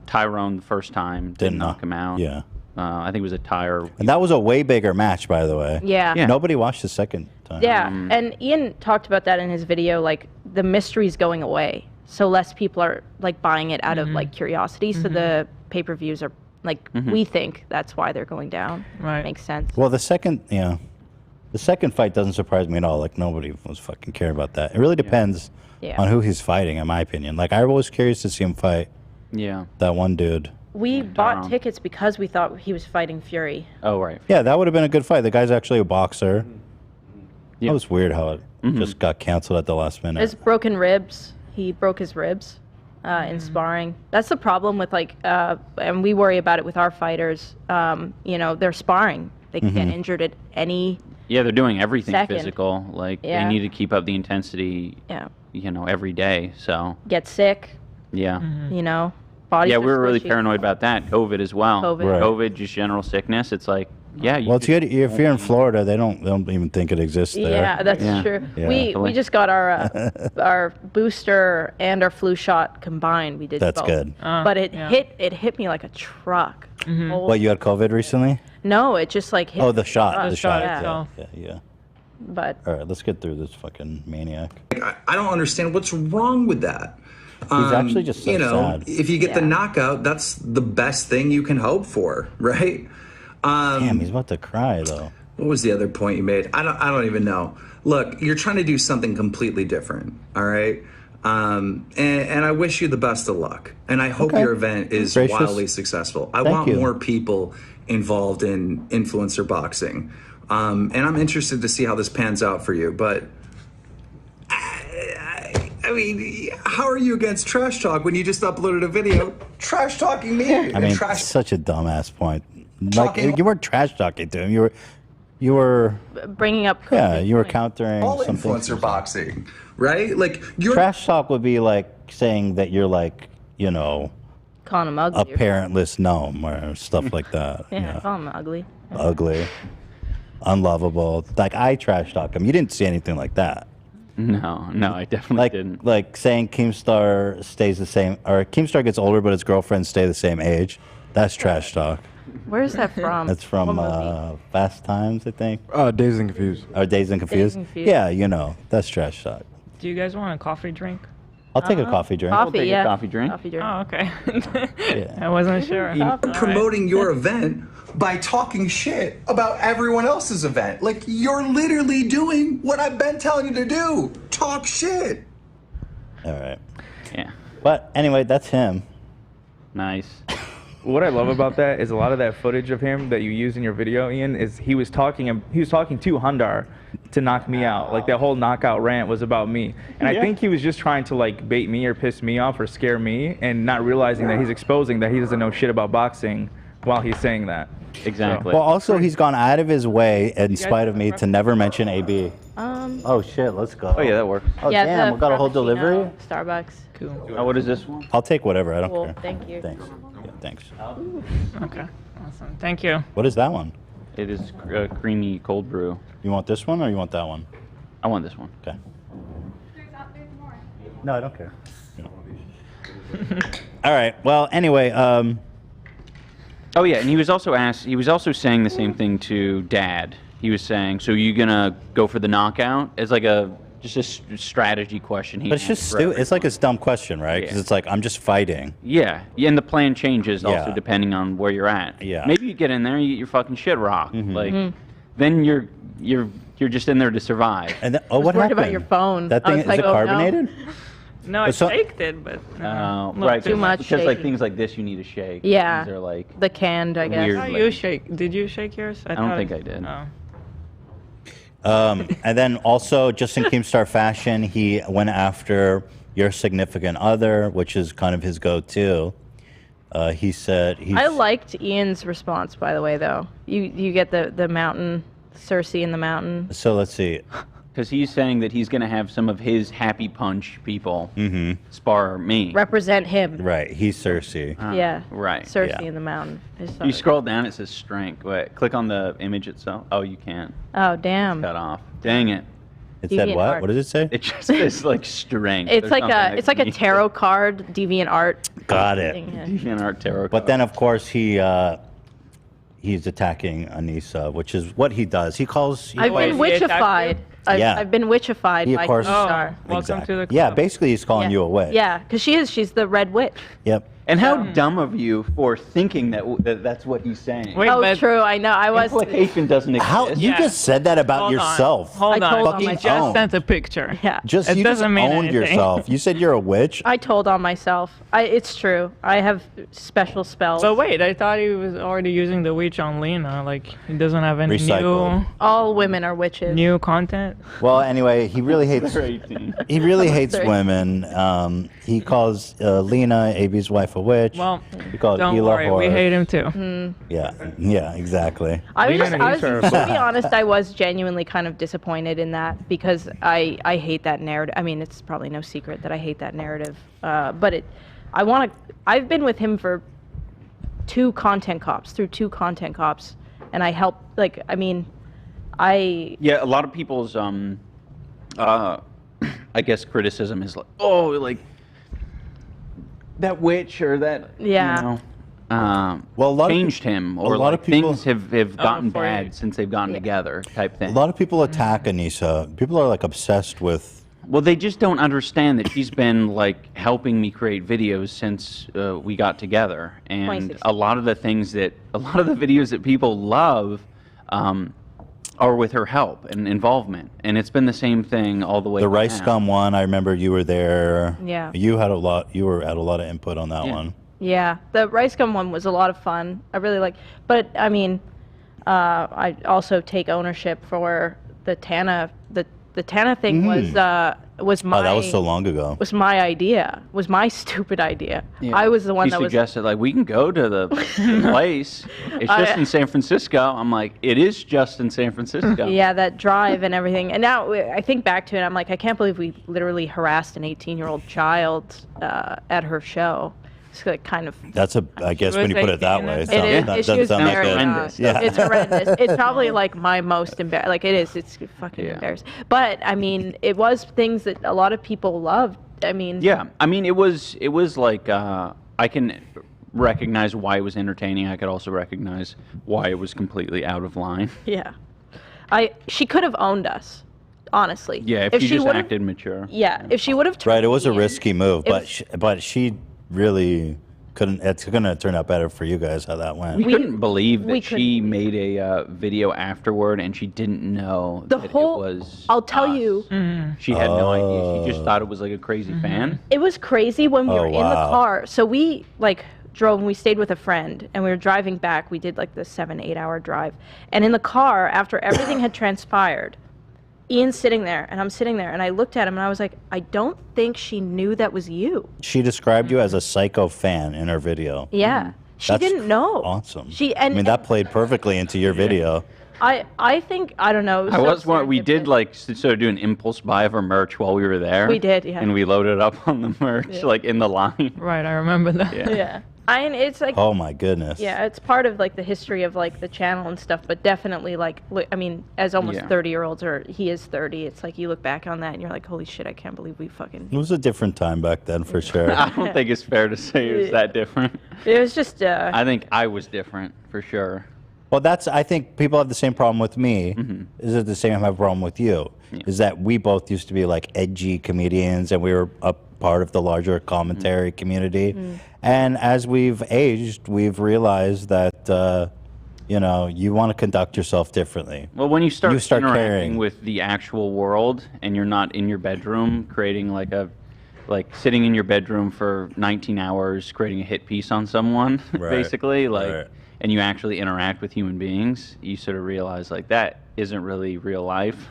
[SPEAKER 1] Tyrone the first time, didn't knock him out.
[SPEAKER 2] Yeah.
[SPEAKER 1] I think it was a tie or.
[SPEAKER 2] And that was a way bigger match, by the way.
[SPEAKER 3] Yeah. Yeah.
[SPEAKER 2] Nobody watched the second time.
[SPEAKER 3] Yeah, and Ian talked about that in his video, like the mystery's going away. So less people are like buying it out of like curiosity. So the pay-per-views are like, we think that's why they're going down. Right. Makes sense.
[SPEAKER 2] Well, the second fight doesn't surprise me at all. Like nobody was fucking care about that. It really depends on who he's fighting, in my opinion. Like I was curious to see him fight.
[SPEAKER 1] Yeah.
[SPEAKER 2] That one dude.
[SPEAKER 3] We bought tickets because we thought he was fighting Fury.
[SPEAKER 1] Oh, right.
[SPEAKER 2] Yeah, that would have been a good fight. The guy's actually a boxer. That was weird how it just got canceled at the last minute.
[SPEAKER 3] His broken ribs. He broke his ribs in sparring. That's the problem with like, and we worry about it with our fighters. You know, they're sparring. They can get injured at any.
[SPEAKER 1] Yeah, they're doing everything
[SPEAKER 3] second.
[SPEAKER 1] physical. Like
[SPEAKER 3] Yeah.
[SPEAKER 1] they need to keep up the intensity.
[SPEAKER 3] Yeah.
[SPEAKER 1] You know, every day. So.
[SPEAKER 3] Get sick.
[SPEAKER 1] Yeah.
[SPEAKER 3] You know, bodies.
[SPEAKER 1] Yeah,
[SPEAKER 3] are
[SPEAKER 1] we were really
[SPEAKER 3] squishy.
[SPEAKER 1] paranoid about that. COVID as well.
[SPEAKER 3] COVID. Right.
[SPEAKER 1] COVID, just general sickness. It's like, yeah.
[SPEAKER 2] Well, if you're in Florida, they don't even think it exists there.
[SPEAKER 3] Yeah, that's true.
[SPEAKER 2] Yeah.
[SPEAKER 3] We just got our booster and our flu shot combined. We did.
[SPEAKER 2] That's
[SPEAKER 3] both.
[SPEAKER 2] good.
[SPEAKER 3] But it hit me like a truck.
[SPEAKER 2] What, you had COVID recently?
[SPEAKER 3] No, it just like hit.
[SPEAKER 2] Oh, the shot.
[SPEAKER 3] us.
[SPEAKER 2] The shot.
[SPEAKER 3] Yeah.
[SPEAKER 2] Yeah.
[SPEAKER 3] But
[SPEAKER 2] All right, let's get through this fucking maniac.
[SPEAKER 22] I don't understand what's wrong with that.
[SPEAKER 2] He's actually just so
[SPEAKER 22] you know,
[SPEAKER 2] sad.
[SPEAKER 22] if you get the knockout, that's the best thing you can hope for, right?
[SPEAKER 2] Damn, he's about to cry though.
[SPEAKER 22] What was the other point you made? I don't even know. Look, you're trying to do something completely different, all right? And I wish you the best of luck. And I hope your event is wildly successful. I want more people involved in influencer boxing. And I'm interested to see how this pans out for you. But I mean, how are you against trash talk when you just uploaded a video trash talking me?
[SPEAKER 2] I mean, such a dumbass point. Like, you weren't trash talking to him. You were
[SPEAKER 3] bringing up.
[SPEAKER 2] Yeah, you were countering
[SPEAKER 22] all
[SPEAKER 2] something.
[SPEAKER 22] influencer boxing, right? Like,
[SPEAKER 2] trash talk would be like saying that you're like, you know,
[SPEAKER 3] calling him ugly.
[SPEAKER 2] a parentless gnome or stuff like that.
[SPEAKER 3] Yeah, call him ugly.
[SPEAKER 2] Ugly, unlovable. Like, I trash talk him. You didn't see anything like that.
[SPEAKER 1] No, I definitely didn't.
[SPEAKER 2] Like saying Keemstar stays the same, or Keemstar gets older, but his girlfriends stay the same age. That's trash talk.
[SPEAKER 3] Where's that from?
[SPEAKER 2] That's from Fast Times, I think.
[SPEAKER 14] Dazed and Confused.
[SPEAKER 2] Or Dazed and Confused. Yeah, you know, that's trash talk.
[SPEAKER 4] Do you guys want a coffee drink?
[SPEAKER 2] I'll take a coffee drink.
[SPEAKER 1] I'll take a coffee drink.
[SPEAKER 3] Coffee drink.
[SPEAKER 4] Oh, okay. I wasn't sure.
[SPEAKER 22] You're promoting your event by talking shit about everyone else's event. Like, you're literally doing what I've been telling you to do. Talk shit.
[SPEAKER 2] All right.
[SPEAKER 1] Yeah.
[SPEAKER 2] But anyway, that's him.
[SPEAKER 1] Nice.
[SPEAKER 8] What I love about that is a lot of that footage of him that you use in your video, Ian, is he was talking to Hundar to knock me out. Like, that whole knockout rant was about me. And I think he was just trying to like bait me or piss me off or scare me, and not realizing that he's exposing that he doesn't know shit about boxing while he's saying that.
[SPEAKER 1] Exactly.
[SPEAKER 2] Well, also, he's gone out of his way, in spite of me, to never mention AB. Oh, shit, let's go.
[SPEAKER 1] Oh, yeah, that works.
[SPEAKER 2] Oh,
[SPEAKER 3] Yeah,
[SPEAKER 2] damn,
[SPEAKER 3] the
[SPEAKER 2] we got a whole delivery?
[SPEAKER 3] Starbucks.
[SPEAKER 4] Cool.
[SPEAKER 1] Oh, what is this one?
[SPEAKER 2] I'll take whatever, I don't
[SPEAKER 3] Cool,
[SPEAKER 2] care.
[SPEAKER 3] thank you.
[SPEAKER 2] Thanks. Yeah, thanks.
[SPEAKER 4] Okay. Awesome. Thank you.
[SPEAKER 2] What is that one?
[SPEAKER 1] It is creamy cold brew.
[SPEAKER 2] You want this one or you want that one?
[SPEAKER 1] I want this one.
[SPEAKER 2] Okay. No, I don't care. All right. Well, anyway.
[SPEAKER 1] Oh yeah, and he was also saying the same thing to Dad. He was saying, "So you gonna go for the knockout?" As like just a strategy question.
[SPEAKER 2] But it's just stupid. It's like a dumb question, right? Because it's like, I'm just fighting.
[SPEAKER 1] Yeah, and the plan changes also
[SPEAKER 2] Yeah.
[SPEAKER 1] depending on where you're at.
[SPEAKER 2] Yeah.
[SPEAKER 1] Maybe you get in there, you get your fucking shit rocked. Like,
[SPEAKER 3] Mhm.
[SPEAKER 1] then you're just in there to survive.
[SPEAKER 2] And then, what
[SPEAKER 3] worried
[SPEAKER 2] happened?
[SPEAKER 3] about your phone.
[SPEAKER 2] That
[SPEAKER 3] I
[SPEAKER 2] thing
[SPEAKER 3] was
[SPEAKER 2] is
[SPEAKER 3] like,
[SPEAKER 2] it
[SPEAKER 3] oh, no.
[SPEAKER 2] carbonated?
[SPEAKER 4] No, I
[SPEAKER 2] But so-
[SPEAKER 4] shaked it, but
[SPEAKER 1] Right,
[SPEAKER 3] too much
[SPEAKER 1] because like
[SPEAKER 3] shaking.
[SPEAKER 1] things like this, you need to shake.
[SPEAKER 3] Yeah.
[SPEAKER 1] These are like
[SPEAKER 3] The canned, I guess.
[SPEAKER 1] weird.
[SPEAKER 4] How
[SPEAKER 1] like-
[SPEAKER 4] you shake? Did you shake yours?
[SPEAKER 1] I don't think I did.
[SPEAKER 4] Oh.
[SPEAKER 2] And then also, just in Keemstar fashion, he went after your significant other, which is kind of his go-to. He said
[SPEAKER 3] I liked Ian's response, by the way, though. You get the mountain, Cersei in the mountain.
[SPEAKER 2] So let's see.
[SPEAKER 1] Because he's saying that he's going to have some of his happy punch people spar me.
[SPEAKER 3] Represent him.
[SPEAKER 2] Right, he's Cersei.
[SPEAKER 3] Yeah.
[SPEAKER 1] Right.
[SPEAKER 3] Cersei in the mountain.
[SPEAKER 1] You scroll down, it says strength. Wait, click on the image itself. Oh, you can't.
[SPEAKER 3] Oh, damn.
[SPEAKER 1] Cut off. Dang it.
[SPEAKER 2] It said
[SPEAKER 3] Deviant
[SPEAKER 2] what?
[SPEAKER 3] art.
[SPEAKER 2] What does it say?
[SPEAKER 1] It just says like strength.
[SPEAKER 3] It's
[SPEAKER 1] or
[SPEAKER 3] like
[SPEAKER 1] something
[SPEAKER 3] a it's like a
[SPEAKER 1] means-
[SPEAKER 3] tarot card, deviant art.
[SPEAKER 2] Got it.
[SPEAKER 3] thing, yeah.
[SPEAKER 1] Deviant art tarot.
[SPEAKER 2] But then, of course, he's attacking Anisa, which is what he does. He calls.
[SPEAKER 3] I've been witchified.
[SPEAKER 2] Yeah.
[SPEAKER 3] I've been witchified
[SPEAKER 2] He,
[SPEAKER 3] by
[SPEAKER 2] of course,
[SPEAKER 3] Keemstar.
[SPEAKER 2] Exactly. Yeah, basically, he's calling you a witch.
[SPEAKER 3] Yeah, because she's the red witch.
[SPEAKER 2] Yep.
[SPEAKER 1] And how dumb of you for thinking that that's what he's saying.
[SPEAKER 3] True. I know. I was.
[SPEAKER 1] Implication doesn't exist.
[SPEAKER 2] How you just said that about yourself?
[SPEAKER 4] Hold on.
[SPEAKER 2] Fucking
[SPEAKER 4] I just
[SPEAKER 2] own.
[SPEAKER 4] sent a picture.
[SPEAKER 3] Yeah.
[SPEAKER 2] Just
[SPEAKER 4] It
[SPEAKER 2] you just
[SPEAKER 4] doesn't mean
[SPEAKER 2] owned
[SPEAKER 4] anything.
[SPEAKER 2] yourself. You said you're a witch.
[SPEAKER 3] I told on myself. It's true. I have special spells.
[SPEAKER 4] But wait, I thought he was already using the witch on Lena. Like, he doesn't have any
[SPEAKER 2] Recycled.
[SPEAKER 3] All women are witches.
[SPEAKER 4] new content.
[SPEAKER 2] Well, anyway, he really hates.
[SPEAKER 1] They're 18.
[SPEAKER 2] He really hates
[SPEAKER 3] Sorry.
[SPEAKER 2] women. He calls Lena, AB's wife, a witch.
[SPEAKER 4] Well,
[SPEAKER 2] he called
[SPEAKER 4] don't
[SPEAKER 2] Hila
[SPEAKER 4] worry, we
[SPEAKER 2] whore.
[SPEAKER 4] hate him too.
[SPEAKER 2] Yeah, exactly.
[SPEAKER 3] I was,
[SPEAKER 8] Lena and Anisa are
[SPEAKER 3] to be honest, I was genuinely kind of disappointed in that because I hate that narrative. I mean, it's probably no secret that I hate that narrative. But I've been with him for through two content cops, and I help. Like, I mean,
[SPEAKER 1] Yeah, a lot of people's I guess criticism is like, oh, like that witch or that
[SPEAKER 3] Yeah.
[SPEAKER 2] Well, a lot
[SPEAKER 1] changed him, or
[SPEAKER 2] a lot
[SPEAKER 1] like
[SPEAKER 2] of people
[SPEAKER 1] things have gotten
[SPEAKER 4] for
[SPEAKER 1] bad
[SPEAKER 4] you.
[SPEAKER 1] since they've gotten together, type thing.
[SPEAKER 2] A lot of people attack Anisa. People are like obsessed with
[SPEAKER 1] Well, they just don't understand that she's been like helping me create videos since we got together, and a lot of the videos that people love are with her help and involvement, and it's been the same thing all the way.
[SPEAKER 2] The
[SPEAKER 1] to
[SPEAKER 2] rice
[SPEAKER 1] now.
[SPEAKER 2] gum one, I remember you were there.
[SPEAKER 3] Yeah.
[SPEAKER 2] You had a lot. You were had a lot of input on that one.
[SPEAKER 3] Yeah, the rice gum one was a lot of fun. I really like, but I mean, I also take ownership for the Tana. The Tana thing was my.
[SPEAKER 2] Oh, that was so long ago.
[SPEAKER 3] Was my idea. Was my stupid idea.
[SPEAKER 1] Yeah.
[SPEAKER 3] I was the one
[SPEAKER 1] She
[SPEAKER 3] that was.
[SPEAKER 1] suggested like we can go to the place. It's just in San Francisco. I'm like, it is just in San Francisco.
[SPEAKER 3] Yeah, that drive and everything. And now I think back to it, I'm like, I can't believe we literally harassed an 18-year-old child at her show. It's like kind of.
[SPEAKER 2] That's I guess when you put it that way,
[SPEAKER 3] it is.
[SPEAKER 2] that
[SPEAKER 3] She
[SPEAKER 2] doesn't
[SPEAKER 3] was
[SPEAKER 2] sound like
[SPEAKER 3] very,
[SPEAKER 2] it. Yeah.
[SPEAKER 3] It's horrendous. It's probably like my most embarrassing. Like it is. It's fucking embarrassing. But I mean, it was things that a lot of people loved. I mean.
[SPEAKER 1] Yeah, I mean, it was like I can recognize why it was entertaining. I could also recognize why it was completely out of line.
[SPEAKER 3] Yeah, she could have owned us, honestly.
[SPEAKER 1] Yeah, if she just acted mature.
[SPEAKER 3] Yeah, if she would have.
[SPEAKER 2] Right, it was a risky move, but she really couldn't. It's gonna turn out better for you guys how that went.
[SPEAKER 1] We couldn't believe that she made a video afterward and she didn't know that it was.
[SPEAKER 3] I'll tell you.
[SPEAKER 1] She had no idea. She just thought it was like a crazy fan.
[SPEAKER 3] It was crazy when we were in the
[SPEAKER 1] wow.
[SPEAKER 3] car. So we drove and we stayed with a friend and we were driving back. We did like the 7-8 hour drive. And in the car, after everything had transpired, Ian's sitting there and I'm sitting there and I looked at him and I was like, I don't think she knew that was you.
[SPEAKER 2] She described you as a psycho fan in her video.
[SPEAKER 3] Yeah. She
[SPEAKER 2] That's
[SPEAKER 3] didn't know.
[SPEAKER 2] Awesome.
[SPEAKER 3] I
[SPEAKER 2] mean, that played perfectly into your video.
[SPEAKER 3] I think, I don't know.
[SPEAKER 1] We did like sort of do an impulse buy of her merch while we were there.
[SPEAKER 3] We did, yeah.
[SPEAKER 1] And we loaded up on the merch like in the line.
[SPEAKER 4] Right, I remember that.
[SPEAKER 3] Yeah. It's like.
[SPEAKER 2] Oh my goodness.
[SPEAKER 3] Yeah, it's part of like the history of like the channel and stuff, but definitely like, I mean, as almost 30-year-olds, or he is 30, it's like you look back on that and you're like, holy shit, I can't believe we fucking.
[SPEAKER 2] It was a different time back then for sure.
[SPEAKER 1] I don't think it's fair to say it was that different.
[SPEAKER 3] It was just.
[SPEAKER 1] I think I was different for sure.
[SPEAKER 2] Well, I think people have the same problem with me. Is it the same have a problem with you? Is that we both used to be like edgy comedians and we were a part of the larger commentary community. And as we've aged, we've realized that, you want to conduct yourself differently.
[SPEAKER 1] Well, when you start interacting
[SPEAKER 2] caring.
[SPEAKER 1] with the actual world and you're not in your bedroom creating like sitting in your bedroom for 19 hours creating a hit piece on someone, basically, and you actually interact with human beings, you sort of realize like that isn't really real life.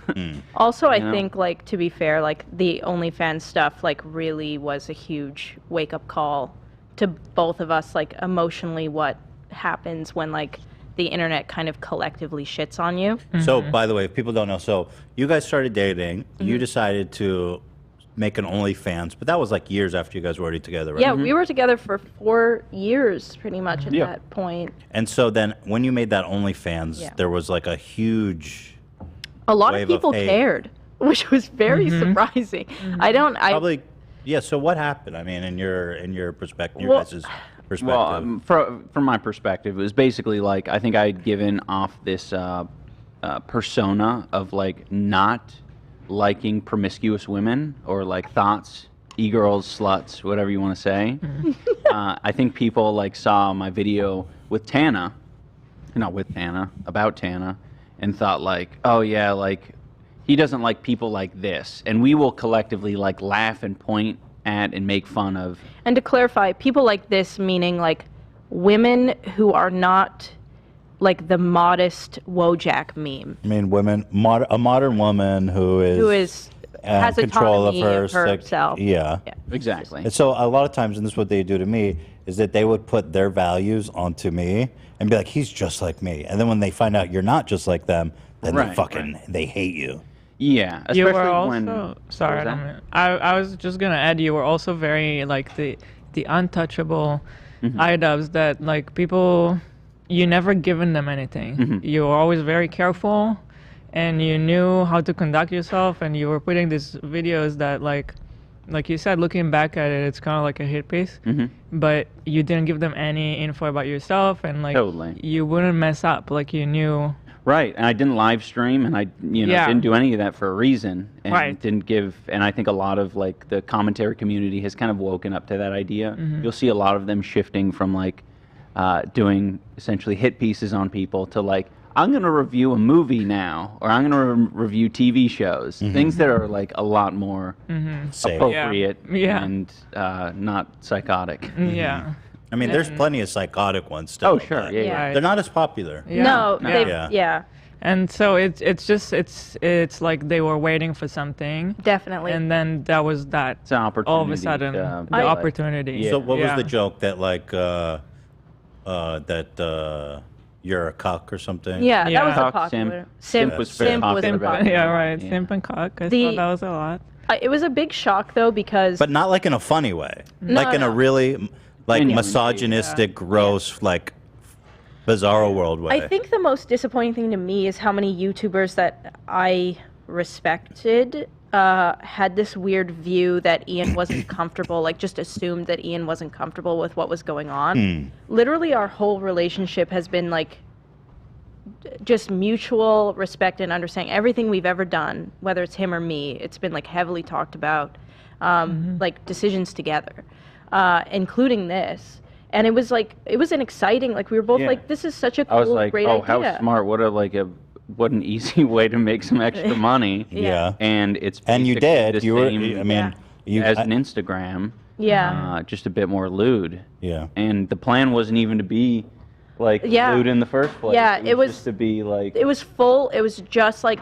[SPEAKER 3] Also, I think like to be fair, like the OnlyFans stuff like really was a huge wake-up call to both of us, like emotionally what happens when like the internet kind of collectively shits on you.
[SPEAKER 2] So, by the way, if people don't know, so you guys started dating, you decided to make an OnlyFans, but that was like years after you guys were already together, right?
[SPEAKER 3] Yeah, we were together for 4 years pretty much at that point.
[SPEAKER 2] And so then when you made that OnlyFans, there was like a huge
[SPEAKER 3] A lot of
[SPEAKER 2] wave
[SPEAKER 3] people
[SPEAKER 2] hate.
[SPEAKER 3] cared, which was very surprising.
[SPEAKER 2] Probably, yeah, so what happened? I mean, in your perspective, your guys' perspective.
[SPEAKER 1] Well, from my perspective, it was basically like I think I'd given off this persona of like not liking promiscuous women or like thoughts, e-girls, sluts, whatever you want to say. I think people like saw my video with Tana, not with Tana, about Tana, and thought like, oh yeah, like he doesn't like people like this, and we will collectively like laugh and point at and make fun of.
[SPEAKER 3] And to clarify, people like this meaning like women who are not like the modest Wojak meme.
[SPEAKER 2] I mean, a modern woman who is
[SPEAKER 3] has
[SPEAKER 2] control of
[SPEAKER 3] autonomy of
[SPEAKER 2] her
[SPEAKER 3] herself.
[SPEAKER 2] Yeah,
[SPEAKER 1] exactly.
[SPEAKER 2] And so a lot of times, and this is what they do to me, is that they would put their values onto me and be like, he's just like me. And then when they find out you're not just like them, then they hate you.
[SPEAKER 1] Yeah, especially
[SPEAKER 4] you were also,
[SPEAKER 1] when.
[SPEAKER 4] Sorry, I was just gonna add. You were also very like the untouchable iDubbbz that like people. You never given them anything. You were always very careful, and you knew how to conduct yourself. And you were putting these videos that like you said, looking back at it, it's kind of like a hit piece. But you didn't give them any info about yourself, and like you wouldn't mess up. Like you knew.
[SPEAKER 1] Right, and I didn't live stream, and I didn't do any of that for a reason, and
[SPEAKER 4] Right.
[SPEAKER 1] didn't give. And I think a lot of like the commentary community has kind of woken up to that idea.
[SPEAKER 4] Mhm.
[SPEAKER 1] You'll see a lot of them shifting from like doing essentially hit pieces on people to like, I'm going to review a movie now, or I'm going to review TV shows, things that are like a lot more
[SPEAKER 2] Safe.
[SPEAKER 1] appropriate
[SPEAKER 4] Yeah.
[SPEAKER 1] and not psychotic.
[SPEAKER 4] Yeah.
[SPEAKER 2] I mean, there's plenty of psychotic ones still.
[SPEAKER 1] Oh, sure,
[SPEAKER 2] but
[SPEAKER 1] yeah, yeah.
[SPEAKER 2] They're not as popular.
[SPEAKER 3] No,
[SPEAKER 2] Yeah.
[SPEAKER 3] yeah.
[SPEAKER 4] And so it's like they were waiting for something.
[SPEAKER 3] Definitely.
[SPEAKER 4] And then that was that.
[SPEAKER 1] It's an
[SPEAKER 4] All of a
[SPEAKER 1] opportunity
[SPEAKER 4] sudden,
[SPEAKER 1] to
[SPEAKER 4] the
[SPEAKER 1] be like-
[SPEAKER 4] opportunity.
[SPEAKER 2] So what was
[SPEAKER 4] Yeah.
[SPEAKER 2] the joke that like you're a cuck or something?
[SPEAKER 3] Yeah, that was a
[SPEAKER 1] Cock,
[SPEAKER 3] popular.
[SPEAKER 1] simp was very
[SPEAKER 3] Simp was
[SPEAKER 1] popular
[SPEAKER 3] a
[SPEAKER 1] back
[SPEAKER 3] popular.
[SPEAKER 4] Yeah, right.
[SPEAKER 1] Yeah.
[SPEAKER 4] Simp and cock. I
[SPEAKER 3] The-
[SPEAKER 4] thought that was a lot.
[SPEAKER 3] It was a big shock though because
[SPEAKER 2] But not like in a funny way.
[SPEAKER 3] No,
[SPEAKER 2] like in a
[SPEAKER 3] no.
[SPEAKER 2] really like
[SPEAKER 1] Genuinely,
[SPEAKER 2] misogynistic, gross, like bizarro world way.
[SPEAKER 3] I think the most disappointing thing to me is how many YouTubers that I respected had this weird view that Ian wasn't comfortable, like just assumed that Ian wasn't comfortable with what was going on. Literally, our whole relationship has been like just mutual respect and understanding. Everything we've ever done, whether it's him or me, it's been like heavily talked about, like decisions together, including this. And it was an exciting, like we were both
[SPEAKER 1] Yeah.
[SPEAKER 3] like, this is such a cool,
[SPEAKER 1] I was like,
[SPEAKER 3] great
[SPEAKER 1] oh,
[SPEAKER 3] idea.
[SPEAKER 1] how smart! What an easy way to make some extra money.
[SPEAKER 2] Yeah.
[SPEAKER 1] And it's
[SPEAKER 2] And you
[SPEAKER 1] basically
[SPEAKER 2] did.
[SPEAKER 1] the
[SPEAKER 2] You were.
[SPEAKER 1] same
[SPEAKER 2] I mean, you.
[SPEAKER 1] as an Instagram.
[SPEAKER 3] Yeah.
[SPEAKER 1] Just a bit more lewd.
[SPEAKER 2] Yeah.
[SPEAKER 1] And the plan wasn't even to be like
[SPEAKER 3] Yeah.
[SPEAKER 1] lewd in the first place.
[SPEAKER 3] Yeah, it was
[SPEAKER 1] just to be like.
[SPEAKER 3] It was full. It was just like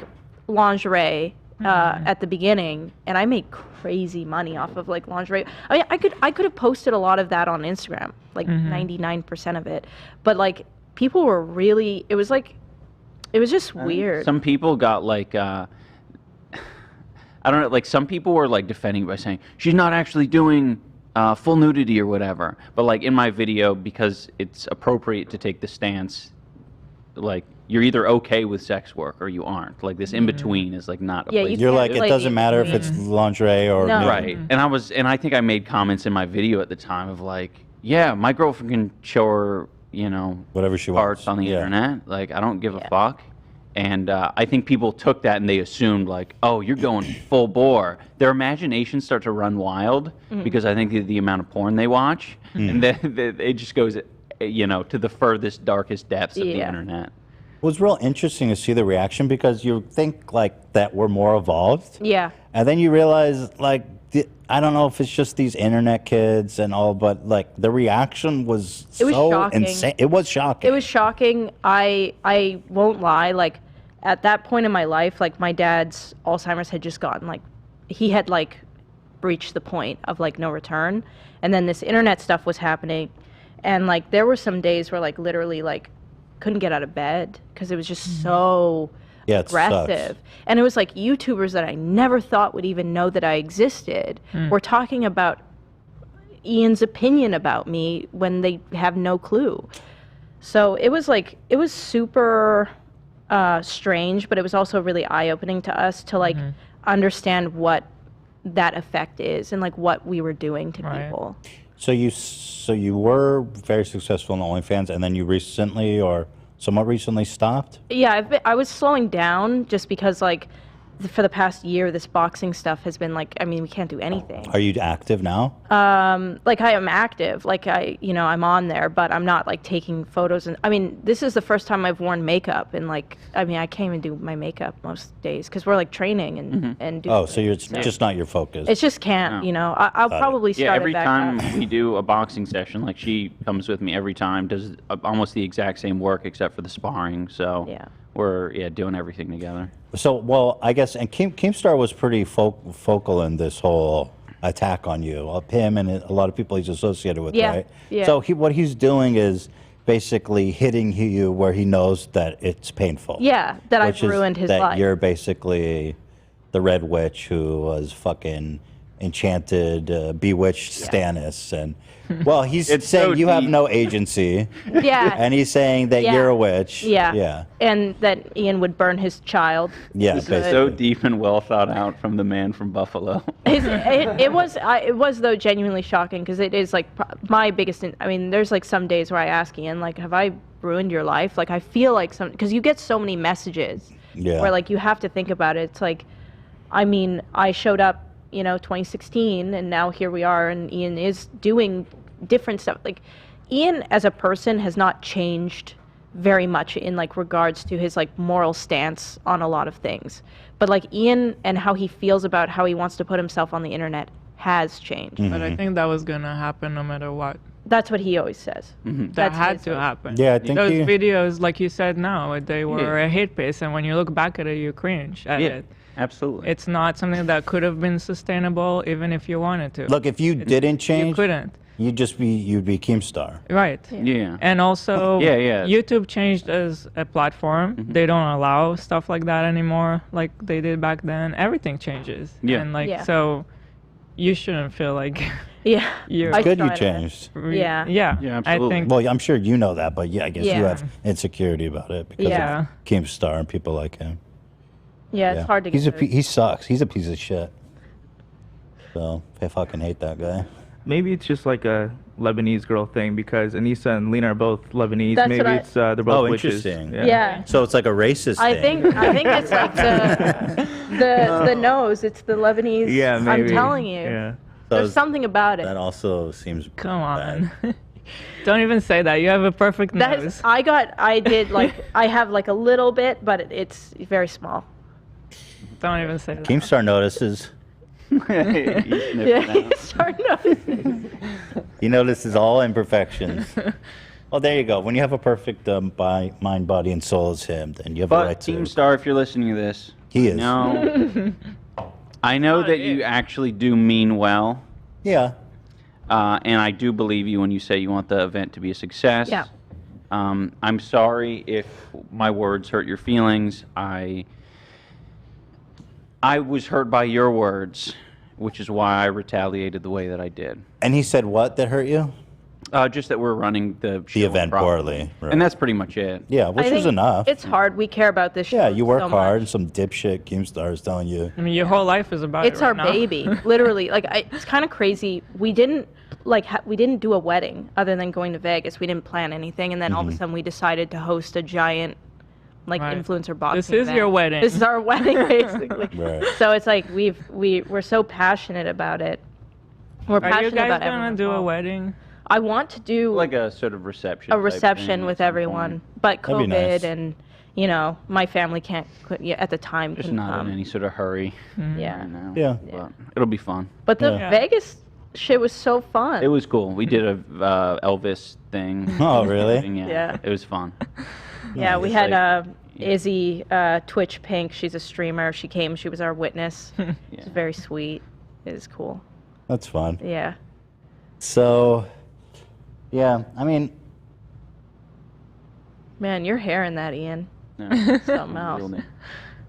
[SPEAKER 3] lingerie at the beginning, and I made crazy money off of like lingerie. I mean, I could have posted a lot of that on Instagram, like 99% of it, but like people were really. It was just weird.
[SPEAKER 1] Some people got like. I don't know. Like some people were like defending by saying she's not actually doing full nudity or whatever. But like in my video, because it's appropriate to take the stance, like you're either okay with sex work or you aren't. Like this in between is like not.
[SPEAKER 3] Yeah,
[SPEAKER 1] a place
[SPEAKER 3] you
[SPEAKER 2] You're
[SPEAKER 3] can't
[SPEAKER 2] like, it
[SPEAKER 3] play
[SPEAKER 2] doesn't
[SPEAKER 3] in
[SPEAKER 2] matter if
[SPEAKER 3] between.
[SPEAKER 2] it's lingerie or
[SPEAKER 3] No.
[SPEAKER 2] nude.
[SPEAKER 1] Right. And I think I made comments in my video at the time of like, yeah, my girlfriend can show her,
[SPEAKER 2] whatever she
[SPEAKER 1] parts
[SPEAKER 2] wants.
[SPEAKER 1] on the
[SPEAKER 2] Yeah.
[SPEAKER 1] internet. Like I don't give a fuck. And I think people took that and they assumed like, oh, you're going full bore. Their imaginations start to run wild because I think the amount of porn they watch, and then it just goes, to the furthest, darkest depths of the internet.
[SPEAKER 2] It was real interesting to see the reaction because you think like that we're more evolved.
[SPEAKER 3] Yeah.
[SPEAKER 2] And then you realize like, I don't know if it's just these internet kids and all, but like the reaction was
[SPEAKER 3] It was
[SPEAKER 2] so
[SPEAKER 3] shocking.
[SPEAKER 2] insane. It was shocking.
[SPEAKER 3] It was shocking. I won't lie. Like at that point in my life, like my dad's Alzheimer's had just gotten like, he had like reached the point of like no return, and then this internet stuff was happening, and like there were some days where like literally like couldn't get out of bed because it was just so
[SPEAKER 2] Yeah, it sucks.
[SPEAKER 3] aggressive. And it was like YouTubers that I never thought would even know that I existed were talking about Ian's opinion about me when they have no clue. So it was super strange, but it was also really eye-opening to us to like understand what that effect is and like what we were doing to people.
[SPEAKER 2] So you were very successful in OnlyFans, and then you recently or somewhat recently stopped?
[SPEAKER 3] Yeah, I was slowing down just because like for the past year, this boxing stuff has been like, I mean, we can't do anything.
[SPEAKER 2] Are you active now?
[SPEAKER 3] Like I am active, like I'm on there, but I'm not like taking photos. And I mean, this is the first time I've worn makeup, and like, I mean, I can't even do my makeup most days because we're like training and doing.
[SPEAKER 2] Oh, so it's just not your focus.
[SPEAKER 3] It's just can't, I'll probably start
[SPEAKER 1] Yeah, every
[SPEAKER 3] it back
[SPEAKER 1] time
[SPEAKER 3] up.
[SPEAKER 1] we do a boxing session, like she comes with me every time, does almost the exact same work except for the sparring. So we're doing everything together.
[SPEAKER 2] So, well, I guess, and Keemstar was pretty focal in this whole attack on you, of him and a lot of people he's associated with,
[SPEAKER 3] Yeah,
[SPEAKER 2] right?
[SPEAKER 3] yeah.
[SPEAKER 2] So what he's doing is basically hitting you where he knows that it's painful.
[SPEAKER 3] Yeah, that I've
[SPEAKER 2] which is
[SPEAKER 3] ruined his
[SPEAKER 2] that
[SPEAKER 3] life.
[SPEAKER 2] you're basically the Red Witch who was fucking enchanted, bewitched Stannis, and well, he's
[SPEAKER 1] It's
[SPEAKER 2] saying
[SPEAKER 1] so
[SPEAKER 2] you have
[SPEAKER 1] deep.
[SPEAKER 2] no agency.
[SPEAKER 3] Yeah.
[SPEAKER 2] And he's saying that
[SPEAKER 3] Yeah.
[SPEAKER 2] you're a witch.
[SPEAKER 3] Yeah.
[SPEAKER 2] Yeah.
[SPEAKER 3] And that Ian would burn his child.
[SPEAKER 2] Yeah.
[SPEAKER 1] This is
[SPEAKER 2] basically.
[SPEAKER 1] so deep and well thought out from the man from Buffalo.
[SPEAKER 3] It was though genuinely shocking because it is like my biggest. I mean, there's like some days where I ask Ian, like, have I ruined your life? Like, I feel like because you get so many messages where like you have to think about it. It's like, I mean, I showed up, 2016, and now here we are, and Ian is doing different stuff. Like, Ian as a person has not changed very much in like regards to his like moral stance on a lot of things, but like Ian and how he feels about how he wants to put himself on the internet has changed.
[SPEAKER 4] But I think that was gonna happen no matter what.
[SPEAKER 3] That's what he always says.
[SPEAKER 4] That had to happen.
[SPEAKER 2] Yeah, I think
[SPEAKER 4] those
[SPEAKER 2] he-
[SPEAKER 4] videos, like you said now, they were a hit piece, and when you look back at it, you cringe at it.
[SPEAKER 1] Absolutely.
[SPEAKER 4] It's not something that could have been sustainable, even if you wanted to.
[SPEAKER 2] Look, if you didn't change,
[SPEAKER 4] you couldn't.
[SPEAKER 2] you'd be Keemstar.
[SPEAKER 4] Right.
[SPEAKER 1] Yeah.
[SPEAKER 4] And also,
[SPEAKER 1] Yeah.
[SPEAKER 4] YouTube changed as a platform. They don't allow stuff like that anymore, like they did back then. Everything changes.
[SPEAKER 1] Yeah.
[SPEAKER 4] And so, you shouldn't feel like
[SPEAKER 3] you're.
[SPEAKER 2] It's good you changed.
[SPEAKER 3] Yeah.
[SPEAKER 4] Yeah. I think.
[SPEAKER 2] Well, I'm sure you know that, but yeah, I guess you
[SPEAKER 3] Yeah.
[SPEAKER 2] have insecurity about it because
[SPEAKER 3] Yeah.
[SPEAKER 2] of Keemstar and people like him.
[SPEAKER 3] Yeah, it's hard to get.
[SPEAKER 2] He sucks. He's a piece of shit. So I fucking hate that guy.
[SPEAKER 8] Maybe it's just like a Lebanese girl thing because Anisa and Lena are both Lebanese.
[SPEAKER 3] That's
[SPEAKER 8] Maybe
[SPEAKER 3] what
[SPEAKER 8] it's they're both witches.
[SPEAKER 2] interesting.
[SPEAKER 3] Yeah.
[SPEAKER 2] So it's like a racist
[SPEAKER 3] I
[SPEAKER 2] thing.
[SPEAKER 3] think it's like the nose. It's the Lebanese.
[SPEAKER 2] Yeah, maybe.
[SPEAKER 3] I'm telling you.
[SPEAKER 8] Yeah.
[SPEAKER 3] There's something about it.
[SPEAKER 2] That also seems.
[SPEAKER 4] Come on. Don't even say that. You have a perfect nose.
[SPEAKER 3] I have like a little bit, but it's very small.
[SPEAKER 4] Don't even say that.
[SPEAKER 2] Keemstar notices.
[SPEAKER 3] Yeah, start noticing.
[SPEAKER 2] He notices all imperfections. Well, there you go. When you have a perfect mind, body, and soul as him, then you have a
[SPEAKER 1] But
[SPEAKER 2] right to.
[SPEAKER 1] Keemstar, if you're listening to this,
[SPEAKER 2] He is.
[SPEAKER 1] No, I know that you actually do mean well.
[SPEAKER 2] Yeah.
[SPEAKER 1] And I do believe you when you say you want the event to be a success.
[SPEAKER 3] Yeah.
[SPEAKER 1] I'm sorry if my words hurt your feelings. I was hurt by your words, which is why I retaliated the way that I did.
[SPEAKER 2] And he said what that hurt you?
[SPEAKER 1] Just that we're running the
[SPEAKER 2] event poorly. Right.
[SPEAKER 1] And that's pretty much it.
[SPEAKER 2] Yeah, which
[SPEAKER 3] I
[SPEAKER 2] is
[SPEAKER 3] think
[SPEAKER 2] enough.
[SPEAKER 3] It's hard. We care about this.
[SPEAKER 2] Yeah,
[SPEAKER 3] show
[SPEAKER 2] you work
[SPEAKER 3] so
[SPEAKER 2] hard,
[SPEAKER 3] much.
[SPEAKER 2] and some dipshit Keemstar is telling you.
[SPEAKER 4] I mean, your whole life is about
[SPEAKER 3] It's
[SPEAKER 4] it right
[SPEAKER 3] our
[SPEAKER 4] now.
[SPEAKER 3] baby, literally. Like it's kind of crazy. We didn't we didn't do a wedding other than going to Vegas. We didn't plan anything, and then all of a sudden we decided to host a giant influencer boxing.
[SPEAKER 4] This is
[SPEAKER 3] event.
[SPEAKER 4] your wedding.
[SPEAKER 3] This is our wedding, basically.
[SPEAKER 2] Right.
[SPEAKER 3] So it's like we're so passionate about it. We're
[SPEAKER 4] Are you
[SPEAKER 3] passionate
[SPEAKER 4] guys
[SPEAKER 3] about
[SPEAKER 4] gonna
[SPEAKER 3] everyone
[SPEAKER 4] do a
[SPEAKER 3] involved.
[SPEAKER 4] wedding?
[SPEAKER 3] I want to do
[SPEAKER 1] like a sort of reception.
[SPEAKER 3] a
[SPEAKER 1] type
[SPEAKER 3] reception
[SPEAKER 1] thing
[SPEAKER 3] with
[SPEAKER 1] at some
[SPEAKER 3] everyone,
[SPEAKER 1] point.
[SPEAKER 3] but
[SPEAKER 1] That'd be
[SPEAKER 3] COVID
[SPEAKER 1] nice.
[SPEAKER 3] and my family can't at the time.
[SPEAKER 1] Just
[SPEAKER 3] couldn't
[SPEAKER 1] not
[SPEAKER 3] come.
[SPEAKER 1] in any sort of hurry.
[SPEAKER 3] Yeah.
[SPEAKER 1] right now.
[SPEAKER 2] Yeah.
[SPEAKER 1] But it'll be fun.
[SPEAKER 3] But the Vegas shit was so fun.
[SPEAKER 1] It was cool. We did a Elvis thing.
[SPEAKER 2] Oh, really?
[SPEAKER 3] Yeah.
[SPEAKER 1] It was fun.
[SPEAKER 3] Yeah, we
[SPEAKER 1] It's
[SPEAKER 3] had
[SPEAKER 1] like-
[SPEAKER 3] Izzy Twitch Pink. She's a streamer. She came. She was our witness. She's very sweet. It was cool.
[SPEAKER 2] That's fun.
[SPEAKER 3] Yeah.
[SPEAKER 2] So, yeah, I mean,
[SPEAKER 3] Man, your hair in that, Ian.
[SPEAKER 1] Yeah.
[SPEAKER 3] Something else.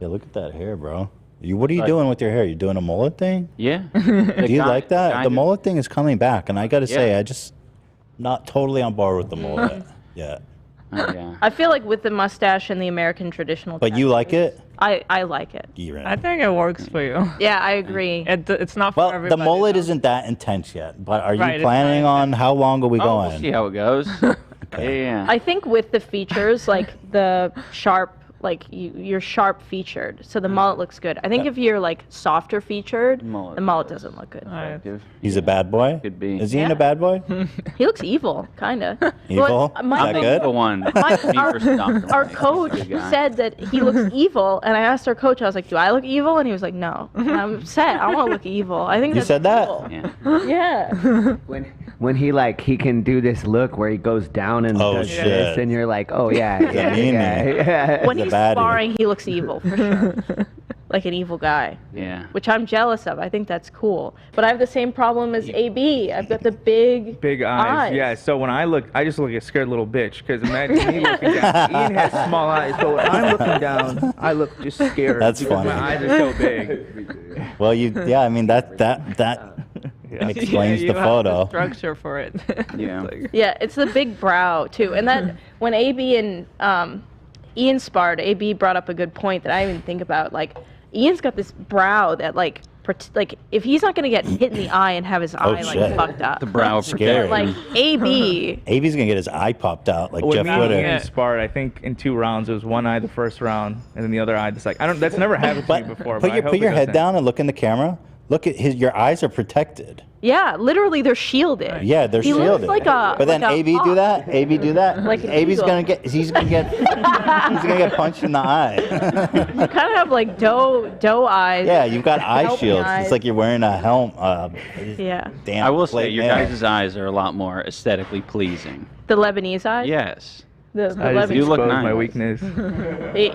[SPEAKER 2] yeah, look at that hair, bro. What are you doing with your hair? You doing a mullet thing?
[SPEAKER 1] Yeah.
[SPEAKER 2] Do you like that?
[SPEAKER 1] kind
[SPEAKER 2] The
[SPEAKER 1] of-
[SPEAKER 2] mullet thing is coming back, and I got to say,
[SPEAKER 1] Yeah.
[SPEAKER 2] I just not totally on board with the mullet yet.
[SPEAKER 1] Yeah.
[SPEAKER 3] I feel like with the mustache and the American traditional.
[SPEAKER 2] But you like it?
[SPEAKER 3] I like it.
[SPEAKER 4] I think it works for you.
[SPEAKER 3] Yeah, I agree.
[SPEAKER 4] It's not for
[SPEAKER 2] Well,
[SPEAKER 4] everybody.
[SPEAKER 2] the mullet isn't that intense yet, but are you
[SPEAKER 4] Right, it's
[SPEAKER 2] planning on how long are we
[SPEAKER 1] Oh,
[SPEAKER 2] going?
[SPEAKER 1] we'll see how it goes. Yeah.
[SPEAKER 3] I think with the features, like the sharp, like you're sharp featured, so the mullet looks good. I think if you're like softer featured, the mullet doesn't look good.
[SPEAKER 2] He's a bad boy?
[SPEAKER 1] Could be.
[SPEAKER 2] Is he a bad boy?
[SPEAKER 3] He looks evil, kind of.
[SPEAKER 2] Evil? Is that good?
[SPEAKER 1] The one.
[SPEAKER 3] Our coach
[SPEAKER 1] Good guy.
[SPEAKER 3] said that he looks evil, and I asked our coach, I was like, "Do I look evil?" And he was like, "No." And I'm upset. I want to look evil. I think
[SPEAKER 2] You
[SPEAKER 3] that's
[SPEAKER 2] said that?
[SPEAKER 3] evil.
[SPEAKER 1] Yeah.
[SPEAKER 3] Yeah.
[SPEAKER 10] When he can do this look where he goes down and does
[SPEAKER 2] shit.
[SPEAKER 10] this, and you're like, oh yeah,
[SPEAKER 2] He's a
[SPEAKER 10] yeah,
[SPEAKER 2] meanie.
[SPEAKER 10] yeah.
[SPEAKER 3] When
[SPEAKER 2] He's a
[SPEAKER 3] he's
[SPEAKER 2] baddie.
[SPEAKER 3] sparring, he looks evil for sure. Like an evil guy.
[SPEAKER 1] Yeah.
[SPEAKER 3] Which I'm jealous of. I think that's cool. But I have the same problem as AB. I've got the big
[SPEAKER 8] eyes. Yeah. So when I look, I just look like a scared little bitch. Because imagine me looking down. Ian has small eyes, so when I'm looking down, I look just scared.
[SPEAKER 2] That's
[SPEAKER 8] because
[SPEAKER 2] funny.
[SPEAKER 8] My eyes are so big.
[SPEAKER 2] Well, yeah, I mean that explains
[SPEAKER 4] you
[SPEAKER 2] the
[SPEAKER 4] have
[SPEAKER 2] photo.
[SPEAKER 4] structure for it.
[SPEAKER 1] Yeah.
[SPEAKER 3] Yeah, it's the big brow too. And then when AB and Ian sparred, AB brought up a good point that I didn't even think about. Like, Ian's got this brow that like if he's not gonna get hit in the eye and have his eye like fucked up.
[SPEAKER 1] The brow
[SPEAKER 2] Scary.
[SPEAKER 3] Like AB.
[SPEAKER 2] AB's gonna get his eye popped out like
[SPEAKER 8] With
[SPEAKER 2] Jeff
[SPEAKER 8] me and
[SPEAKER 2] Witter.
[SPEAKER 8] Ian sparred, I think in 2 rounds. It was one eye the first round, and then the other eye the second. That's never happened to me before. But I hope
[SPEAKER 2] Put
[SPEAKER 8] it
[SPEAKER 2] your head
[SPEAKER 8] doesn't.
[SPEAKER 2] down and look in the camera. Look at your eyes are protected.
[SPEAKER 3] Yeah, literally they're shielded.
[SPEAKER 2] Yeah, they're
[SPEAKER 3] he
[SPEAKER 2] shielded.
[SPEAKER 3] Looks like a,
[SPEAKER 2] but then
[SPEAKER 3] like a
[SPEAKER 2] AB do
[SPEAKER 3] hawk.
[SPEAKER 2] that. AB do that.
[SPEAKER 3] Like an
[SPEAKER 2] AB's
[SPEAKER 3] eagle.
[SPEAKER 2] gonna get. He's gonna get punched in the eye.
[SPEAKER 3] You kind of have like doe eyes.
[SPEAKER 2] Yeah, you've got eye
[SPEAKER 3] Helping
[SPEAKER 2] shields.
[SPEAKER 3] eyes.
[SPEAKER 2] It's like you're wearing a helmet.
[SPEAKER 3] Yeah.
[SPEAKER 2] Damn.
[SPEAKER 1] I will say
[SPEAKER 2] plate
[SPEAKER 1] your
[SPEAKER 2] mail.
[SPEAKER 1] guys' eyes are a lot more aesthetically pleasing.
[SPEAKER 3] The Lebanese eyes.
[SPEAKER 1] Yes.
[SPEAKER 3] The
[SPEAKER 8] I just
[SPEAKER 3] Lebanese.
[SPEAKER 1] You look
[SPEAKER 8] exposed
[SPEAKER 1] nice.
[SPEAKER 8] my weakness.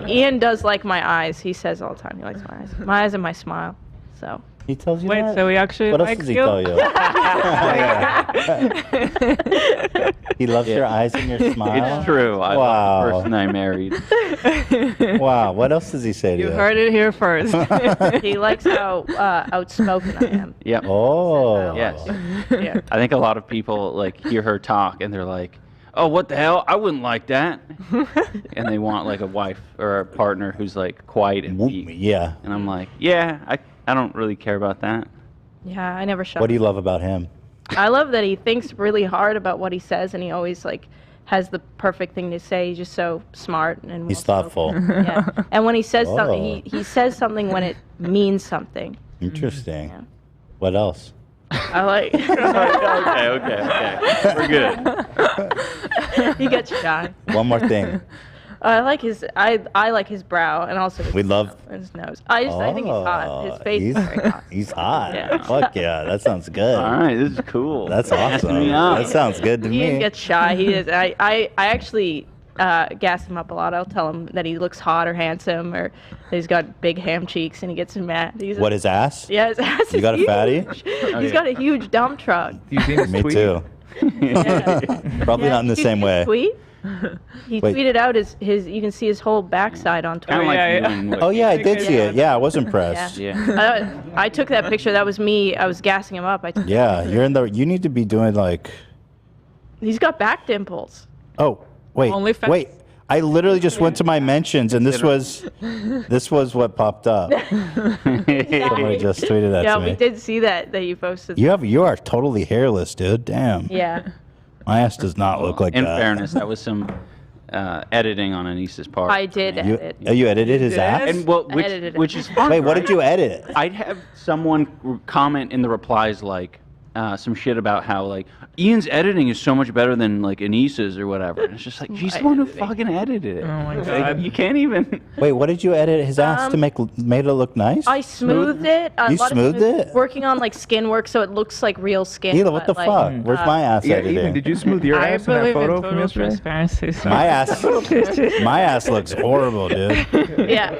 [SPEAKER 3] Ian does like my eyes. He says all the time he likes my eyes. My eyes and my smile. So.
[SPEAKER 2] He tells you
[SPEAKER 4] Wait,
[SPEAKER 2] that?
[SPEAKER 4] so he actually
[SPEAKER 2] What else
[SPEAKER 4] likes
[SPEAKER 2] does he
[SPEAKER 4] you?
[SPEAKER 2] tell you? He loves your eyes and your smile.
[SPEAKER 1] It's true. I love the person I married.
[SPEAKER 2] Wow. What else does he say to
[SPEAKER 4] You
[SPEAKER 2] you?
[SPEAKER 4] heard it here first.
[SPEAKER 3] He likes how outspoken I am.
[SPEAKER 1] Yep.
[SPEAKER 2] Oh.
[SPEAKER 1] Yes.
[SPEAKER 3] Yeah.
[SPEAKER 1] I think a lot of people like hear her talk and they're like, "Oh, what the hell? I wouldn't like that." And they want like a wife or a partner who's like quiet and weak.
[SPEAKER 2] Yeah.
[SPEAKER 1] And I'm like, yeah, I don't really care about that.
[SPEAKER 3] Yeah, I never shut
[SPEAKER 2] What do you
[SPEAKER 3] up.
[SPEAKER 2] love about him?
[SPEAKER 3] I love that he thinks really hard about what he says, and he always like has the perfect thing to say. He's just so smart and
[SPEAKER 2] He's thoughtful.
[SPEAKER 3] yeah. And when he says
[SPEAKER 2] Oh.
[SPEAKER 3] something, he says something when it means something.
[SPEAKER 2] Interesting. What else?
[SPEAKER 3] I like.
[SPEAKER 1] okay. We're good.
[SPEAKER 3] He gets shy.
[SPEAKER 2] One more thing.
[SPEAKER 3] I like his. I like his brow and also his,
[SPEAKER 2] We love.
[SPEAKER 3] his nose. I think he's hot. His face
[SPEAKER 2] He's,
[SPEAKER 3] is very hot.
[SPEAKER 2] he's hot.
[SPEAKER 3] Yeah.
[SPEAKER 2] Fuck yeah, that sounds good.
[SPEAKER 1] All right, this is cool.
[SPEAKER 2] That's
[SPEAKER 1] Gassing
[SPEAKER 2] awesome.
[SPEAKER 1] me up.
[SPEAKER 2] That sounds good to
[SPEAKER 3] Ian
[SPEAKER 2] me.
[SPEAKER 3] gets shy. He is. I actually gas him up a lot. I'll tell him that he looks hot or handsome or that he's got big ham cheeks, and he gets mad.
[SPEAKER 2] What, his ass?
[SPEAKER 3] Yeah, his ass
[SPEAKER 2] You
[SPEAKER 3] is
[SPEAKER 2] got a
[SPEAKER 3] huge.
[SPEAKER 2] fatty?
[SPEAKER 3] He's got a huge dump truck.
[SPEAKER 8] Do you think
[SPEAKER 2] Me too. Probably not in the
[SPEAKER 3] Did
[SPEAKER 2] same
[SPEAKER 3] you
[SPEAKER 2] way.
[SPEAKER 3] Tweet? He
[SPEAKER 2] Wait.
[SPEAKER 3] tweeted out his. You can see his whole backside on Twitter.
[SPEAKER 2] Oh yeah, I did see it. Yeah, I was impressed.
[SPEAKER 3] I took that picture. That was me. I was gassing him up. I took
[SPEAKER 2] Yeah, you're in the. You need to be doing like.
[SPEAKER 3] He's got back dimples.
[SPEAKER 2] Oh wait,
[SPEAKER 3] OnlyFans.
[SPEAKER 2] wait. I literally just went to my mentions, and this was what popped up. Somebody just tweeted that
[SPEAKER 3] Yeah,
[SPEAKER 2] to
[SPEAKER 3] we
[SPEAKER 2] me.
[SPEAKER 3] did see that you posted.
[SPEAKER 2] You are totally hairless, dude. Damn.
[SPEAKER 3] Yeah.
[SPEAKER 2] My ass does not look like
[SPEAKER 1] In
[SPEAKER 2] that.
[SPEAKER 1] fairness, that was some editing on Anisa's part.
[SPEAKER 3] I did
[SPEAKER 2] You,
[SPEAKER 3] edit.
[SPEAKER 2] you edited his ass?
[SPEAKER 1] And well,
[SPEAKER 3] I edited it.
[SPEAKER 1] which is fun.
[SPEAKER 2] Wait, what
[SPEAKER 1] right?
[SPEAKER 2] did you edit?
[SPEAKER 1] I'd have someone comment in the replies like some shit about how like Ian's editing is so much better than like Anisa's or whatever. And it's just like she's the one who fucking edited it.
[SPEAKER 4] Oh my
[SPEAKER 1] Like,
[SPEAKER 4] God.
[SPEAKER 1] you can't even.
[SPEAKER 2] Wait, what did you edit his ass to made it look nice?
[SPEAKER 3] I smoothed it.
[SPEAKER 2] You smoothed it?
[SPEAKER 3] Working on like skin work, so it looks like real skin.
[SPEAKER 2] Ela, what
[SPEAKER 3] but,
[SPEAKER 2] the
[SPEAKER 3] like,
[SPEAKER 2] fuck? Where's my ass
[SPEAKER 8] Yeah,
[SPEAKER 2] editing?
[SPEAKER 8] even did you smooth your
[SPEAKER 4] I
[SPEAKER 8] ass in that
[SPEAKER 4] believe in
[SPEAKER 8] photo from
[SPEAKER 4] total
[SPEAKER 8] yesterday?
[SPEAKER 4] transparency. So.
[SPEAKER 2] My ass looks horrible, dude.
[SPEAKER 3] Yeah,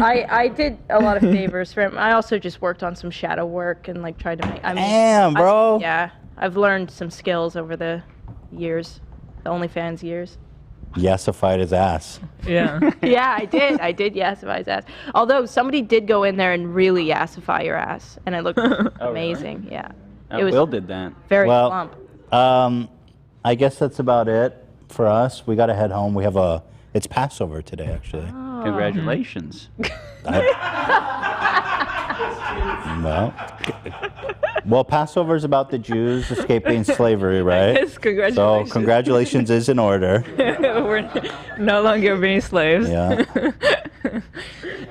[SPEAKER 3] I did a lot of favors for him. I also just worked on some shadow work and like tried to make. I mean,
[SPEAKER 2] Damn, bro.
[SPEAKER 3] yeah, I've learned some skills over the years, the OnlyFans years.
[SPEAKER 2] Yassified his ass.
[SPEAKER 4] Yeah.
[SPEAKER 3] Yeah, I did yassify his ass. Although somebody did go in there and really yassify your ass, and it looked amazing. Yeah, it was
[SPEAKER 1] Will did that.
[SPEAKER 3] very
[SPEAKER 2] Well,
[SPEAKER 3] plump.
[SPEAKER 2] I guess that's about it for us. We got to head home. We have it's Passover today, actually.
[SPEAKER 3] Oh.
[SPEAKER 1] Congratulations.
[SPEAKER 2] No. Well, Passover is about the Jews escaping slavery, right?
[SPEAKER 4] Yes, congratulations.
[SPEAKER 2] So congratulations is in order.
[SPEAKER 4] We're no longer being slaves.
[SPEAKER 2] Yeah.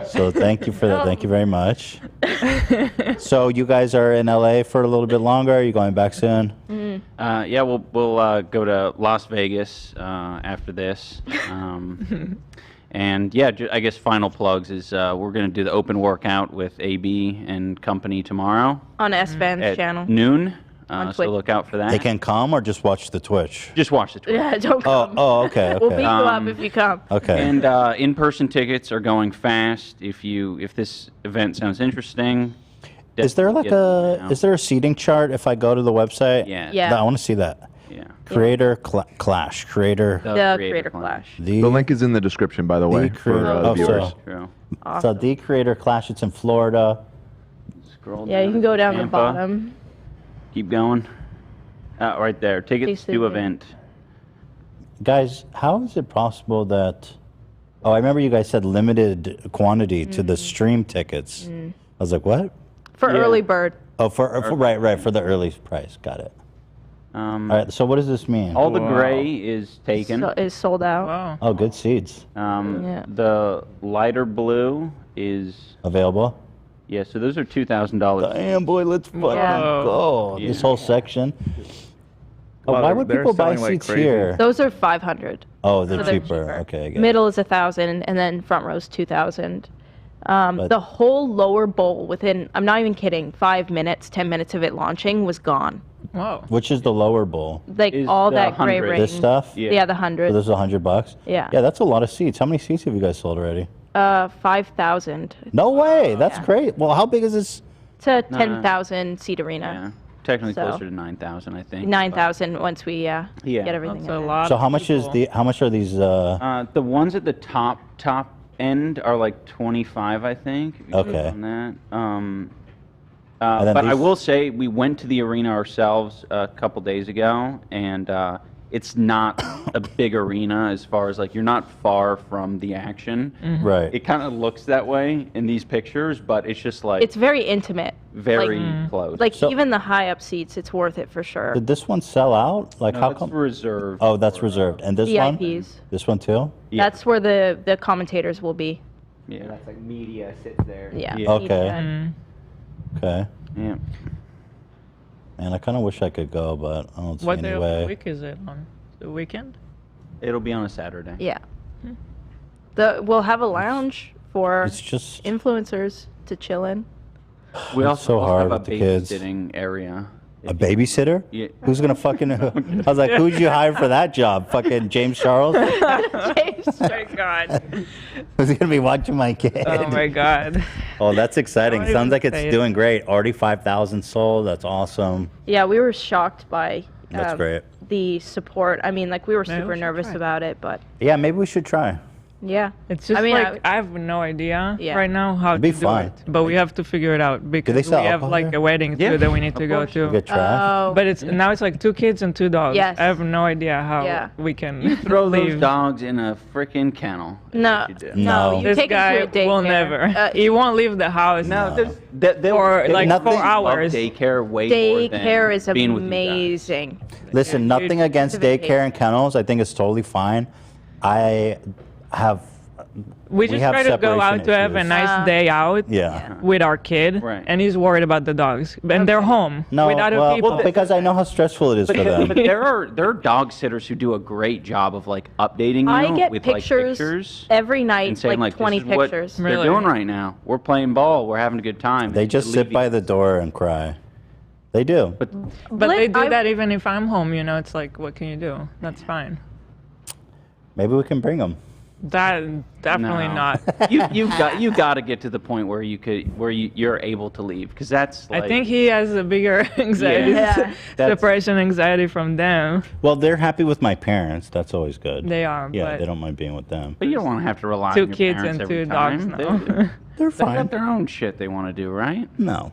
[SPEAKER 2] So thank you for that. Thank you very much. So you guys are in LA for a little bit longer. Are you going back soon?
[SPEAKER 1] Yeah, we'll go to Las Vegas after this. And yeah, I guess final plugs is we're going to do the open workout with AB and company tomorrow
[SPEAKER 3] On S-Van's
[SPEAKER 1] at
[SPEAKER 3] channel.
[SPEAKER 1] noon.
[SPEAKER 3] On
[SPEAKER 1] So
[SPEAKER 3] Twitch.
[SPEAKER 1] look out for that.
[SPEAKER 2] They can come or just watch the Twitch?
[SPEAKER 1] Just watch the Twitch.
[SPEAKER 3] Yeah, don't come.
[SPEAKER 2] Oh, okay, okay.
[SPEAKER 3] We'll beat you up if you come.
[SPEAKER 2] Okay.
[SPEAKER 1] And in-person tickets are going fast. If this event sounds interesting,
[SPEAKER 2] Is there like is there a seating chart if I go to the website?
[SPEAKER 1] Yeah.
[SPEAKER 3] Yeah.
[SPEAKER 2] I want to see that.
[SPEAKER 1] Yeah.
[SPEAKER 2] Creator Clash. Creator.
[SPEAKER 3] The Creator Clash.
[SPEAKER 2] The
[SPEAKER 7] link is in the description, by the way, for the viewers.
[SPEAKER 2] So the Creator Clash. It's in Florida.
[SPEAKER 1] Scroll
[SPEAKER 3] Yeah, you
[SPEAKER 1] down
[SPEAKER 3] can go
[SPEAKER 1] to
[SPEAKER 3] down the
[SPEAKER 1] Tampa.
[SPEAKER 3] bottom.
[SPEAKER 1] Keep going. Right there. Tickets
[SPEAKER 3] Tasty
[SPEAKER 1] to
[SPEAKER 3] thing.
[SPEAKER 1] event.
[SPEAKER 2] Guys, how is it possible that? Oh, I remember you guys said limited quantity to the stream tickets. I was like, what?
[SPEAKER 3] For early bird.
[SPEAKER 2] Oh, for right for the early price. Got it. All right. So what does this mean?
[SPEAKER 1] All the gray is taken.
[SPEAKER 3] Is sold out.
[SPEAKER 2] Oh, good seats.
[SPEAKER 3] Yeah.
[SPEAKER 1] The lighter blue is
[SPEAKER 2] available.
[SPEAKER 1] Yeah, so those are $2,000.
[SPEAKER 2] Damn, boy, let's fucking go.
[SPEAKER 1] Yeah.
[SPEAKER 2] This whole section. Oh,
[SPEAKER 8] Well,
[SPEAKER 2] why would
[SPEAKER 8] they're
[SPEAKER 2] people buy
[SPEAKER 8] selling like
[SPEAKER 2] seats
[SPEAKER 8] crazy.
[SPEAKER 2] here?
[SPEAKER 3] Those are 500.
[SPEAKER 2] Oh, they're
[SPEAKER 3] So they're
[SPEAKER 2] cheaper. Okay, I get it.
[SPEAKER 3] Middle is 1,000, and then front row's 2,000. The whole lower bowl within, I'm not even kidding, 5 minutes, 10 minutes of it launching was gone.
[SPEAKER 4] Wow.
[SPEAKER 2] Which is the lower bowl?
[SPEAKER 3] Like all that gray ring.
[SPEAKER 2] This stuff?
[SPEAKER 3] Yeah, the
[SPEAKER 2] So
[SPEAKER 3] 100.
[SPEAKER 2] this is $100.
[SPEAKER 3] Yeah.
[SPEAKER 2] Yeah, that's a lot of seats. How many seats have you guys sold already?
[SPEAKER 3] 5,000.
[SPEAKER 2] No way. That's great. Well, how big is this?
[SPEAKER 3] It's a 10,000 seat arena.
[SPEAKER 1] Technically
[SPEAKER 3] So-
[SPEAKER 1] closer to 9,000, I think.
[SPEAKER 3] 9,000 once we get everything in there.
[SPEAKER 2] So how much is the? How much are these?
[SPEAKER 1] The ones at the top end are like 25, I think. if you click
[SPEAKER 2] Okay.
[SPEAKER 1] On that.
[SPEAKER 2] And then
[SPEAKER 1] But I
[SPEAKER 2] these-
[SPEAKER 1] will say we went to the arena ourselves a couple days ago, and it's not a big arena as far as like you're not far from the action.
[SPEAKER 2] Right.
[SPEAKER 1] It kind of looks that way in these pictures, but it's just like
[SPEAKER 3] It's very intimate.
[SPEAKER 1] very
[SPEAKER 3] like,
[SPEAKER 1] close.
[SPEAKER 3] Like even the high up seats, it's worth it for sure.
[SPEAKER 2] Did this one sell out? Like
[SPEAKER 1] No,
[SPEAKER 2] how
[SPEAKER 1] that's
[SPEAKER 2] come?
[SPEAKER 1] reserved.
[SPEAKER 2] Oh, that's reserved. And this one?
[SPEAKER 3] VIPs.
[SPEAKER 2] This one too?
[SPEAKER 3] That's where the commentators will be.
[SPEAKER 1] Yeah.
[SPEAKER 10] That's like media sits there.
[SPEAKER 3] Yeah.
[SPEAKER 2] Okay. Okay.
[SPEAKER 1] Yeah.
[SPEAKER 2] Man, I kind of wish I could go, but I don't see
[SPEAKER 4] What
[SPEAKER 2] any
[SPEAKER 4] day of
[SPEAKER 2] way.
[SPEAKER 4] the week is it on? The weekend?
[SPEAKER 1] It'll be on a Saturday.
[SPEAKER 3] Yeah. We'll have a lounge for
[SPEAKER 2] It's just
[SPEAKER 3] influencers to chill in.
[SPEAKER 1] We
[SPEAKER 2] It's
[SPEAKER 1] also
[SPEAKER 2] so hard
[SPEAKER 1] have a
[SPEAKER 2] with the kids.
[SPEAKER 1] babysitting area.
[SPEAKER 2] A babysitter?
[SPEAKER 1] Yeah.
[SPEAKER 2] Who's gonna fucking? I was like, who'd you hire for that job? Fucking James Charles?
[SPEAKER 4] Oh God.
[SPEAKER 2] Who's gonna be watching my kid?
[SPEAKER 4] Oh my God.
[SPEAKER 2] Oh, that's exciting.
[SPEAKER 4] Don't
[SPEAKER 2] Sounds
[SPEAKER 4] even
[SPEAKER 2] like it's
[SPEAKER 4] say it.
[SPEAKER 2] doing great. Already 5,000 sold. That's awesome.
[SPEAKER 3] Yeah, we were shocked by
[SPEAKER 2] That's great.
[SPEAKER 3] the support. I mean, like we were
[SPEAKER 4] Yeah, we
[SPEAKER 3] super
[SPEAKER 4] should
[SPEAKER 3] nervous
[SPEAKER 4] try.
[SPEAKER 3] about it, but
[SPEAKER 2] Yeah, maybe we should try.
[SPEAKER 3] yeah.
[SPEAKER 4] It's just
[SPEAKER 3] I mean,
[SPEAKER 4] like I have no idea
[SPEAKER 3] Yeah.
[SPEAKER 4] right now how
[SPEAKER 2] It'd be
[SPEAKER 4] to do
[SPEAKER 2] fun.
[SPEAKER 4] it, but we have to figure it out because we
[SPEAKER 2] sell
[SPEAKER 4] have
[SPEAKER 2] alcohol
[SPEAKER 4] like
[SPEAKER 2] there?
[SPEAKER 4] a wedding
[SPEAKER 1] Yeah,
[SPEAKER 4] too that we need to
[SPEAKER 1] of
[SPEAKER 4] go
[SPEAKER 1] course.
[SPEAKER 4] to.
[SPEAKER 2] You get trash.
[SPEAKER 3] Oh.
[SPEAKER 4] But it's now it's like 2 kids and 2 dogs.
[SPEAKER 3] Yes.
[SPEAKER 4] I have no idea how
[SPEAKER 3] Yeah.
[SPEAKER 4] we can
[SPEAKER 1] You throw those
[SPEAKER 4] leave.
[SPEAKER 1] dogs in a freaking kennel.
[SPEAKER 3] No,
[SPEAKER 1] You do.
[SPEAKER 3] no, you
[SPEAKER 4] This
[SPEAKER 3] take
[SPEAKER 4] guy
[SPEAKER 3] them to a
[SPEAKER 4] will
[SPEAKER 3] daycare.
[SPEAKER 4] never. He won't leave the house.
[SPEAKER 1] No,
[SPEAKER 4] for like
[SPEAKER 2] nothing-
[SPEAKER 4] 4 hours.
[SPEAKER 1] Daycare way more than
[SPEAKER 3] Daycare is
[SPEAKER 1] being with you guys.
[SPEAKER 3] amazing.
[SPEAKER 2] Listen, nothing against daycare and kennels. I think it's totally fine. I have.
[SPEAKER 4] We just
[SPEAKER 2] have
[SPEAKER 4] try to go out
[SPEAKER 2] separation
[SPEAKER 4] to have a
[SPEAKER 2] issues.
[SPEAKER 4] nice day out
[SPEAKER 2] Yeah.
[SPEAKER 4] with our kid,
[SPEAKER 1] Right.
[SPEAKER 4] and he's worried about the dogs, and they're home
[SPEAKER 2] No,
[SPEAKER 4] with other
[SPEAKER 2] well,
[SPEAKER 4] people.
[SPEAKER 2] because I know how stressful it is for them.
[SPEAKER 1] But there are dog sitters who do a great job of like updating you
[SPEAKER 3] I get
[SPEAKER 1] with
[SPEAKER 3] pictures,
[SPEAKER 1] like pictures
[SPEAKER 3] every night,
[SPEAKER 1] and saying
[SPEAKER 3] like
[SPEAKER 1] like
[SPEAKER 3] 20
[SPEAKER 1] this is what
[SPEAKER 3] pictures.
[SPEAKER 1] they're doing right now. We're playing ball. We're having a good time.
[SPEAKER 2] They
[SPEAKER 1] and
[SPEAKER 2] just
[SPEAKER 1] leave
[SPEAKER 2] sit by the door and cry. They do.
[SPEAKER 4] But they do that even if I'm home. You know, it's like, what can you do? That's fine.
[SPEAKER 2] Maybe we can bring them.
[SPEAKER 4] That definitely
[SPEAKER 1] No.
[SPEAKER 4] not.
[SPEAKER 1] you got to get to the point where you're able to leave because that's like,
[SPEAKER 4] I think he has a bigger anxiety,
[SPEAKER 1] Yeah.
[SPEAKER 4] separation anxiety from them.
[SPEAKER 2] Well, they're happy with my parents. That's always good.
[SPEAKER 4] They are,
[SPEAKER 2] Yeah,
[SPEAKER 4] but-
[SPEAKER 2] they don't mind being with them.
[SPEAKER 1] But you don't want to have to rely
[SPEAKER 4] 2
[SPEAKER 1] on your
[SPEAKER 4] kids
[SPEAKER 1] parents
[SPEAKER 4] and
[SPEAKER 1] every
[SPEAKER 4] 2 dogs
[SPEAKER 1] time.
[SPEAKER 4] now.
[SPEAKER 2] They're
[SPEAKER 1] They
[SPEAKER 2] fine.
[SPEAKER 1] got their own shit they want to do, right?
[SPEAKER 2] No.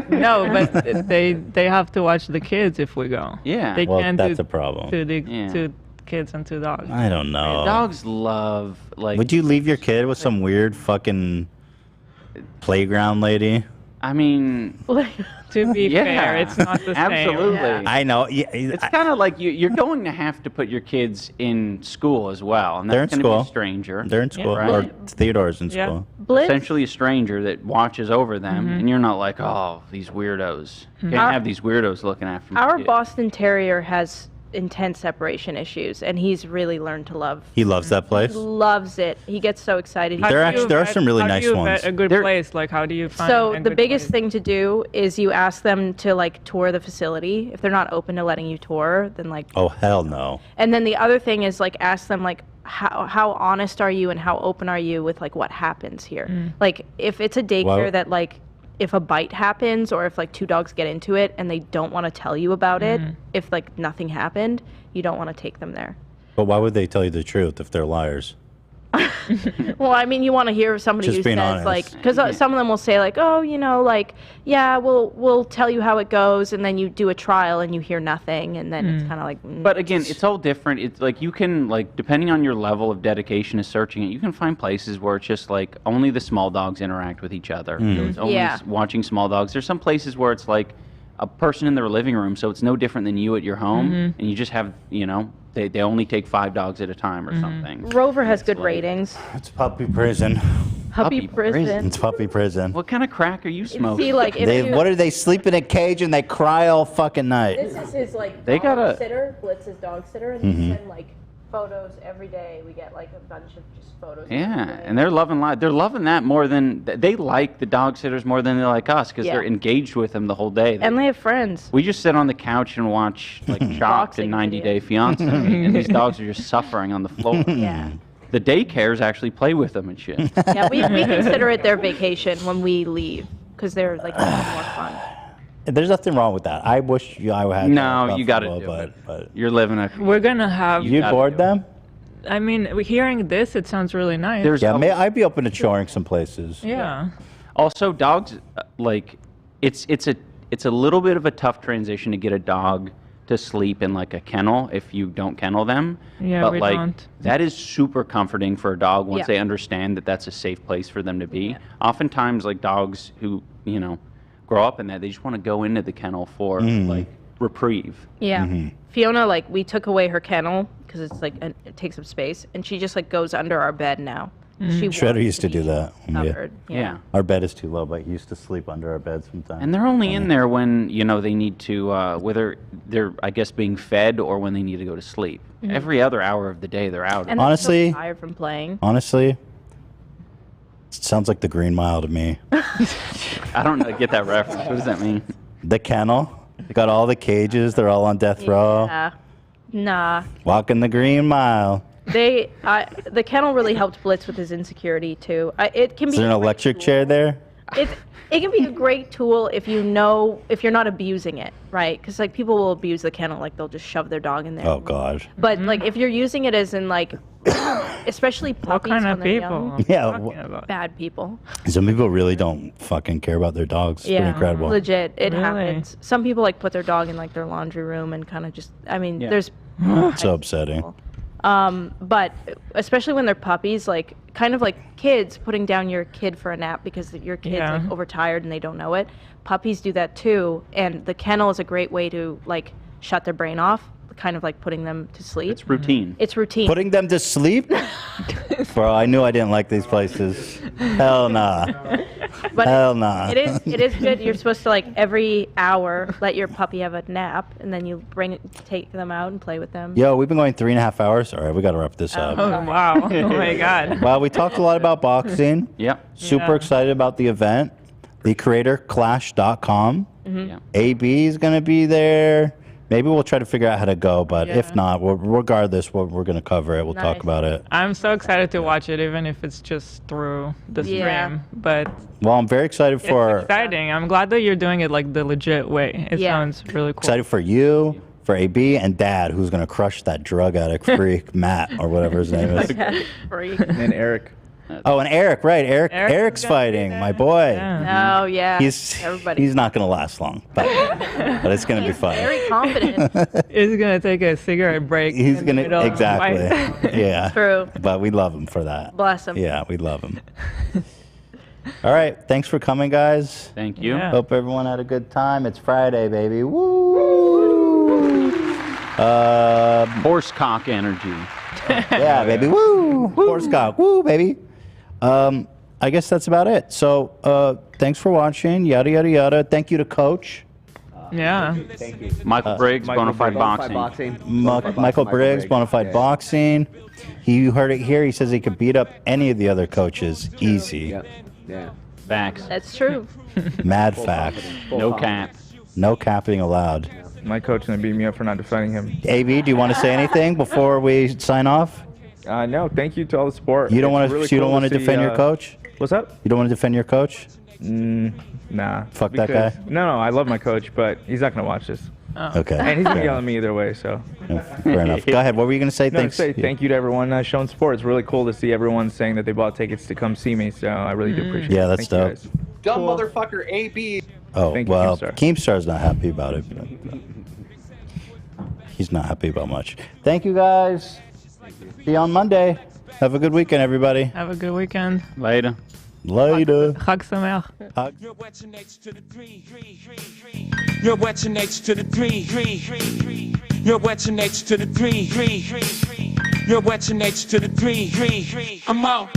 [SPEAKER 4] No, but they have to watch the kids if we go.
[SPEAKER 1] Yeah.
[SPEAKER 4] They
[SPEAKER 2] Well,
[SPEAKER 4] can't
[SPEAKER 2] that's
[SPEAKER 4] do
[SPEAKER 2] a problem.
[SPEAKER 4] 2 kids and 2 dogs.
[SPEAKER 2] I don't know.
[SPEAKER 1] Dogs love like.
[SPEAKER 2] Would you leave your kid with some weird fucking playground lady?
[SPEAKER 1] I mean,
[SPEAKER 4] To be
[SPEAKER 1] yeah,
[SPEAKER 4] fair, it's not the same.
[SPEAKER 1] absolutely.
[SPEAKER 2] I know. Yeah,
[SPEAKER 1] It's kind of like you're going to have to put your kids in school as well, and
[SPEAKER 2] They're in
[SPEAKER 1] that's going to be
[SPEAKER 2] school.
[SPEAKER 1] a stranger.
[SPEAKER 2] They're in school.
[SPEAKER 1] right?
[SPEAKER 2] Or Theodore's in
[SPEAKER 4] Yeah.
[SPEAKER 2] school.
[SPEAKER 3] Blitz,
[SPEAKER 1] Essentially, a stranger that watches over them, and you're not like, oh, these weirdos. You can't
[SPEAKER 3] Our-
[SPEAKER 1] have these weirdos looking after me.
[SPEAKER 3] our Boston Terrier has intense separation issues, and he's really learned to love.
[SPEAKER 2] He loves that place.
[SPEAKER 3] He loves it. He gets so excited.
[SPEAKER 4] How
[SPEAKER 3] He-
[SPEAKER 2] There
[SPEAKER 4] do
[SPEAKER 2] actually-
[SPEAKER 4] you
[SPEAKER 2] there are
[SPEAKER 4] vet-
[SPEAKER 2] some really
[SPEAKER 4] how do
[SPEAKER 2] nice
[SPEAKER 4] you
[SPEAKER 2] ones.
[SPEAKER 4] vet a good place? Like, how do you find
[SPEAKER 3] So
[SPEAKER 4] a
[SPEAKER 3] the
[SPEAKER 4] good
[SPEAKER 3] biggest
[SPEAKER 4] place?
[SPEAKER 3] thing to do is you ask them to like tour the facility. If they're not open to letting you tour, then like.
[SPEAKER 2] Oh hell no.
[SPEAKER 3] And then the other thing is like ask them like how honest are you and how open are you with like what happens here? Like if it's a daycare
[SPEAKER 2] Well-
[SPEAKER 3] that like if a bite happens or if like 2 dogs get into it and they don't want to tell you about it, if like nothing happened, you don't want to take them there.
[SPEAKER 2] But why would they tell you the truth if they're liars?
[SPEAKER 3] Well, I mean, you want to hear somebody
[SPEAKER 2] Just
[SPEAKER 3] who
[SPEAKER 2] being
[SPEAKER 3] says
[SPEAKER 2] honest.
[SPEAKER 3] like, because some of them will say like, oh, you know, like, yeah, we'll tell you how it goes, and then you do a trial and you hear nothing, and then it's kind of like.
[SPEAKER 1] But again, it's all different. It's like you can like, depending on your level of dedication to searching it, you can find places where it's just like only the small dogs interact with each other. So it's only watching small dogs. There's some places where it's like a person in their living room, so it's no different than you at your home, and you just have, you know, they only take 5 dogs at a time or something.
[SPEAKER 3] Rover has good ratings.
[SPEAKER 2] It's puppy prison.
[SPEAKER 3] Puppy prison.
[SPEAKER 2] It's puppy prison.
[SPEAKER 1] What kind of crack are you smoking?
[SPEAKER 3] See, like, if you,
[SPEAKER 2] What do they sleep in a cage and they cry all fucking night?
[SPEAKER 3] this is his like
[SPEAKER 1] They
[SPEAKER 3] dog
[SPEAKER 1] gotta-
[SPEAKER 3] sitter, Blitz's dog sitter, and they send like photos every day. We get like a bunch of just photos.
[SPEAKER 1] Yeah, and they're loving life. They're loving that more than they like the dog sitters more than they like us because they're engaged with them the whole day.
[SPEAKER 3] And they have friends.
[SPEAKER 1] We just sit on the couch and watch like Chopped and 90 Day Fiance, and these dogs are just suffering on the floor.
[SPEAKER 3] Yeah.
[SPEAKER 1] The daycares actually play with them and shit.
[SPEAKER 3] Yeah, we consider it their vacation when we leave because they're like more fun.
[SPEAKER 2] There's nothing wrong with that. I wish I had.
[SPEAKER 1] No, you got to do it.
[SPEAKER 2] But
[SPEAKER 1] you're living a.
[SPEAKER 4] We're gonna have.
[SPEAKER 2] You bored them?
[SPEAKER 4] I mean, hearing this, it sounds really nice.
[SPEAKER 2] I'd be open to touring some places.
[SPEAKER 4] Yeah.
[SPEAKER 1] Also, dogs like it's a little bit of a tough transition to get a dog to sleep in like a kennel if you don't kennel them.
[SPEAKER 4] Yeah,
[SPEAKER 1] but
[SPEAKER 4] we
[SPEAKER 1] like
[SPEAKER 4] don't.
[SPEAKER 1] that is super comforting for a dog once
[SPEAKER 3] Yeah.
[SPEAKER 1] they understand that that's a safe place for them to be. Oftentimes, like dogs who grow up in that, they just want to go into the kennel for like reprieve.
[SPEAKER 3] Yeah. Fiona, like, we took away her kennel because it's like it takes up space, and she just like goes under our bed now. She
[SPEAKER 2] Shredder
[SPEAKER 3] wants
[SPEAKER 2] used to do that.
[SPEAKER 3] covered.
[SPEAKER 1] Yeah.
[SPEAKER 2] Our bed is too low, but he used to sleep under our bed sometimes.
[SPEAKER 1] And they're only in there when, they need to, whether they're, I guess, being fed or when they need to go to sleep. Every other hour of the day, they're out.
[SPEAKER 3] And
[SPEAKER 2] Honestly-
[SPEAKER 3] they're so tired from playing.
[SPEAKER 2] Honestly, it sounds like the Green Mile to me.
[SPEAKER 1] I don't get that reference. What does that mean?
[SPEAKER 2] The kennel. They got all the cages. They're all on death row.
[SPEAKER 3] Yeah. Nah.
[SPEAKER 2] Walking the Green Mile.
[SPEAKER 3] The kennel really helped Blitz with his insecurity too. It can
[SPEAKER 2] Is
[SPEAKER 3] be
[SPEAKER 2] there an electric chair there?
[SPEAKER 3] it can be a great tool if you're not abusing it, right? Because like people will abuse the kennel, like they'll just shove their dog in there.
[SPEAKER 2] Oh God.
[SPEAKER 3] But like if you're using it as in like, especially puppies
[SPEAKER 4] kind
[SPEAKER 3] when
[SPEAKER 4] of
[SPEAKER 3] they're
[SPEAKER 4] people?
[SPEAKER 3] young,
[SPEAKER 2] Yeah.
[SPEAKER 3] bad people.
[SPEAKER 2] Some people really don't fucking care about their dogs. It's pretty incredible.
[SPEAKER 3] Legit, it
[SPEAKER 4] Really?
[SPEAKER 3] happens. Some people like put their dog in like their laundry room and kind of just. I mean, there's.
[SPEAKER 2] It's so upsetting.
[SPEAKER 3] But especially when they're puppies, like kind of like kids putting down your kid for a nap because your kid's like overtired and they don't know it. Puppies do that too, and the kennel is a great way to like shut their brain off, kind of like putting them to sleep.
[SPEAKER 1] It's routine.
[SPEAKER 3] It's routine.
[SPEAKER 2] Putting them to sleep? Bro, I knew I didn't like these places. Hell nah.
[SPEAKER 3] But
[SPEAKER 2] Hell nah.
[SPEAKER 3] it is good. You're supposed to like every hour let your puppy have a nap, and then you take them out and play with them.
[SPEAKER 2] Yo, we've been going 3.5 hours. All right, we got to wrap this up.
[SPEAKER 4] Oh, wow. Oh, my God.
[SPEAKER 2] Well, we talked a lot about boxing.
[SPEAKER 1] Yep.
[SPEAKER 2] Super
[SPEAKER 4] Yeah.
[SPEAKER 2] excited about the event. TheCreatorClash.com.
[SPEAKER 1] Yeah.
[SPEAKER 2] AB is going to be there. Maybe we'll try to figure out how to go, but if not, regardless, we're going to cover it. We'll talk about it.
[SPEAKER 4] I'm so excited to watch it, even if it's just through the stream. But
[SPEAKER 2] Well, I'm very excited for
[SPEAKER 4] exciting. I'm glad that you're doing it like the legit way. It sounds really cool.
[SPEAKER 2] excited for you, for AB, and Dad, who's going to crush that drug addict freak, Matt, or whatever his name is.
[SPEAKER 8] And Eric.
[SPEAKER 2] Oh, and Eric, right? Eric's fighting, my boy.
[SPEAKER 3] Oh yeah.
[SPEAKER 2] He's not going to last long, but it's going to be fun.
[SPEAKER 3] Very confident.
[SPEAKER 4] He's gonna take a cigarette break.
[SPEAKER 2] He's
[SPEAKER 4] in
[SPEAKER 2] going
[SPEAKER 4] the
[SPEAKER 2] to,
[SPEAKER 4] middle of the
[SPEAKER 2] exactly.
[SPEAKER 4] fight.
[SPEAKER 2] Yeah.
[SPEAKER 3] True.
[SPEAKER 2] But we love him for that.
[SPEAKER 3] Bless him.
[SPEAKER 2] Yeah, we love him. All right. Thanks for coming, guys.
[SPEAKER 1] Thank you.
[SPEAKER 4] Yeah.
[SPEAKER 2] Hope everyone had a good time. It's Friday, baby. Woo!
[SPEAKER 1] Horsecock energy.
[SPEAKER 2] Yeah, baby. Woo! Horsecock. Woo, baby. I guess that's about it. So, thanks for watching. Yada, yada, yada. Thank you to Coach.
[SPEAKER 4] Yeah.
[SPEAKER 2] Thank you.
[SPEAKER 1] Michael Briggs, Bonafide Boxing.
[SPEAKER 2] Michael Briggs, Bonafide Boxing. You heard it here. He says he could beat up any of the other coaches. Easy.
[SPEAKER 13] Yeah.
[SPEAKER 1] Facts.
[SPEAKER 3] That's true.
[SPEAKER 2] Mad fact.
[SPEAKER 1] No cap.
[SPEAKER 2] No capping allowed.
[SPEAKER 8] My coach gonna beat me up for not defending him.
[SPEAKER 2] AB, do you want to say anything before we sign off?
[SPEAKER 8] No, thank you to all the support.
[SPEAKER 2] You don't want
[SPEAKER 8] It's
[SPEAKER 2] to.
[SPEAKER 8] really
[SPEAKER 2] You don't
[SPEAKER 8] cool
[SPEAKER 2] want to
[SPEAKER 8] see,
[SPEAKER 2] defend your coach.
[SPEAKER 8] What's up?
[SPEAKER 2] You don't want to defend your coach.
[SPEAKER 8] Nah.
[SPEAKER 2] Fuck that guy.
[SPEAKER 8] No, I love my coach, but he's not gonna watch this.
[SPEAKER 2] Okay.
[SPEAKER 8] And he's gonna yell at me either way, so.
[SPEAKER 2] Fair enough. Go ahead. What were you gonna say?
[SPEAKER 8] No,
[SPEAKER 2] Thanks.
[SPEAKER 8] thank you to everyone showing support. It's really cool to see everyone saying that they bought tickets to come see me. So I really do appreciate it.
[SPEAKER 2] Yeah, that's
[SPEAKER 8] Thank you,
[SPEAKER 2] dope.
[SPEAKER 8] guys.
[SPEAKER 6] Dumb motherfucker, AB.
[SPEAKER 2] Oh,
[SPEAKER 8] Thank you,
[SPEAKER 2] well,
[SPEAKER 8] Keemstar.
[SPEAKER 2] Keemstar's not happy about it. But he's not happy about much. Thank you, guys. See you on Monday. Have a good weekend, everybody.
[SPEAKER 4] Have a good weekend.
[SPEAKER 1] Later.
[SPEAKER 2] Later.
[SPEAKER 4] Chag Sameach.
[SPEAKER 21] You're wet next to the three. You're wet next to the three. You're wet next to the three. You're wet next to the three. I'm out.